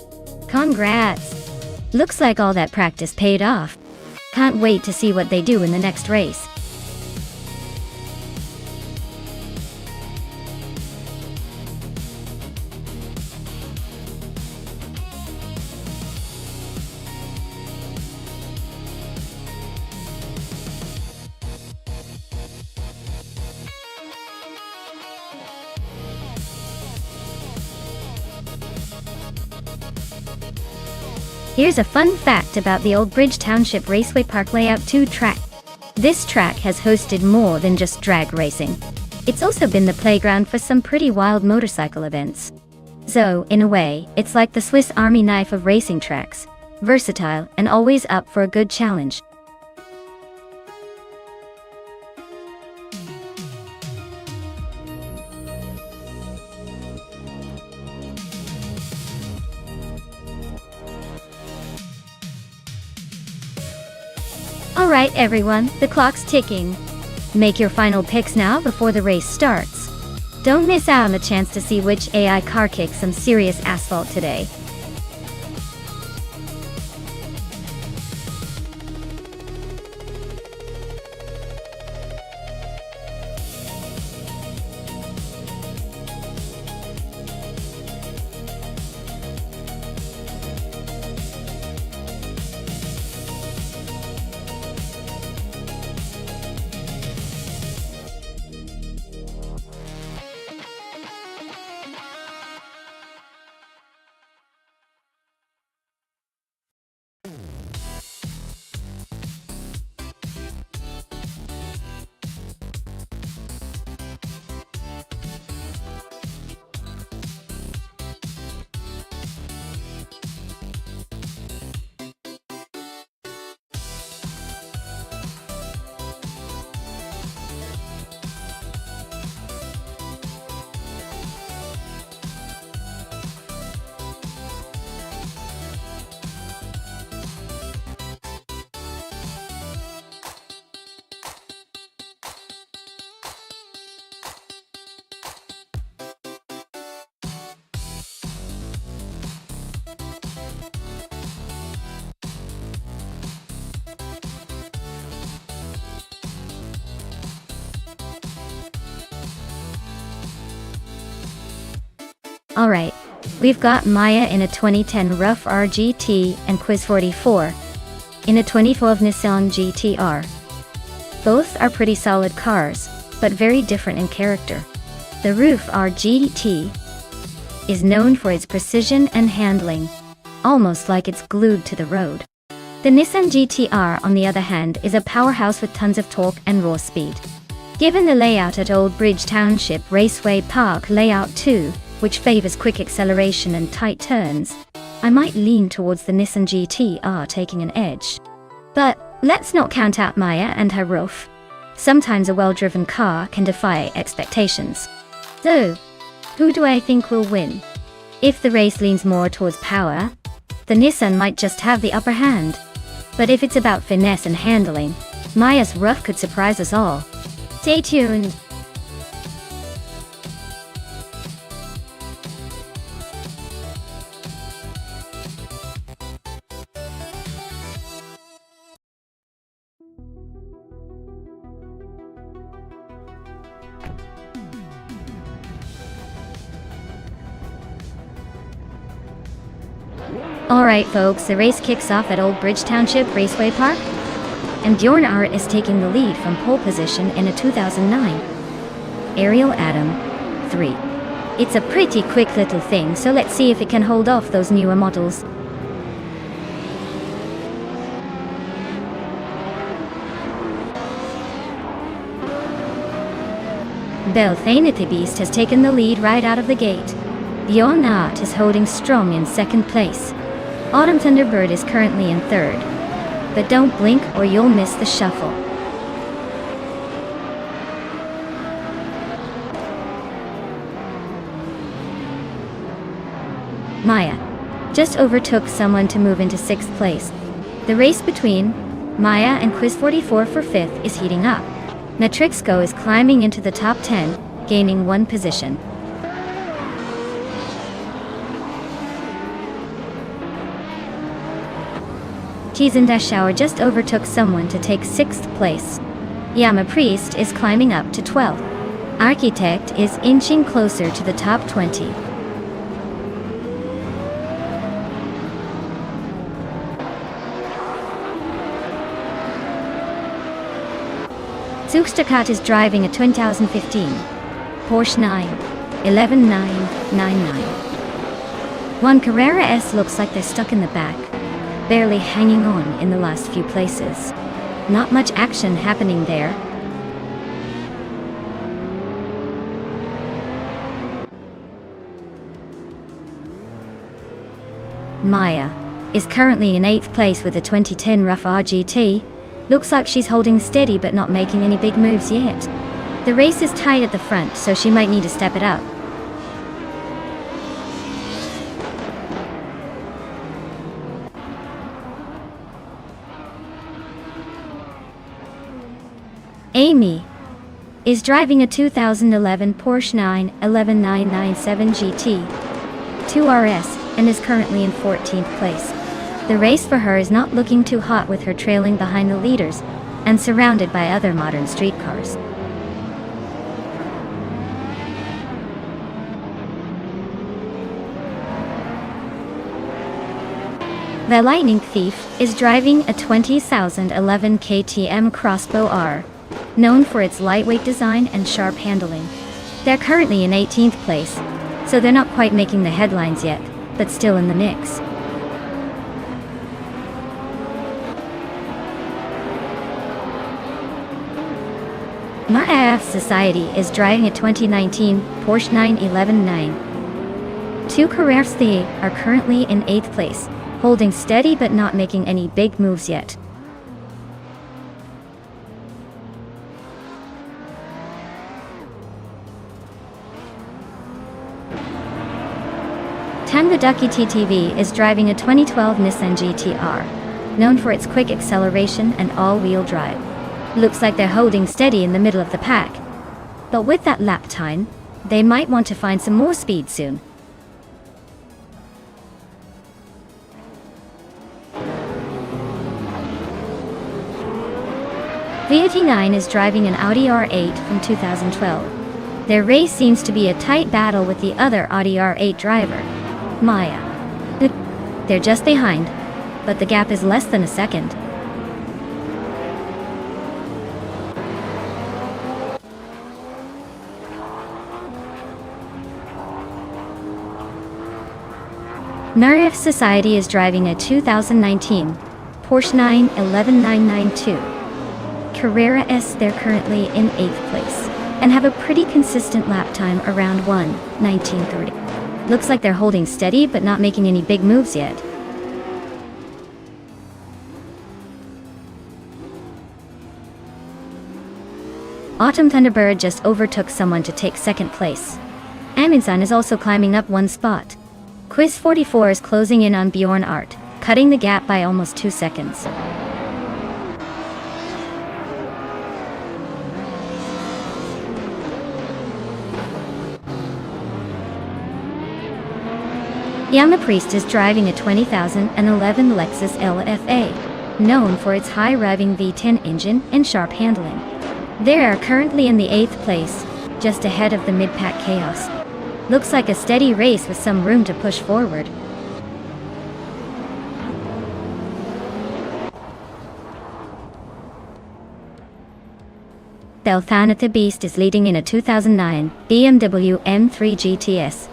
Congrats! Looks like all that practice paid off. Can't wait to see what they do in the next race. Here's a fun fact about the Old Bridge Township Raceway Park Layout 2 track. This track has hosted more than just drag racing. It's also been the playground for some pretty wild motorcycle events. So, in a way, it's like the Swiss Army knife of racing tracks. Versatile and always up for a good challenge. Alright everyone, the clock's ticking. Make your final picks now before the race starts. Don't miss out on the chance to see which AI car kicks some serious asphalt today. Alright, we've got Maya in a 2010 Rough RGT and Quiz 44 in a 2012 Nissan GTR. Both are pretty solid cars, but very different in character. The Roof RGT is known for its precision and handling, almost like it's glued to the road. The Nissan GTR, on the other hand, is a powerhouse with tons of torque and raw speed. Given the layout at Old Bridge Township Raceway Park Layout 2, which favors quick acceleration and tight turns, I might lean towards the Nissan GTR taking an edge. But let's not count out Maya and her roof. Sometimes a well-driven car can defy expectations. So, who do I think will win? If the race leans more towards power, the Nissan might just have the upper hand. But if it's about finesse and handling, Maya's roof could surprise us all. Stay tuned! Alright folks, the race kicks off at Old Bridge Township Raceway Park, and Bjorn Art is taking the lead from pole position in a 2009 Ariel Atom 3. It's a pretty quick little thing, so let's see if it can hold off those newer models. Belthanity Beast has taken the lead right out of the gate. Bjorn Art is holding strong in second place. Autumn Thunderbird is currently in third. But don't blink or you'll miss the shuffle. Maya just overtook someone to move into sixth place. The race between Maya and Quiz44 for fifth is heating up. Natrixco is climbing into the top 10, gaining one position. Shower just overtook someone to take sixth place. Yama Priest is climbing up to 12th. Architect is inching closer to the top 20. Zugstakat is driving a 2015 Porsche 91199. One Carrera S looks like they're stuck in the back, barely hanging on in the last few places. Not much action happening there. Maya is currently in 8th place with a 2010 Rough RGT. Looks like she's holding steady but not making any big moves yet. The race is tight at the front, so she might need to step it up. Amy is driving a 2011 Porsche 911 GT 2RS and is currently in 14th place. The race for her is not looking too hot, with her trailing behind the leaders and surrounded by other modern street cars. The Lightning Thief is driving a 2011 KTM Crossbow R, known for its lightweight design and sharp handling. They're currently in 18th place, so they're not quite making the headlines yet, but still in the mix. Ma'af Society is driving a 2019 Porsche 911 Two Carreras are currently in 8th place, holding steady but not making any big moves yet. Tanga Ducky TTV is driving a 2012 Nissan GT-R, known for its quick acceleration and all-wheel drive. Looks like they're holding steady in the middle of the pack. But with that lap time, they might want to find some more speed soon. V89 is driving an Audi R8 from 2012. Their race seems to be a tight battle with the other Audi R8 driver, Maya. They're just behind, but the gap is less than a second. Nerf Society is driving a 2019 Porsche 911 Carrera S. They're currently in 8th place and have a pretty consistent lap time around 1:19:30. Looks like they're holding steady but not making any big moves yet. Autumn Thunderbird just overtook someone to take second place. Amundsen is also climbing up one spot. Quiz44 is closing in on Bjorn Art, cutting the gap by almost 2 seconds. Yama Priest is driving a 2011 Lexus LFA, known for its high-revving V10 engine and sharp handling. They are currently in the 8th place, just ahead of the mid-pack Chaos. Looks like a steady race with some room to push forward. Belthanatha Beast is leading in a 2009 BMW M3 GTS.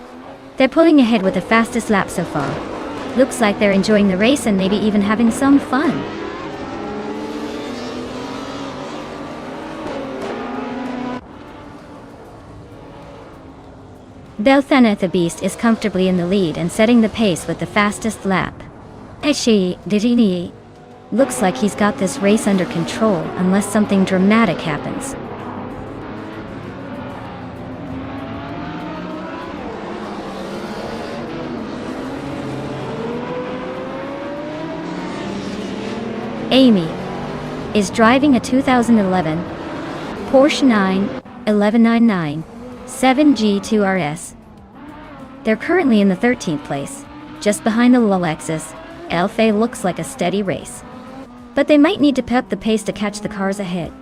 They're pulling ahead with the fastest lap so far. Looks like they're enjoying the race and maybe even having some fun. Belthanatha Beast is comfortably in the lead and setting the pace with the fastest lap. Eshi Dirini. Looks like he's got this race under control unless something dramatic happens. Amy is driving a 2011 Porsche 91199 7G2 RS. They're currently in the 13th place, just behind the Lexus. Alfa looks like a steady race, but they might need to pep the pace to catch the cars ahead.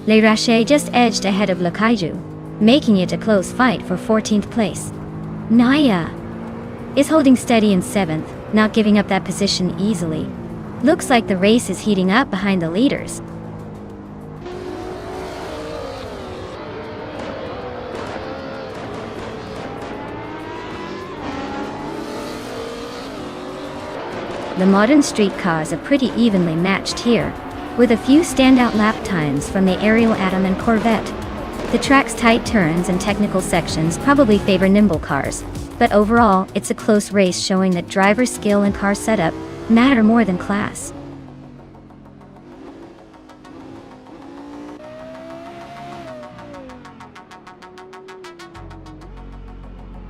Le Rache just edged ahead of Le Kaiju, making it a close fight for 14th place. Naya is holding steady in 7th, not giving up that position easily. Looks like the race is heating up behind the leaders. The modern street cars are pretty evenly matched here, with a few standout lap times from the Ariel Atom and Corvette. The track's tight turns and technical sections probably favor nimble cars, but overall, it's a close race showing that driver skill and car setup matter more than class.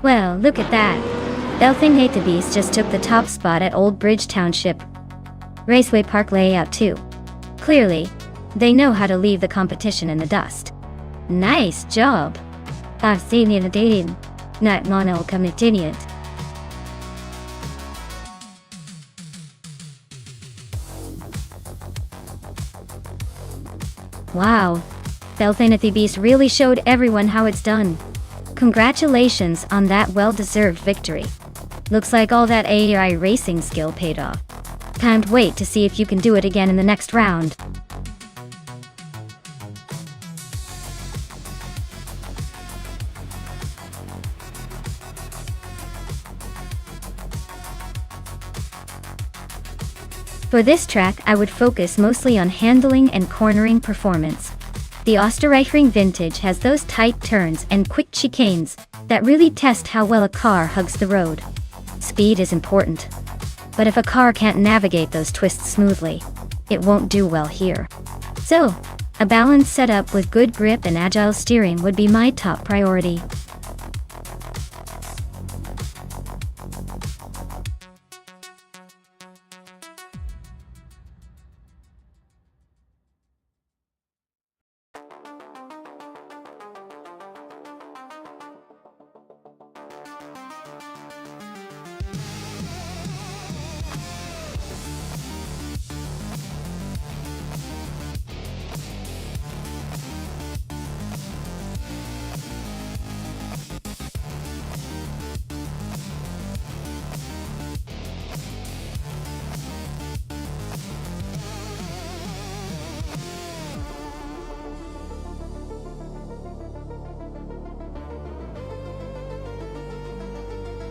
Well, look at that. Belthanatha Beast just took the top spot at Old Bridge Township Raceway Park layout too. Clearly, they know how to leave the competition in the dust. Nice job! I've seen you dating. Not mono committed. Wow! Belthanatha Beast really showed everyone how it's done. Congratulations on that well-deserved victory. Looks like all that AI racing skill paid off. Can't wait to see if you can do it again in the next round. For this track, I would focus mostly on handling and cornering performance. The Österreichring Vintage has those tight turns and quick chicanes that really test how well a car hugs the road. Speed is important, but if a car can't navigate those twists smoothly, it won't do well here. So, a balanced setup with good grip and agile steering would be my top priority.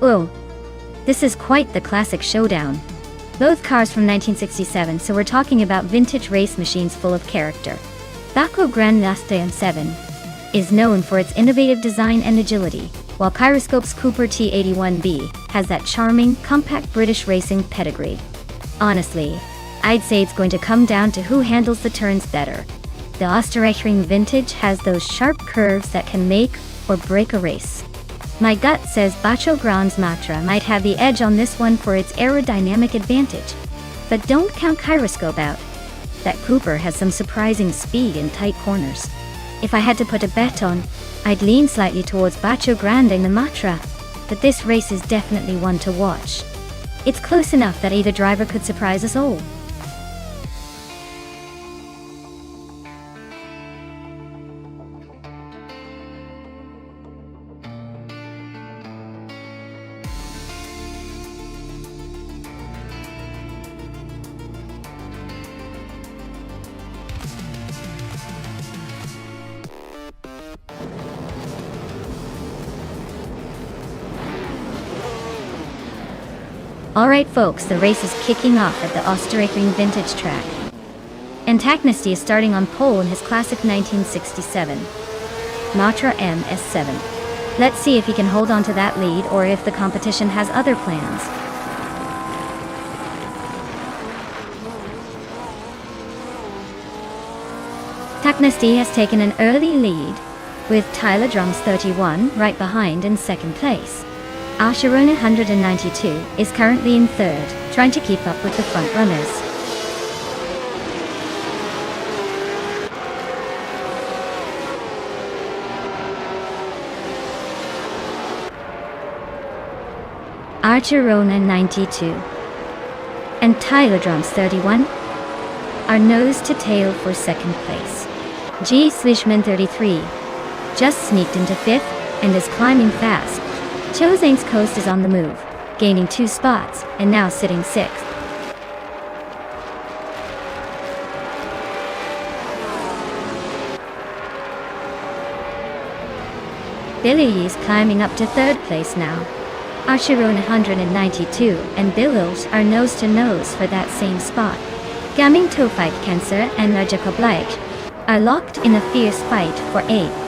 Whoa, this is quite the classic showdown. Both cars from 1967, so we're talking about vintage race machines full of character. Baco Grand Naste 7 is known for its innovative design and agility, while Gyroscope's Cooper T81B has that charming, compact British racing pedigree. Honestly, I'd say it's going to come down to who handles the turns better. The Österreichring Vintage has those sharp curves that can make or break a race. My gut says Baco Grand's Matra might have the edge on this one for its aerodynamic advantage. But don't count Gyroscope out. That Cooper has some surprising speed in tight corners. If I had to put a bet on, I'd lean slightly towards Baco Grande and the Matra, but this race is definitely one to watch. It's close enough that either driver could surprise us all. Alright folks, the race is kicking off at the Österreichring vintage track. Antagonisty is starting on pole in his classic 1967 Matra MS7. Let's see if he can hold on to that lead or if the competition has other plans. Antagonisty has taken an early lead, with Tyler Drums 31 right behind in second place. Asherona 192 is currently in third, trying to keep up with the front runners. Archerona 92 and Tyler Drums 31 are nose to tail for second place. G. Swishman 33 just sneaked into fifth and is climbing fast. Chozane's Coast is on the move, gaining 2 spots and now sitting 6th. Billy is climbing up to third place now. Asheron 192 and Billows are nose to nose for that same spot. Gaming Tophyte Cancer and Magical Blake are locked in a fierce fight for 8th.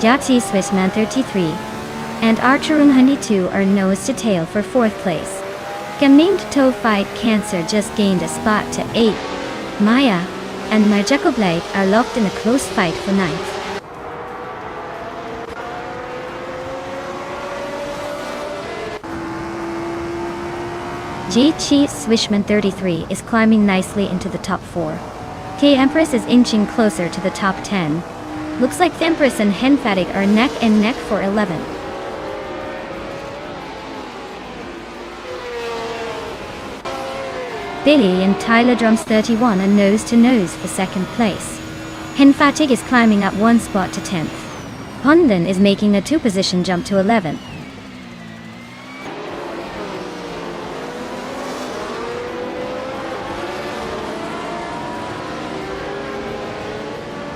Jati Swissman 33 and Archerun 192 are nose to tail for 4th place. Gaming Tophyte Cancer just gained a spot to 8th. Maya and Magical Blade are locked in a close fight for 9th. G-Chi Swishman 33 is climbing nicely into the top 4. K-Empress is inching closer to the top 10. Looks like Empress and Henfatig are neck and neck for 11th. Billy and Tyler Drums 31 are nose to nose for 2nd place. Henfatig is climbing up 1 spot to 10th. Pondon is making a 2-position jump to 11th.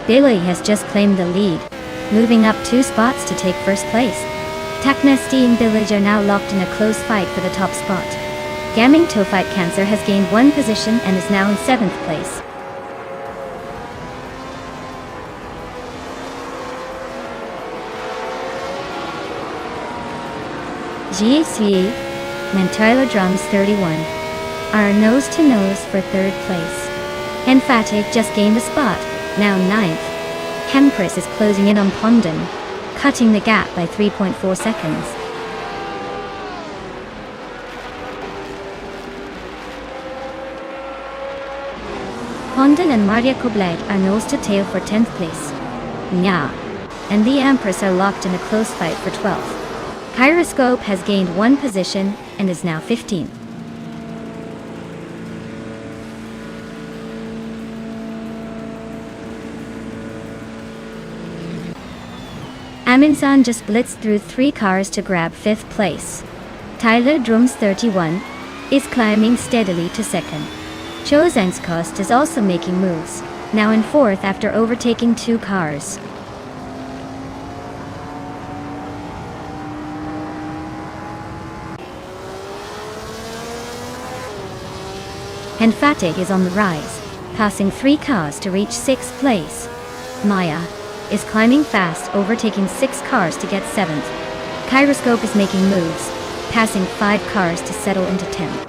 Billy has just claimed the lead, moving up 2 spots to take 1st place. Taknesti and Village are now locked in a close fight for the top spot. Gaming Tophyte Cancer has gained 1 position and is now in 7th place. GACE and Tyler Drums 31 are nose to nose for 3rd place. Henfatig just gained a spot, now 9th. Hempress is closing in on Pondon, cutting the gap by 3.4 seconds. Pondon and Maria Kobled are nose to tail for 10th place. Nya and the Empress are locked in a close fight for 12th. Kyroscope has gained 1 position and is now 15th. Aminsan just blitzed through 3 cars to grab 5th place. Tyler Drums 31 is climbing steadily to 2nd. Chosen's Coast is also making moves, now in 4th after overtaking 2 cars. Henfatig is on the rise, passing 3 cars to reach 6th place. Maya is climbing fast, overtaking 6 cars to get 7th. Kyroscope is making moves, passing 5 cars to settle into 10th.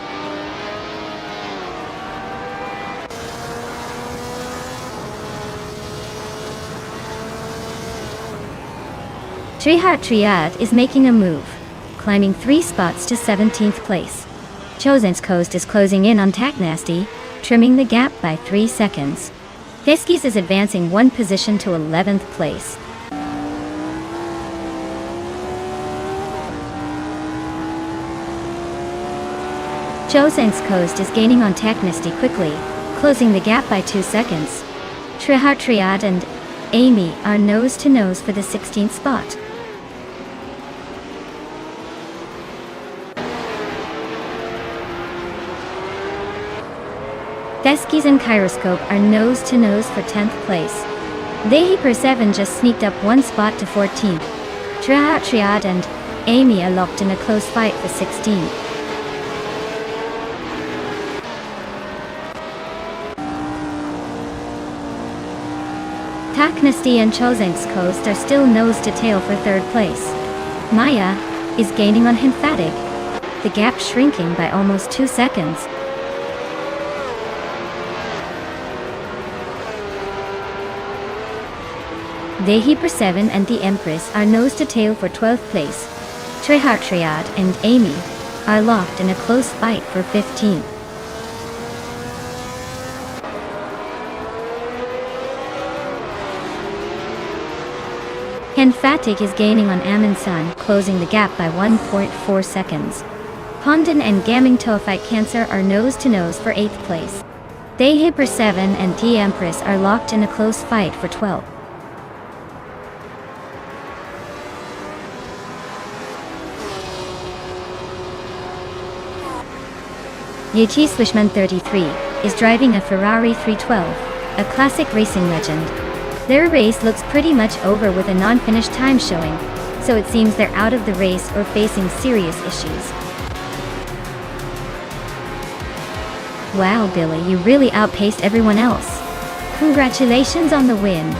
Trihat Triad is making a move, climbing 3 spots to 17th place. Chosen's Coast is closing in on Taknasti, trimming the gap by 3 seconds. Deskis is advancing 1 position to 11th place. Chosen's Coast is gaining on Taknasti quickly, closing the gap by 2 seconds. Trihat Triad and Amy are nose to nose for the 16th spot. Deskis and Kyroscope are nose to nose for 10th place. The Per 7 just sneaked up one spot to 14th. Triad and Amy are locked in a close fight for 16th. Taknasty and Chosensk Coast are still nose to tail for 3rd place. Maya is gaining on Hinfatig, the gap shrinking by almost 2 seconds. The Per 7 and the Empress are nose to tail for 12th place. Triad and Amy are locked in a close fight for 15th. Henfatic is gaining on Amundsen, closing the gap by 1.4 seconds. Pondon and Gaming Tophite Cancer are nose-to-nose for 8th place. The Per 7 and the Empress are locked in a close fight for 12th. Yachi Swishman 33 is driving a Ferrari 312, a classic racing legend. Their race looks pretty much over with a non-finished time showing, so it seems they're out of the race or facing serious issues. Wow, Billy, you really outpaced everyone else. Congratulations on the win.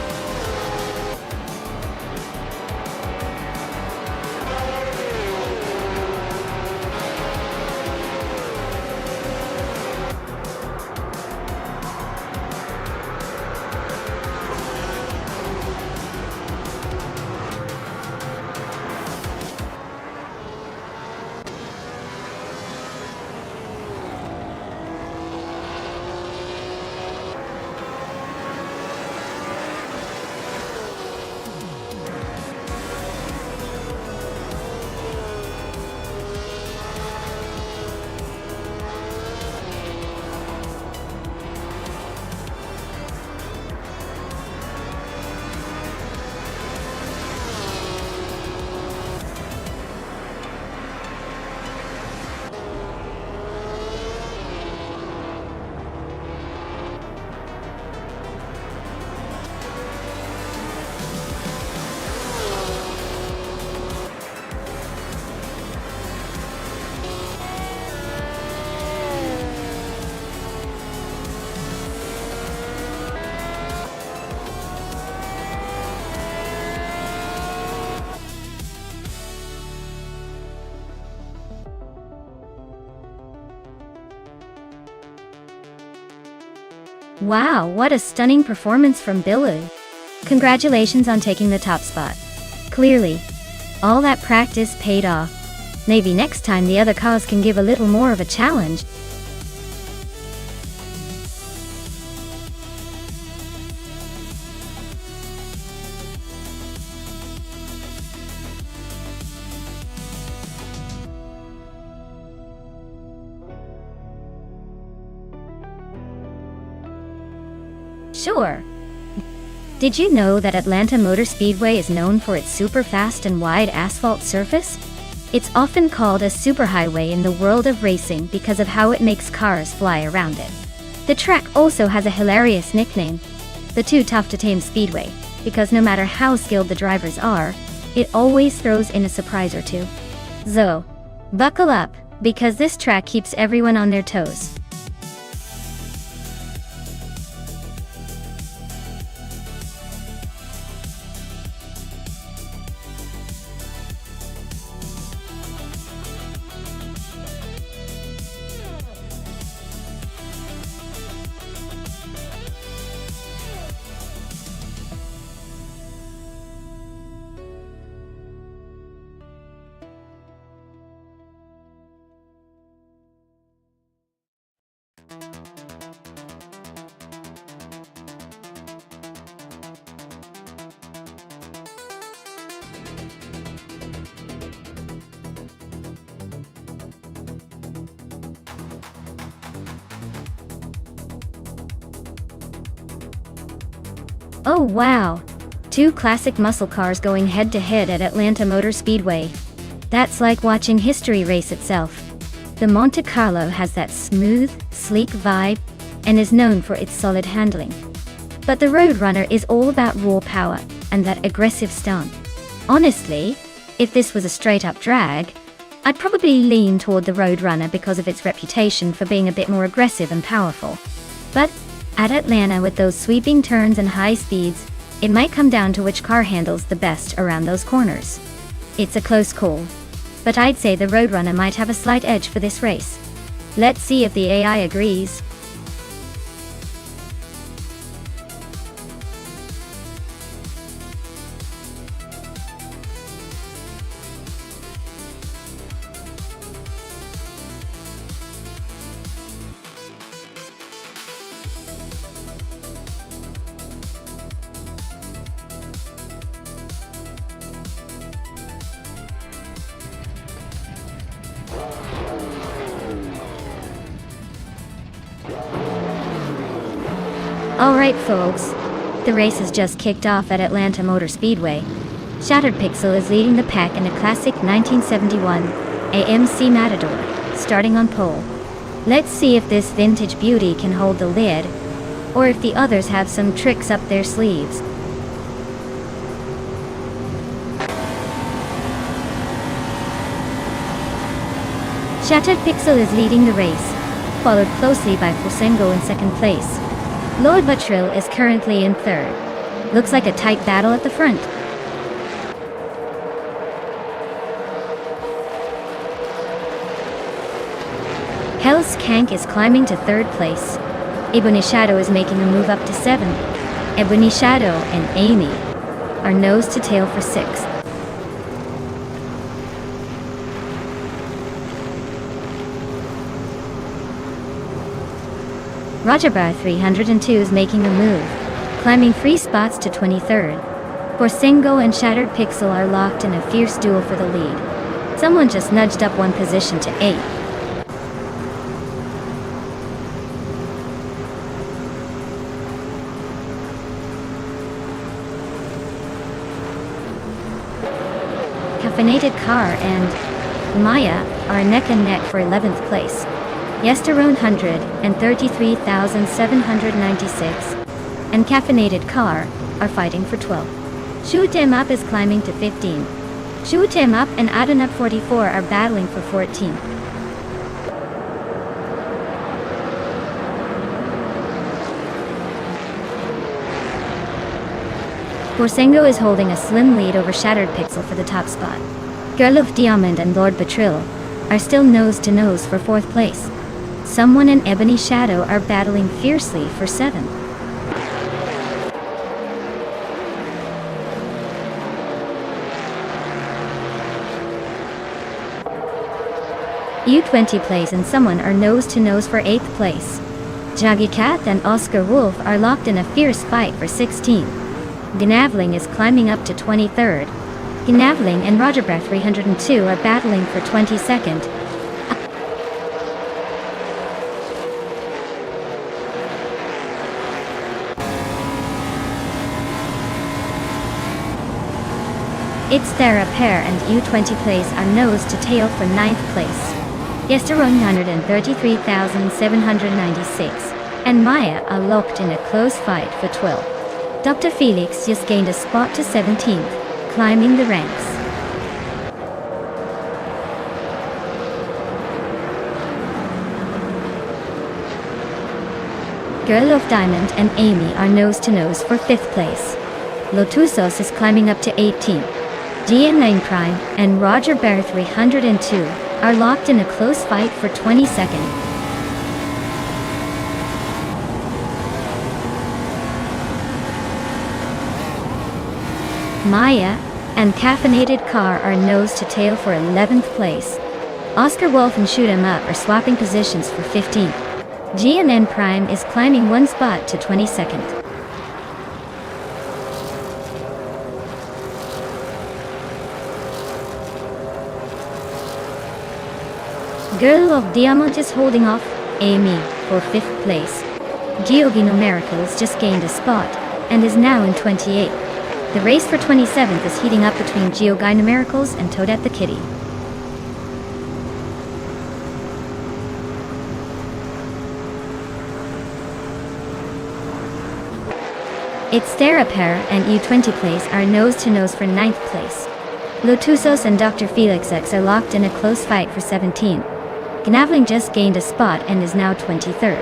Wow, what a stunning performance from Billy. Congratulations on taking the top spot. Clearly, all that practice paid off. Maybe next time the other cars can give a little more of a challenge. Sure. Did you know that Atlanta Motor Speedway is known for its super fast and wide asphalt surface? It's often called a superhighway in the world of racing because of how it makes cars fly around it. The track also has a hilarious nickname, the Too Tough to Tame Speedway, because no matter how skilled the drivers are, it always throws in a surprise or two. So, buckle up, because this track keeps everyone on their toes. Oh wow! Two classic muscle cars going head-to-head at Atlanta Motor Speedway. That's like watching history race itself. The Monte Carlo has that smooth, sleek vibe, and is known for its solid handling. But the Roadrunner is all about raw power and that aggressive stunt. Honestly, if this was a straight-up drag, I'd probably lean toward the Roadrunner because of its reputation for being a bit more aggressive and powerful. But at Atlanta, with those sweeping turns and high speeds, it might come down to which car handles the best around those corners. It's a close call, but I'd say the Roadrunner might have a slight edge for this race. Let's see if the AI agrees. Alright folks, the race has just kicked off at Atlanta Motor Speedway. Shattered Pixel is leading the pack in a classic 1971 AMC Matador, starting on pole. Let's see if this vintage beauty can hold the lid, or if the others have some tricks up their sleeves. Shattered Pixel is leading the race, followed closely by Fusengo in second place. Lord Buttrill is currently in third. Looks like a tight battle at the front. Hell's Kank is climbing to third place. Ebony Shadow is making a move up to 7. Ebony Shadow and Amy are nose to tail for 6th. Roger Bar 302 is making a move, climbing 3 spots to 23rd. Forsengo and Shattered Pixel are locked in a fierce duel for the lead. Someone just nudged up one position to 8. Caffeinated Car and Maya are neck and neck for 11th place. Yesterone 133,796 and Caffeinated Car are fighting for 12. Shoot 'em Up is climbing to 15. Shoot 'em Up and Adenup 44 are battling for 14. Forsengo is holding a slim lead over Shattered Pixel for the top spot. Girl of Diamond and Lord Betrill are still nose to nose for 4th place. Someone and Ebony Shadow are battling fiercely for 7th. U20 plays and someone are nose to nose for 8th place. Jaggy Cat and Oscar Wolf are locked in a fierce fight for 16th. Gnavling is climbing up to 23rd. Gnavling and Roger Bear 302 are battling for 22nd. It's Thera Pair and U20 plays are nose to tail for 9th place. Yesterone 133,796 and Maya are locked in a close fight for 12. Dr. Felix just gained a spot to 17th, climbing the ranks. Girl of Diamond and Amy are nose to nose for 5th place. Lotusos is climbing up to 18th. GN9 Prime and Roger Bear 302 are locked in a close fight for 22nd. Maya and Caffeinated Car are nose to tail for 11th place. Oscar Wolf and Shoot 'em Up are swapping positions for 15th. GNN Prime is climbing 1 spot to 22nd. Girl of Diamond is holding off Amy for 5th place. Giogino Miracles just gained a spot and is now in 28th. The race for 27th is heating up between Giogino Miracles and Toadette the Kitty. Its Therapair and U20 place are nose-to-nose for 9th place. Lotusos and Dr. Felix X are locked in a close fight for 17th. Gnavling just gained a spot and is now 23rd.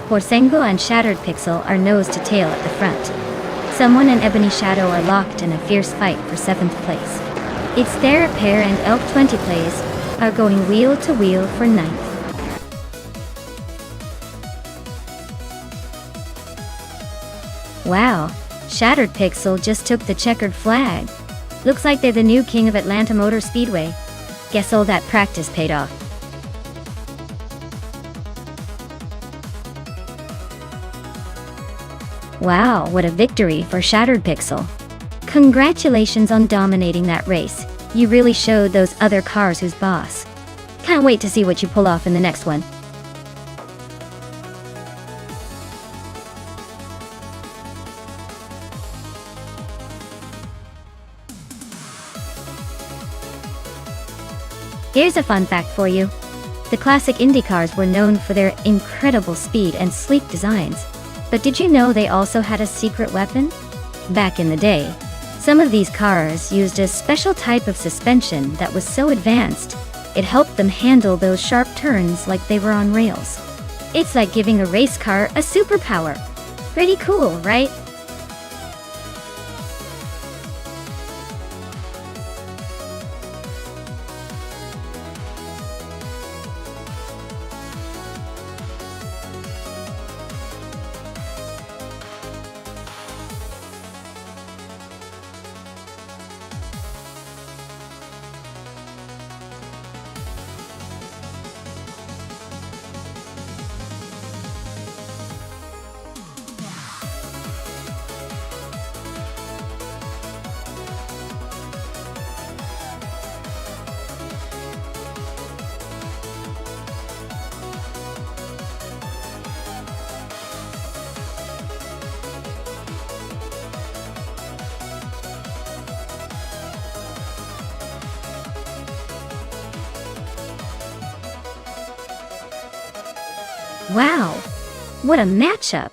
Porsengo and Shattered Pixel are nose to tail at the front. Someone and Ebony Shadow are locked in a fierce fight for 7th place. Its Therapair and Elk 20 plays are going wheel to wheel for 9th. Wow, Shattered Pixel just took the checkered flag. Looks like they're the new king of Atlanta Motor Speedway. Guess all that practice paid off. Wow, what a victory for Shattered Pixel. Congratulations on dominating that race. You really showed those other cars who's boss. Can't wait to see what you pull off in the next one. Here's a fun fact for you. The classic Indy cars were known for their incredible speed and sleek designs. But did you know they also had a secret weapon? Back in the day, some of these cars used a special type of suspension that was so advanced, it helped them handle those sharp turns like they were on rails. It's like giving a race car a superpower. Pretty cool, right? Wow, what a matchup!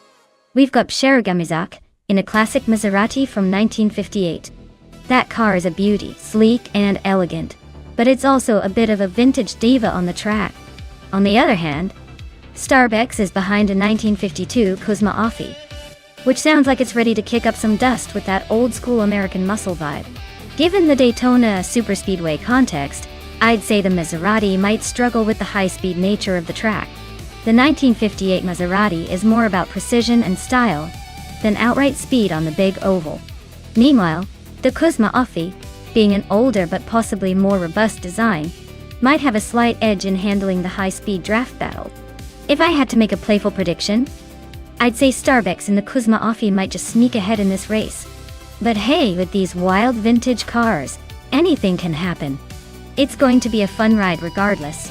We've got Sherigamizak in a classic Maserati from 1958. That car is a beauty, sleek and elegant, but it's also a bit of a vintage diva on the track. On the other hand, Starbex is behind a 1952 Kuzma Offie, which sounds like it's ready to kick up some dust with that old-school American muscle vibe. Given the Daytona Superspeedway context, I'd say the Maserati might struggle with the high-speed nature of the track. The 1958 Maserati is more about precision and style than outright speed on the big oval. Meanwhile, the Kuzma Offie, being an older but possibly more robust design, might have a slight edge in handling the high-speed draft battle. If I had to make a playful prediction, I'd say Starbex and the Kuzma Offie might just sneak ahead in this race. But hey, with these wild vintage cars, anything can happen. It's going to be a fun ride regardless.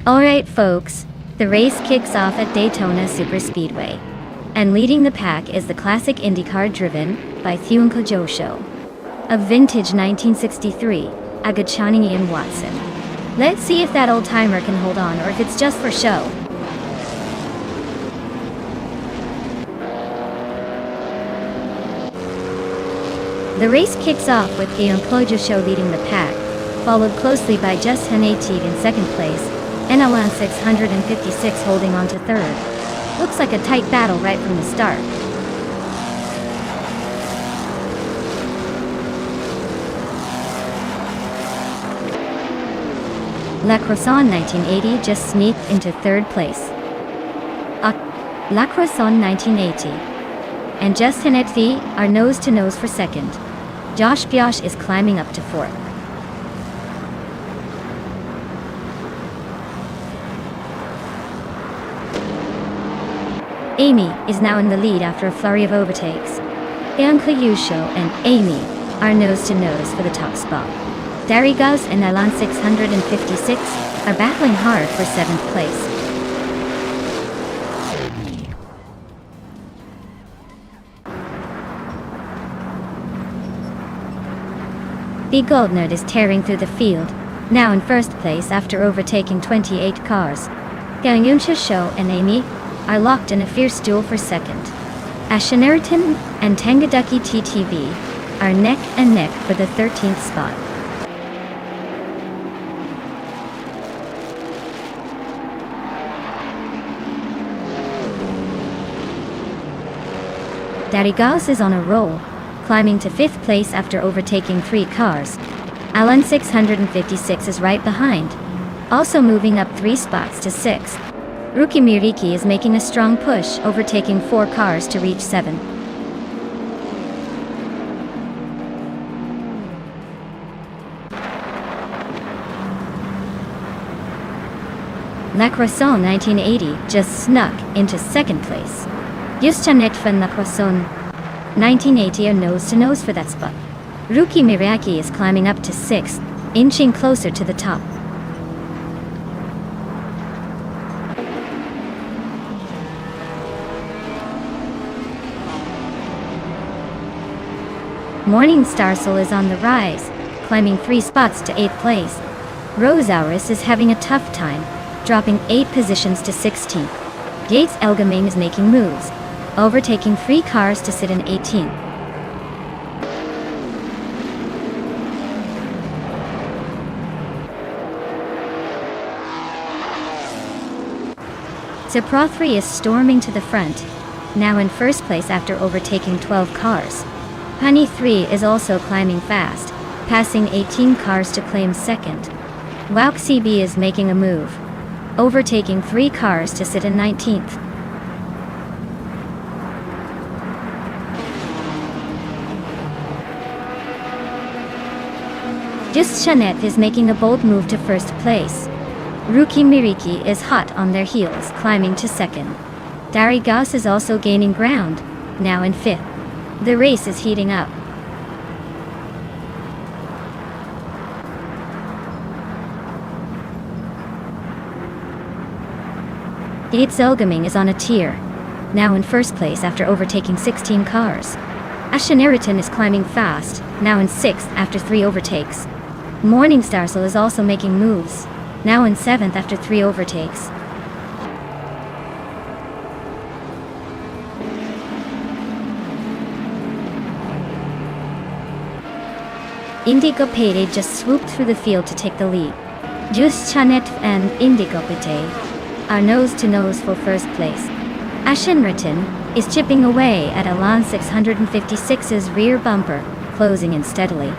Alright folks, the race kicks off at Daytona Superspeedway. And leading the pack is the classic IndyCar driven by Thunko Josho. A vintage 1963 Agachani and Watson. Let's see if that old timer can hold on or if it's just for show. The race kicks off with Thunko Josho leading the pack, followed closely by Just Hanetig in second place, and Alan 656 holding on to third. Looks like a tight battle right from the start. La Croissant 1980 just sneaked into third place. La Croissant 1980 and Just Hanetig are nose-to-nose for second. Josh Biosh is climbing up to fourth. Amy is now in the lead after a flurry of overtakes. Thunko Josho and Amy are nose-to-nose for the top spot. Darigos and Elan 656 are battling hard for 7th place. The Goldnerd is tearing through the field, now in first place after overtaking 28 cars. Gangyunsha Show and Amy are locked in a fierce duel for second. Ashaneriton and Tangaducky TTV are neck and neck for the 13th spot. Darigos is on a roll, climbing to 5th place after overtaking 3 cars. Alan 656 is right behind, also moving up 3 spots to 6th. Ruki Miriki is making a strong push, overtaking 4 cars to reach 7. La Croissant 1980 just snuck into 2nd place. Yustanet van La Croissant 1980 are nose-to-nose for that spot. Ruki Miraki is climbing up to 6th, inching closer to the top. Morning Starsel is on the rise, climbing 3 spots to 8th place. Rosauris is having a tough time, dropping 8 positions to 16th. Gates Elgaming is making moves, overtaking 3 cars to sit in 18th. Zeprothri is storming to the front, now in first place after overtaking 12 cars. Honey 3 is also climbing fast, passing 18 cars to claim second. Wauk CB is making a move, overtaking 3 cars to sit in 19th. Just Shanette is making a bold move to first place. Ruki Miriki is hot on their heels, climbing to 2nd. Darigos is also gaining ground, now in 5th. The race is heating up. Gates Elgaming is on a tier, now in first place after overtaking 16 cars. Ashaneriton is climbing fast, now in 6th after 3 overtakes. Morning Starsel is also making moves, now in 7th after 3 overtakes. Indigo Payday just swooped through the field to take the lead. Just Chanet and Indigo Payday are nose-to-nose for first place. Ashaneriton is chipping away at Elan 656's rear bumper, closing in steadily.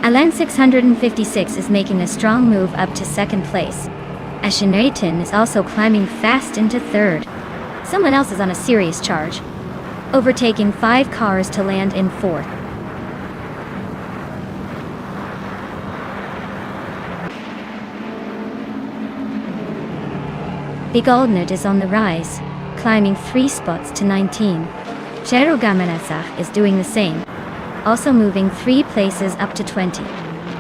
Elan 656 is making a strong move up to 2nd place. Ashaneriton is also climbing fast into 3rd. Someone else is on a serious charge, overtaking 5 cars to land in 4th. The Goldnerd is on the rise, climbing 3 spots to 19. Cherugamanasach is doing the same, also moving 3 places up to 20.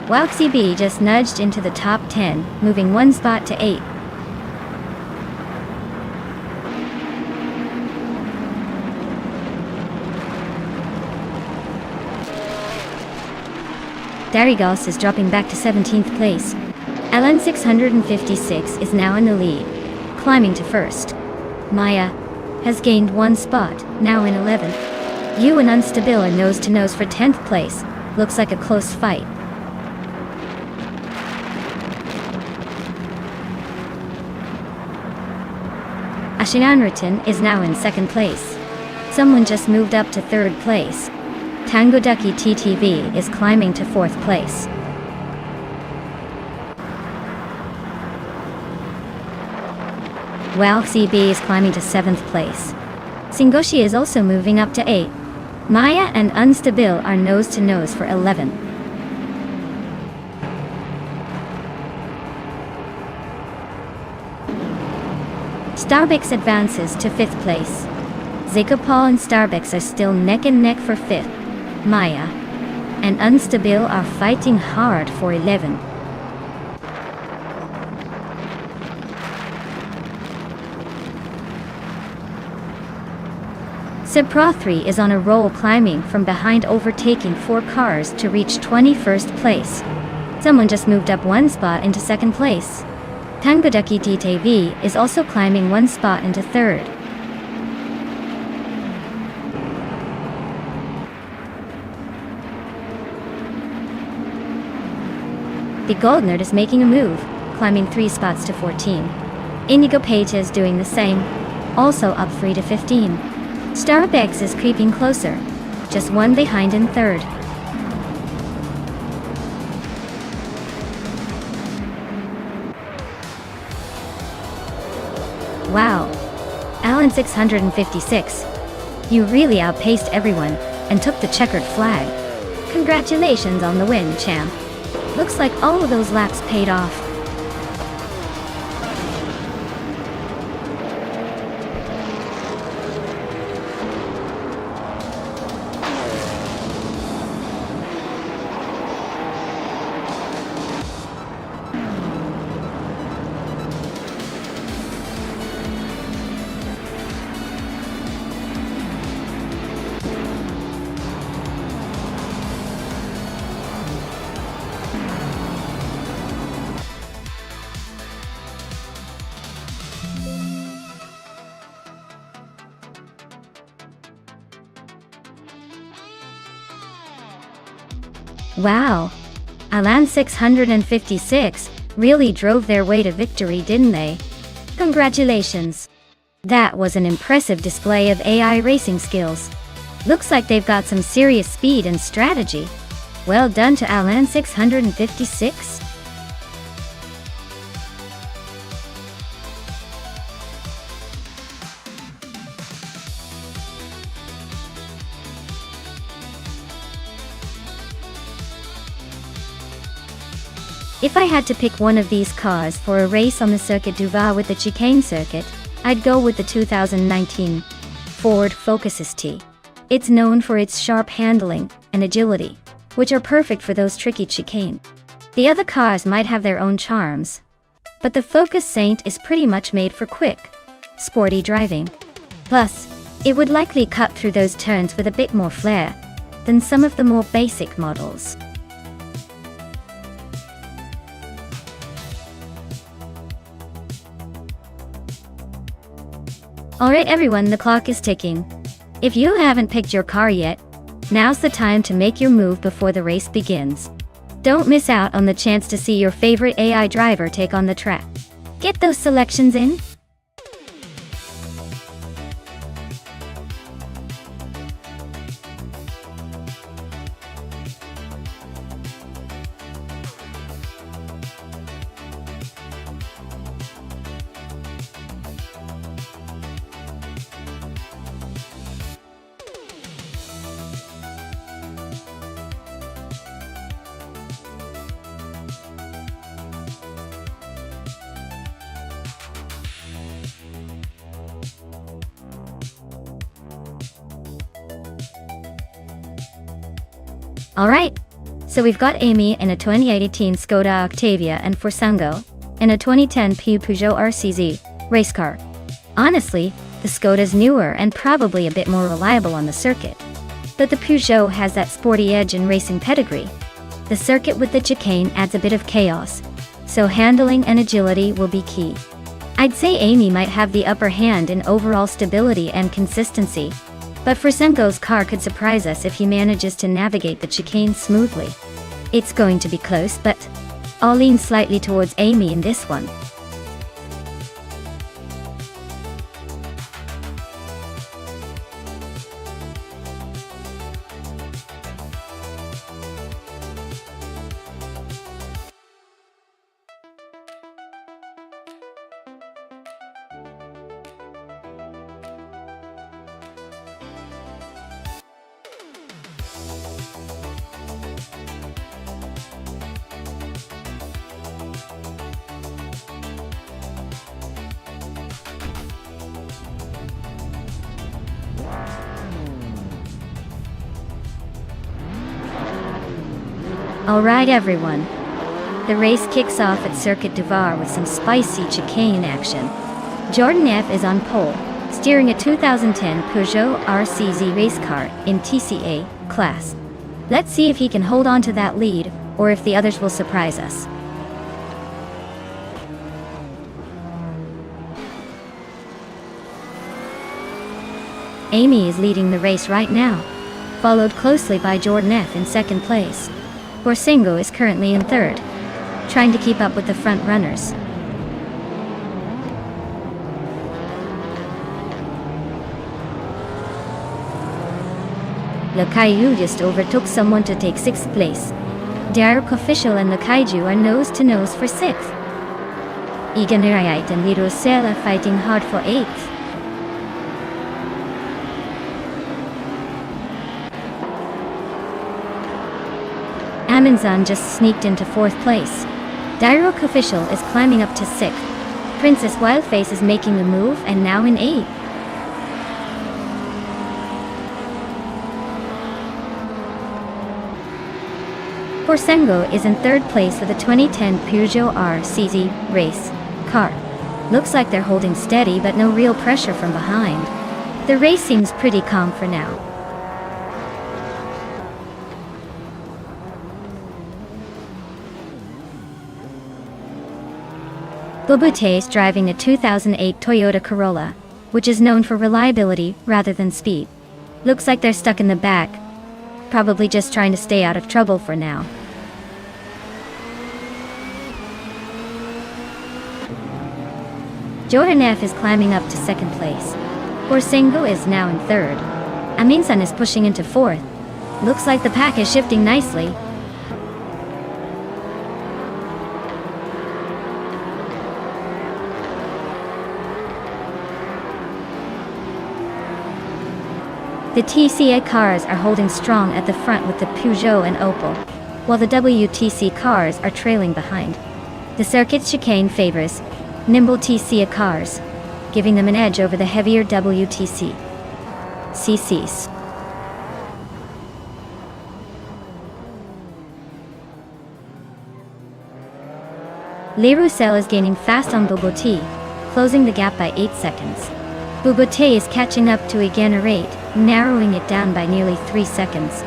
Wauk B just nudged into the top 10, moving 1 spot to 8. Darigos is dropping back to 17th place. Elan 656 is now in the lead, climbing to 1st. Maya has gained 1 spot, now in 11th. You and Unstable are nose-to-nose for 10th place. Looks like a close fight. Ashaneriton is now in 2nd place. Someone just moved up to 3rd place. Tangoducky TTV is climbing to 4th place. Wauk CB is climbing to 7th place. Singoshi is also moving up to 8. Maya and Unstable are nose-to-nose for 11. Starbucks advances to 5th place. Zikopal and Starbucks are still neck and neck for 5th. Maya and Unstable are fighting hard for 11. Sepra 3 is on a roll, climbing from behind, overtaking 4 cars to reach 21st place. Someone just moved up 1 spot into 2nd place. Tangodaki TTV is also climbing 1 spot into 3rd. The Gold Nerd is making a move, climbing 3 spots to 14. Inigo Page is doing the same, also up 3 to 15. Starbucks is creeping closer, just 1 behind in 3rd. Wow! Alan 656. You really outpaced everyone, and took the checkered flag. Congratulations on the win, champ. Looks like all of those laps paid off. Wow! Alan 656 really drove their way to victory, didn't they? Congratulations! That was an impressive display of AI racing skills. Looks like they've got some serious speed and strategy. Well done to Alan 656. If I had to pick one of these cars for a race on the Circuit du Var with the chicane circuit, I'd go with the 2019 Ford Focus ST. It's known for its sharp handling and agility, which are perfect for those tricky chicane. The other cars might have their own charms, but the Focus Saint is pretty much made for quick, sporty driving. Plus, it would likely cut through those turns with a bit more flair than some of the more basic models. Alright everyone, the clock is ticking. If you haven't picked your car yet, now's the time to make your move before the race begins. Don't miss out on the chance to see your favorite AI driver take on the track. Get those selections in. Alright, so we've got Amy in a 2018 Skoda Octavia and Forsango in a 2010 Peugeot RCZ race car. Honestly, the Skoda's newer and probably a bit more reliable on the circuit, but the Peugeot has that sporty edge and racing pedigree. The circuit with the chicane adds a bit of chaos, so handling and agility will be key. I'd say Amy might have the upper hand in overall stability and consistency, but Forsango's car could surprise us if he manages to navigate the chicane smoothly. It's going to be close, but I'll lean slightly towards Amy in this one. Alright everyone. The race kicks off at Circuit du Var with some spicy chicane action. Jordan F is on pole, steering a 2010 Peugeot RCZ race car in TCA class. Let's see if he can hold on to that lead, or if the others will surprise us. Amy is leading the race right now, followed closely by Jordan F in second place. Borsingo is currently in third, trying to keep up with the front runners. Le Caillou just overtook someone to take sixth place. Derek Official and Le Kaiju are nose to nose for sixth. Egan Hirayite and Liro Sel are fighting hard for eighth. Aminzan just sneaked into fourth place. Dyrok Official is climbing up to sixth. Princess Wildface is making a move and now in eighth. Borsengo is in third place with a 2010 Peugeot RCZ race car. Looks like they're holding steady but no real pressure from behind. The race seems pretty calm for now. Bubute is driving a 2008 Toyota Corolla, which is known for reliability rather than speed. Looks like they're stuck in the back, probably just trying to stay out of trouble for now. Jordan F is climbing up to second place. Borsengo is now in third. Aminsan is pushing into fourth. Looks like the pack is shifting nicely. The TCA cars are holding strong at the front with the Peugeot and Opel, while the WTC cars are trailing behind. The circuit chicane favors nimble TCA cars, giving them an edge over the heavier WTC CCs. Le Roussel is gaining fast on Boboté, closing the gap by 8 seconds. Boboté is catching up to Egan Hirayite, narrowing it down by nearly 3 seconds.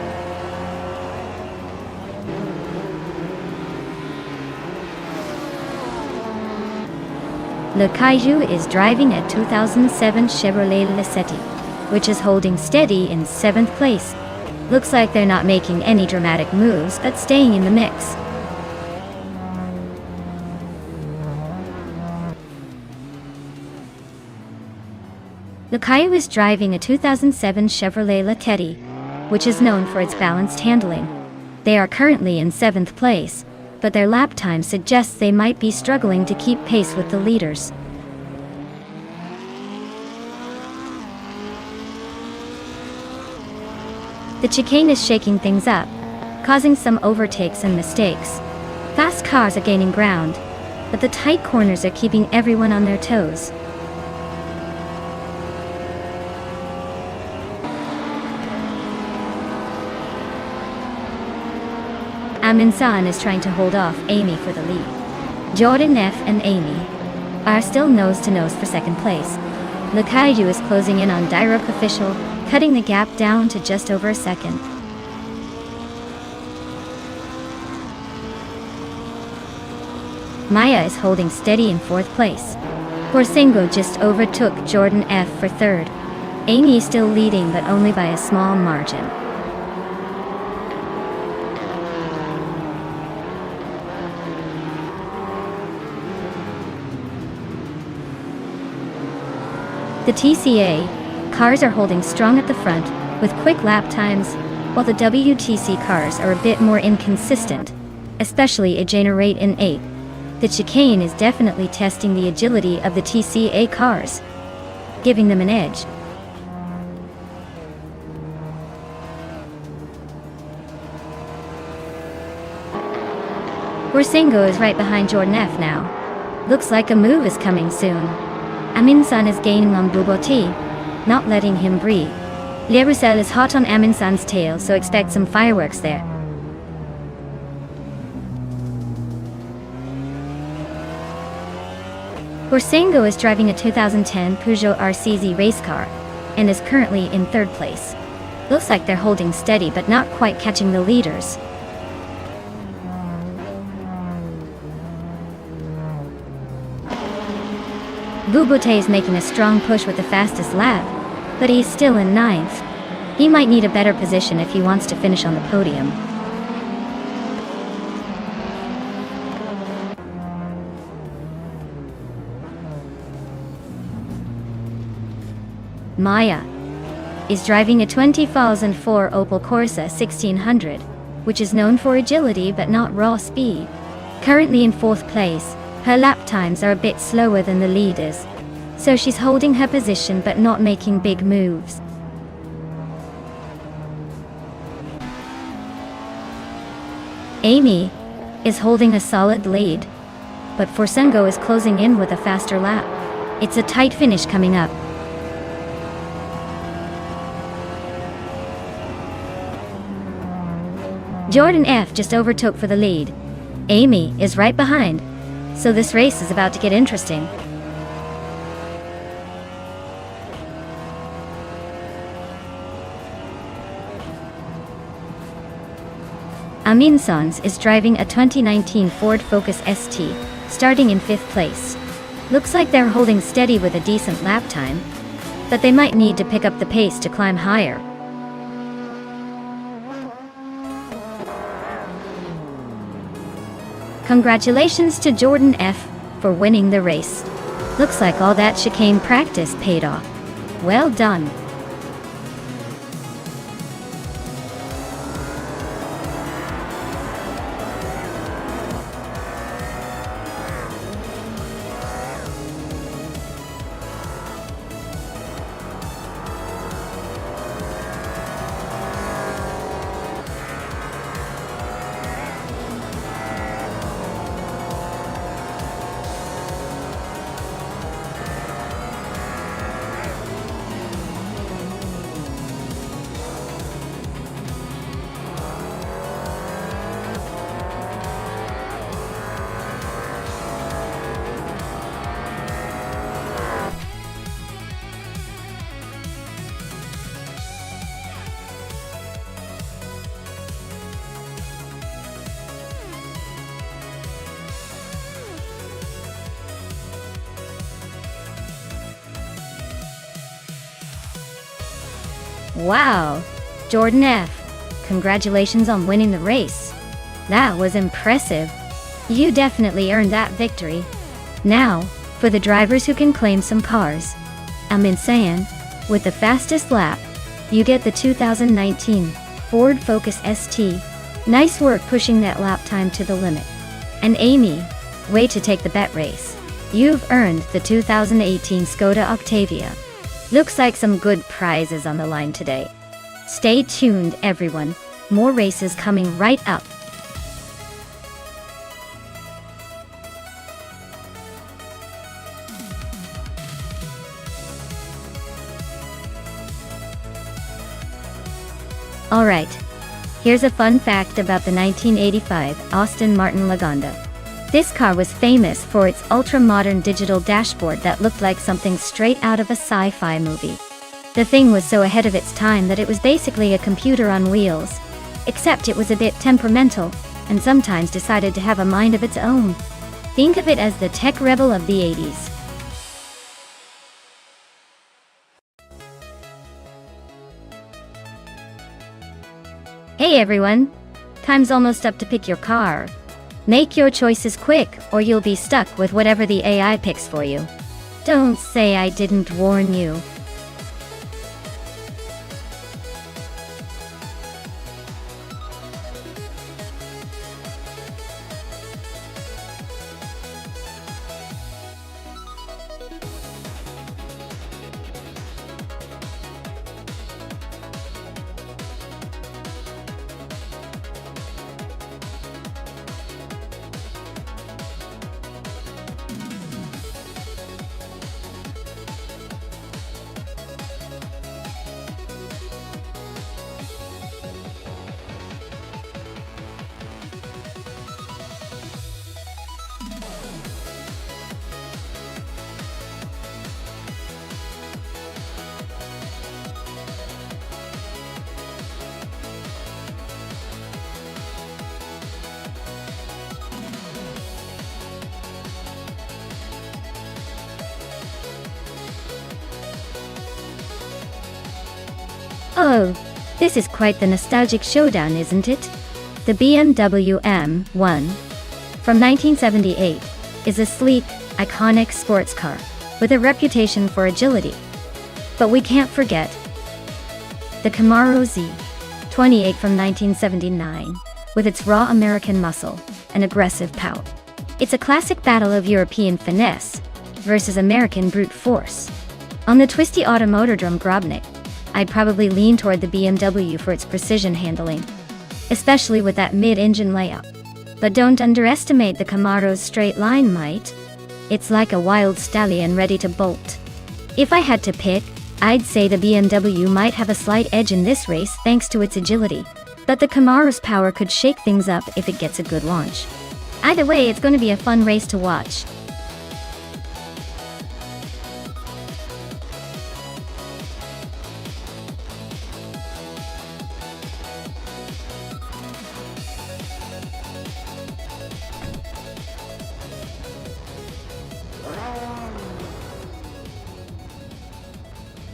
Le Kaiju is driving a 2007 Chevrolet Lacetti, which is holding steady in 7th place. Looks like they're not making any dramatic moves but staying in the mix. Le Caillou is driving a 2007 Chevrolet Lacetti, which is known for its balanced handling. They are currently in 7th place, but their lap time suggests they might be struggling to keep pace with the leaders. The chicane is shaking things up, causing some overtakes and mistakes. Fast cars are gaining ground, but the tight corners are keeping everyone on their toes. Aminsan is trying to hold off Amy for the lead. Jordan F and Amy are still nose to nose for second place. Le Kaiju is closing in on Dyrok Official, cutting the gap down to just over a second. Maya is holding steady in 4th place. Borsengo just overtook Jordan F for 3rd. Amy is still leading but only by a small margin. The TCA cars are holding strong at the front with quick lap times, while the WTC cars are a bit more inconsistent, especially Egan Hirayite in 8th. The chicane is definitely testing the agility of the TCA cars, giving them an edge. Borsengo is right behind Jordan F now. Looks like a move is coming soon. Aminsan is gaining on Boboté, not letting him breathe. Le Roussel is hot on Aminsan's tail, so expect some fireworks there. Forsengo is driving a 2010 Peugeot RCZ race car and is currently in third place. Looks like they're holding steady but not quite catching the leaders. Bouboutet is making a strong push with the fastest lap, but he's still in ninth. He might need a better position if he wants to finish on the podium. Maya is driving a 2004 Opel Corsa 1600, which is known for agility but not raw speed. Currently in fourth place, her lap times are a bit slower than the leaders, so she's holding her position but not making big moves. Amy is holding a solid lead, but Forsengo is closing in with a faster lap. It's a tight finish coming up. Jordan F just overtook for the lead. Amy is right behind, so this race is about to get interesting. Amin Sons is driving a 2019 Ford Focus ST, starting in fifth place. Looks like they're holding steady with a decent lap time, but they might need to pick up the pace to climb higher. Congratulations to Jordan F for winning the race. Looks like all that chicane practice paid off. Well done. Wow, Jordan F, congratulations on winning the race. That was impressive. You definitely earned that victory. Now, for the drivers who can claim some cars. Amin Sayan, with the fastest lap, you get the 2019 Ford Focus ST. Nice work pushing that lap time to the limit. And Amy, way to take the bet race. You've earned the 2018 Skoda Octavia. Looks like some good prizes on the line today. Stay tuned, everyone. More races coming right up. Alright, here's a fun fact about the 1985 Aston Martin Lagonda. This car was famous for its ultra-modern digital dashboard that looked like something straight out of a sci-fi movie. The thing was so ahead of its time that it was basically a computer on wheels, except it was a bit temperamental, and sometimes decided to have a mind of its own. Think of it as the tech rebel of the 80s. Hey everyone! Time's almost up to pick your car. Make your choices quick, or you'll be stuck with whatever the AI picks for you. Don't say I didn't warn you. Oh, this is quite the nostalgic showdown, isn't it? The BMW M1 from 1978 is a sleek, iconic sports car with a reputation for agility. But we can't forget the Camaro Z28 from 1979 with its raw American muscle and aggressive power. It's a classic battle of European finesse versus American brute force. On the twisty Automotordrome Grobnik, I'd probably lean toward the BMW for its precision handling, especially with that mid-engine layout. But don't underestimate the Camaro's straight line might. It's like a wild stallion ready to bolt. If I had to pick, I'd say the BMW might have a slight edge in this race thanks to its agility, but the Camaro's power could shake things up if it gets a good launch. Either way, it's going to be a fun race to watch.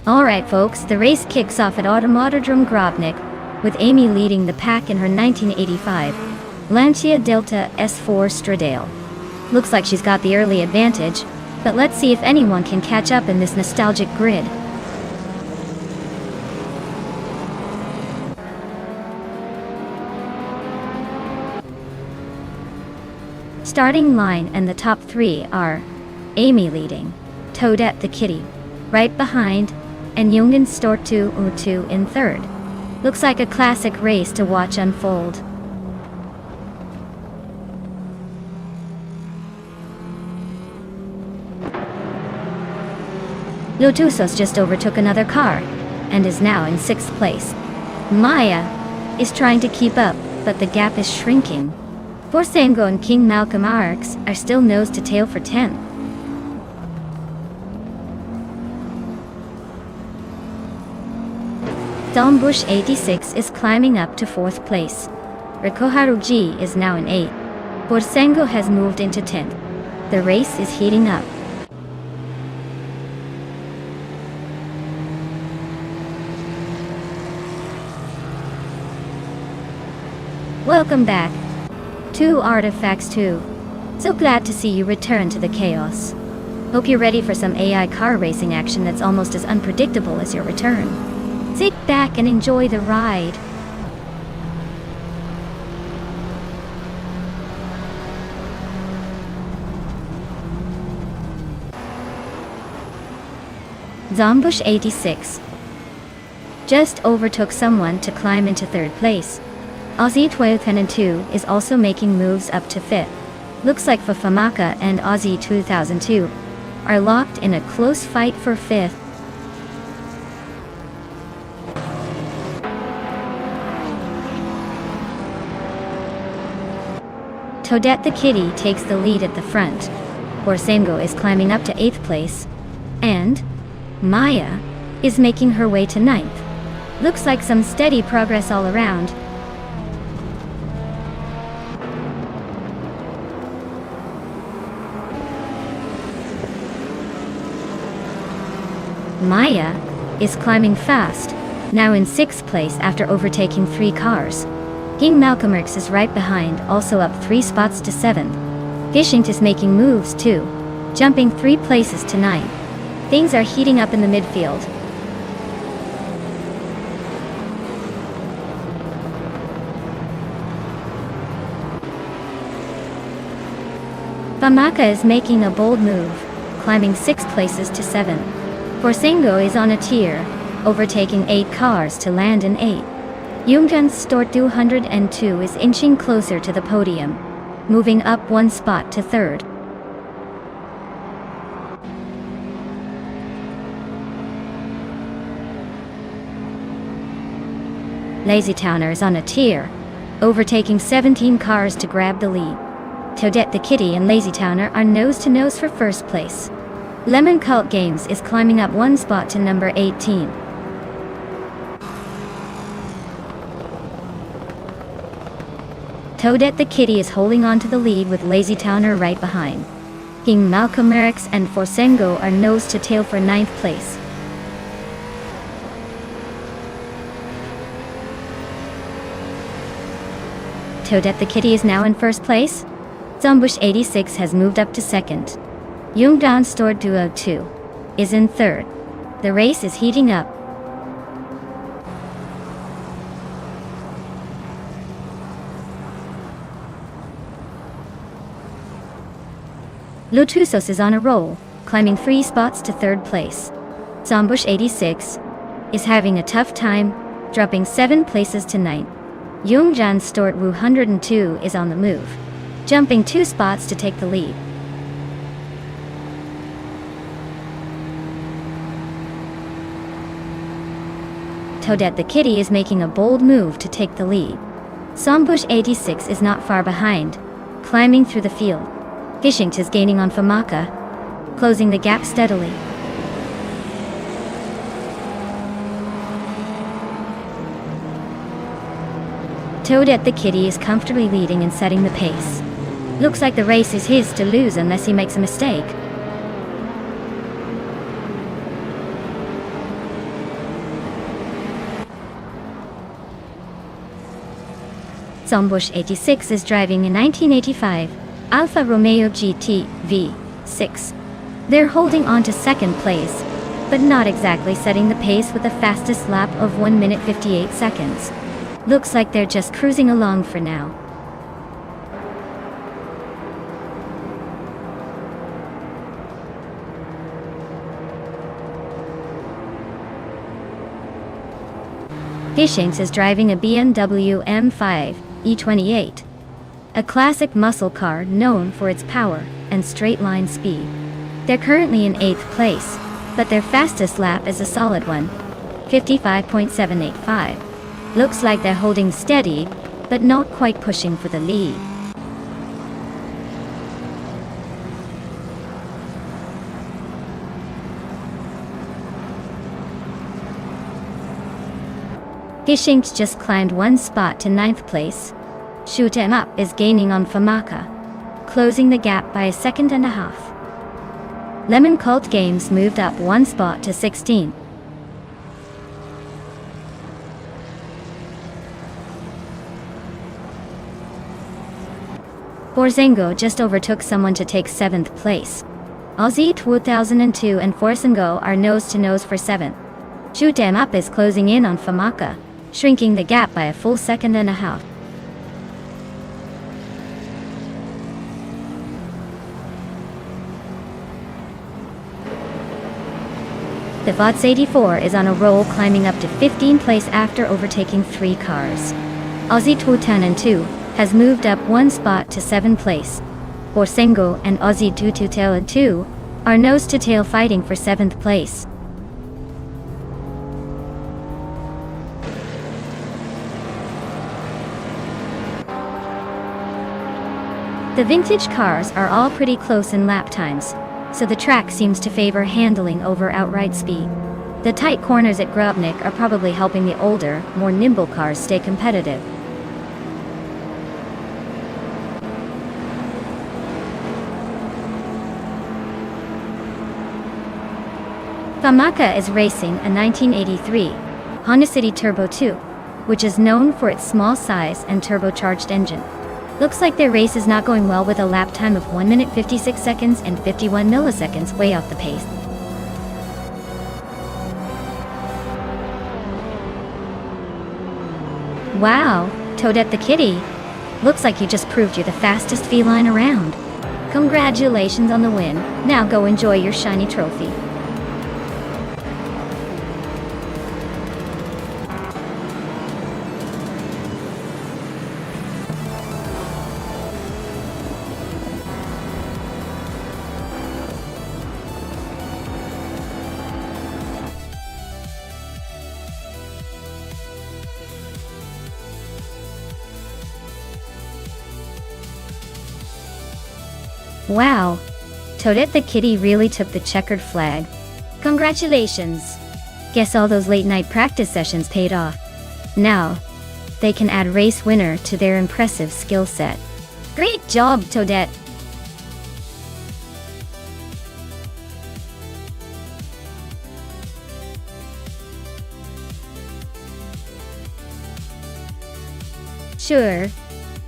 Alright folks, the race kicks off at Automotordrome Grobnik, with Amy leading the pack in her 1985 Lancia Delta S4 Stradale. Looks like she's got the early advantage, but let's see if anyone can catch up in this nostalgic grid. Starting line and the top three are Amy leading, Toadette the Kitty right behind, and Jungen Stortu Utu in third. Looks like a classic race to watch unfold. Lotusos just overtook another car, and is now in 6th place. Maya is trying to keep up, but the gap is shrinking. Forsengo and King Malcolm RX are still nose to tail for 10th. Dombush 86 is climbing up to 4th place. Rikoharu G is now in 8th. Forsengo has moved into 10th. The race is heating up. Welcome back to Artifacts 2. So glad to see you return to the chaos. Hope you're ready for some AI car racing action that's almost as unpredictable as your return. Sit back and enjoy the ride. Zombush 86 just overtook someone to climb into 3rd place. Aussie 1202 is also making moves up to 5th. Looks like Fafamaka and Aussie 2002 are locked in a close fight for 5th. Toadette the Kitty takes the lead at the front. Forsengo is climbing up to 8th place. And Maya is making her way to 9th. Looks like some steady progress all around. Maya is climbing fast, now in 6th place after overtaking 3 cars. King Malcolm X is right behind, also up 3 spots to 7th. Fishing is making moves too, jumping 3 places to 9th. Things are heating up in the midfield. Famaka is making a bold move, climbing 6 places to 7th. Forsengo is on a tier, overtaking 8 cars to land in 8th. Jungen Stort 202 is inching closer to the podium, moving up 1 spot to 3rd. Lazy Towner is on a tier, overtaking 17 cars to grab the lead. Toadette the Kitty and Lazy Towner are nose to nose for 1st place. Lemon Cult Games is climbing up 1 spot to number 18. Toadette the Kitty is holding on to the lead with Lazy Towner right behind. King Malcolm X and Forsengo are nose to tail for 9th place. Toadette the Kitty is now in first place. Zombush 86 has moved up to second. Youngdan Stored Duo 2 is in third. The race is heating up. Lotusos is on a roll, climbing 3 spots to third place. Zombush 86 is having a tough time, dropping 7 places to 9th. Youngjan Stort Wu 102 is on the move, jumping 2 spots to take the lead. Toadette the Kitty is making a bold move to take the lead. Zombush 86 is not far behind, climbing through the field. Gishinkt is gaining on Famaka, closing the gap steadily. Toadette the Kitty is comfortably leading and setting the pace. Looks like the race is his to lose unless he makes a mistake. Zombush 86 is driving a 1985 Alfa Romeo GT V6. They're holding on to second place, but not exactly setting the pace with the fastest lap of 1 minute 58 seconds. Looks like they're just cruising along for now. Gishinkt is driving a BMW M5 E28, a classic muscle car known for its power and straight-line speed. They're currently in 8th place, but their fastest lap is a solid one, 55.785. Looks like they're holding steady, but not quite pushing for the lead. Gishinkt just climbed 1 spot to 9th place. Shoot 'em Up is gaining on Famaka, closing the gap by 1.5 seconds. Lemon Cult Games moved up 1 spot to 16. Forzengo just overtook someone to take 7th place. Aussie 2002 and Forzengo are nose-to-nose for 7th. Shoot 'em Up is closing in on Famaka, shrinking the gap by a full 1.5 seconds. The VOTS 84 is on a roll, climbing up to 15th place after overtaking 3 cars. Aussie 2002 has moved up 1 spot to 7th place. Forzengo and Aussie 2002 are nose-to-tail fighting for 7th place. The vintage cars are all pretty close in lap times, so the track seems to favor handling over outright speed. The tight corners at Grobnik are probably helping the older, more nimble cars stay competitive. Famaka is racing a 1983 Honda City Turbo 2, which is known for its small size and turbocharged engine. Looks like their race is not going well with a lap time of 1 minute 56 seconds and 51 milliseconds, way off the pace. Wow, Toadette the Kitty. Looks like you just proved you're the fastest feline around. Congratulations on the win. Now go enjoy your shiny trophy. Wow, Toadette the Kitty really took the checkered flag. Congratulations! Guess all those late-night practice sessions paid off. Now, they can add race winner to their impressive skill set. Great job, Toadette! Sure,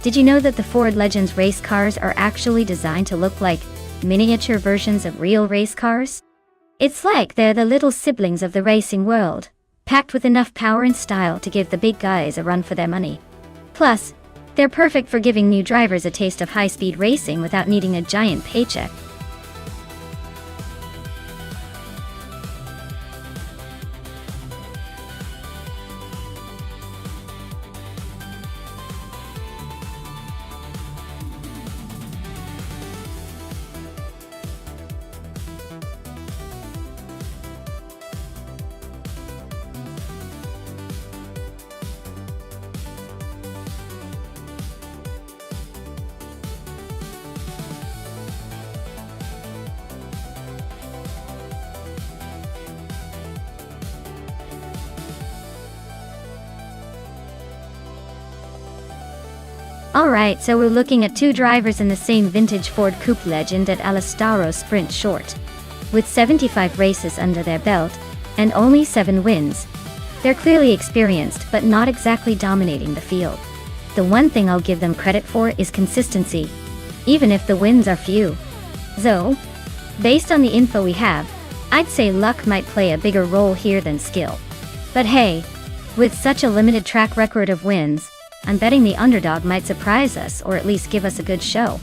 Did you know that the Ford Legends race cars are actually designed to look like miniature versions of real race cars? It's like they're the little siblings of the racing world, packed with enough power and style to give the big guys a run for their money. Plus, they're perfect for giving new drivers a taste of high-speed racing without needing a giant paycheck. Alright, so we're looking at two drivers in the same vintage Ford Coupe Legend at Alastaro Sprint Short. With 75 races under their belt, and only 7 wins, they're clearly experienced but not exactly dominating the field. The one thing I'll give them credit for is consistency, even if the wins are few. Though, based on the info we have, I'd say luck might play a bigger role here than skill. But hey, with such a limited track record of wins, I'm betting the underdog might surprise us or at least give us a good show.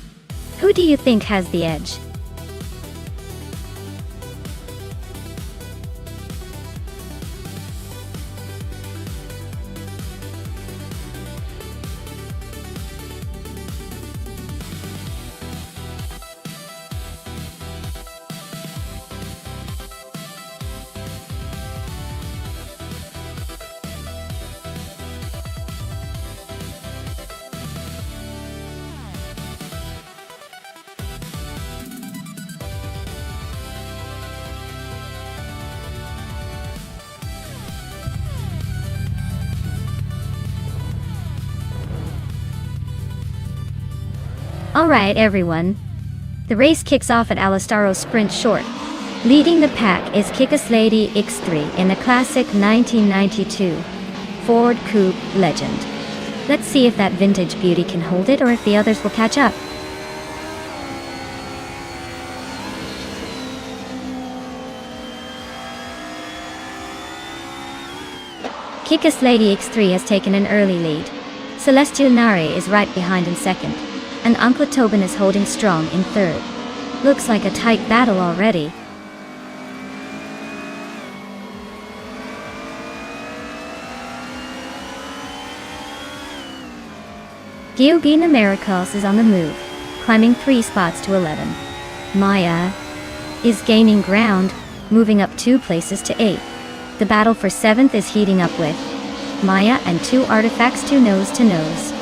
Who do you think has the edge? Alright everyone, the race kicks off at Alastaro Sprint Short. Leading the pack is Kickass Lady X3 in the classic 1992 Ford Coupe Legend. Let's see if that vintage beauty can hold it or if the others will catch up. Kickass Lady X3 has taken an early lead. Celestial Nari is right behind in second, and Uncle Tobin is holding strong in third. Looks like a tight battle already. Georgina Miracles is on the move, climbing 3 spots to 11. Maya is gaining ground, moving up 2 places to 8. The battle for 7th is heating up with Maya and 2 artifacts nose to nose.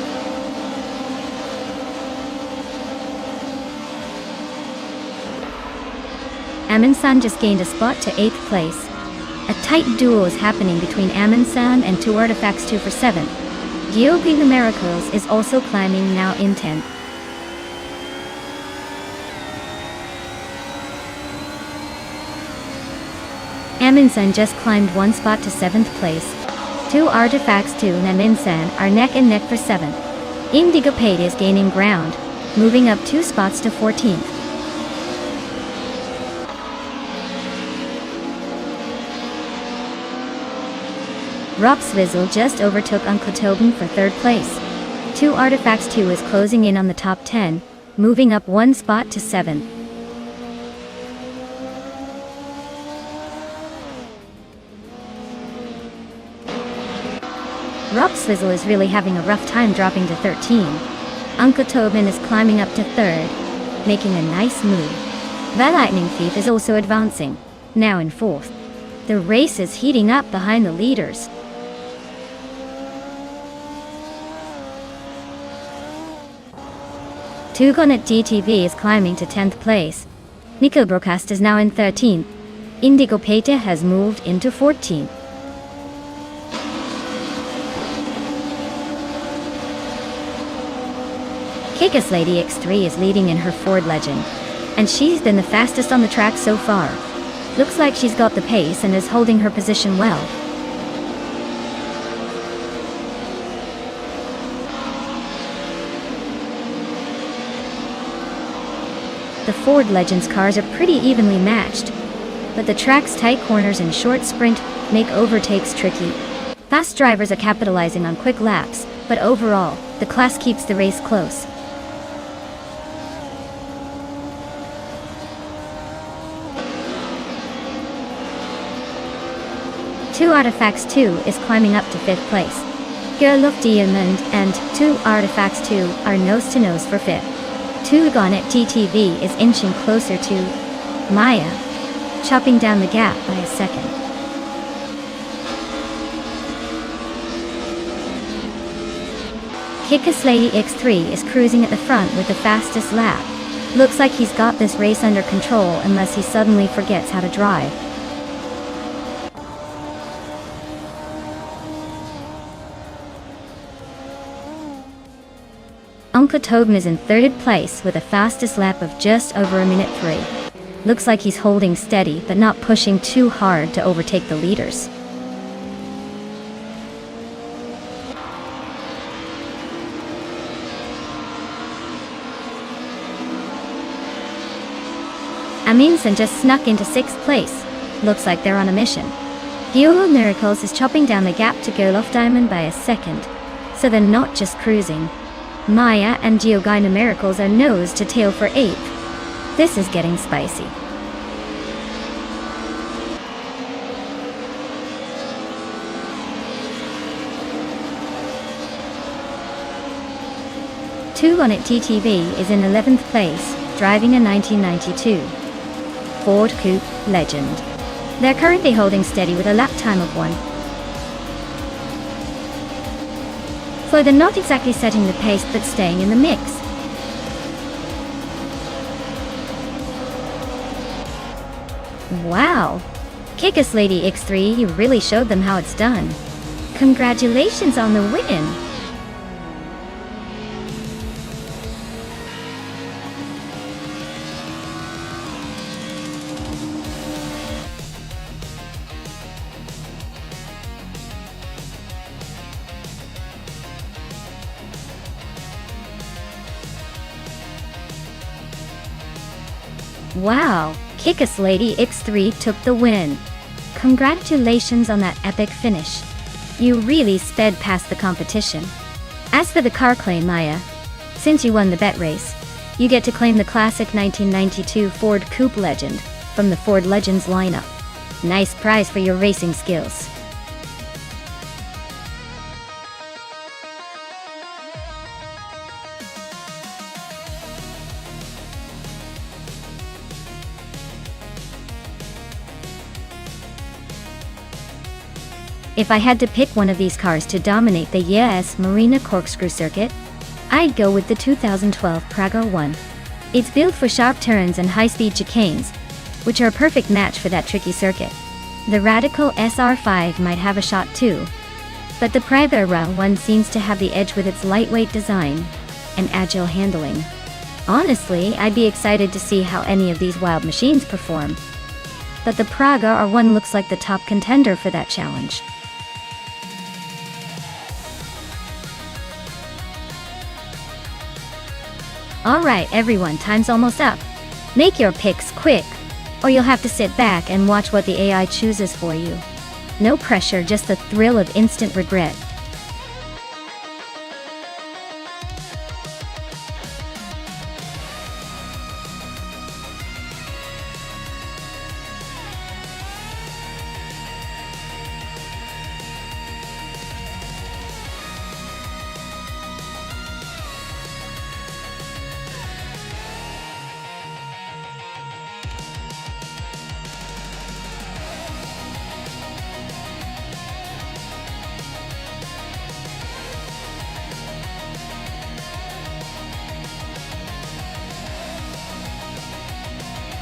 Amin-san just gained a spot to 8th place. A tight duel is happening between Amin-san and 2 artifacts 2 for 7th. Gyogi the Miracles is also climbing now in 10th. Amin-san just climbed 1 spot to 7th place. 2 artifacts 2 and Amin-san are neck and neck for 7th. Indigo Pate is gaining ground, moving up 2 spots to 14th. Ropsvizzle just overtook Uncle Tobin for 3rd place. 2 artifacts 2 is closing in on the top 10, moving up 1 spot to 7th. Ropsvizzle is really having a rough time dropping to 13. Uncle Tobin is climbing up to 3rd, making a nice move. The Lightning Thief is also advancing, now in 4th. The race is heating up behind the leaders. Tugonet DTV is climbing to 10th place. Nico Broadcast is now in 13th. Indigo Pate has moved into 14th. Kickass Lady X3 is leading in her Ford Legend, and she's been the fastest on the track so far. Looks like she's got the pace and is holding her position well. The Ford Legends cars are pretty evenly matched, but the track's tight corners and short sprint make overtakes tricky. Fast drivers are capitalizing on quick laps, but overall, the class keeps the race close. Two Artifacts 2 is climbing up to 5th place. Gerlof Diamond and 2 Artifacts 2 are nose-to-nose for 5th. 2 Gonnet TTV is inching closer to Maya, chopping down the gap by a second. Kickass Lady X3 is cruising at the front with the fastest lap. Looks like he's got this race under control unless he suddenly forgets how to drive. Uncle Tobin is in 3rd place with a fastest lap of just over a minute 3. Looks like he's holding steady but not pushing too hard to overtake the leaders. Amundsen just snuck into 6th place. Looks like they're on a mission. Diolo Miracles is chopping down the gap to Gerlof Diamond by a second, so they're not just cruising. Maya and Geogina Miracles are nose to tail for 8th. This is getting spicy. Two Gonnet TTV is in 11th place, driving a 1992 Ford Coupe Legend. They're currently holding steady with a lap time of 1. So they're not exactly setting the pace but staying in the mix. Wow! Kickass Lady X3 really showed them how it's done. Congratulations on the win! Wow, Kickass Lady X3 took the win. Congratulations on that epic finish. You really sped past the competition. As for the car claim, Maya, since you won the bet race, you get to claim the classic 1992 Ford Coupe Legend from the Ford Legends lineup. Nice prize for your racing skills. If I had to pick one of these cars to dominate the US Marina Corkscrew Circuit, I'd go with the 2012 Praga 1. It's built for sharp turns and high-speed chicanes, which are a perfect match for that tricky circuit. The Radical SR5 might have a shot too, but the Praga 1 seems to have the edge with its lightweight design and agile handling. Honestly, I'd be excited to see how any of these wild machines perform, but the Praga 1 looks like the top contender for that challenge. Alright everyone, time's almost up. Make your picks quick, or you'll have to sit back and watch what the AI chooses for you. No pressure, just the thrill of instant regret.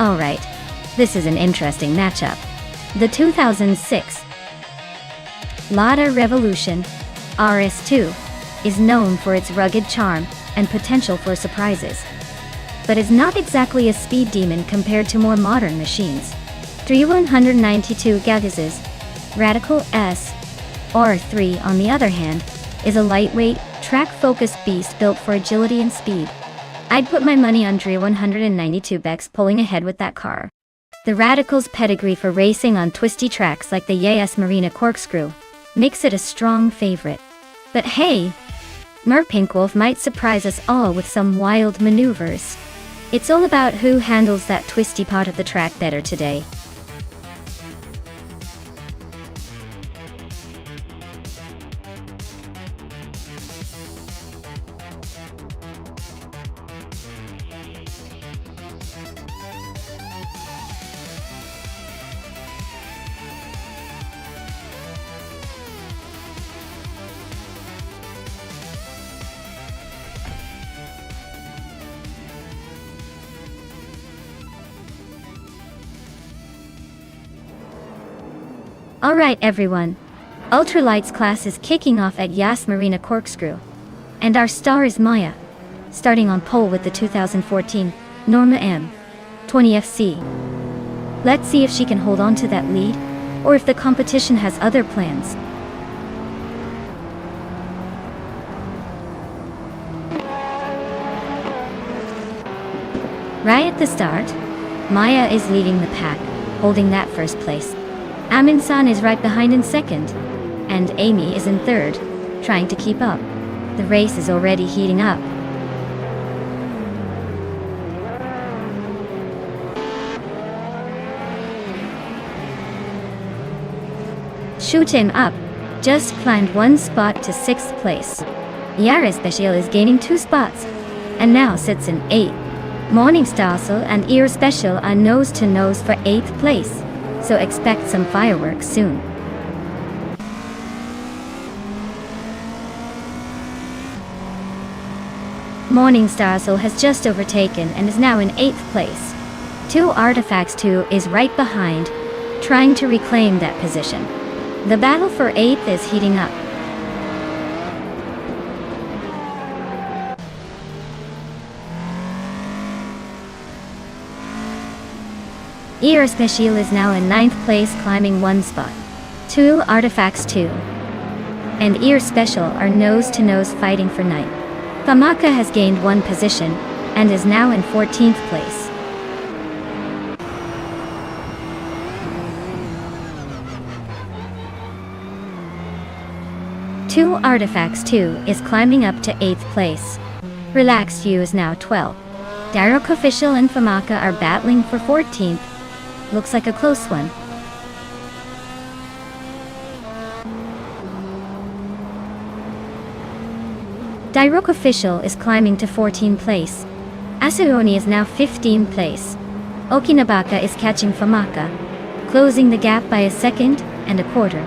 Alright, this is an interesting matchup. The 2006 Lada Revolution RS2 is known for its rugged charm and potential for surprises, but is not exactly a speed demon compared to more modern machines. 3192 Gagaz's Radical S R3, on the other hand, is a lightweight, track-focused beast built for agility and speed. I'd put my money on Dre 192 Bex pulling ahead with that car. The Radicals' pedigree for racing on twisty tracks like the Yas Marina Corkscrew makes it a strong favorite. But hey, Pink Wolf might surprise us all with some wild maneuvers. It's all about who handles that twisty part of the track better today. Alright everyone, Ultralights class is kicking off at Yas Marina Corkscrew. And our star is Maya, starting on pole with the 2014 Norma M20 FC. Let's see if she can hold on to that lead, or if the competition has other plans. Right at the start, Maya is leading the pack, holding that first place. Amin-san is right behind in second, and Amy is in third, trying to keep up. The race is already heating up. Shoot him up, just climbed one spot to 6th place. Yara Special is gaining 2 spots, and now sits in 8th. Nonstop and Ear Special are nose to nose for 8th place, so expect some fireworks soon. Morningstar has just overtaken and is now in 8th place. 2 Artifacts 2 is right behind, trying to reclaim that position. The battle for 8th is heating up. Ear Special is now in 9th place, climbing 1 spot. 2 Artifacts 2 and Ear Special are nose to nose fighting for 9th. Famaka has gained 1 position and is now in 14th place. Two Artifacts 2 is climbing up to 8th place. Relaxed You is now 12th. Darok Official and Famaka are battling for 14th. Looks like a close one. Darok Official is climbing to 14th place. Asuroni is now 15th place. Okinabaka is catching Famaka, closing the gap by 1 second and 1/4.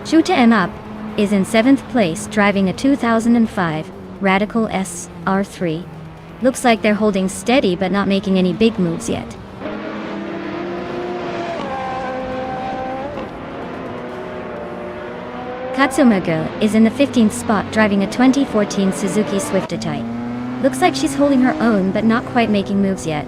Shuta M Up is in 7th place, driving a 2005 Radical SR3. Looks like they're holding steady but not making any big moves yet. Katsumaga is in the 15th spot, driving a 2014 Suzuki Swift Type. Looks like she's holding her own but not quite making moves yet.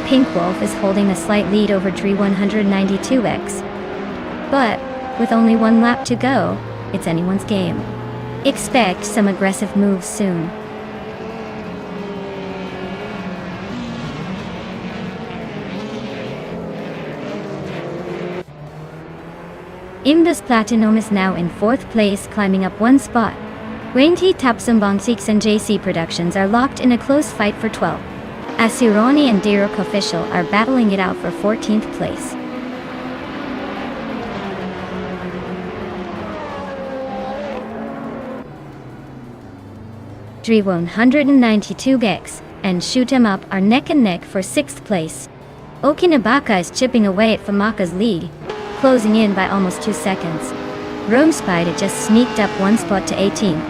Pink Wolf is holding a slight lead over Dre 192X. But, with only 1 lap to go, it's anyone's game. Expect some aggressive moves soon. Imbus Platinum is now in 4th place, climbing up 1 spot. Wainti Tapsumbong 6 and JC Productions are locked in a close fight for 12th. Asuroni and Darok Official are battling it out for 14th place. Dre 192X and Shoot 'em Up are neck and neck for 6th place. Okinabaka is chipping away at Famaka's lead, closing in by almost 2 seconds. Rome Spider just sneaked up 1 spot to 18th.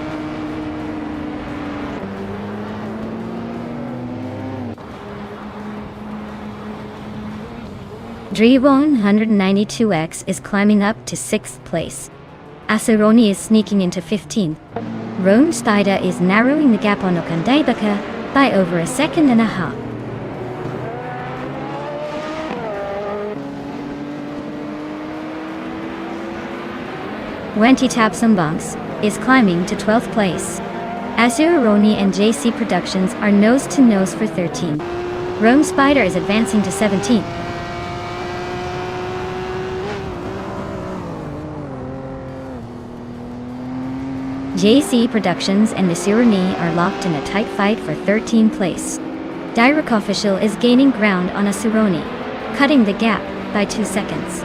Dre 192X is climbing up to 6th place. Asuroni is sneaking into 15th. Rome Spider is narrowing the gap on Okandaibaka by over 1.5 seconds. Tapsumbanks is climbing to 12th place. Azuroni and JC Productions are nose-to-nose for 13. Rome Spider is advancing to 17th. JC Productions and Azuroni are locked in a tight fight for 13th place. Direct Official is gaining ground on Azuroni, cutting the gap by 2 seconds.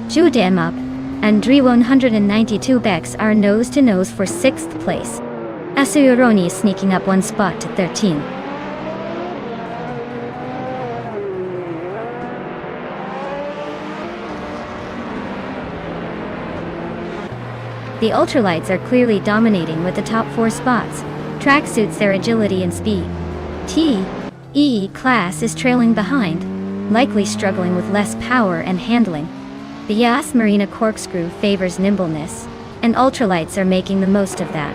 Judem Up and Dri 192 Bex are nose-to-nose for 6th place. Azuroni is sneaking up 1 spot to 13. The ultralights are clearly dominating with the top 4 spots. Track suits their agility and speed. T.E. class is trailing behind, likely struggling with less power and handling. The Yas Marina corkscrew favors nimbleness, and ultralights are making the most of that.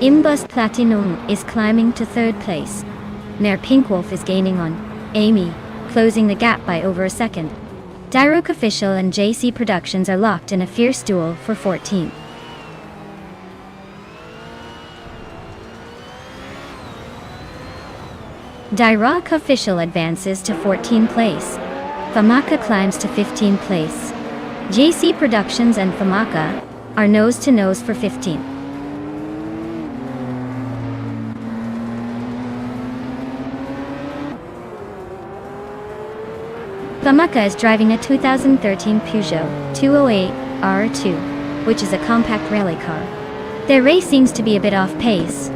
Imbus Platinum is climbing to 3rd place. Nair Pinkwolf is gaining on Amy, closing the gap by over a second. Direct Official and JC Productions are locked in a fierce duel for 14th. Direct Official advances to 14th place. Famaka climbs to 15th place. JC Productions and Famaka are nose-to-nose for 15th. Famaka is driving a 2013 Peugeot 208 R2, which is a compact rally car. Their race seems to be a bit off pace,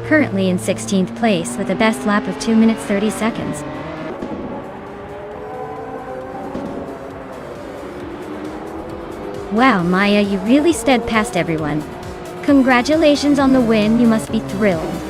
currently in 16th place with a best lap of 2 minutes 30 seconds. Wow, Maya, you really sped past everyone. Congratulations on the win, you must be thrilled.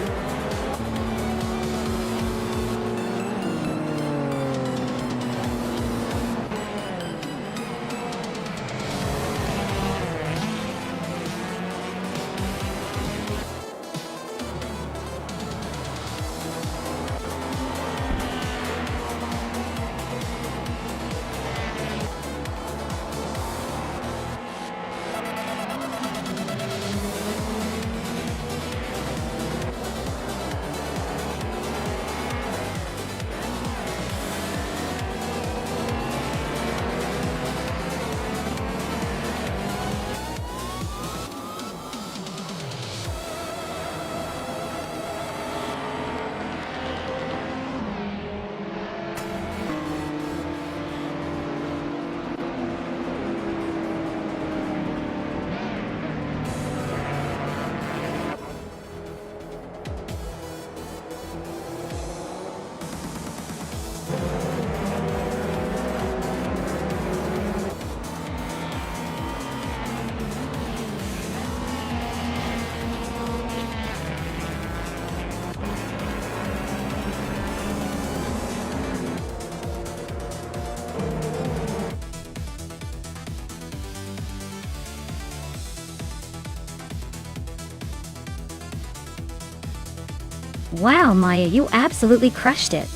Wow, Maya, you absolutely crushed it.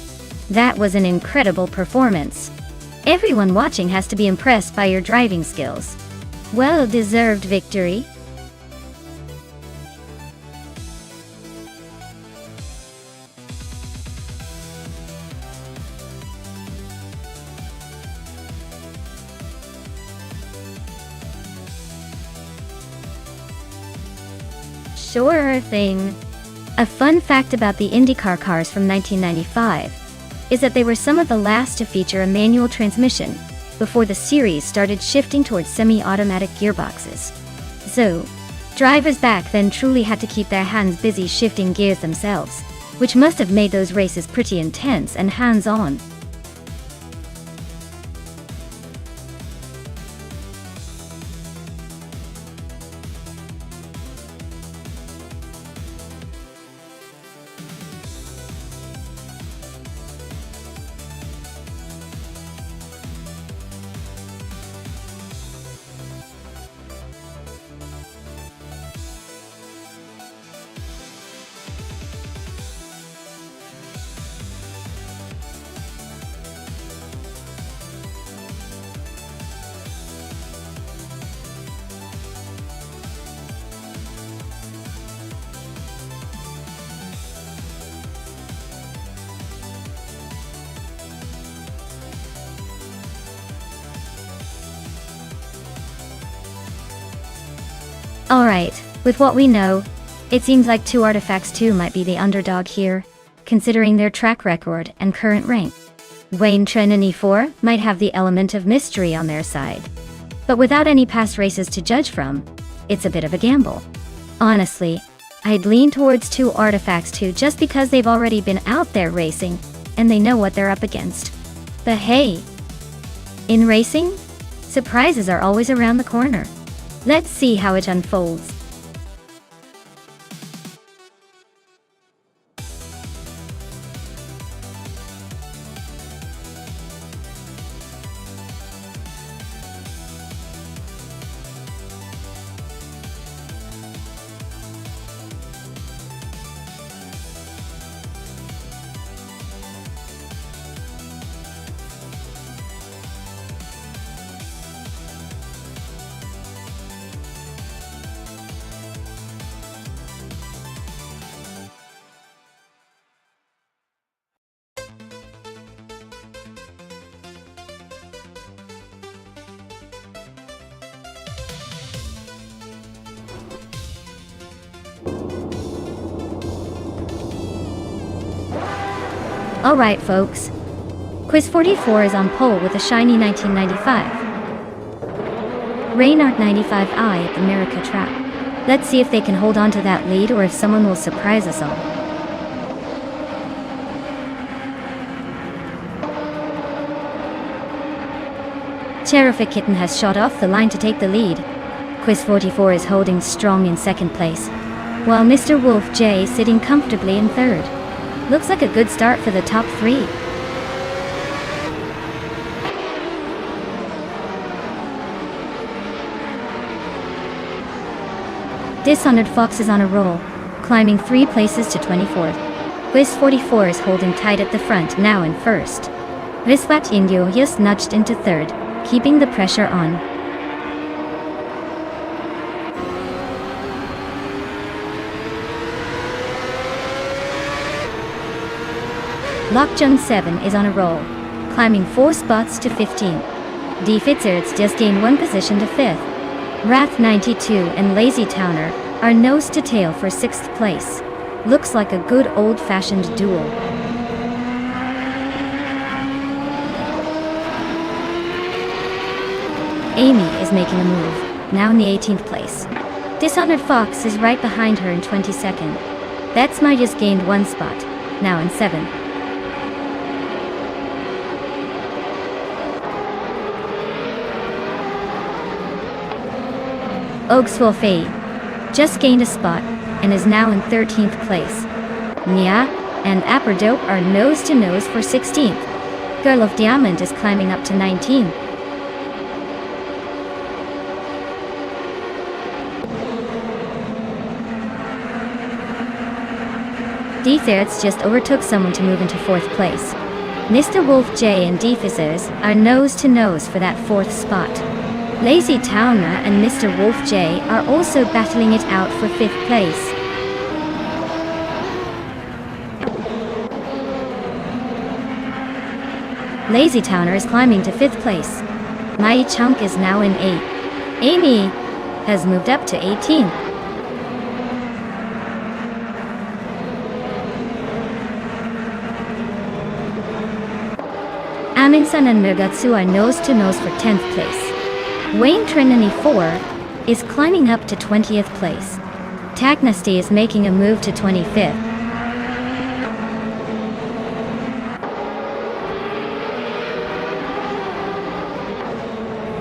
That was an incredible performance. Everyone watching has to be impressed by your driving skills. Well-deserved victory. Sure thing. A fun fact about the IndyCar cars from 1995 is that they were some of the last to feature a manual transmission before the series started shifting towards semi-automatic gearboxes. So, drivers back then truly had to keep their hands busy shifting gears themselves, which must have made those races pretty intense and hands-on. Alright, with what we know, it seems like 2 Artifacts 2 might be the underdog here, considering their track record and current rank. Wayne Trinity 4 might have the element of mystery on their side. But without any past races to judge from, it's a bit of a gamble. Honestly, I'd lean towards 2 Artifacts 2 just because they've already been out there racing, and they know what they're up against. But hey, in racing, surprises are always around the corner. Let's see how it unfolds. Alright folks, Quiz 44 is on pole with a shiny 1995 Reynard 95i at the America track. Let's see if they can hold on to that lead or if someone will surprise us all. Terrific Kitten has shot off the line to take the lead. Quiz 44 is holding strong in second place, while Mr. Wolf J is sitting comfortably in third. Looks like a good start for the top 3. Dishonored Fox is on a roll, climbing 3 places to 24th. Quiz 44 is holding tight at the front, now in first. Viswat Indio just nudged into third, keeping the pressure on. Lockjun 7 is on a roll, climbing 4 spots to 15. D. Fitzerts just gained 1 position to 5th. Wrath 92 and Lazy Towner are nose to tail for 6th place. Looks like a good old-fashioned duel. Amy is making a move, now in the 18th place. Dishonored Fox is right behind her in 22nd. Betsmy just gained 1 spot, now in 7th. Oakswolfie just gained a spot and is now in 13th place. Nia and Apperdope are nose to nose for 16th. Girl of Diamond is climbing up to 19th. D-Ferrets just overtook someone to move into 4th place. Mr. Wolf J and D-Fizzers are nose to nose for that 4th spot. Lazy Towner and Mr. Wolf J are also battling it out for 5th place. Lazy Towner is climbing to 5th place. Mai Chunk is now in 8th. Amy has moved up to 18th. Aminsan and Mirgatsu are nose to nose for 10th place. Wayne Trinity 4 is climbing up to 20th place. Tagnasty is making a move to 25th.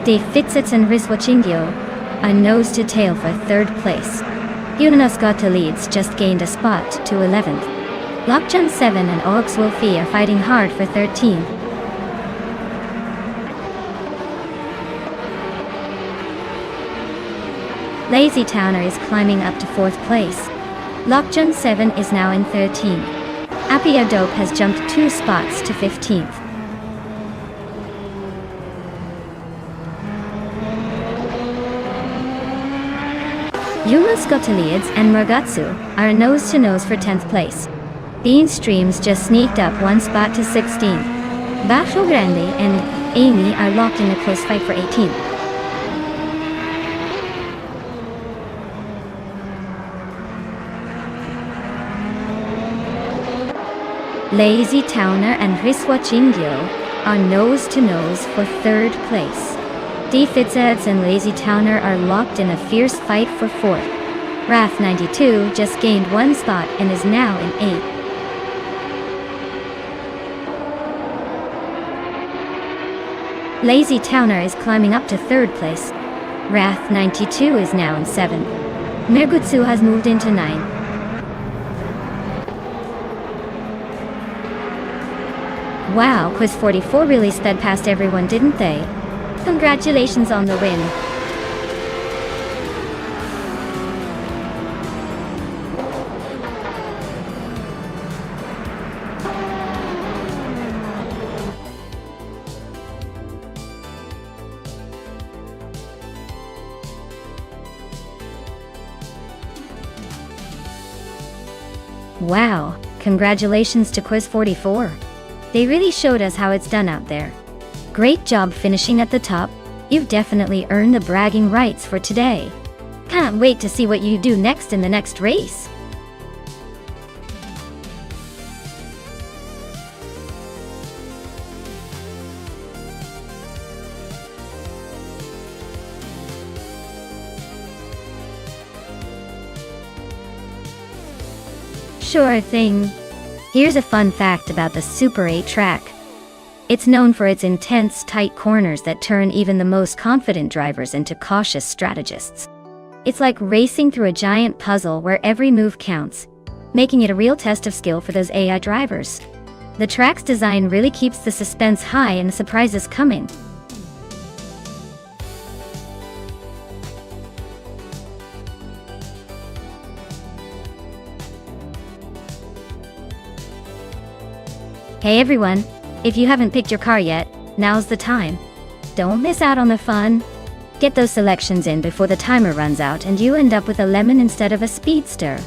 Dave Fitzits and Rizwachingyo are nose to tail for 3rd place. Unanosgata Leads just gained a spot to 11th. Lockjun 7 and Oakswolfie are fighting hard for 13th. Lazy Towner is climbing up to 4th place. Lockjun 7 is now in 13th. Appia Dope has jumped 2 spots to 15th. Yuma's Gotaliads and Murgatsu are nose to nose for 10th place. Bean Streams just sneaked up 1 spot to 16th. Basho Grande and Amy are locked in a close fight for 18th. Lazy Towner and Riswa Chingyo are nose-to-nose for third place. D Fitzeds and Lazy Towner are locked in a fierce fight for fourth. Wrath 92 just gained one spot and is now in 8th. Lazy Towner is climbing up to third place. Wrath 92 is now in 7th. Mergutsu has moved into 9th. Wow, Quiz 44 really sped past everyone, didn't they? Congratulations on the win. Wow, congratulations to Quiz 44. They really showed us how it's done out there. Great job finishing at the top. You've definitely earned the bragging rights for today. Can't wait to see what you do next in the next race. Sure thing. Here's a fun fact about the Super 8 track. It's known for its intense, tight corners that turn even the most confident drivers into cautious strategists. It's like racing through a giant puzzle where every move counts, making it a real test of skill for those AI drivers. The track's design really keeps the suspense high and the surprises coming. Hey everyone, if you haven't picked your car yet, now's the time. Don't miss out on the fun. Get those selections in before the timer runs out and you end up with a lemon instead of a speedster.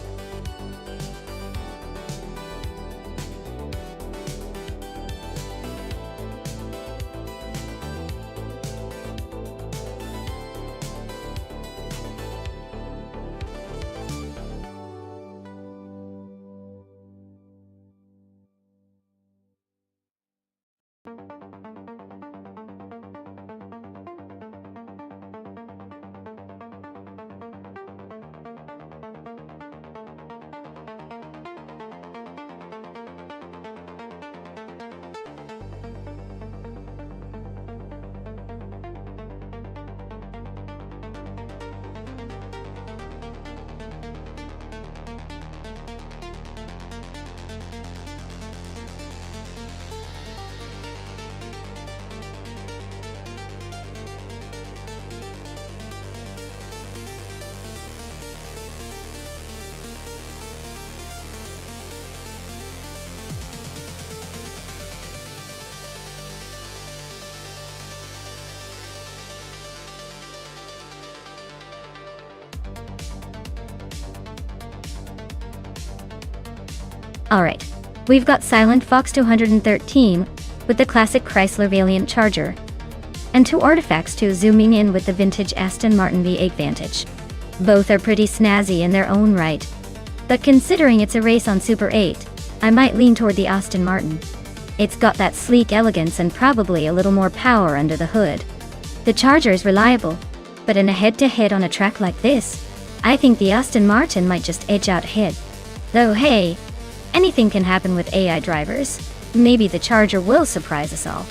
Alright, we've got Silent Fox 213 with the classic Chrysler Valiant Charger, and two artifacts too, zooming in with the vintage Aston Martin V8 Vantage. Both are pretty snazzy in their own right, but considering it's a race on Super 8, I might lean toward the Aston Martin. It's got that sleek elegance and probably a little more power under the hood. The Charger is reliable, but in a head-to-head on a track like this, I think the Aston Martin might just edge out ahead. Though hey, anything can happen with AI drivers. Maybe the Charger will surprise us all.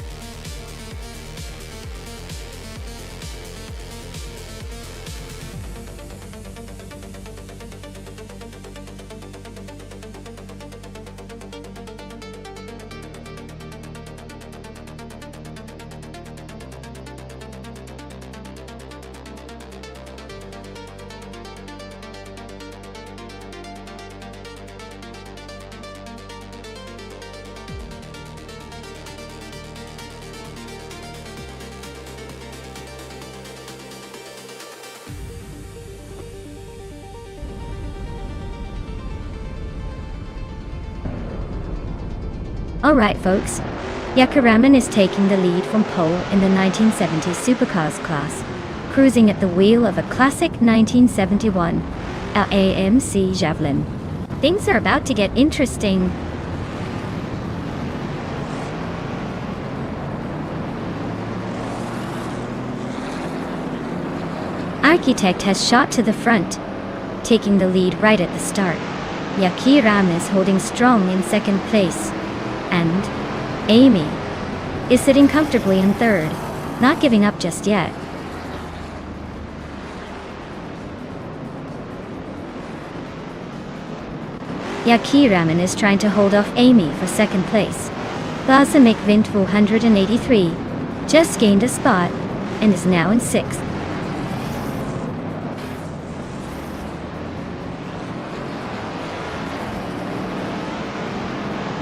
Alright folks, Yakuraman is taking the lead from pole in the 1970s supercars class, cruising at the wheel of a classic 1971 AMC Javelin. Things are about to get interesting. Architect has shot to the front, taking the lead right at the start. Yakiram is holding strong in second place, and Amy is sitting comfortably in third, not giving up just yet. Yakiraman is trying to hold off Amy for second place. Balsamic Vint 483 just gained a spot and is now in sixth.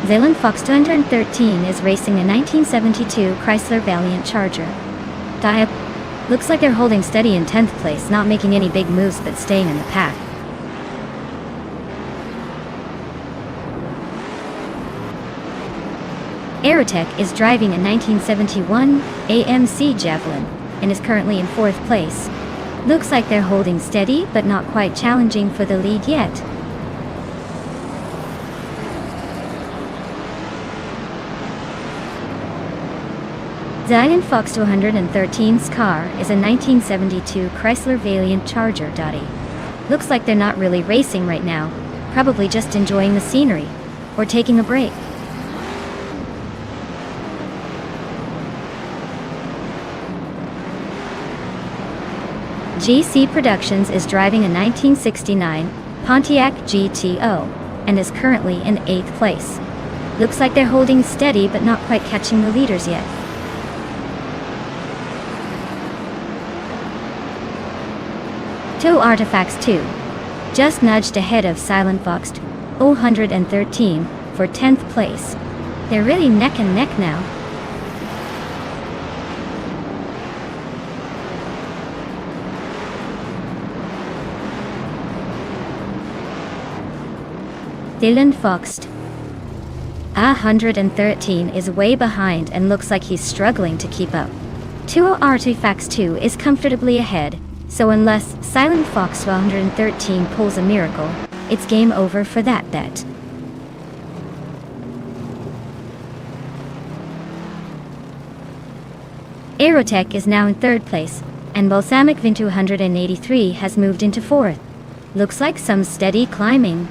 Zealand Fox 213 is racing a 1972 Chrysler Valiant Charger. Diab looks like they're holding steady in 10th place, not making any big moves but staying in the pack. Aerotech is driving a 1971 AMC Javelin and is currently in 4th place. Looks like they're holding steady but not quite challenging for the lead yet. Zion Fox 213's car is a 1972 Chrysler Valiant Charger. Looks like they're not really racing right now, probably just enjoying the scenery or taking a break. GC Productions is driving a 1969 Pontiac GTO and is currently in 8th place. Looks like they're holding steady but not quite catching the leaders yet. Two Artifacts 2 just nudged ahead of Silent Fox 013 for 10th place. They're really neck and neck now. Dylan Fox 113 is way behind and looks like he's struggling to keep up. 2 Artifacts 2 is comfortably ahead, so unless Silent Fox 113 pulls a miracle, it's game over for that bet. Aerotech is now in 3rd place, and Balsamic Vint 283 has moved into 4th. Looks like some steady climbing.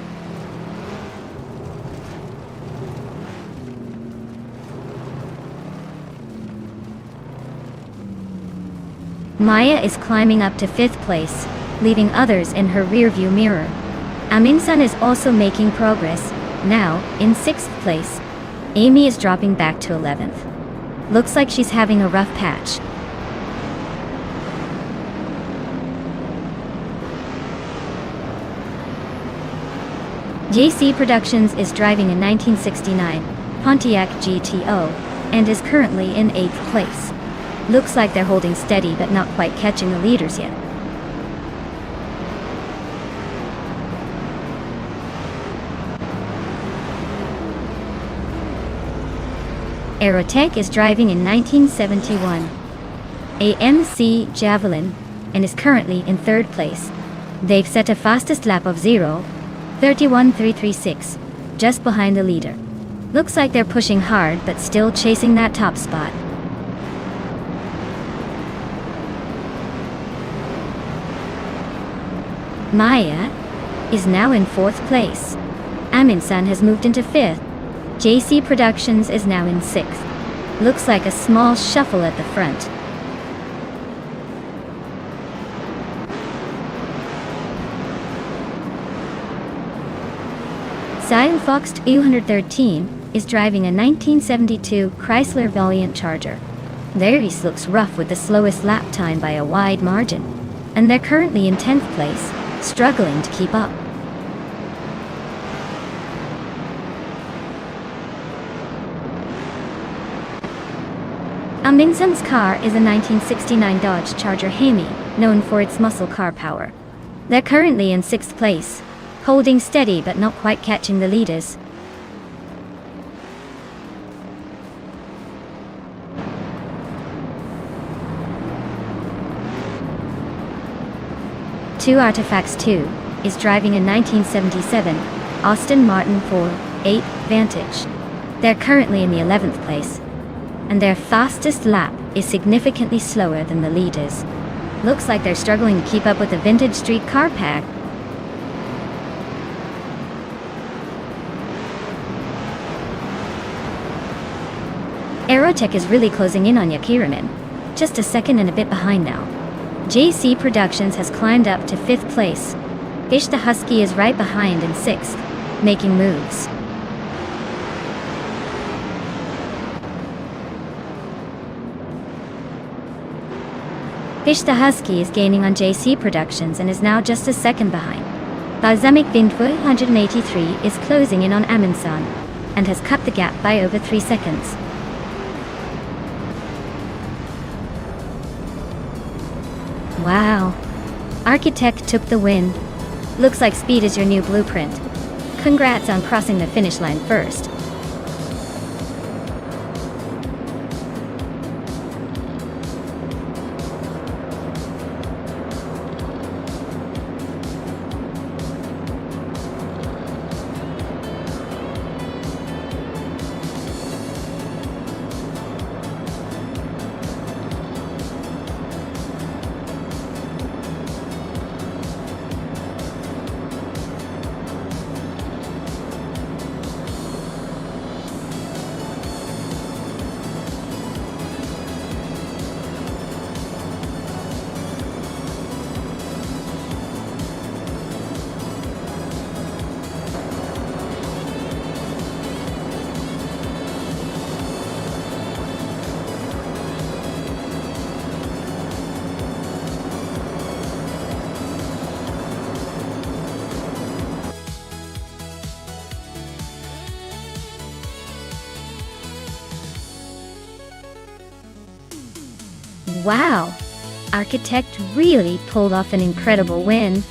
Maya is climbing up to 5th place, leaving others in her rearview mirror. Aminsan is also making progress, now in 6th place. Amy is dropping back to 11th. Looks like she's having a rough patch. JC Productions is driving a 1969 Pontiac GTO and is currently in 8th place. Looks like they're holding steady but not quite catching the leaders yet. Aerotech is driving in 1971 AMC Javelin and is currently in 3rd place. They've set a fastest lap of 0:31.336, just behind the leader. Looks like they're pushing hard but still chasing that top spot. Maya is now in 4th place. Aminsan has moved into 5th. JC Productions is now in 6th. Looks like a small shuffle at the front. Silent Fox 213 is driving a 1972 Chrysler Valiant Charger. Their race looks rough with the slowest lap time by a wide margin, and they're currently in 10th place, struggling to keep up. Aminsan's car is a 1969 Dodge Charger Hemi, known for its muscle car power. They're currently in 6th place, holding steady but not quite catching the leaders. Two Artifacts 2 is driving a 1977 Aston Martin 4.8 Vantage. They're currently in the 11th place, and their fastest lap is significantly slower than the leaders. Looks like they're struggling to keep up with the vintage street car pack. Aerotech is really closing in on you, Kiraman. Just a second and a bit behind now. JC Productions has climbed up to 5th place. Fish the Husky is right behind in 6th, making moves. Fish the Husky is gaining on JC Productions and is now just a second behind. Balsamic Vind 183 is closing in on Amundsen and has cut the gap by over 3 seconds. Wow. Architect took the win. Looks like speed is your new blueprint. Congrats on crossing the finish line first. Wow! Architect really pulled off an incredible win.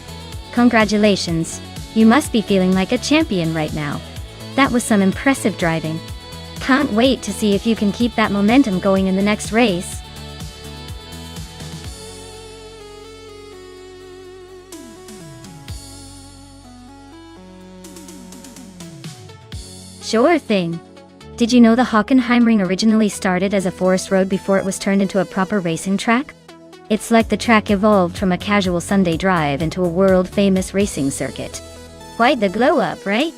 Congratulations. You must be feeling like a champion right now. That was some impressive driving. Can't wait to see if you can keep that momentum going in the next race. Sure thing. Did you know the Hockenheimring originally started as a forest road before it was turned into a proper racing track? It's like the track evolved from a casual Sunday drive into a world-famous racing circuit. Quite the glow-up, right?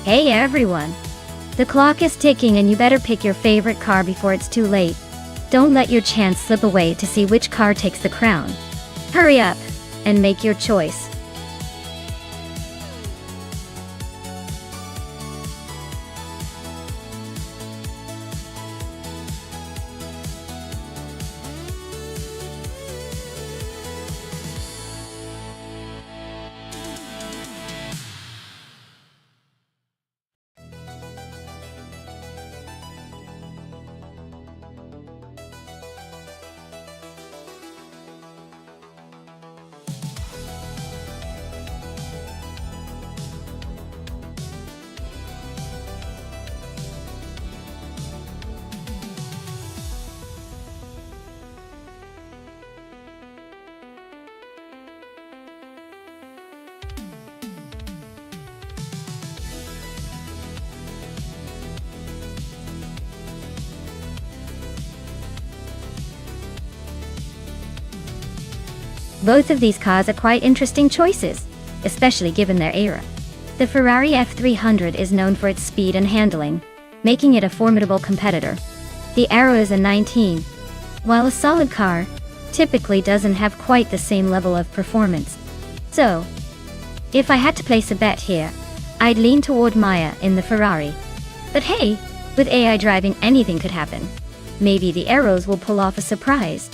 Hey everyone! The clock is ticking and you better pick your favorite car before it's too late. Don't let your chance slip away to see which car takes the crown. Hurry up and make your choice. Both of these cars are quite interesting choices, especially given their era. The Ferrari F300 is known for its speed and handling, making it a formidable competitor. The Aero is a 19. While a solid car, typically doesn't have quite the same level of performance. So, if I had to place a bet here, I'd lean toward Maya in the Ferrari. But hey, with AI driving anything could happen. Maybe the Aeros will pull off a surprise.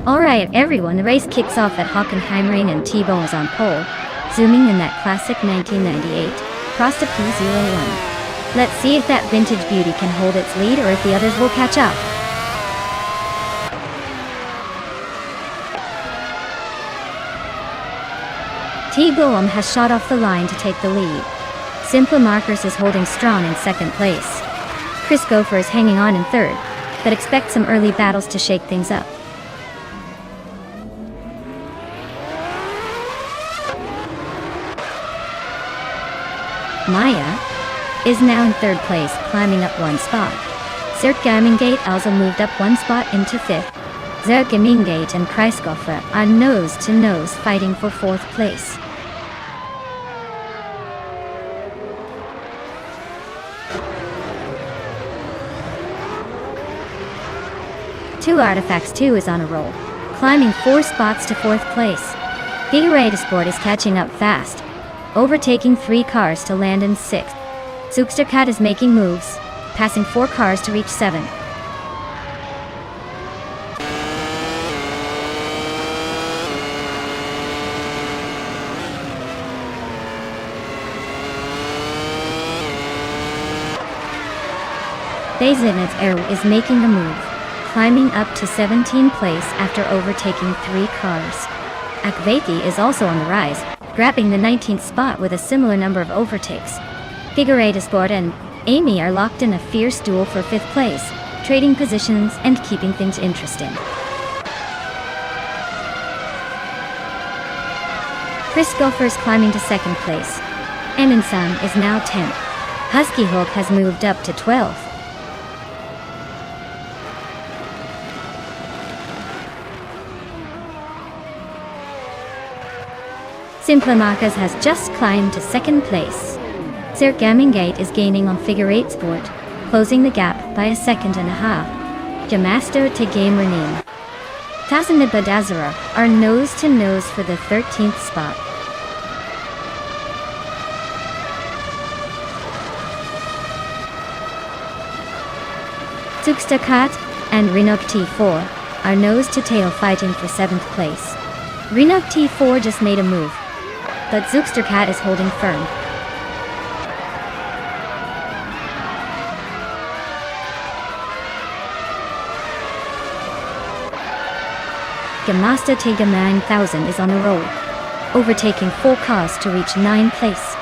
Alright everyone, the race kicks off at Hockenheimring and T-Bone is on pole, zooming in that classic 1998 Prosta P01. Let's see if that vintage beauty can hold its lead or if the others will catch up. T-Bone has shot off the line to take the lead. Simple Markers is holding strong in second place. Chris Gopher is hanging on in third, but expect some early battles to shake things up. Maya is now in third place, climbing up one spot. Zertgamingate also moved up one spot into fifth. Zertgamingate and Kreisgoffer are nose to nose fighting for fourth place. Two Artifacts 2 is on a roll, climbing 4 spots to fourth place. Gigaradesport is catching up fast, overtaking 3 cars to land in 6th. Zookstercat is making moves, passing 4 cars to reach 7th. Bazinet's Arrow is making a move, climbing up to 17th place after overtaking 3 cars. Akvethi is also on the rise, grabbing the 19th spot with a similar number of overtakes. Gigaradesport and Amy are locked in a fierce duel for 5th place, trading positions and keeping things interesting. Chris Gopher is climbing to 2nd place. Eminsan is now 10th. Husky Hulk has moved up to 12th. Simplamakas has just climbed to 2nd place. Zertgamingate is gaining on Figure 8 Sport, closing the gap by a second and a half. Jamasto to Game Renin. Tassanid Badazara are nose to nose for the 13th spot. Zookstercat and Rinok T4 are nose to tail fighting for 7th place. Rinok T4 just made a move, but Zookstercat is holding firm. Gamasta Tega 9000 is on a roll, overtaking 4 cars to reach 9th place.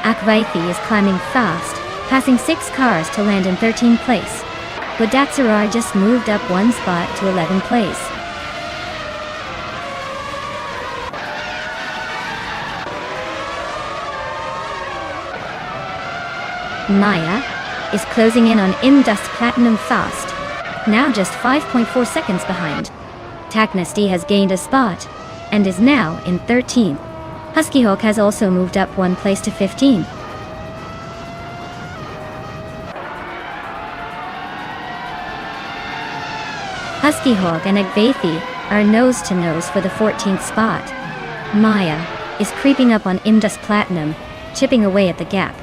Akvaithi is climbing fast, passing 6 cars to land in 13th place. Badatsarar just moved up 1 spot to 11th place. Maya is closing in on Imdust Platinum fast, now just 5.4 seconds behind. Taknasty has gained a spot, and is now in 13th. Huskyhawk has also moved up 1 place to 15th. Huskyhawk and Agvathi are nose to nose for the 14th spot. Maya is creeping up on Imdust Platinum, chipping away at the gap.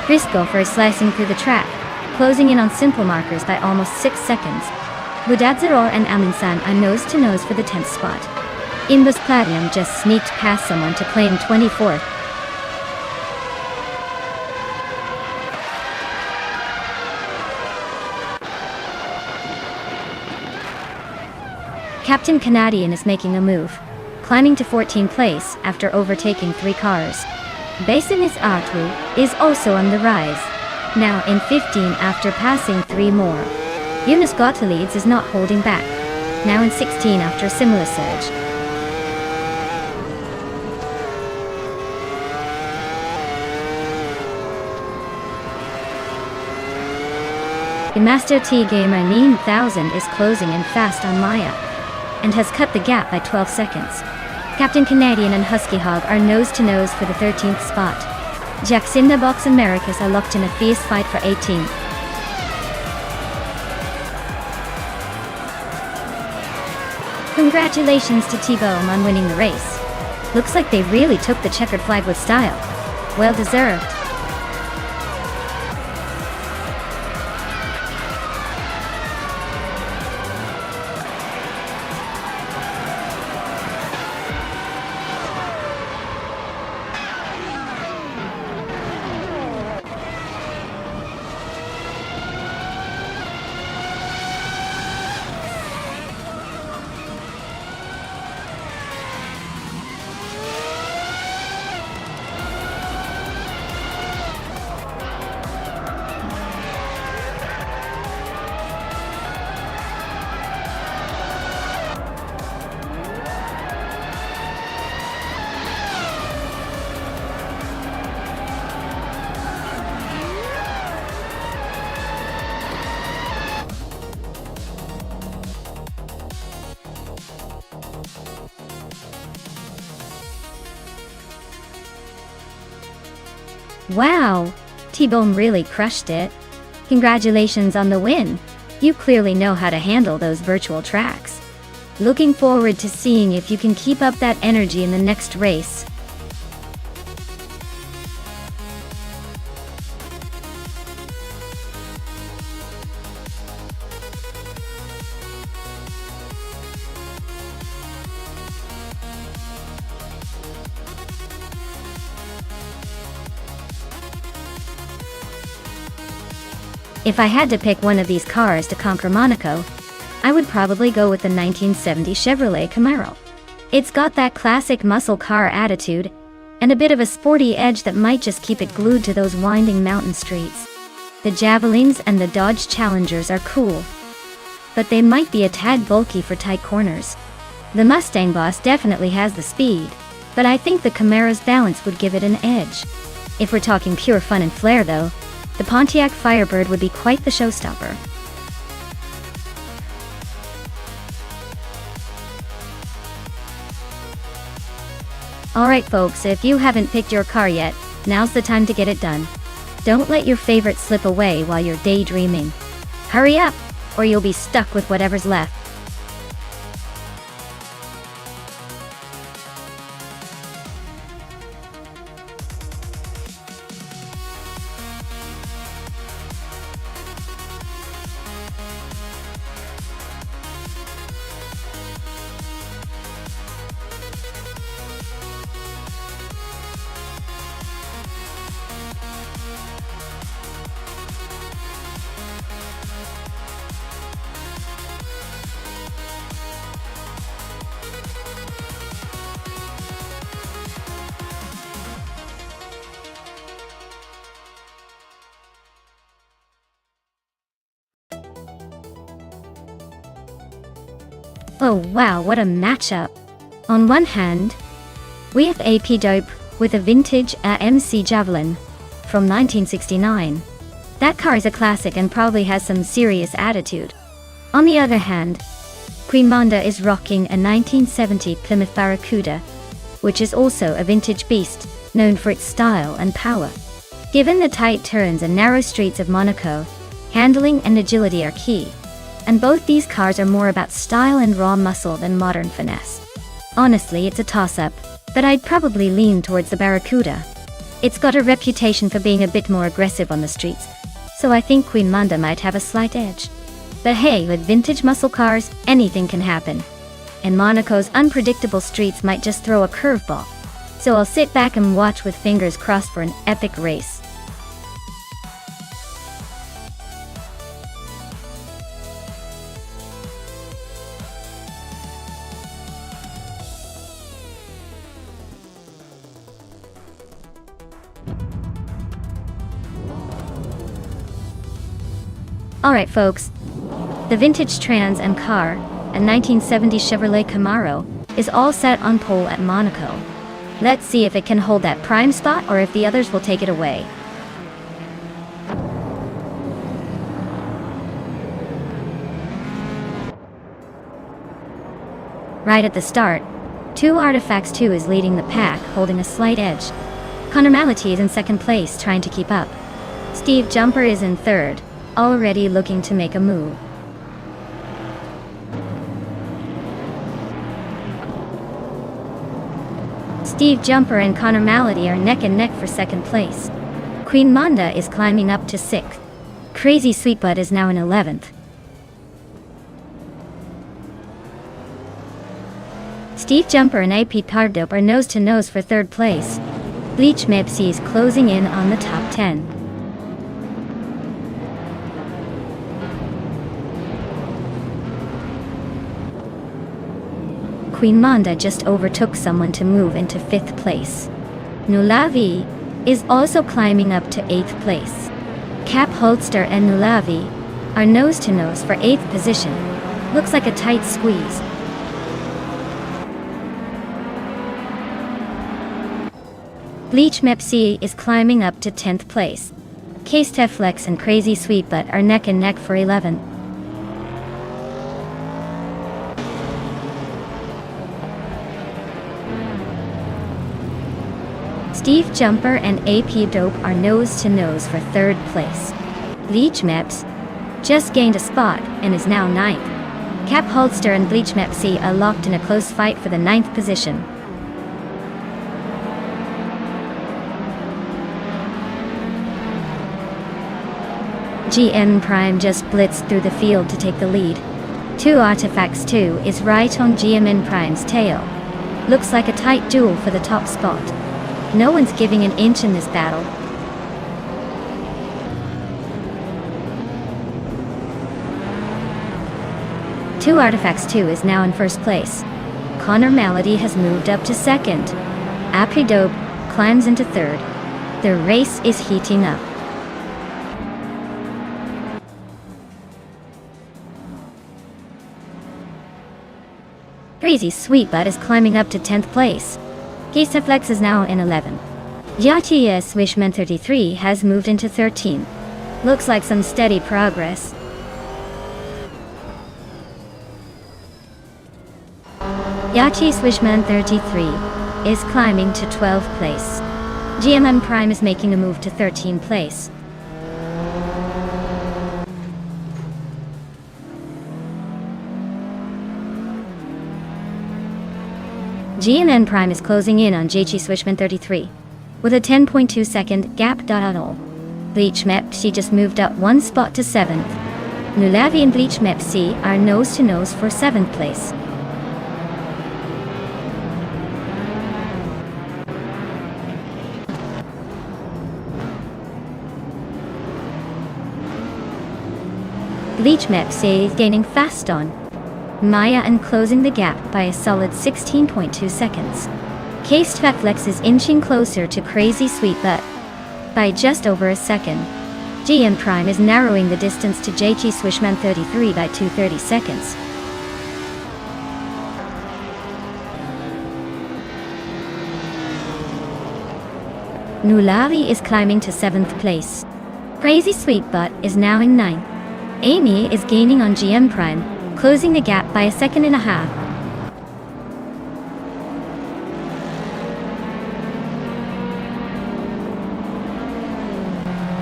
Chris Gopher is slicing through the track, closing in on Simple Markers by almost 6 seconds. Budadzaror and Aminsan are nose to nose for the 10th spot. Imbus Platinum just sneaked past someone to claim 24th. Captain Canadian is making a move, climbing to 14th place after overtaking 3 cars. Basinis Artu is also on the rise, now in 15 after passing 3 more. Yunus Gottlieds is not holding back, now in 16 after a similar surge. The Master T Gamer 9000 is closing in fast on Maya, and has cut the gap by 12 seconds. Captain Canadian and Husky Hog are nose to nose for the 13th spot. Jacksinda Box Americas are locked in a fierce fight for 18th. Congratulations to T-Bone on winning the race. Looks like they really took the checkered flag with style. Well deserved. Wow! T-Bone really crushed it. Congratulations on the win! You clearly know how to handle those virtual tracks. Looking forward to seeing if you can keep up that energy in the next race. If I had to pick one of these cars to conquer Monaco, I would probably go with the 1970 Chevrolet Camaro. It's got that classic muscle car attitude, and a bit of a sporty edge that might just keep it glued to those winding mountain streets. The Javelins and the Dodge Challengers are cool, but they might be a tad bulky for tight corners. The Mustang Boss definitely has the speed, but I think the Camaro's balance would give it an edge. If we're talking pure fun and flair though, the Pontiac Firebird would be quite the showstopper. Alright folks, if you haven't picked your car yet, now's the time to get it done. Don't let your favorite slip away while you're daydreaming. Hurry up, or you'll be stuck with whatever's left. Oh wow, what a matchup! On one hand, we have AP Dope with a vintage AMC Javelin from 1969. That car is a classic and probably has some serious attitude. On the other hand, Queen Monda is rocking a 1970 Plymouth Barracuda, which is also a vintage beast, known for its style and power. Given the tight turns and narrow streets of Monaco, handling and agility are key. And both these cars are more about style and raw muscle than modern finesse. Honestly, it's a toss-up, but I'd probably lean towards the Barracuda. It's got a reputation for being a bit more aggressive on the streets, so I think Queen Monda might have a slight edge. But hey, with vintage muscle cars, anything can happen. And Monaco's unpredictable streets might just throw a curveball. So I'll sit back and watch with fingers crossed for an epic race. Alright folks, the vintage Trans Am car, a 1970 Chevrolet Camaro, is all set on pole at Monaco. Let's see if it can hold that prime spot or if the others will take it away. Right at the start, 2 Artifacts 2 is leading the pack, holding a slight edge. Connor Mality is in second place, trying to keep up. Steve Jumper is in third, already looking to make a move. Steve Jumper and Connor Mality are neck and neck for second place. Queen Monda is climbing up to 6th. Crazy Sweetbutt is now in 11th. Steve Jumper and AP Pardope are nose to nose for 3rd place. Bleach Mepsi is closing in on the top 10. Queen Monda just overtook someone to move into 5th place. Nulavi is also climbing up to 8th place. Cap Holster and Nulavi are nose to nose for 8th position. Looks like a tight squeeze. Bleach Mepsi is climbing up to 10th place. Case Teflex and Crazy Sweetbutt are neck and neck for 11th. Steve Jumper and AP Dope are nose to nose for third place. Bleach Meps just gained a spot and is now ninth. Cap Holster and Bleach Mepsi are locked in a close fight for the ninth position. GM Prime just blitzed through the field to take the lead. 2 Artifacts 2 is right on GMN Prime's tail. Looks like a tight duel for the top spot. No one's giving an inch in this battle. Two Artifacts 2 is now in first place. Connor Malady has moved up to second. Apridope climbs into third. The race is heating up. Crazy Sweetbutt is climbing up to 10th place. Flex is now in 11th. Yatiya Swishman 33 has moved into 13th. Looks like some steady progress. Yachi Swishman 33 is climbing to 12th place. GMM Prime is making a move to 13th place. GNN Prime is closing in on JG Swishman 33 with a 10.2 second gap. Bleach Mepsi just moved up one spot to 7th. Nulavi and Bleach Mepsi are nose to nose for 7th place. Bleach Mepsi is gaining fast on Maya and closing the gap by a solid 16.2 seconds. Cased Flex is inching closer to Crazy Sweetbutt by just over a second. GM Prime is narrowing the distance to JG Swishman 33 by 2.30 seconds. Nulavi is climbing to 7th place. Crazy Sweetbutt is now in 9th. Amy is gaining on GM Prime, closing the gap by a second and a half.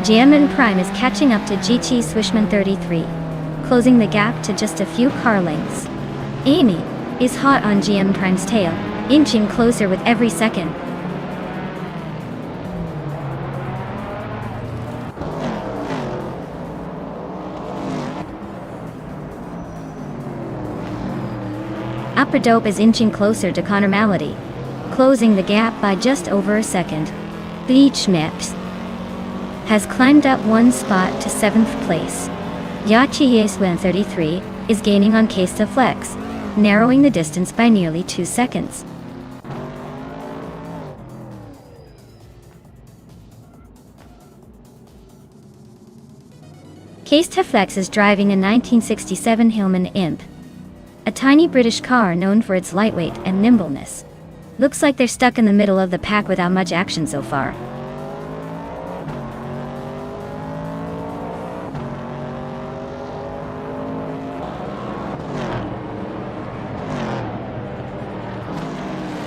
GMN Prime is catching up to GT Swishman 33, closing the gap to just a few car lengths. Amy is hot on GM Prime's tail, inching closer with every second. Upper Dope is inching closer to Connor Malady, closing the gap by just over a second. Bleach Meps has climbed up one spot to 7th place. Yachi 33 is gaining on Kesta Flex, narrowing the distance by nearly 2 seconds. Kesta Flex is driving a 1967 Hillman Imp, a tiny British car known for its lightweight and nimbleness. Looks like they're stuck in the middle of the pack without much action so far.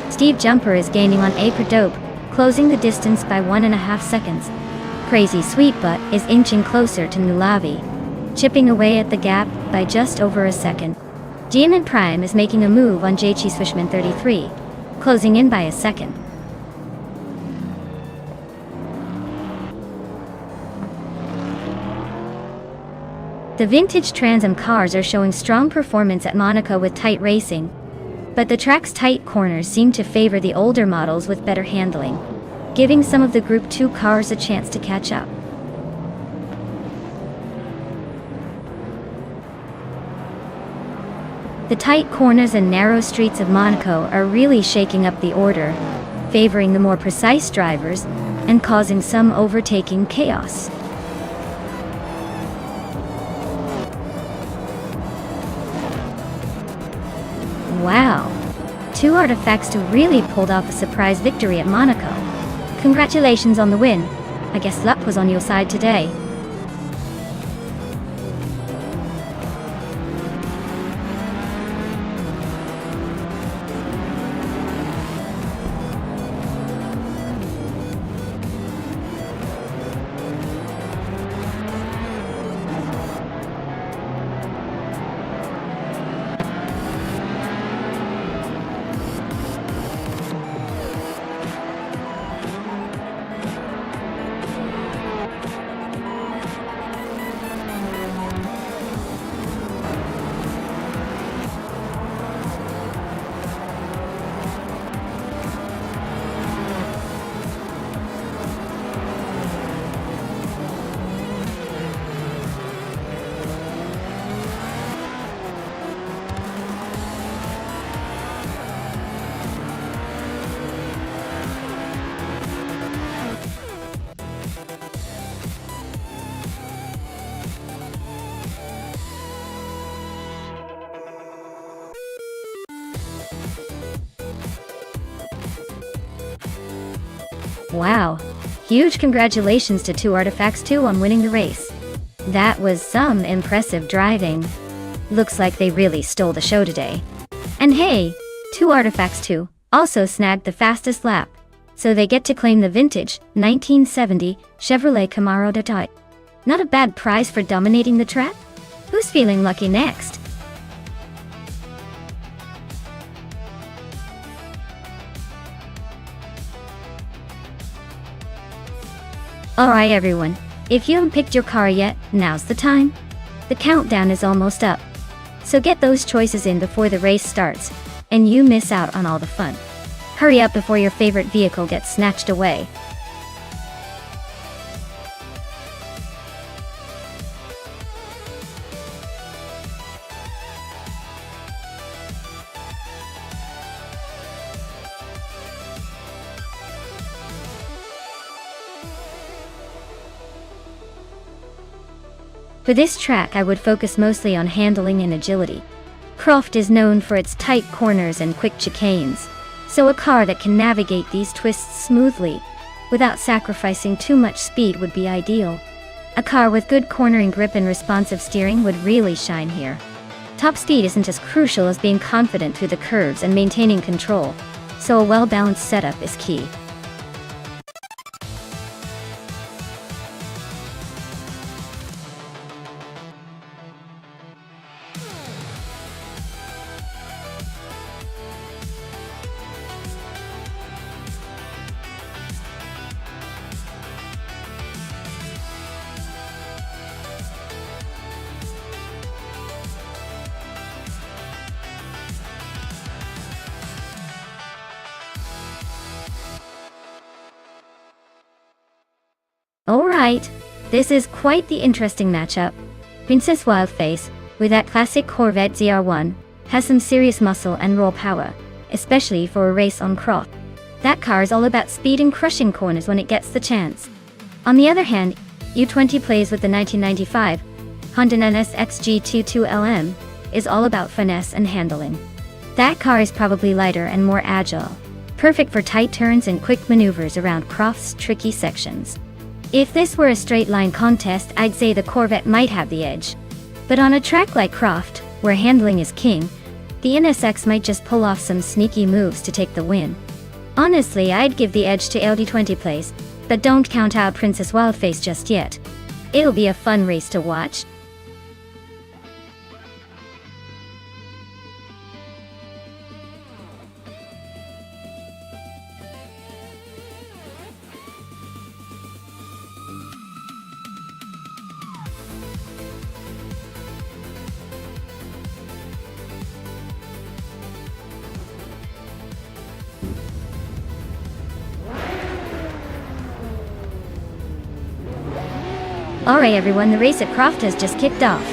Steve Jumper is gaining on Dope, closing the distance by 1.5 seconds. Crazy Sweetbutt is inching closer to Nulavi, chipping away at the gap by just over a second. GMN Prime is making a move on JG Swishman 33, closing in by a second. The vintage Trans Am cars are showing strong performance at Monaco with tight racing, but the track's tight corners seem to favor the older models with better handling, giving some of the Group 2 cars a chance to catch up. The tight corners and narrow streets of Monaco are really shaking up the order, favoring the more precise drivers and causing some overtaking chaos. Wow! 2 Artifacts 2 really pulled off a surprise victory at Monaco. Congratulations on the win. I guess luck was on your side today. Wow. Huge congratulations to 2 Artifacts 2 on winning the race. That was some impressive driving. Looks like they really stole the show today. And hey, 2 Artifacts 2 also snagged the fastest lap, so they get to claim the vintage 1970 Chevrolet Camaro de Type. Not a bad prize for dominating the track? Who's feeling lucky next? Alright everyone, if you haven't picked your car yet, now's the time. The countdown is almost up. So get those choices in before the race starts, and you miss out on all the fun. Hurry up before your favorite vehicle gets snatched away. For this track I would focus mostly on handling and agility. Croft is known for its tight corners and quick chicanes, so a car that can navigate these twists smoothly, without sacrificing too much speed would be ideal. A car with good cornering grip and responsive steering would really shine here. Top speed isn't as crucial as being confident through the curves and maintaining control, so a well-balanced setup is key. Alright, this is quite the interesting matchup. Princess Wildface, with that classic Corvette ZR1, has some serious muscle and raw power, especially for a race on Croft. That car is all about speed and crushing corners when it gets the chance. On the other hand, U20 plays with the 1995 Honda NSX G22LM, is all about finesse and handling. That car is probably lighter and more agile, perfect for tight turns and quick maneuvers around Croft's tricky sections. If this were a straight-line contest, I'd say the Corvette might have the edge. But on a track like Croft, where handling is king, the NSX might just pull off some sneaky moves to take the win. Honestly, I'd give the edge to LD20 plays, but don't count out Princess Wildface just yet. It'll be a fun race to watch. Alright everyone, the race at Croft has just kicked off.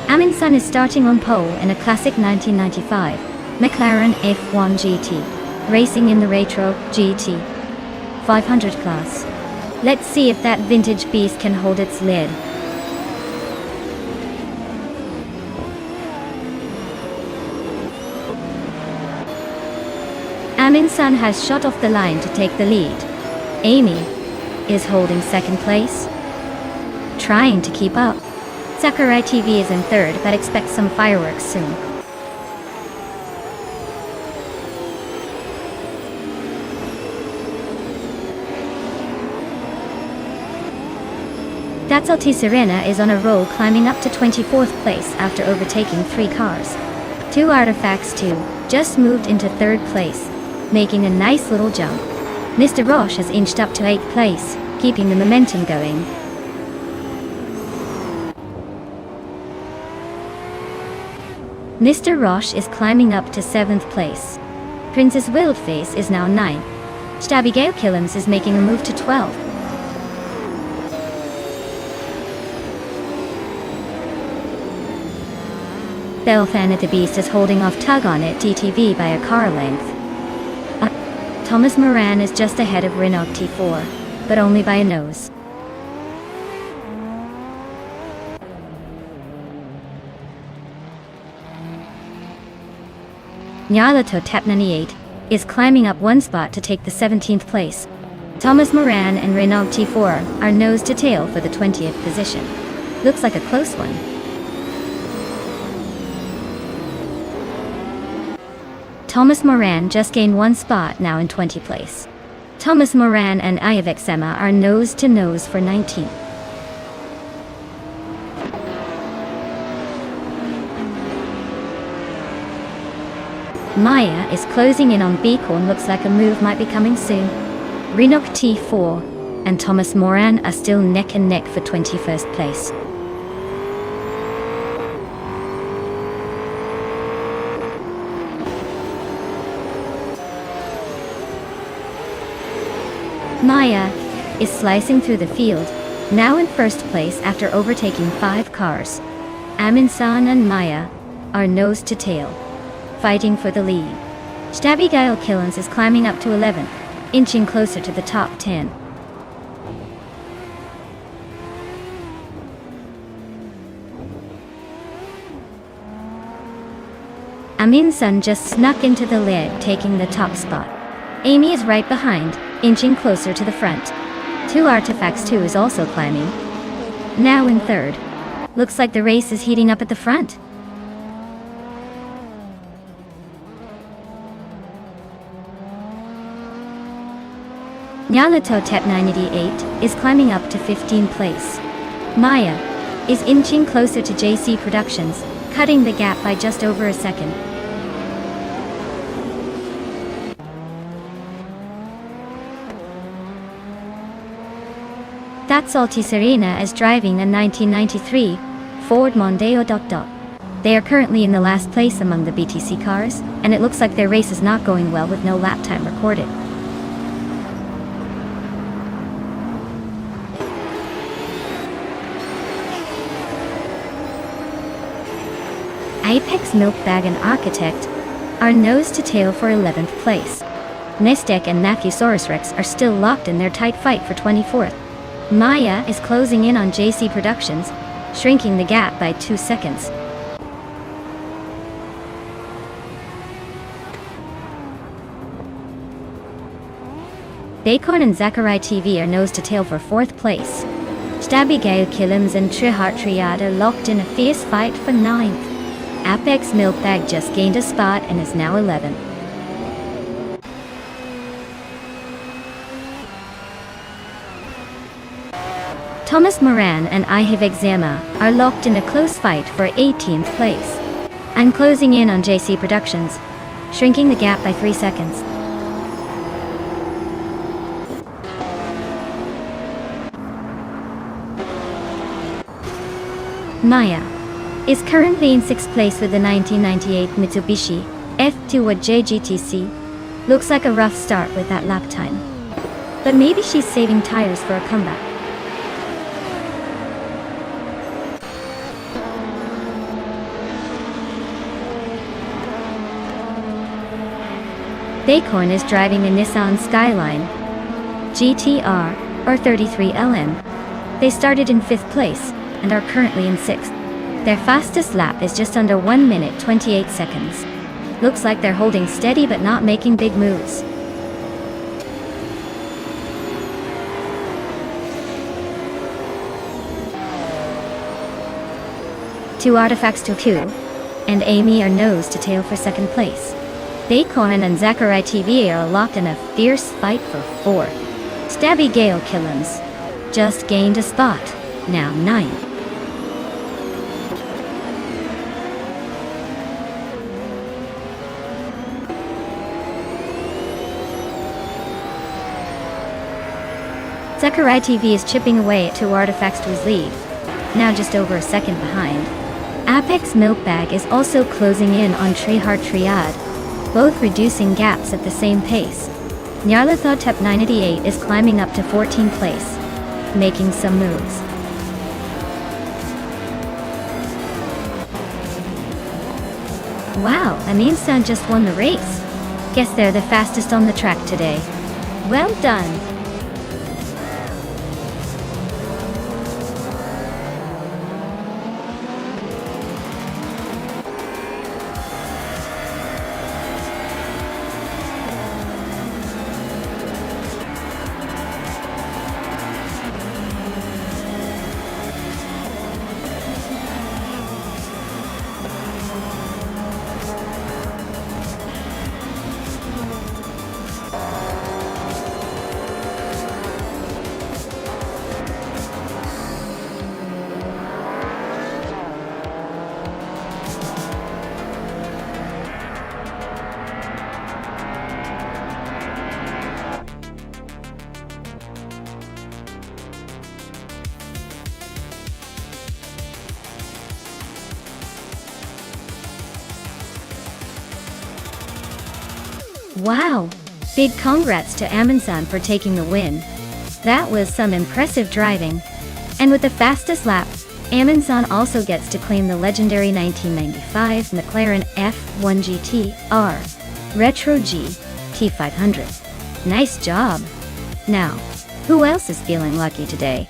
Amin Sun is starting on pole in a classic 1995 McLaren F1 GT, racing in the Retro GT 500 class. Let's see if that vintage beast can hold its lid. Amin Sun has shot off the line to take the lead. Amy is holding second place, trying to keep up. Sakurai TV is in third, but expect some fireworks soon. Datsulti Serena is on a roll, climbing up to 24th place after overtaking 3 cars. 2 Artifacts 2 just moved into 3rd place, making a nice little jump. Mr. Roche has inched up to 8th place, keeping the momentum going. Mr. Roche is climbing up to 7th place. Princess Wildface is now 9th. Abigail Killams is making a move to 12th. Belfan at the Beast is holding off Tug on It DTV by a car length. Thomas Moran is just ahead of Renault T4, but only by a nose. Nyalato Tap 98 is climbing up 1 spot to take the 17th place. Thomas Moran and Renault T4 are nose to tail for the 20th position. Looks like a close one. Thomas Moran just gained one spot, now in 20th place. Thomas Moran and Ivexema are nose to nose for 19th. Maya is closing in on Beacon, looks like a move might be coming soon. Renault T4 and Thomas Moran are still neck and neck for 21st place. Maya is slicing through the field, now in first place after overtaking 5 cars. Aminsan and Maya are nose to tail, fighting for the lead. Abigail Killens is climbing up to 11th, inching closer to the top 10. Aminsan just snuck into the lead, taking the top spot. Amy is right behind, inching closer to the front. 2 Artifacts 2 is also climbing, now in third. Looks like the race is heating up at the front. Nyarlathotep 988 is climbing up to 15th place. Maya is inching closer to JC Productions, cutting the gap by just over a second. That Salty Serena is driving a 1993 Ford Mondeo. They are currently in the last place among the BTC cars, and it looks like their race is not going well with no lap time recorded. Apex Milkbag and Architect are nose to tail for 11th place. Nestek and Nathusaurus Rex are still locked in their tight fight for 24th. Maya is closing in on JC Productions, shrinking the gap by 2 seconds. Bacon and Zachary TV are nose to tail for 4th place. Abigail Killens and Trihart Triad are locked in a fierce fight for 9th. Apex Milkbag just gained a spot and is now 11th. Thomas Moran and Ivexema are locked in a close fight for 18th place. I'm closing in on JC Productions, shrinking the gap by 3 seconds. Maya is currently in 6th place with the 1998 Mitsubishi F2 JGTC. Looks like a rough start with that lap time, but maybe she's saving tires for a comeback. Bacon is driving a Nissan Skyline GTR or 33LM. They started in 5th place and are currently in 6th. Their fastest lap is just under 1 minute 28 seconds. Looks like they're holding steady but not making big moves. Two Artifacts 2 and Amy are nose to tail for 2nd place. Bacon and Zachary TV are locked in a fierce fight for 4th. Abigail Killens just gained a spot, now 9th. Zachary TV is chipping away at 2 Artifacts to his lead, now just over a second behind. Apex Milkbag is also closing in on Trihart Triad, both reducing gaps at the same pace. Nyarlathotep 988 is climbing up to 14th place, making some moves. Wow, Aminsan just won the race. Guess they're the fastest on the track today. Well done. Wow! Big congrats to Amundsen for taking the win. That was some impressive driving. And with the fastest lap, Amundsen also gets to claim the legendary 1995 McLaren F1 GT-R Retro G T500. Nice job! Now, who else is feeling lucky today?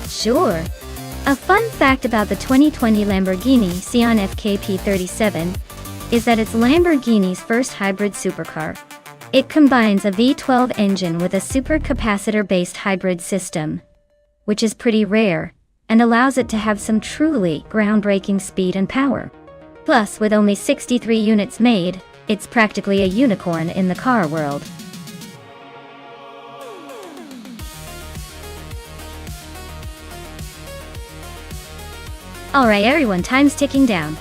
Sure. A fun fact about the 2020 Lamborghini Sian FKP37 is that it's Lamborghini's first hybrid supercar. It combines a V12 engine with a supercapacitor-based hybrid system, which is pretty rare, and allows it to have some truly groundbreaking speed and power. Plus, with only 63 units made, it's practically a unicorn in the car world. Alright everyone, time's ticking down.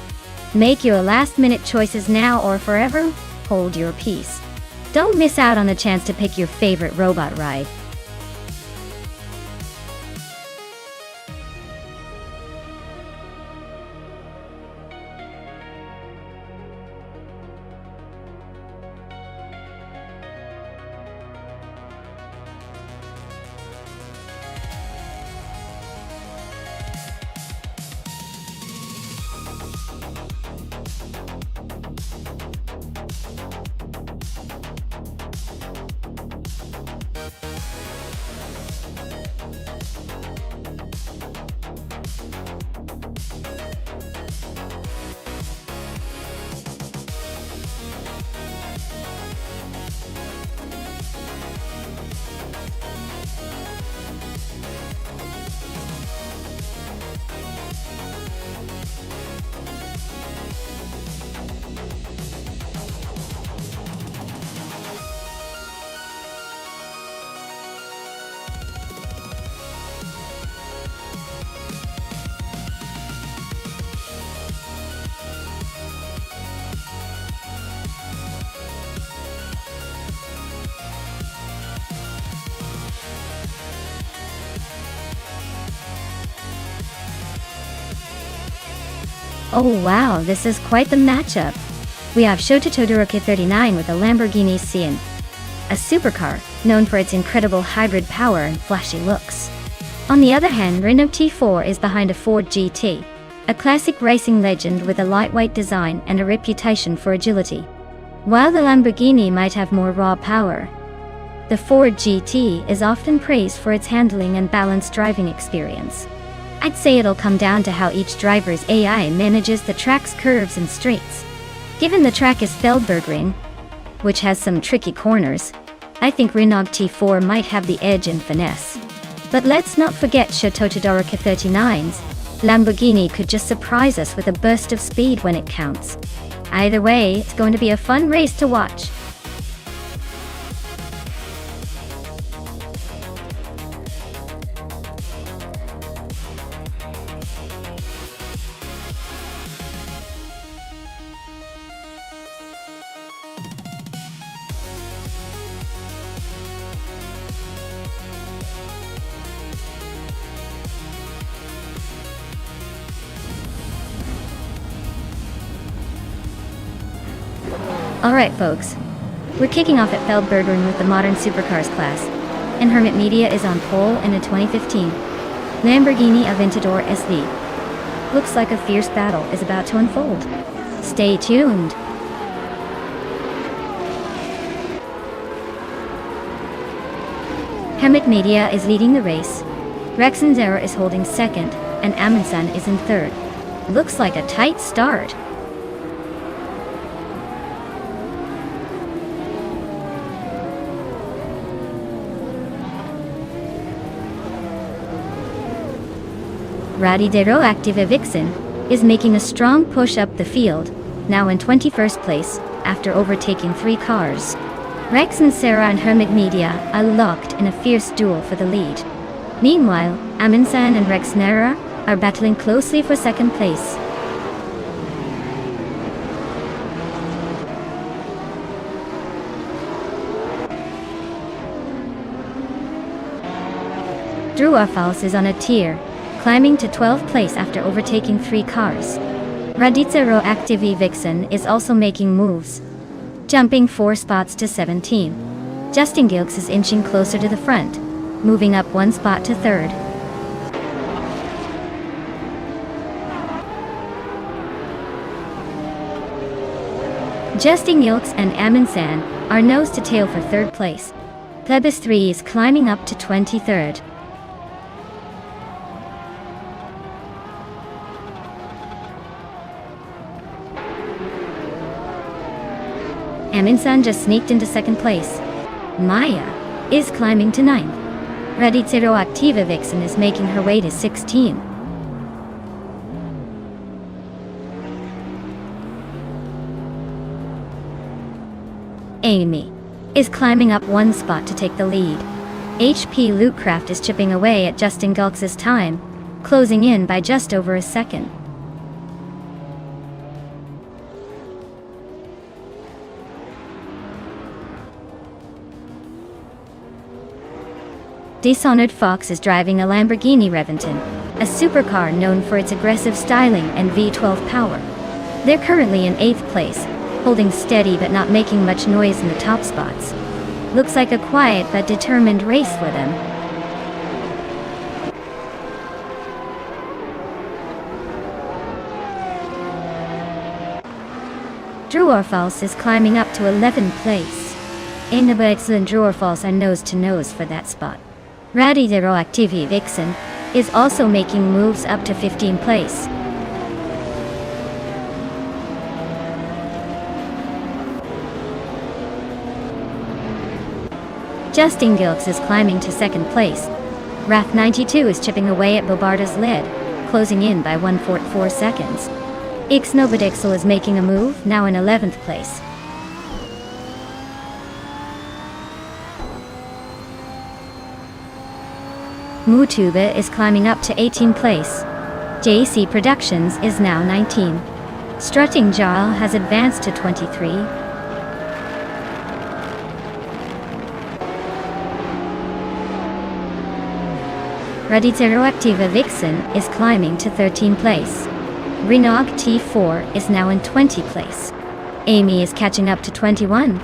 Make your last-minute choices now or forever hold your peace. Don't miss out on the chance to pick your favorite robot ride. Oh wow, this is quite the matchup. We have Todoroki 39 with a Lamborghini Sian, a supercar known for its incredible hybrid power and flashy looks. On the other hand, Renault T4 is behind a Ford GT, a classic racing legend with a lightweight design and a reputation for agility. While the Lamborghini might have more raw power, the Ford GT is often praised for its handling and balanced driving experience. I'd say it'll come down to how each driver's AI manages the track's curves and straights. Given the track is Feldbergring, which has some tricky corners, I think Renault T4 might have the edge in finesse. But let's not forget Todoroki 39's Lamborghini could just surprise us with a burst of speed when it counts. Either way, it's going to be a fun race to watch. Alright folks, we're kicking off at Feldbergring with the Modern Supercars class, and Hermit Media is on pole in a 2015 Lamborghini Aventador SV. Looks like a fierce battle is about to unfold. Stay tuned! Hermit Media is leading the race, Rexenzera is holding second, and Amundsen is in third. Looks like a tight start. Radidero Active Vixen is making a strong push up the field, now in 21st place, after overtaking 3 cars. Rex and Sarah and Hermit Media are locked in a fierce duel for the lead. Meanwhile, Amundsen and Rexnera are battling closely for second place. Drew Orfals is on a tier, climbing to 12th place after overtaking 3 cars. Radica Roactivi Vixen is also making moves, jumping 4 spots to 17. Justin Gilks is inching closer to the front, moving up 1 spot to 3rd. Justin Gilks and Amundsen are nose to tail for 3rd place. Plebis 3 is climbing up to 23rd. Amundsen just sneaked into 2nd place. Maya is climbing to 9th. Radica Roactiva Vixen is making her way to 16. Amy is climbing up 1 spot to take the lead. HP Lootcraft is chipping away at Justin Gulks' time, closing in by just over a second. Dishonored Fox is driving a Lamborghini Reventon, a supercar known for its aggressive styling and V12 power. They're currently in 8th place, holding steady but not making much noise in the top spots. Looks like a quiet but determined race for them. Drew Orfals is climbing up to 11th place. Enabaxel and Drew Orfals are nose to nose for that spot. Radica Roactivi Vixen is also making moves up to 15th place. Justin Gilks is climbing to 2nd place. Wrath 92 is chipping away at Bobarda's lead, closing in by 1.4 seconds. Ixnobadixel is making a move, now in 11th place. Mutuba is climbing up to 18th place. JC Productions is now 19. Strutting Jarl has advanced to 23. Radica Roactiva Vixen is climbing to 13th place. Renog T4 is now in 20th place. Amy is catching up to 21.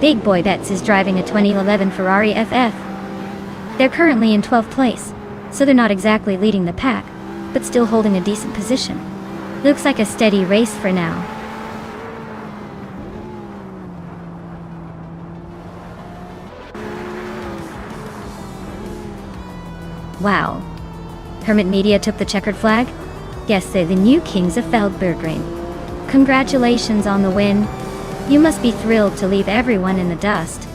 Big Boy Bets is driving a 2011 Ferrari FF. They're currently in 12th place, so they're not exactly leading the pack, but still holding a decent position. Looks like a steady race for now. Wow. Hermit Media took the checkered flag? Guess they're the new kings of Feldbergring. Congratulations on the win. You must be thrilled to leave everyone in the dust.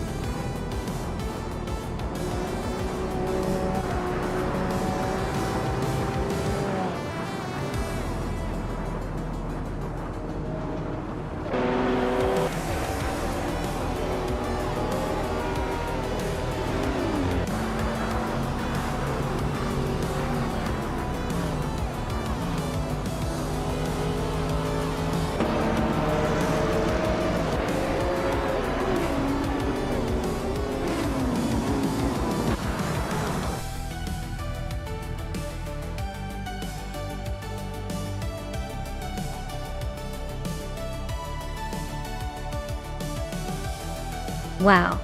Wow.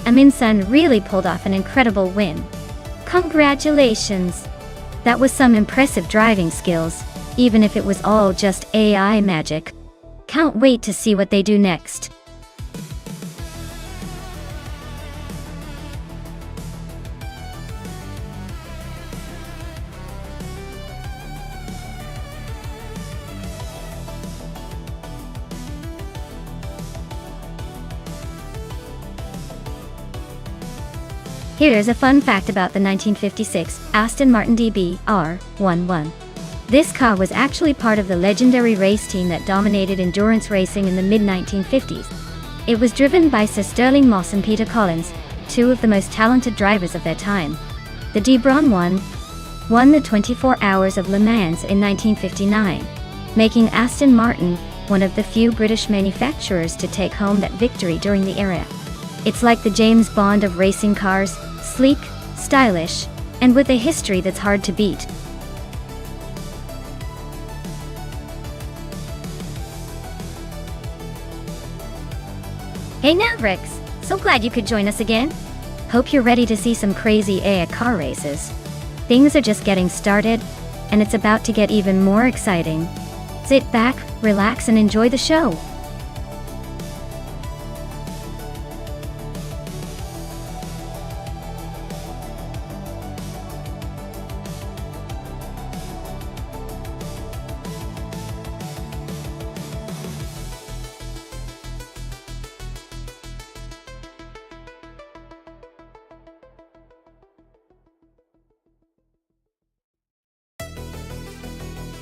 Amundsen really pulled off an incredible win. Congratulations! That was some impressive driving skills, even if it was all just AI magic. Can't wait to see what they do next. Here's a fun fact about the 1956 Aston Martin DB R11. This car was actually part of the legendary race team that dominated endurance racing in the mid-1950s. It was driven by Sir Stirling Moss and Peter Collins, two of the most talented drivers of their time. The DB won the 24 Hours of Le Mans in 1959, making Aston Martin one of the few British manufacturers to take home that victory during the era. It's like the James Bond of racing cars, sleek, stylish, and with a history that's hard to beat. Hey Mavericks, so glad you could join us again. Hope you're ready to see some crazy AI car races. Things are just getting started, and it's about to get even more exciting. Sit back, relax, and enjoy the show.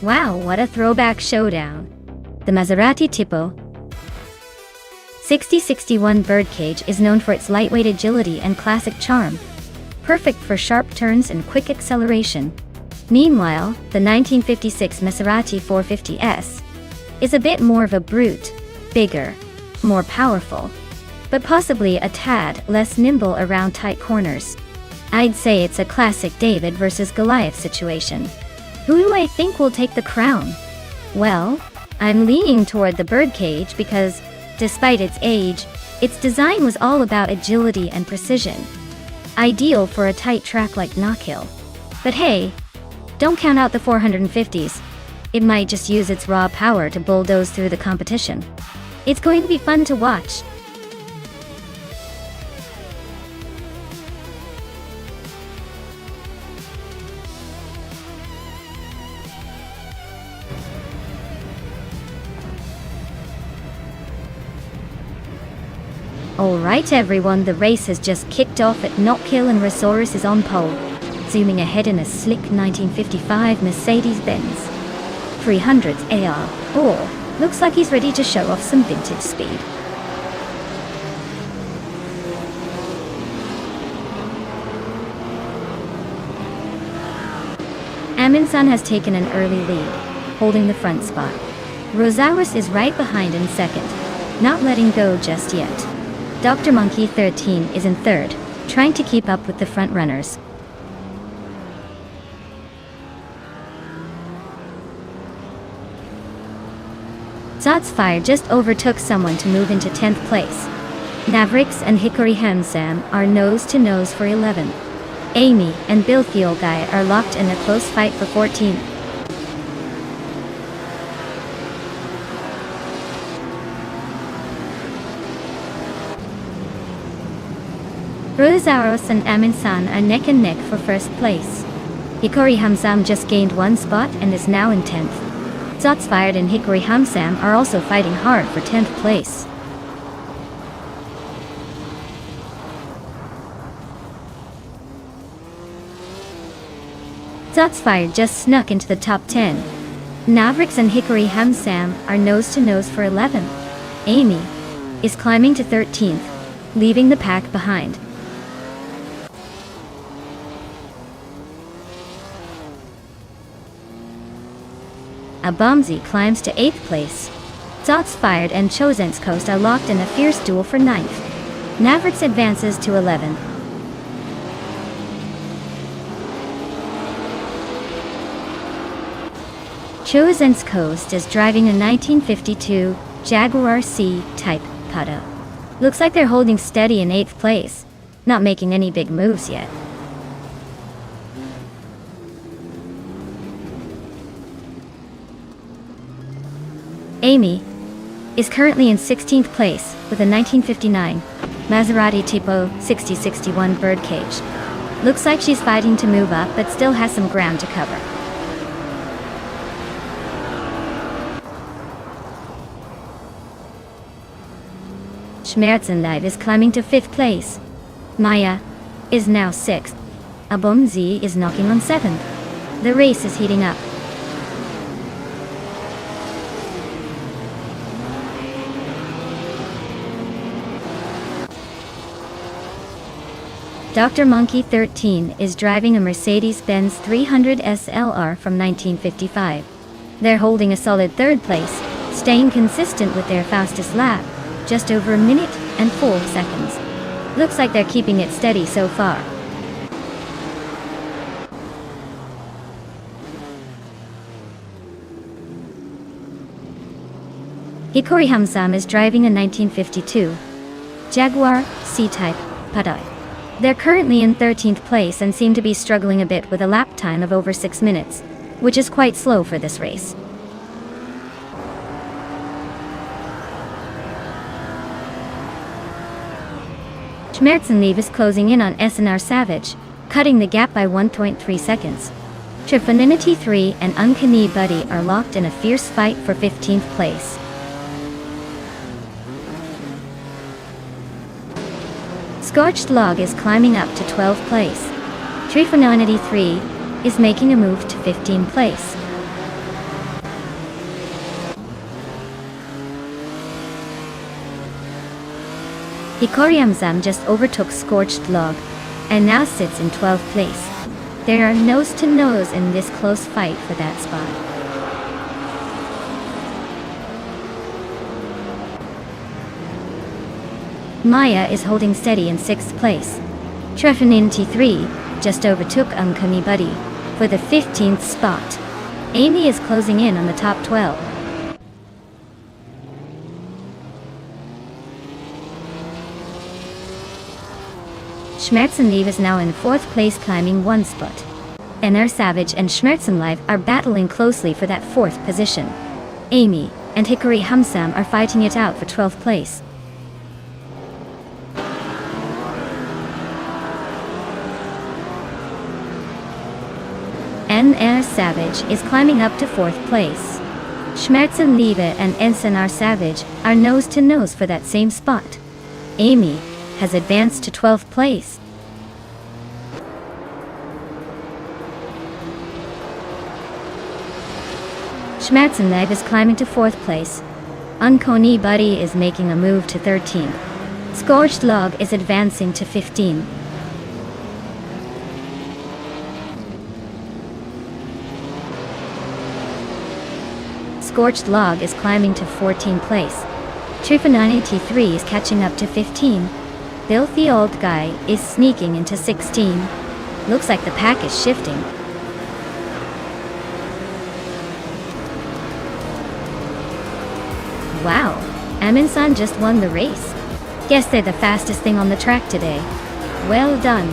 Wow, what a throwback showdown. The Maserati Tipo 6061 birdcage is known for its lightweight agility and classic charm, perfect for sharp turns and quick acceleration. Meanwhile, the 1956 Maserati 450S is a bit more of a brute, bigger, more powerful, but possibly a tad less nimble around tight corners. I'd say it's a classic David versus Goliath situation. Who do I think will take the crown? Well, I'm leaning toward the birdcage because, despite its age, its design was all about agility and precision. Ideal for a tight track like Knockhill. But hey, don't count out the 450s. It might just use its raw power to bulldoze through the competition. It's going to be fun to watch. Alright everyone, the race has just kicked off at Knockhill and Resaurus is on pole, zooming ahead in a slick 1955 Mercedes-Benz 300s AR. Oh, looks like he's ready to show off some vintage speed. Aminsan has taken an early lead, holding the front spot. Rosaurus is right behind in second, not letting go just yet. Dr. Monkey 13 is in third, trying to keep up with the front runners. Shots Fired just overtook someone to move into 10th place. Mavericks and Hickory Hamsam are nose to nose for 11th. Amy and Bill Thielguy are locked in a close fight for 14th. Rosaurus and Aminsan are neck and neck for first place. Hickory Hamsam just gained one spot and is now in 10th. Shots Fired and Hickory Hamsam are also fighting hard for 10th place. Shots Fired just snuck into the top 10. Mavericks and Hickory Hamsam are nose to nose for 11th. Amy is climbing to 13th, leaving the pack behind. Abomzi climbs to 8th place. Shots Fired and Chosen's Coast are locked in a fierce duel for 9th. Mavericks advances to 11th. Chosen's Coast is driving a 1952 Jaguar C-Type Pata. Looks like they're holding steady in 8th place, not making any big moves yet. Amy is currently in 16th place with a 1959 Maserati Tipo 6061 birdcage. Looks like she's fighting to move up but still has some ground to cover. Schmerzenleid is climbing to 5th place. Maya is now 6th. Abomzi is knocking on 7th. The race is heating up. Dr. Monkey 13 is driving a Mercedes-Benz 300 SLR from 1955. They're holding a solid 3rd place, staying consistent with their fastest lap, just over a minute and 4 seconds. Looks like they're keeping it steady so far. Hikori Hamsam is driving a 1952 Jaguar C-Type Padai. They're currently in 13th place and seem to be struggling a bit with a lap time of over 6 minutes, which is quite slow for this race. Schmerzenlieb is closing in on SNR Savage, cutting the gap by 1.3 seconds. Trifaninity 3 and Uncanny Buddy are locked in a fierce fight for 15th place. Scorched Log is climbing up to 12th place. Trifaninity 3 is making a move to 15th place. Hikori Hamsam just overtook Scorched Log and now sits in 12th place. They are nose to nose in this close fight for that spot. Maya is holding steady in 6th place. Trifaninity 3 just overtook Uncanny Buddy for the 15th spot. Amy is closing in on the top 12. Schmerzenlieb is now in 4th place, climbing 1 spot. NR Savage and Schmerzenlieb are battling closely for that 4th position. Amy and Hikori Hamsam are fighting it out for 12th place. NR Savage is climbing up to 4th place. Schmerzenlieb and SNR Savage are nose to nose for that same spot. Amy has advanced to 12th place. Schmerzenlieb is climbing to 4th place. Uncanny Buddy is making a move to 13th. Scorched Log is advancing to 15. Scorched Log is climbing to 14th place. Trifaninity 3 is catching up to 15. Filthy Old Guy is sneaking into 16. Looks like the pack is shifting. Wow, Amin-san just won the race. Guess they're the fastest thing on the track today. Well done.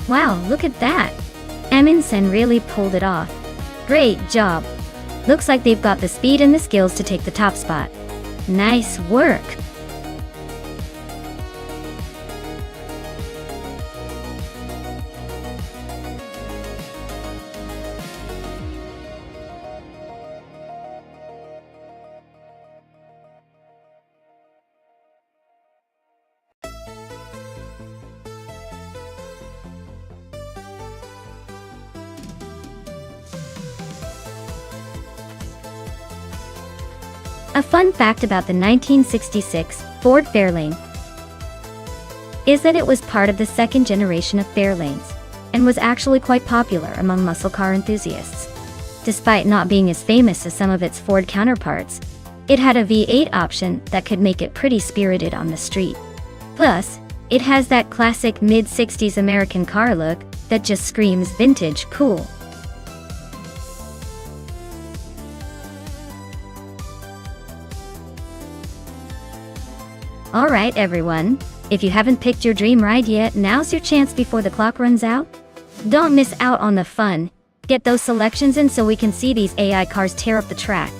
Wow, look at that! Amin-san really pulled it off. Great job! Looks like they've got the speed and the skills to take the top spot. Nice work! A fun fact about the 1966 Ford Fairlane is that it was part of the second generation of Fairlanes and was actually quite popular among muscle car enthusiasts. Despite not being as famous as some of its Ford counterparts, it had a V8 option that could make it pretty spirited on the street. Plus, it has that classic mid-60s American car look that just screams vintage cool. Alright everyone, if you haven't picked your dream ride yet, now's your chance before the clock runs out. Don't miss out on the fun. Get those selections in so we can see these AI cars tear up the track.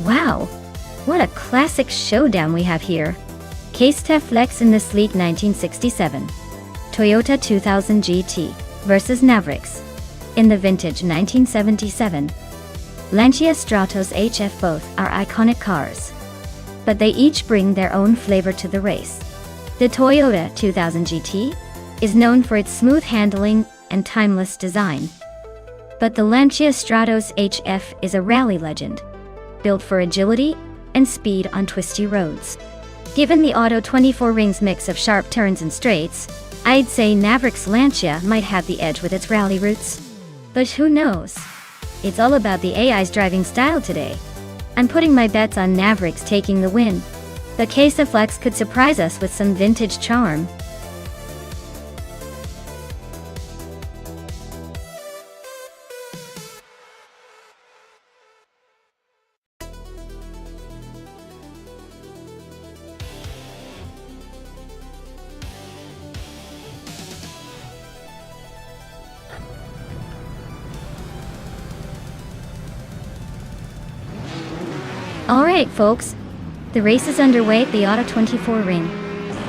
Wow, what a classic showdown we have here. K-Stef Flex in the sleek 1967 Toyota 2000 GT versus Mavericks in the vintage 1977 Lancia Stratos HF. Both are iconic cars, but they each bring their own flavor to the race. The Toyota 2000 GT is known for its smooth handling and timeless design, but the Lancia Stratos HF is a rally legend, built for agility and speed on twisty roads. Given the Auto 24 Rings mix of sharp turns and straights, I'd say Maverick's Lancia might have the edge with its rally roots. But who knows? It's all about the AI's driving style today. I'm putting my bets on Mavericks taking the win. The K-Stef Flex could surprise us with some vintage charm. Alright folks, the race is underway at the Auto 24 ring.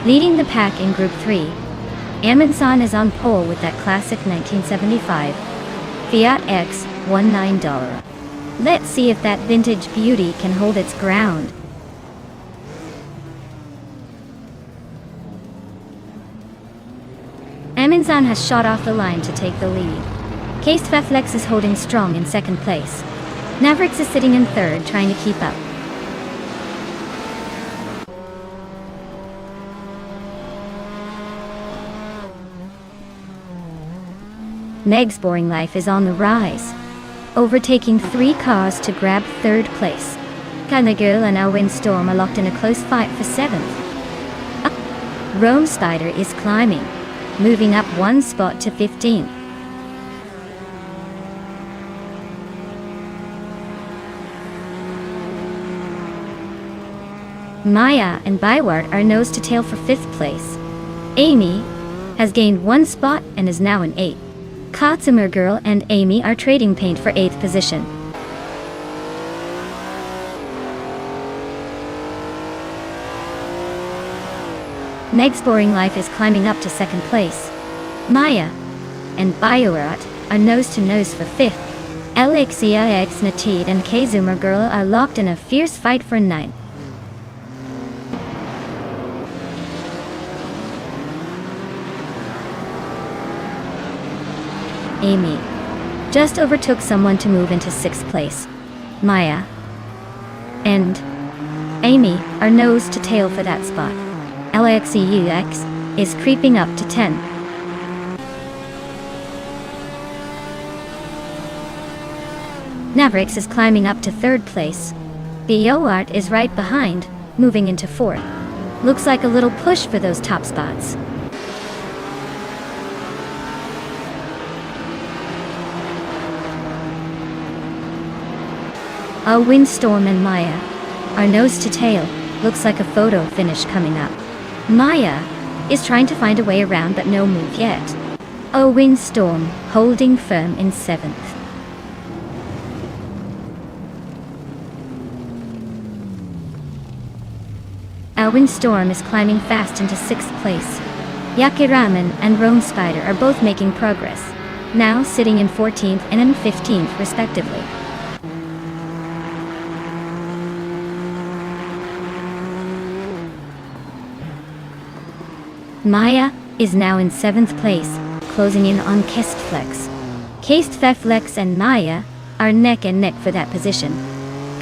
Leading the pack in Group 3, Amundsen is on pole with that classic 1975 Fiat X19. Let's see if that vintage beauty can hold its ground. Amundsen has shot off the line to take the lead. K-Stef Flex is holding strong in second place. Mavericks is sitting in third, trying to keep up. Meg's Boring Life is on the rise, overtaking 3 cars to grab third place. Kanagirl and Alwyn Storm are locked in a close fight for 7th. Rome Spider is climbing, moving up 1 spot to 15th. Maya and Bywart are nose to tail for 5th place. Amy has gained 1 spot and is now in 8th. Katsumer Girl and Amy are trading paint for 8th position. Meg's Boring Life is climbing up to 2nd place. Maya and Bywart are nose to nose for 5th. Alexia X Natid and Kazumer Girl are locked in a fierce fight for 9th. Amy just overtook someone to move into 6th place. Maya and Amy are nose to tail for that spot. LXEUX is creeping up to 10. Mavericks is climbing up to 3rd place. Bioart is right behind, moving into 4th. Looks like a little push for those top spots. A Windstorm and Maya are nose to tail. Looks like a photo finish coming up. Maya is trying to find a way around, but no move yet. A Windstorm holding firm in 7th. A Windstorm is climbing fast into 6th place. Yakiraman and Rome Spider are both making progress, now sitting in 14th and in 15th respectively. Maya is now in 7th place, closing in on K-Stef Flex. K-Stef Flex and Maya are neck and neck for that position.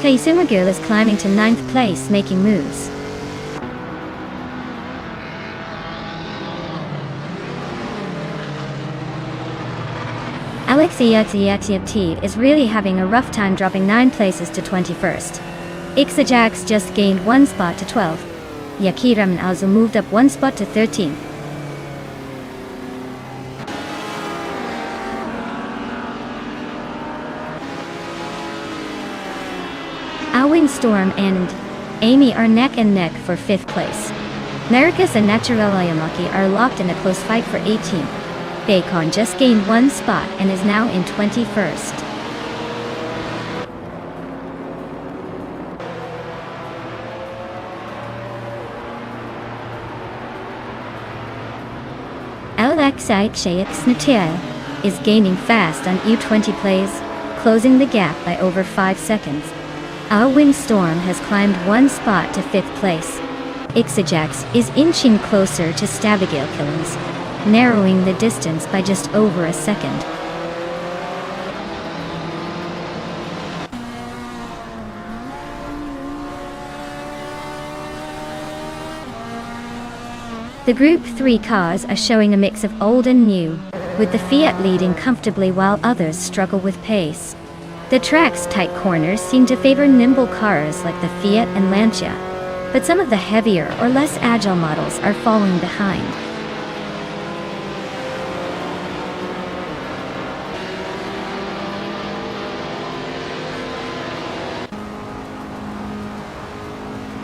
Kaisuma Girl is climbing to 9th place, making moves. Alexia T is really having a rough time, dropping 9 places to 21st. Ixajax just gained 1 spot to 12th. Yakiram and Alzu moved up 1 spot to 13th. Alwyn Storm and Amy are neck and neck for 5th place. Maricus and Naturella Yamaki are locked in a close fight for 18th. Bacon just gained 1 spot and is now in 21st. Fiat is gaining fast on U20 plays, closing the gap by over 5 seconds. Our Windstorm has climbed 1 spot to 5th place. Ixajax is inching closer to Stabigale Killings, narrowing the distance by just over a second. The Group 3 cars are showing a mix of old and new, with the Fiat leading comfortably while others struggle with pace. The track's tight corners seem to favor nimble cars like the Fiat and Lancia, but some of the heavier or less agile models are falling behind.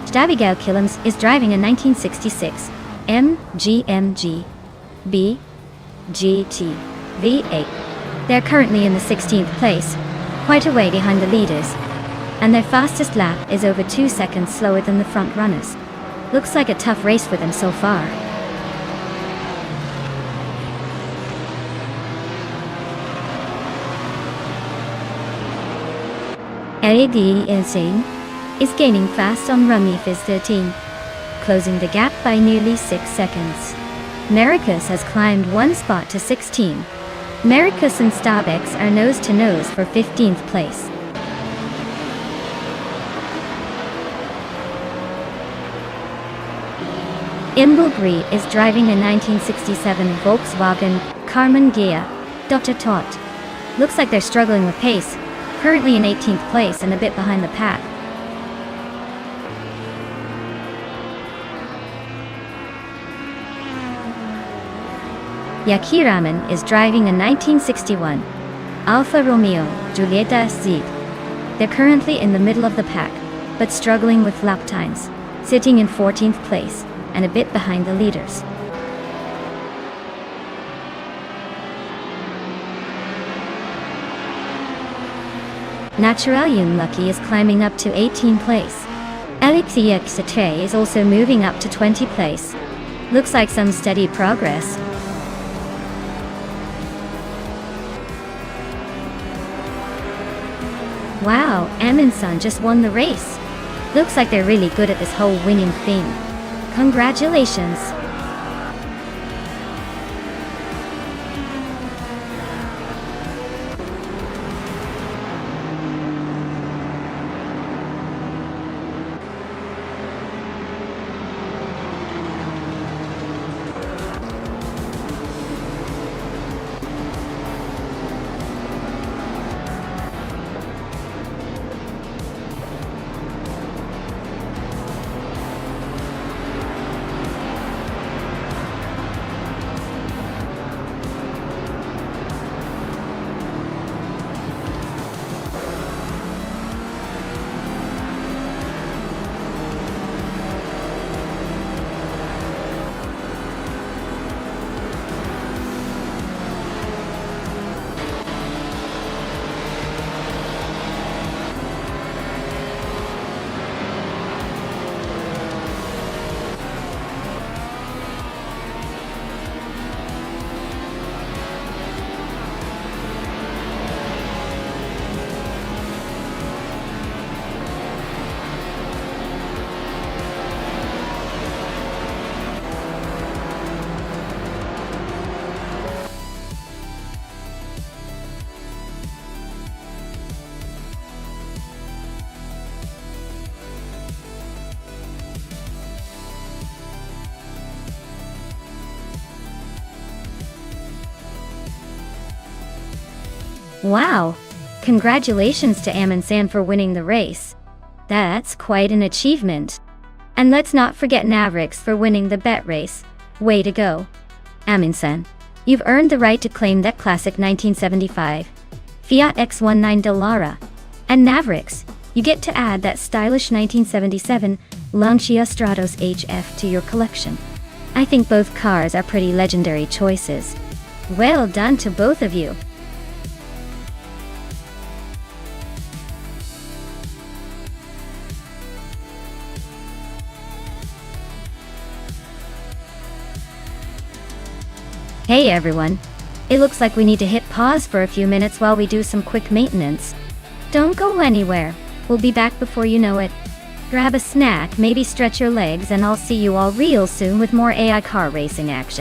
Stabigale Killings is driving a 1966 MGMG B GT V8. They're currently in the 16th place, quite a way behind the leaders, and their fastest lap is over 2 seconds slower than the front runners. Looks like a tough race for them so far. LAD Insane is gaining fast on Rumifis 13, closing the gap by nearly 6 seconds. Maricus has climbed 1 spot to 16. Maricus and Stabex are nose-to-nose for 15th place. Imbulgri is driving a 1967 Volkswagen Carmen Ghia Dr. Tot. Looks like they're struggling with pace, currently in 18th place and a bit behind the pack. Yakiraman is driving a 1961 Alfa Romeo Giulietta SZ. They're currently in the middle of the pack, but struggling with lap times, sitting in 14th place and a bit behind the leaders. Naturalium Lucky is climbing up to 18th place. Elixir Xatre is also moving up to 20th place. Looks like some steady progress. Wow, Amundsen just won the race. Looks like they're really good at this whole winning thing. Congratulations. Wow! Congratulations to Amundsen for winning the race. That's quite an achievement. And let's not forget Navrix for winning the bet race. Way to go. Amundsen, you've earned the right to claim that classic 1975 Fiat X19 Dallara. And Navrix, you get to add that stylish 1977 Lancia Stratos HF to your collection. I think both cars are pretty legendary choices. Well done to both of you. Hey everyone. It looks like we need to hit pause for a few minutes while we do some quick maintenance. Don't go anywhere. We'll be back before you know it. Grab a snack, maybe stretch your legs, and I'll see you all real soon with more AI car racing action.